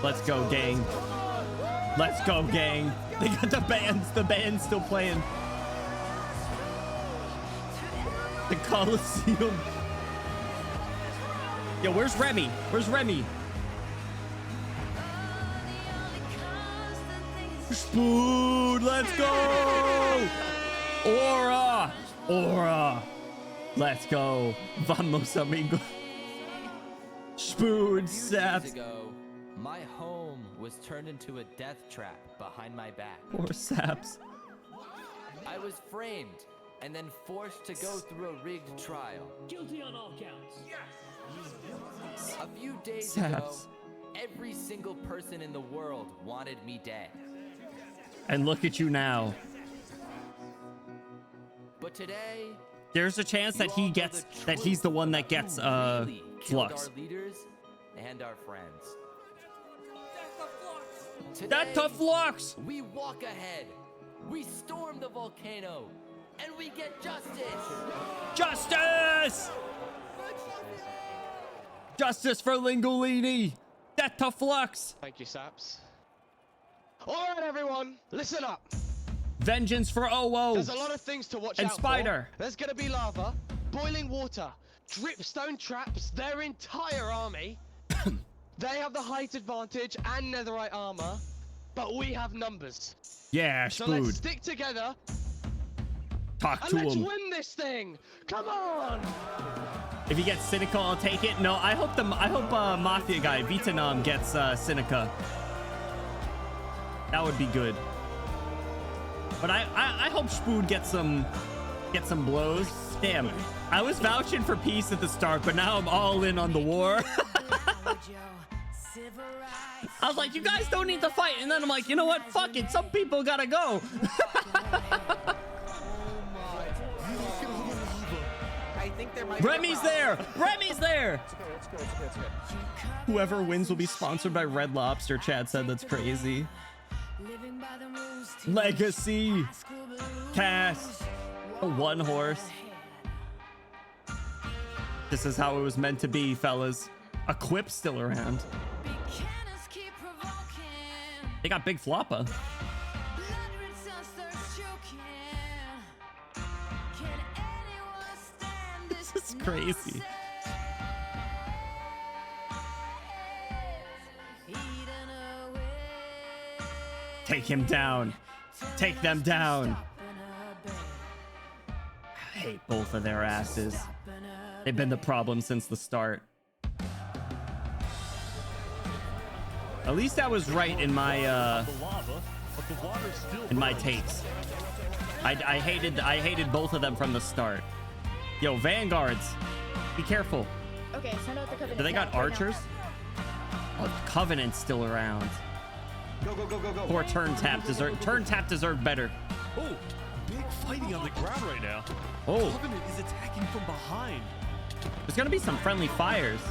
[SPEAKER 1] Let's go, gang. Let's go, gang. They got the bands. The band's still playing. The Coliseum. Yo, where's Remy? Where's Remy? Spood, let's go! Aura! Aura! Let's go. Vamos, amigo. Spood, Saps.
[SPEAKER 27] Years ago, my home was turned into a death trap behind my back.
[SPEAKER 1] Poor Saps.
[SPEAKER 27] I was framed and then forced to go through a rigged trial.
[SPEAKER 14] Guilty on all counts.
[SPEAKER 27] A few days ago,
[SPEAKER 1] Saps.
[SPEAKER 27] every single person in the world wanted me dead.
[SPEAKER 1] And look at you now.
[SPEAKER 27] But today,
[SPEAKER 1] There's a chance that he gets that he's the one that gets
[SPEAKER 27] killed
[SPEAKER 1] Flux.
[SPEAKER 27] our leaders and our friends.
[SPEAKER 1] That tough Flux!
[SPEAKER 27] We walk ahead. We storm the volcano, and we get justice.
[SPEAKER 1] Justice! Justice for Lingolini. Death to Flux.
[SPEAKER 4] Thank you, Saps. All right, everyone, listen up.
[SPEAKER 1] Vengeance for OO.
[SPEAKER 4] There's a lot of things to watch
[SPEAKER 1] and
[SPEAKER 4] out
[SPEAKER 1] Spider.
[SPEAKER 4] for. There's gonna be lava, boiling water, dripstone traps, their entire army. They have the height advantage and netherite armor, but we have numbers.
[SPEAKER 1] Yeah,
[SPEAKER 4] So
[SPEAKER 1] Spood.
[SPEAKER 4] let's stick together.
[SPEAKER 1] Talk
[SPEAKER 4] and
[SPEAKER 1] to
[SPEAKER 4] let's
[SPEAKER 1] him.
[SPEAKER 4] win this thing. Come on.
[SPEAKER 1] If he gets Cynical, I'll take it. No, I hope Mafia guy Vietnam gets Cynica. That would be good. But I hope Spood gets some blows. Damn, I was vouching for peace at the start, but now I'm all in on the war. I was like, you guys don't need to fight, and then I'm like, you know what? Fuck it. Some people gotta go.
[SPEAKER 18] I think there might
[SPEAKER 1] Remy's there. Remy's there.
[SPEAKER 18] It's good.
[SPEAKER 1] Whoever wins will be sponsored by Red Lobster. Chad said that's crazy. Legacy. Cass. One horse. This is how it was meant to be, fellas. Equip's still around. They got Big Floppa. This is crazy. Take him down. Take them down. I hate both of their asses. They've been the problem since the start. At least I was right in my takes. I hated both of them from the start. Yo, Vanguards, be careful.
[SPEAKER 16] Okay, send out the Covenant.
[SPEAKER 1] Do they got archers? Oh, Covenant's still around.
[SPEAKER 2] Go.
[SPEAKER 1] Poor Turn Tap deserved better.
[SPEAKER 2] Oh, big fighting on the ground right now.
[SPEAKER 1] Oh.
[SPEAKER 2] Covenant is attacking from behind.
[SPEAKER 1] There's gonna be some friendly fires.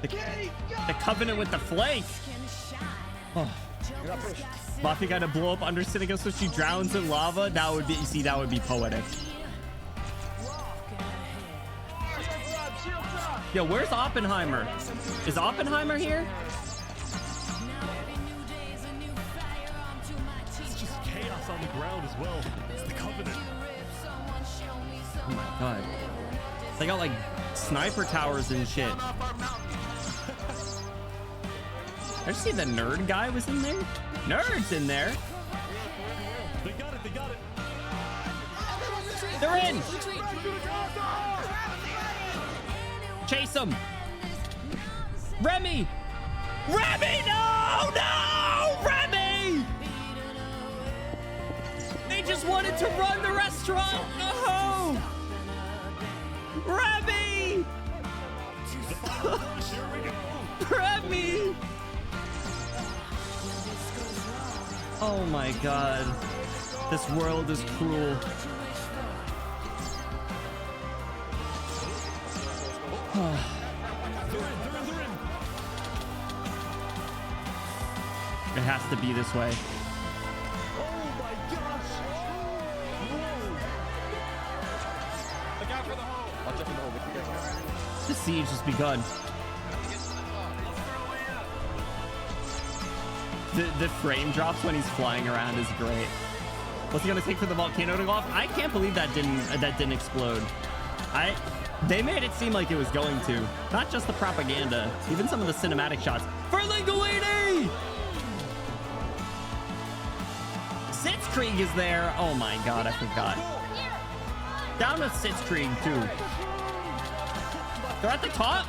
[SPEAKER 1] The Covenant with the flank. Oh. Mafia got to blow up under Cynica so she drowns in lava. That would be, that would be poetic. Yo, where's Oppenheimer? Is Oppenheimer here?
[SPEAKER 2] It's just chaos on the ground as well. It's the Covenant.
[SPEAKER 1] Oh my god. They got like sniper towers and shit. I just see the nerd guy was in there. Nerd's in there.
[SPEAKER 2] They got it.
[SPEAKER 1] They're in. Chase them. Remy. No! Remy! They just wanted to run the restaurant. No! Remy! Remy! Oh my god. This world is cruel. It has to be this way.
[SPEAKER 2] Oh my gosh! Look out for the hole! I'll jump in the hole with you guys.
[SPEAKER 1] The siege has begun. The frame drops when he's flying around is great. What's he gonna take for the volcano to go off? I can't believe that didn't explode. They made it seem like it was going to. Not just the propaganda, even some of the cinematic shots. For Linguini! Sitzkrieg is there. Oh my god, I forgot. Down with Sitzkrieg too. They're at the top.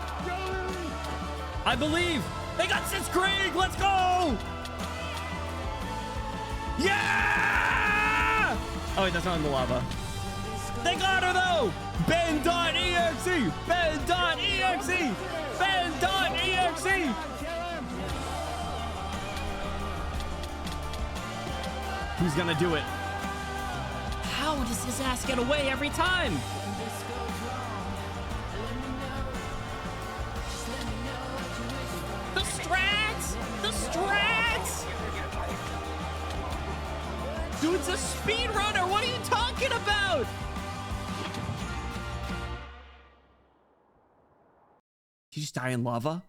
[SPEAKER 1] I believe. They got Sitzkrieg. Let's go. Yeah! Oh wait, that's not in the lava. They got her though! Ben.exe! Ben.exe! Ben.exe! Who's gonna do it? How does his ass get away every time? The strats! The strats! Dude's a speedrunner! What are you talking about? Did you just die in lava?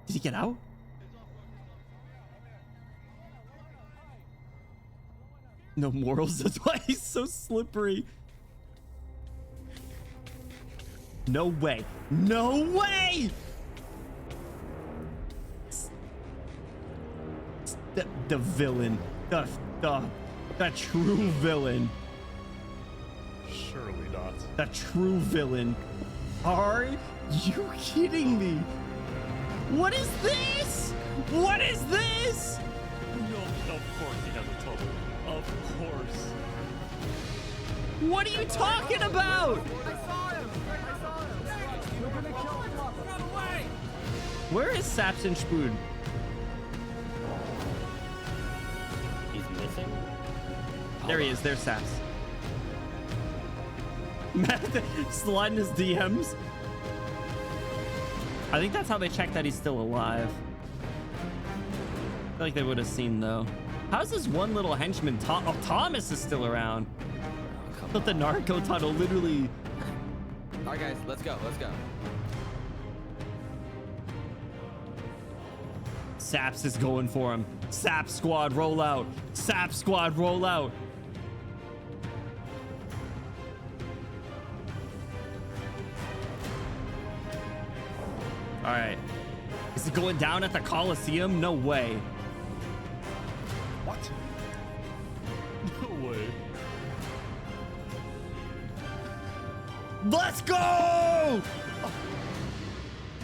[SPEAKER 1] Did he get out? No morals. That's why he's so slippery. No way. No way! The villain. The true villain.
[SPEAKER 2] Surely not.
[SPEAKER 1] The true villain. Are you kidding me? What is this? What is this?
[SPEAKER 2] No, of course he has a tunnel. Of course.
[SPEAKER 1] What are you talking about?
[SPEAKER 11] I saw him! I saw him! We're gonna kill him! Run away!
[SPEAKER 1] Where is Saps and Spoon?
[SPEAKER 5] He's missing?
[SPEAKER 1] There he is. There's Saps. Sliding his DMs. I think that's how they check that he's still alive. I feel like they would have seen though. How's this one little henchman? Oh, Thomas is still around. But the narco tunnel literally.
[SPEAKER 27] All right, guys, let's go. Let's go.
[SPEAKER 1] Saps is going for him. Sap squad roll out. Sap squad roll out. All right. Is it going down at the Coliseum? No way.
[SPEAKER 2] What? No way.
[SPEAKER 1] Let's go!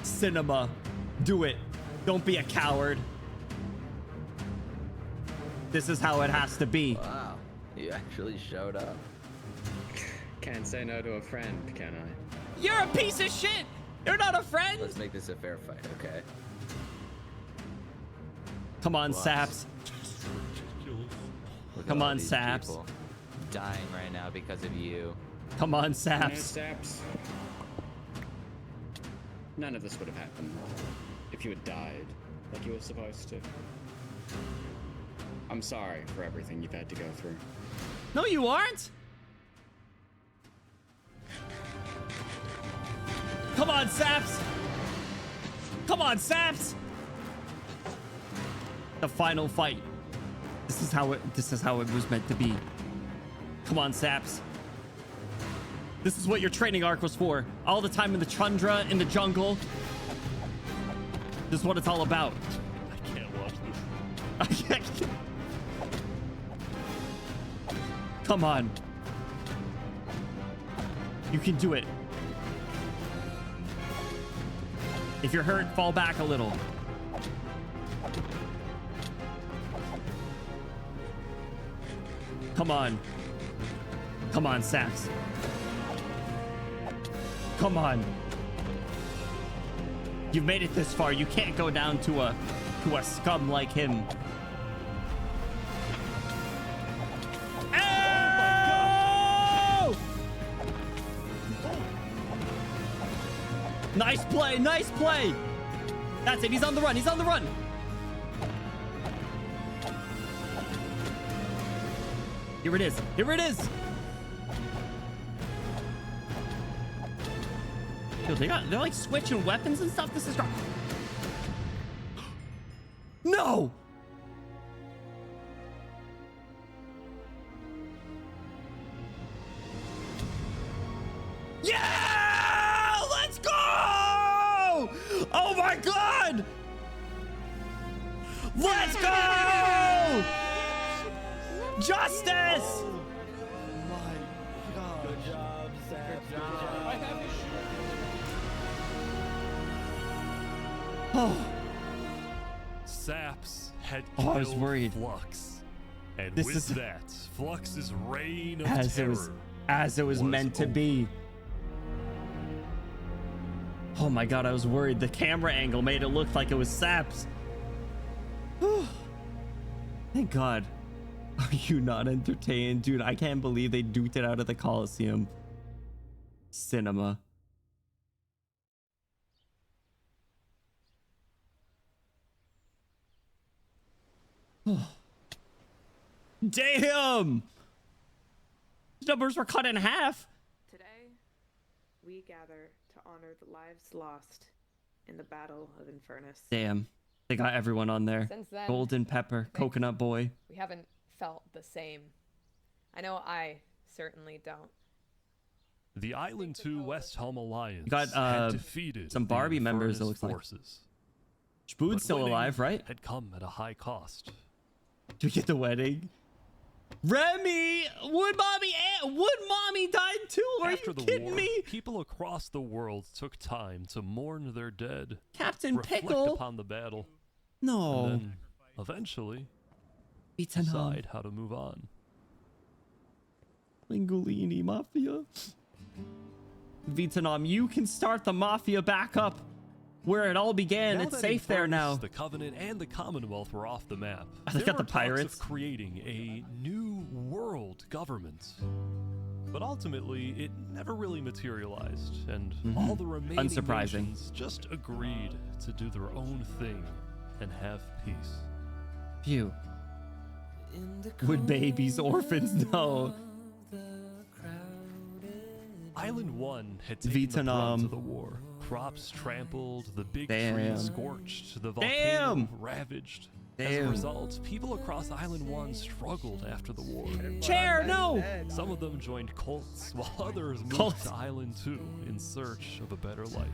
[SPEAKER 1] Cinema. Do it. Don't be a coward. This is how it has to be.
[SPEAKER 27] Wow, you actually showed up.
[SPEAKER 23] Can't say no to a friend, can I?
[SPEAKER 1] You're a piece of shit! You're not a friend!
[SPEAKER 27] Let's make this a fair fight, okay?
[SPEAKER 1] Come on, Saps.
[SPEAKER 27] Look at
[SPEAKER 1] Come
[SPEAKER 27] all
[SPEAKER 1] on,
[SPEAKER 27] these
[SPEAKER 1] Saps.
[SPEAKER 27] people dying right now because of you.
[SPEAKER 1] Come on,
[SPEAKER 23] No,
[SPEAKER 1] Saps.
[SPEAKER 23] Saps. None of this would have happened if you had died like you were supposed to. I'm sorry for everything you've had to go through.
[SPEAKER 1] No, you aren't. Come on, Saps. Come on, Saps. The final fight. This is how it was meant to be. Come on, Saps. This is what your training arc was for. All the time in the tundra, in the jungle. This is what it's all about.
[SPEAKER 2] I can't watch this.
[SPEAKER 1] I can't. Come on. You can do it. If you're hurt, fall back a little. Come on. Come on, Saps. Come on. You've made it this far. You can't go down to a scum like him. Oh! Nice play. Nice play. That's it. He's on the run. He's on the run. Here it is. Here it is. Yo, they're like switching weapons and stuff. This is wrong. No. Yeah! Let's go! Oh my God! Let's go! Justice!
[SPEAKER 27] Good job, Sam. Good job.
[SPEAKER 9] I have issues.
[SPEAKER 1] Oh,
[SPEAKER 2] Saps had
[SPEAKER 1] Oh, I was
[SPEAKER 2] killed
[SPEAKER 1] worried.
[SPEAKER 2] Flux. And
[SPEAKER 1] This
[SPEAKER 2] with
[SPEAKER 1] is-
[SPEAKER 2] that, Flux's reign of
[SPEAKER 1] as
[SPEAKER 2] terror
[SPEAKER 1] it was meant to
[SPEAKER 2] over.
[SPEAKER 1] be. Oh my God, I was worried. The camera angle made it look like it was Saps. Thank God. Are you not entertained? Dude, I can't believe they duked it out of the Coliseum. Cinema. Damn! These numbers were cut in half.
[SPEAKER 3] we gather to honor the lives lost in the Battle of Infernus.
[SPEAKER 1] Damn. They got everyone on there.
[SPEAKER 22] Since then,
[SPEAKER 1] Golden Pepper, Coconut Boy.
[SPEAKER 22] we haven't felt the same. I know I certainly don't.
[SPEAKER 2] The Island 2 West Helm Alliance
[SPEAKER 1] You got
[SPEAKER 2] had defeated
[SPEAKER 1] some Barbie
[SPEAKER 2] the
[SPEAKER 1] members, it
[SPEAKER 2] Infernus
[SPEAKER 1] looks like.
[SPEAKER 2] forces.
[SPEAKER 1] Spood's
[SPEAKER 2] But
[SPEAKER 1] still
[SPEAKER 2] winning
[SPEAKER 1] alive, right?
[SPEAKER 2] Had come at a high cost.
[SPEAKER 1] Do we get the wedding? Remy! Wood Mommy died too! Are
[SPEAKER 2] After
[SPEAKER 1] you
[SPEAKER 2] the
[SPEAKER 1] kidding
[SPEAKER 2] war,
[SPEAKER 1] me?
[SPEAKER 2] people across the world took time to mourn their dead,
[SPEAKER 1] Captain
[SPEAKER 2] reflect
[SPEAKER 1] Pickle?
[SPEAKER 2] upon the battle,
[SPEAKER 1] No.
[SPEAKER 2] and then eventually
[SPEAKER 1] Ethan
[SPEAKER 2] decide how to move on.
[SPEAKER 1] Lingolini Mafia. Vietnam, you can start the Mafia back up where it all began.
[SPEAKER 2] Now
[SPEAKER 1] It's
[SPEAKER 2] that
[SPEAKER 1] safe there
[SPEAKER 2] Infernus,
[SPEAKER 1] now.
[SPEAKER 2] The Covenant and the Commonwealth were off the map.
[SPEAKER 1] They
[SPEAKER 2] There
[SPEAKER 1] got
[SPEAKER 2] were
[SPEAKER 1] the
[SPEAKER 2] talks
[SPEAKER 1] pirates.
[SPEAKER 2] of creating a new world government. But ultimately, it never really materialized, and all the remaining
[SPEAKER 1] Unsurprising.
[SPEAKER 2] nations just agreed to do their own thing and have peace.
[SPEAKER 1] Phew. Would babies, orphans, no.
[SPEAKER 2] Island 1 had taken the
[SPEAKER 1] Vietnam.
[SPEAKER 2] brunt of the war. Crops trampled, the big
[SPEAKER 1] Damn.
[SPEAKER 2] trees scorched, the volcano
[SPEAKER 1] Damn.
[SPEAKER 2] ravaged. As a
[SPEAKER 1] Damn.
[SPEAKER 2] result, people across Island 1 struggled after the war.
[SPEAKER 1] Chair, no!
[SPEAKER 2] Some of them joined cults, while others moved
[SPEAKER 1] Cults.
[SPEAKER 2] to Island 2 in search of a better life.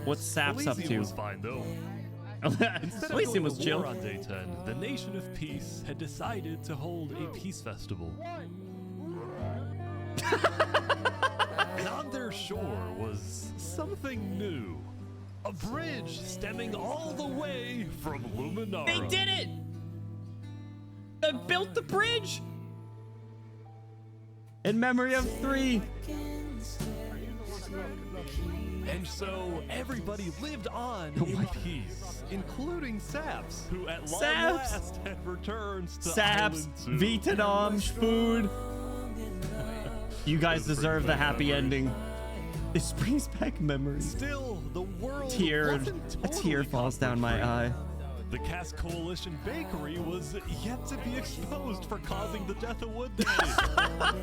[SPEAKER 1] What's Saps up
[SPEAKER 2] Elysium
[SPEAKER 1] to?
[SPEAKER 2] was fine, though. Instead of
[SPEAKER 1] Elysium
[SPEAKER 2] going
[SPEAKER 1] was
[SPEAKER 2] to
[SPEAKER 1] chill.
[SPEAKER 2] war on day 10, the Nation of Peace had decided to hold a peace festival. And on their shore was something new. A bridge stemming all the way from Luminara.
[SPEAKER 1] They did it! They built the bridge! In memory of 3.
[SPEAKER 2] And so everybody lived on in peace, including Saps, who at long
[SPEAKER 1] Saps.
[SPEAKER 2] last had returned to
[SPEAKER 1] Saps,
[SPEAKER 2] Island 2.
[SPEAKER 1] Vietnam, Spoon. You guys deserve the happy ending. This brings back memories.
[SPEAKER 2] Still, the world
[SPEAKER 1] A
[SPEAKER 2] wasn't
[SPEAKER 1] tear
[SPEAKER 2] totally
[SPEAKER 1] falls down my eye.
[SPEAKER 2] The Cass Coalition Bakery was yet to be exposed for causing the death of Wood Daddy.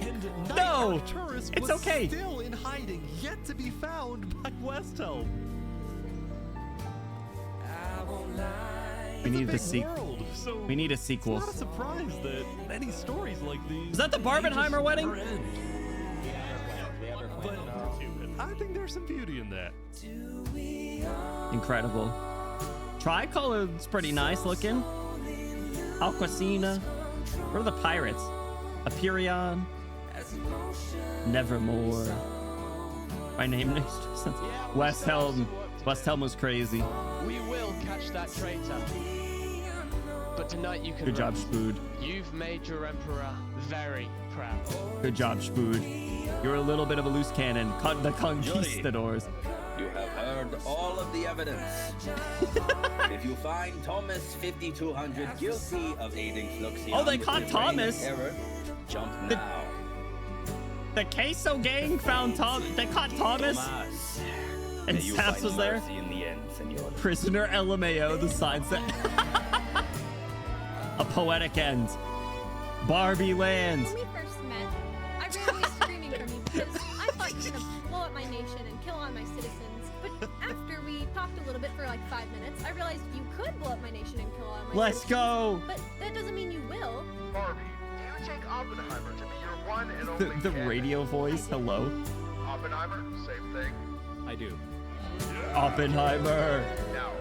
[SPEAKER 2] And
[SPEAKER 1] No!
[SPEAKER 2] Night Arcturus
[SPEAKER 1] It's
[SPEAKER 2] was
[SPEAKER 1] okay.
[SPEAKER 2] still in hiding, yet to be found by Westhelm.
[SPEAKER 1] We need the
[SPEAKER 2] Big
[SPEAKER 1] sequel.
[SPEAKER 2] world, so
[SPEAKER 1] We need a sequel.
[SPEAKER 2] it's not a surprise that many stories like these.
[SPEAKER 1] Is that the
[SPEAKER 2] may just
[SPEAKER 1] Barbenheimer wedding?
[SPEAKER 2] never end. But I think there's some beauty in that.
[SPEAKER 1] Incredible. Tricolor's pretty nice looking. Alquacina. Where are the pirates? Aperion. Nevermore. My name makes no sense. West Helm. West Helm was crazy.
[SPEAKER 4] We will catch that traitor. But tonight you can
[SPEAKER 1] Good job,
[SPEAKER 4] rest.
[SPEAKER 1] Spood.
[SPEAKER 4] You've made your emperor very proud.
[SPEAKER 1] Good job, Spood. You're a little bit of a loose cannon. The conquistadors.
[SPEAKER 7] You have heard all of the evidence. If you find Thomas 5200 guilty of aiding Fluxion,
[SPEAKER 1] Oh, they
[SPEAKER 7] with
[SPEAKER 1] caught
[SPEAKER 7] his reign of
[SPEAKER 1] Thomas.
[SPEAKER 7] terror, jump now.
[SPEAKER 1] The Queso gang found Tom. They caught Thomas. And
[SPEAKER 7] May you
[SPEAKER 1] Saps
[SPEAKER 7] find
[SPEAKER 1] was there.
[SPEAKER 7] mercy in the end, senor.
[SPEAKER 1] Prisoner LMAO, the sign set. A poetic end. Barbie Land.
[SPEAKER 8] When we first met, I ran away screaming from you because I thought you were gonna blow up my nation and kill all my citizens. But after we talked a little bit for like 5 minutes, I realized you could blow up my nation and kill all my
[SPEAKER 1] Let's
[SPEAKER 8] citizens.
[SPEAKER 1] go.
[SPEAKER 8] But that doesn't mean you will.
[SPEAKER 11] Barbie, do you take Oppenheimer to be your one and only
[SPEAKER 1] The radio voice. Hello.
[SPEAKER 11] Oppenheimer, same thing.
[SPEAKER 15] I do.
[SPEAKER 1] Oppenheimer.
[SPEAKER 11] Now,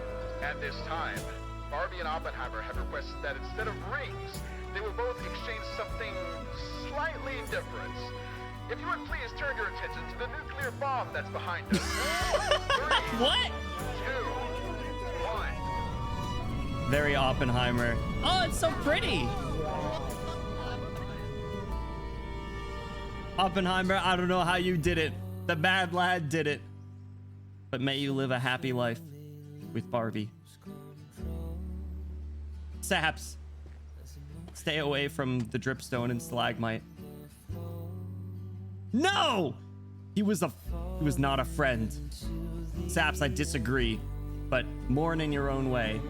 [SPEAKER 11] at this time, Barbie and Oppenheimer have requested that instead of rings, they will both exchange something slightly different. If you would please turn your attention to the nuclear bomb that's behind us. 3,
[SPEAKER 1] What?
[SPEAKER 11] 2, 1.
[SPEAKER 1] Very Oppenheimer. Oh, it's so pretty. Oppenheimer, I don't know how you did it. The bad lad did it. But may you live a happy life with Barbie. Saps. Stay away from the dripstone and stalagmite. No! He was not a friend. Saps, I disagree. But mourn in your own way.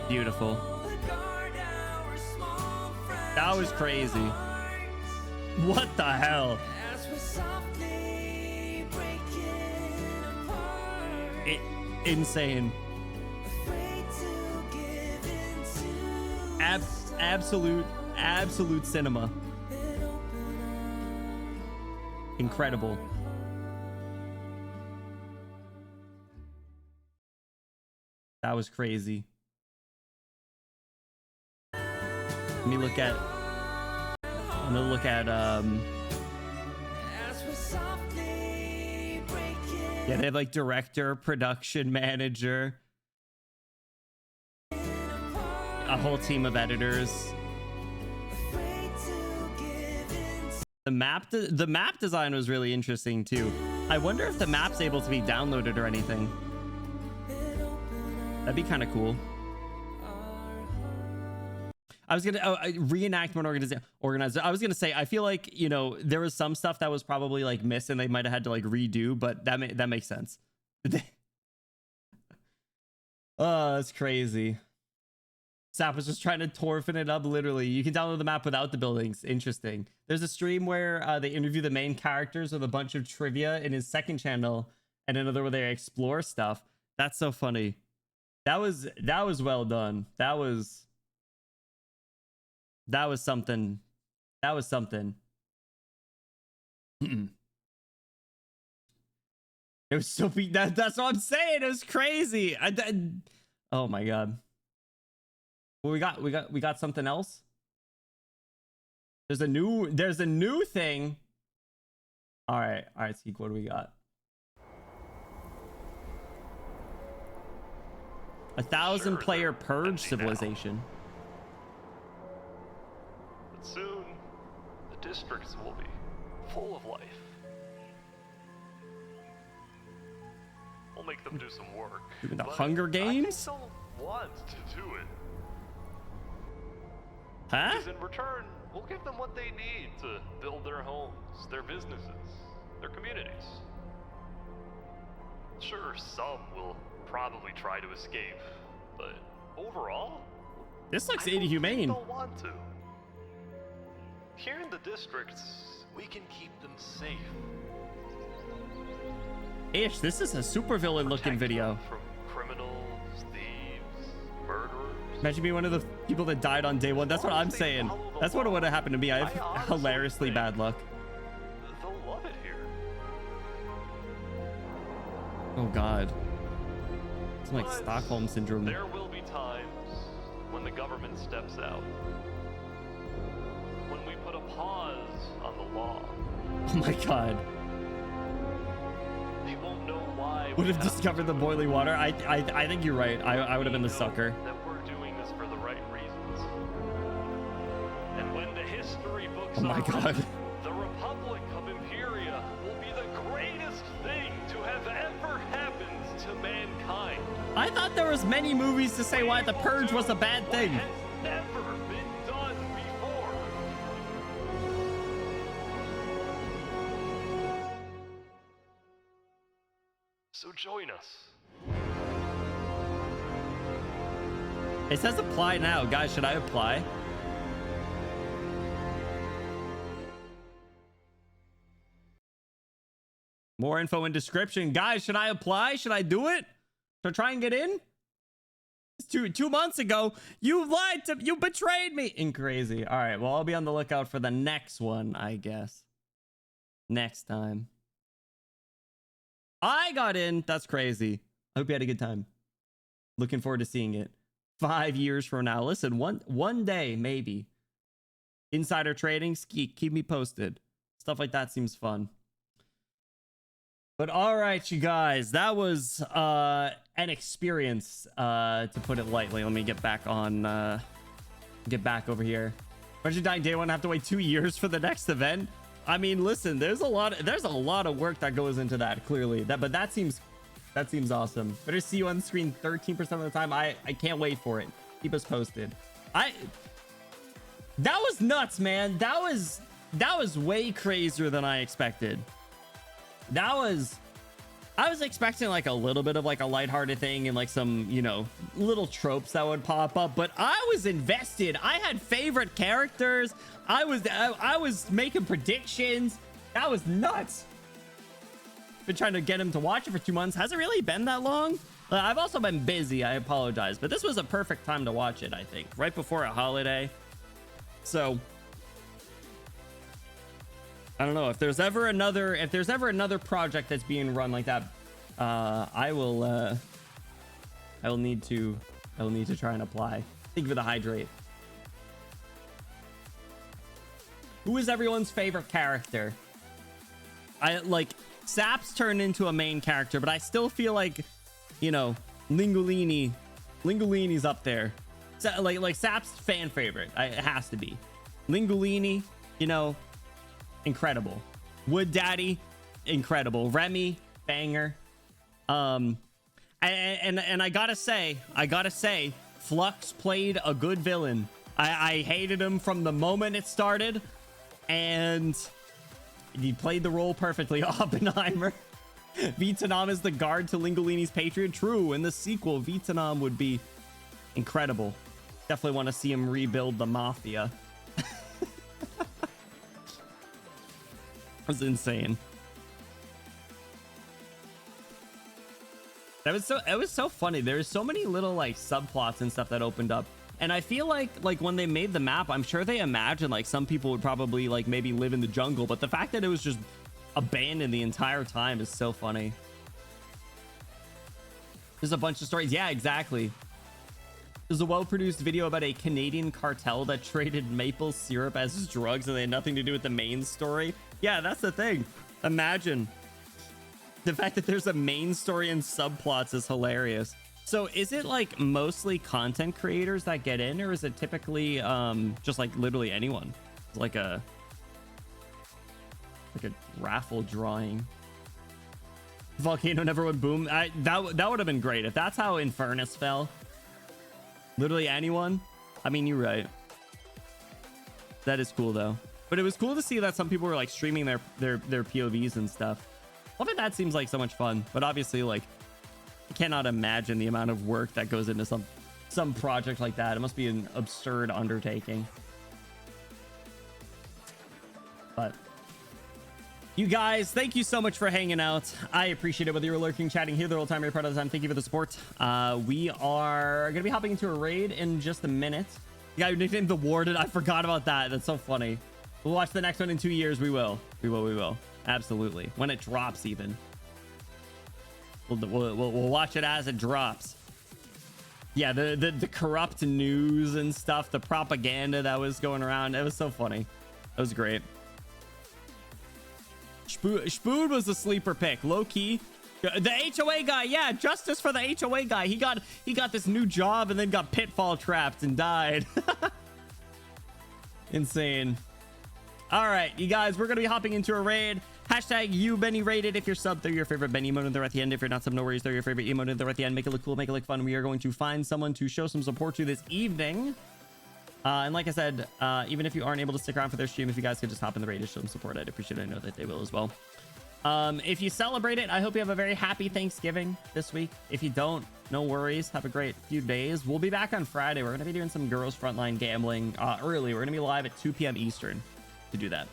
[SPEAKER 1] Beautiful. That was crazy. What the hell? Insane. Absolute cinema. Incredible. That was crazy. Let me look at. I'm gonna look at. Yeah, they have like director, production manager, a whole team of editors. The map design was really interesting too. I wonder if the map's able to be downloaded or anything. That'd be kind of cool. I was gonna reenactment organizer. I was gonna say I feel like, you know, there was some stuff that was probably like missed and they might have had to like redo, but that makes sense. Oh, that's crazy. Sap was just trying to torfin it up. Literally, you can download the map without the buildings. Interesting. There's a stream where they interview the main characters with a bunch of trivia in his second channel, and another where they explore stuff. That's so funny. That was well done. That was something. That was something. It was so that's what I'm saying. It was crazy. Oh my god. Well, we got something else. There's a new thing. All right, Skeek, what do we got? 1,000 player purge civilization.
[SPEAKER 2] But soon, the districts will be full of life. We'll make them do some work.
[SPEAKER 1] Doing the Hunger Games?
[SPEAKER 2] I think they'll want to do it.
[SPEAKER 1] Huh?
[SPEAKER 2] Because in return, we'll give them what they need to build their homes, their businesses, their communities. Sure, some will probably try to escape, but overall,
[SPEAKER 1] this looks inhumane.
[SPEAKER 2] They'll want to. Here in the districts, we can keep them safe.
[SPEAKER 1] Ish, this is a supervillain looking video.
[SPEAKER 2] From criminals, thieves, murderers.
[SPEAKER 1] Imagine being one of the people that died on day one. That's what I'm saying. That's what would have happened to me. I have hilariously bad luck.
[SPEAKER 2] They'll love it here.
[SPEAKER 1] Oh god. It's like
[SPEAKER 2] But
[SPEAKER 1] Stockholm syndrome.
[SPEAKER 2] There will be times when the government steps out. When we put a pause on the law.
[SPEAKER 1] Oh my god.
[SPEAKER 2] They won't know why.
[SPEAKER 1] Would have discovered the boiling water. I think you're right. I would have been the sucker.
[SPEAKER 2] That we're doing this for the right reasons. And when the history books
[SPEAKER 1] Oh my
[SPEAKER 2] are
[SPEAKER 1] god.
[SPEAKER 2] written, the Republic of Imperia will be the greatest thing to have ever happened to mankind.
[SPEAKER 1] I thought there was many movies to say why the purge was a bad thing.
[SPEAKER 2] Has never been done before. So join us.
[SPEAKER 1] It says apply now. Guys, should I apply? More info in description. Guys, should I apply? Should I do it? Should I try and get in? It's two months ago. You lied to you betrayed me. And crazy. All right. Well, I'll be on the lookout for the next one, I guess. Next time. I got in. That's crazy. I hope you had a good time. Looking forward to seeing it 5 years from now. Listen, one day, maybe. Insider trading, keep me posted. Stuff like that seems fun. But all right, you guys, that was an experience, to put it lightly. Let me get back on, get back over here. Imagine dying day one, have to wait 2 years for the next event. I mean, listen, there's a lot of work that goes into that, clearly. But that seems awesome. Better see you on the screen 13% of the time. I can't wait for it. Keep us posted. That was nuts, man. That was way crazier than I expected. That was I was expecting like a little bit of like a lighthearted thing and like some, you know, little tropes that would pop up, but I was invested. I had favorite characters. I was making predictions. That was nuts. Been trying to get him to watch it for 2 months. Has it really been that long? I've also been busy. I apologize, but this was a perfect time to watch it, I think, right before a holiday. So I don't know if there's ever another project that's being run like that. I will need to try and apply. Thank you for the hydrate. Who is everyone's favorite character? I like Saps turned into a main character, but I still feel like, you know, Lingolini's up there. So, like Saps fan favorite. It has to be. Lingolini, you know, incredible. Wood Daddy, incredible. Remy, banger. And I gotta say, Flux played a good villain. I hated him from the moment it started, and he played the role perfectly. Oppenheimer. Vietnam is the guard to Lingolini's Patriot. True, in the sequel, Vietnam would be incredible. Definitely want to see him rebuild the mafia. That's insane. It was so funny. There's so many little like subplots and stuff that opened up. And I feel like when they made the map, I'm sure they imagined like some people would probably like maybe live in the jungle, but the fact that it was just abandoned the entire time is so funny. There's a bunch of stories. Yeah, exactly. There's a well-produced video about a Canadian cartel that traded maple syrup as drugs and they had nothing to do with the main story. Yeah, that's the thing. Imagine the fact that there's a main story and subplots is hilarious. So is it like mostly content creators that get in, or is it typically just like literally anyone? It's like a raffle drawing. Volcano never would boom. That would have been great if that's how Infernus fell. Literally anyone. I mean, you're right. That is cool though. But it was cool to see that some people were like streaming their POVs and stuff. Well, that seems like so much fun, but obviously like I cannot imagine the amount of work that goes into some project like that. It must be an absurd undertaking. But you guys, thank you so much for hanging out. I appreciate it, whether you're lurking, chatting here the whole time, you're part of the time. Thank you for the support. We are gonna be hopping into a raid in just a minute. The guy who nicknamed the Warden, I forgot about that. That's so funny. We'll watch the next one in 2 years. We will. Absolutely. When it drops, even. We'll watch it as it drops. Yeah, the corrupt news and stuff, the propaganda that was going around. It was so funny. That was great. Spood was a sleeper pick, low key. The HOA guy, yeah, justice for the HOA guy. He got this new job and then got pitfall trapped and died. Insane. All right, you guys, we're gonna be hopping into a raid. Hashtag you Benny rated. If you're sub, they're your favorite Benny emote there at the end. If you're not sub, no worries, they're your favorite emote there at the end. Make it look cool, make it look fun. We are going to find someone to show some support to this evening. And like I said, even if you aren't able to stick around for their stream, if you guys could just hop in the raid to show them support, I'd appreciate it. I know that they will as well. If you celebrate it, I hope you have a very happy Thanksgiving this week. If you don't, no worries. Have a great few days. We'll be back on Friday. We're going to be doing some girls frontline gambling early. We're going to be live at 2 p.m. Eastern to do that.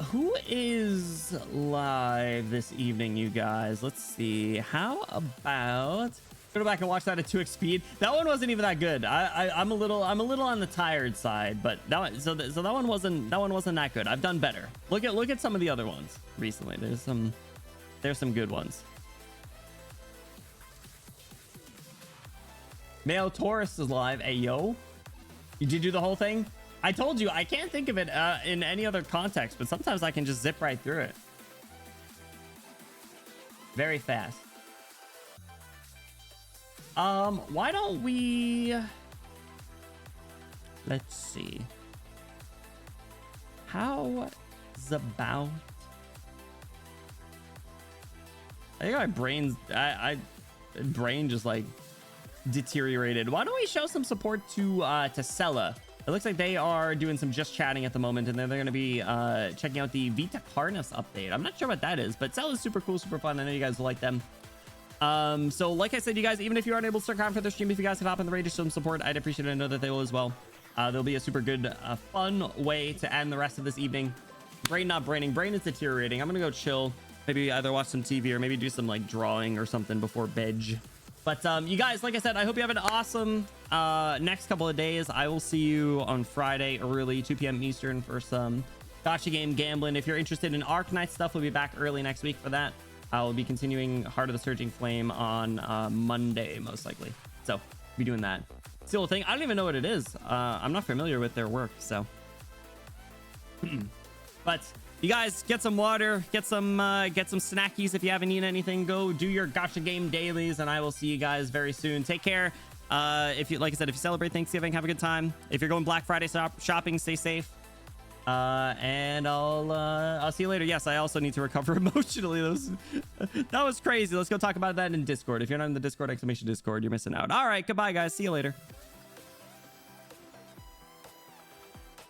[SPEAKER 1] Who is live this evening, you guys? Let's see. How about go back and watch that at 2x speed? That one wasn't even that good. I'm a little on the tired side, but that one, so that one wasn't that good. I've done better. Look at some of the other ones recently. There's some good ones. Male Taurus is live. Hey yo, you did do the whole thing? I told you I can't think of it in any other context, but sometimes I can just zip right through it very fast. Why don't we, let's see, how's about, I think my brain just like deteriorated. Why don't we show some support to Sella? It looks like they are doing some just chatting at the moment, and then they're going to be checking out the Vita Harness update. I'm not sure what that is, but Cell is super cool, super fun. I know you guys will like them. So like I said, you guys, even if you aren't able to start comment for their stream, if you guys could hop in the raid to show them support, I'd appreciate it. I know that they will as well. There'll be a super good, fun way to end the rest of this evening. Brain not braining. Brain is deteriorating. I'm going to go chill. Maybe either watch some TV or maybe do some like drawing or something before bed. But you guys, like I said, I hope you have an awesome next couple of days. I will see you on Friday early, 2 p.m. Eastern for some gotcha game gambling. If you're interested in Arknight stuff, we'll be back early next week for that. I'll be continuing Heart of the Surging Flame on Monday, most likely. So be doing that. Still a thing. I don't even know what it is. I'm not familiar with their work, so. But you guys, get some water, get some snackies if you haven't eaten anything. Go do your gotcha game dailies, and I will see you guys very soon. Take care. If you, like I said, if you celebrate Thanksgiving, have a good time. If you're going Black Friday shopping, stay safe. And I'll see you later. Yes, I also need to recover emotionally. That was crazy. Let's go talk about that in Discord. If you're not in the Discord, !Discord, you're missing out. All right, goodbye, guys. See you later.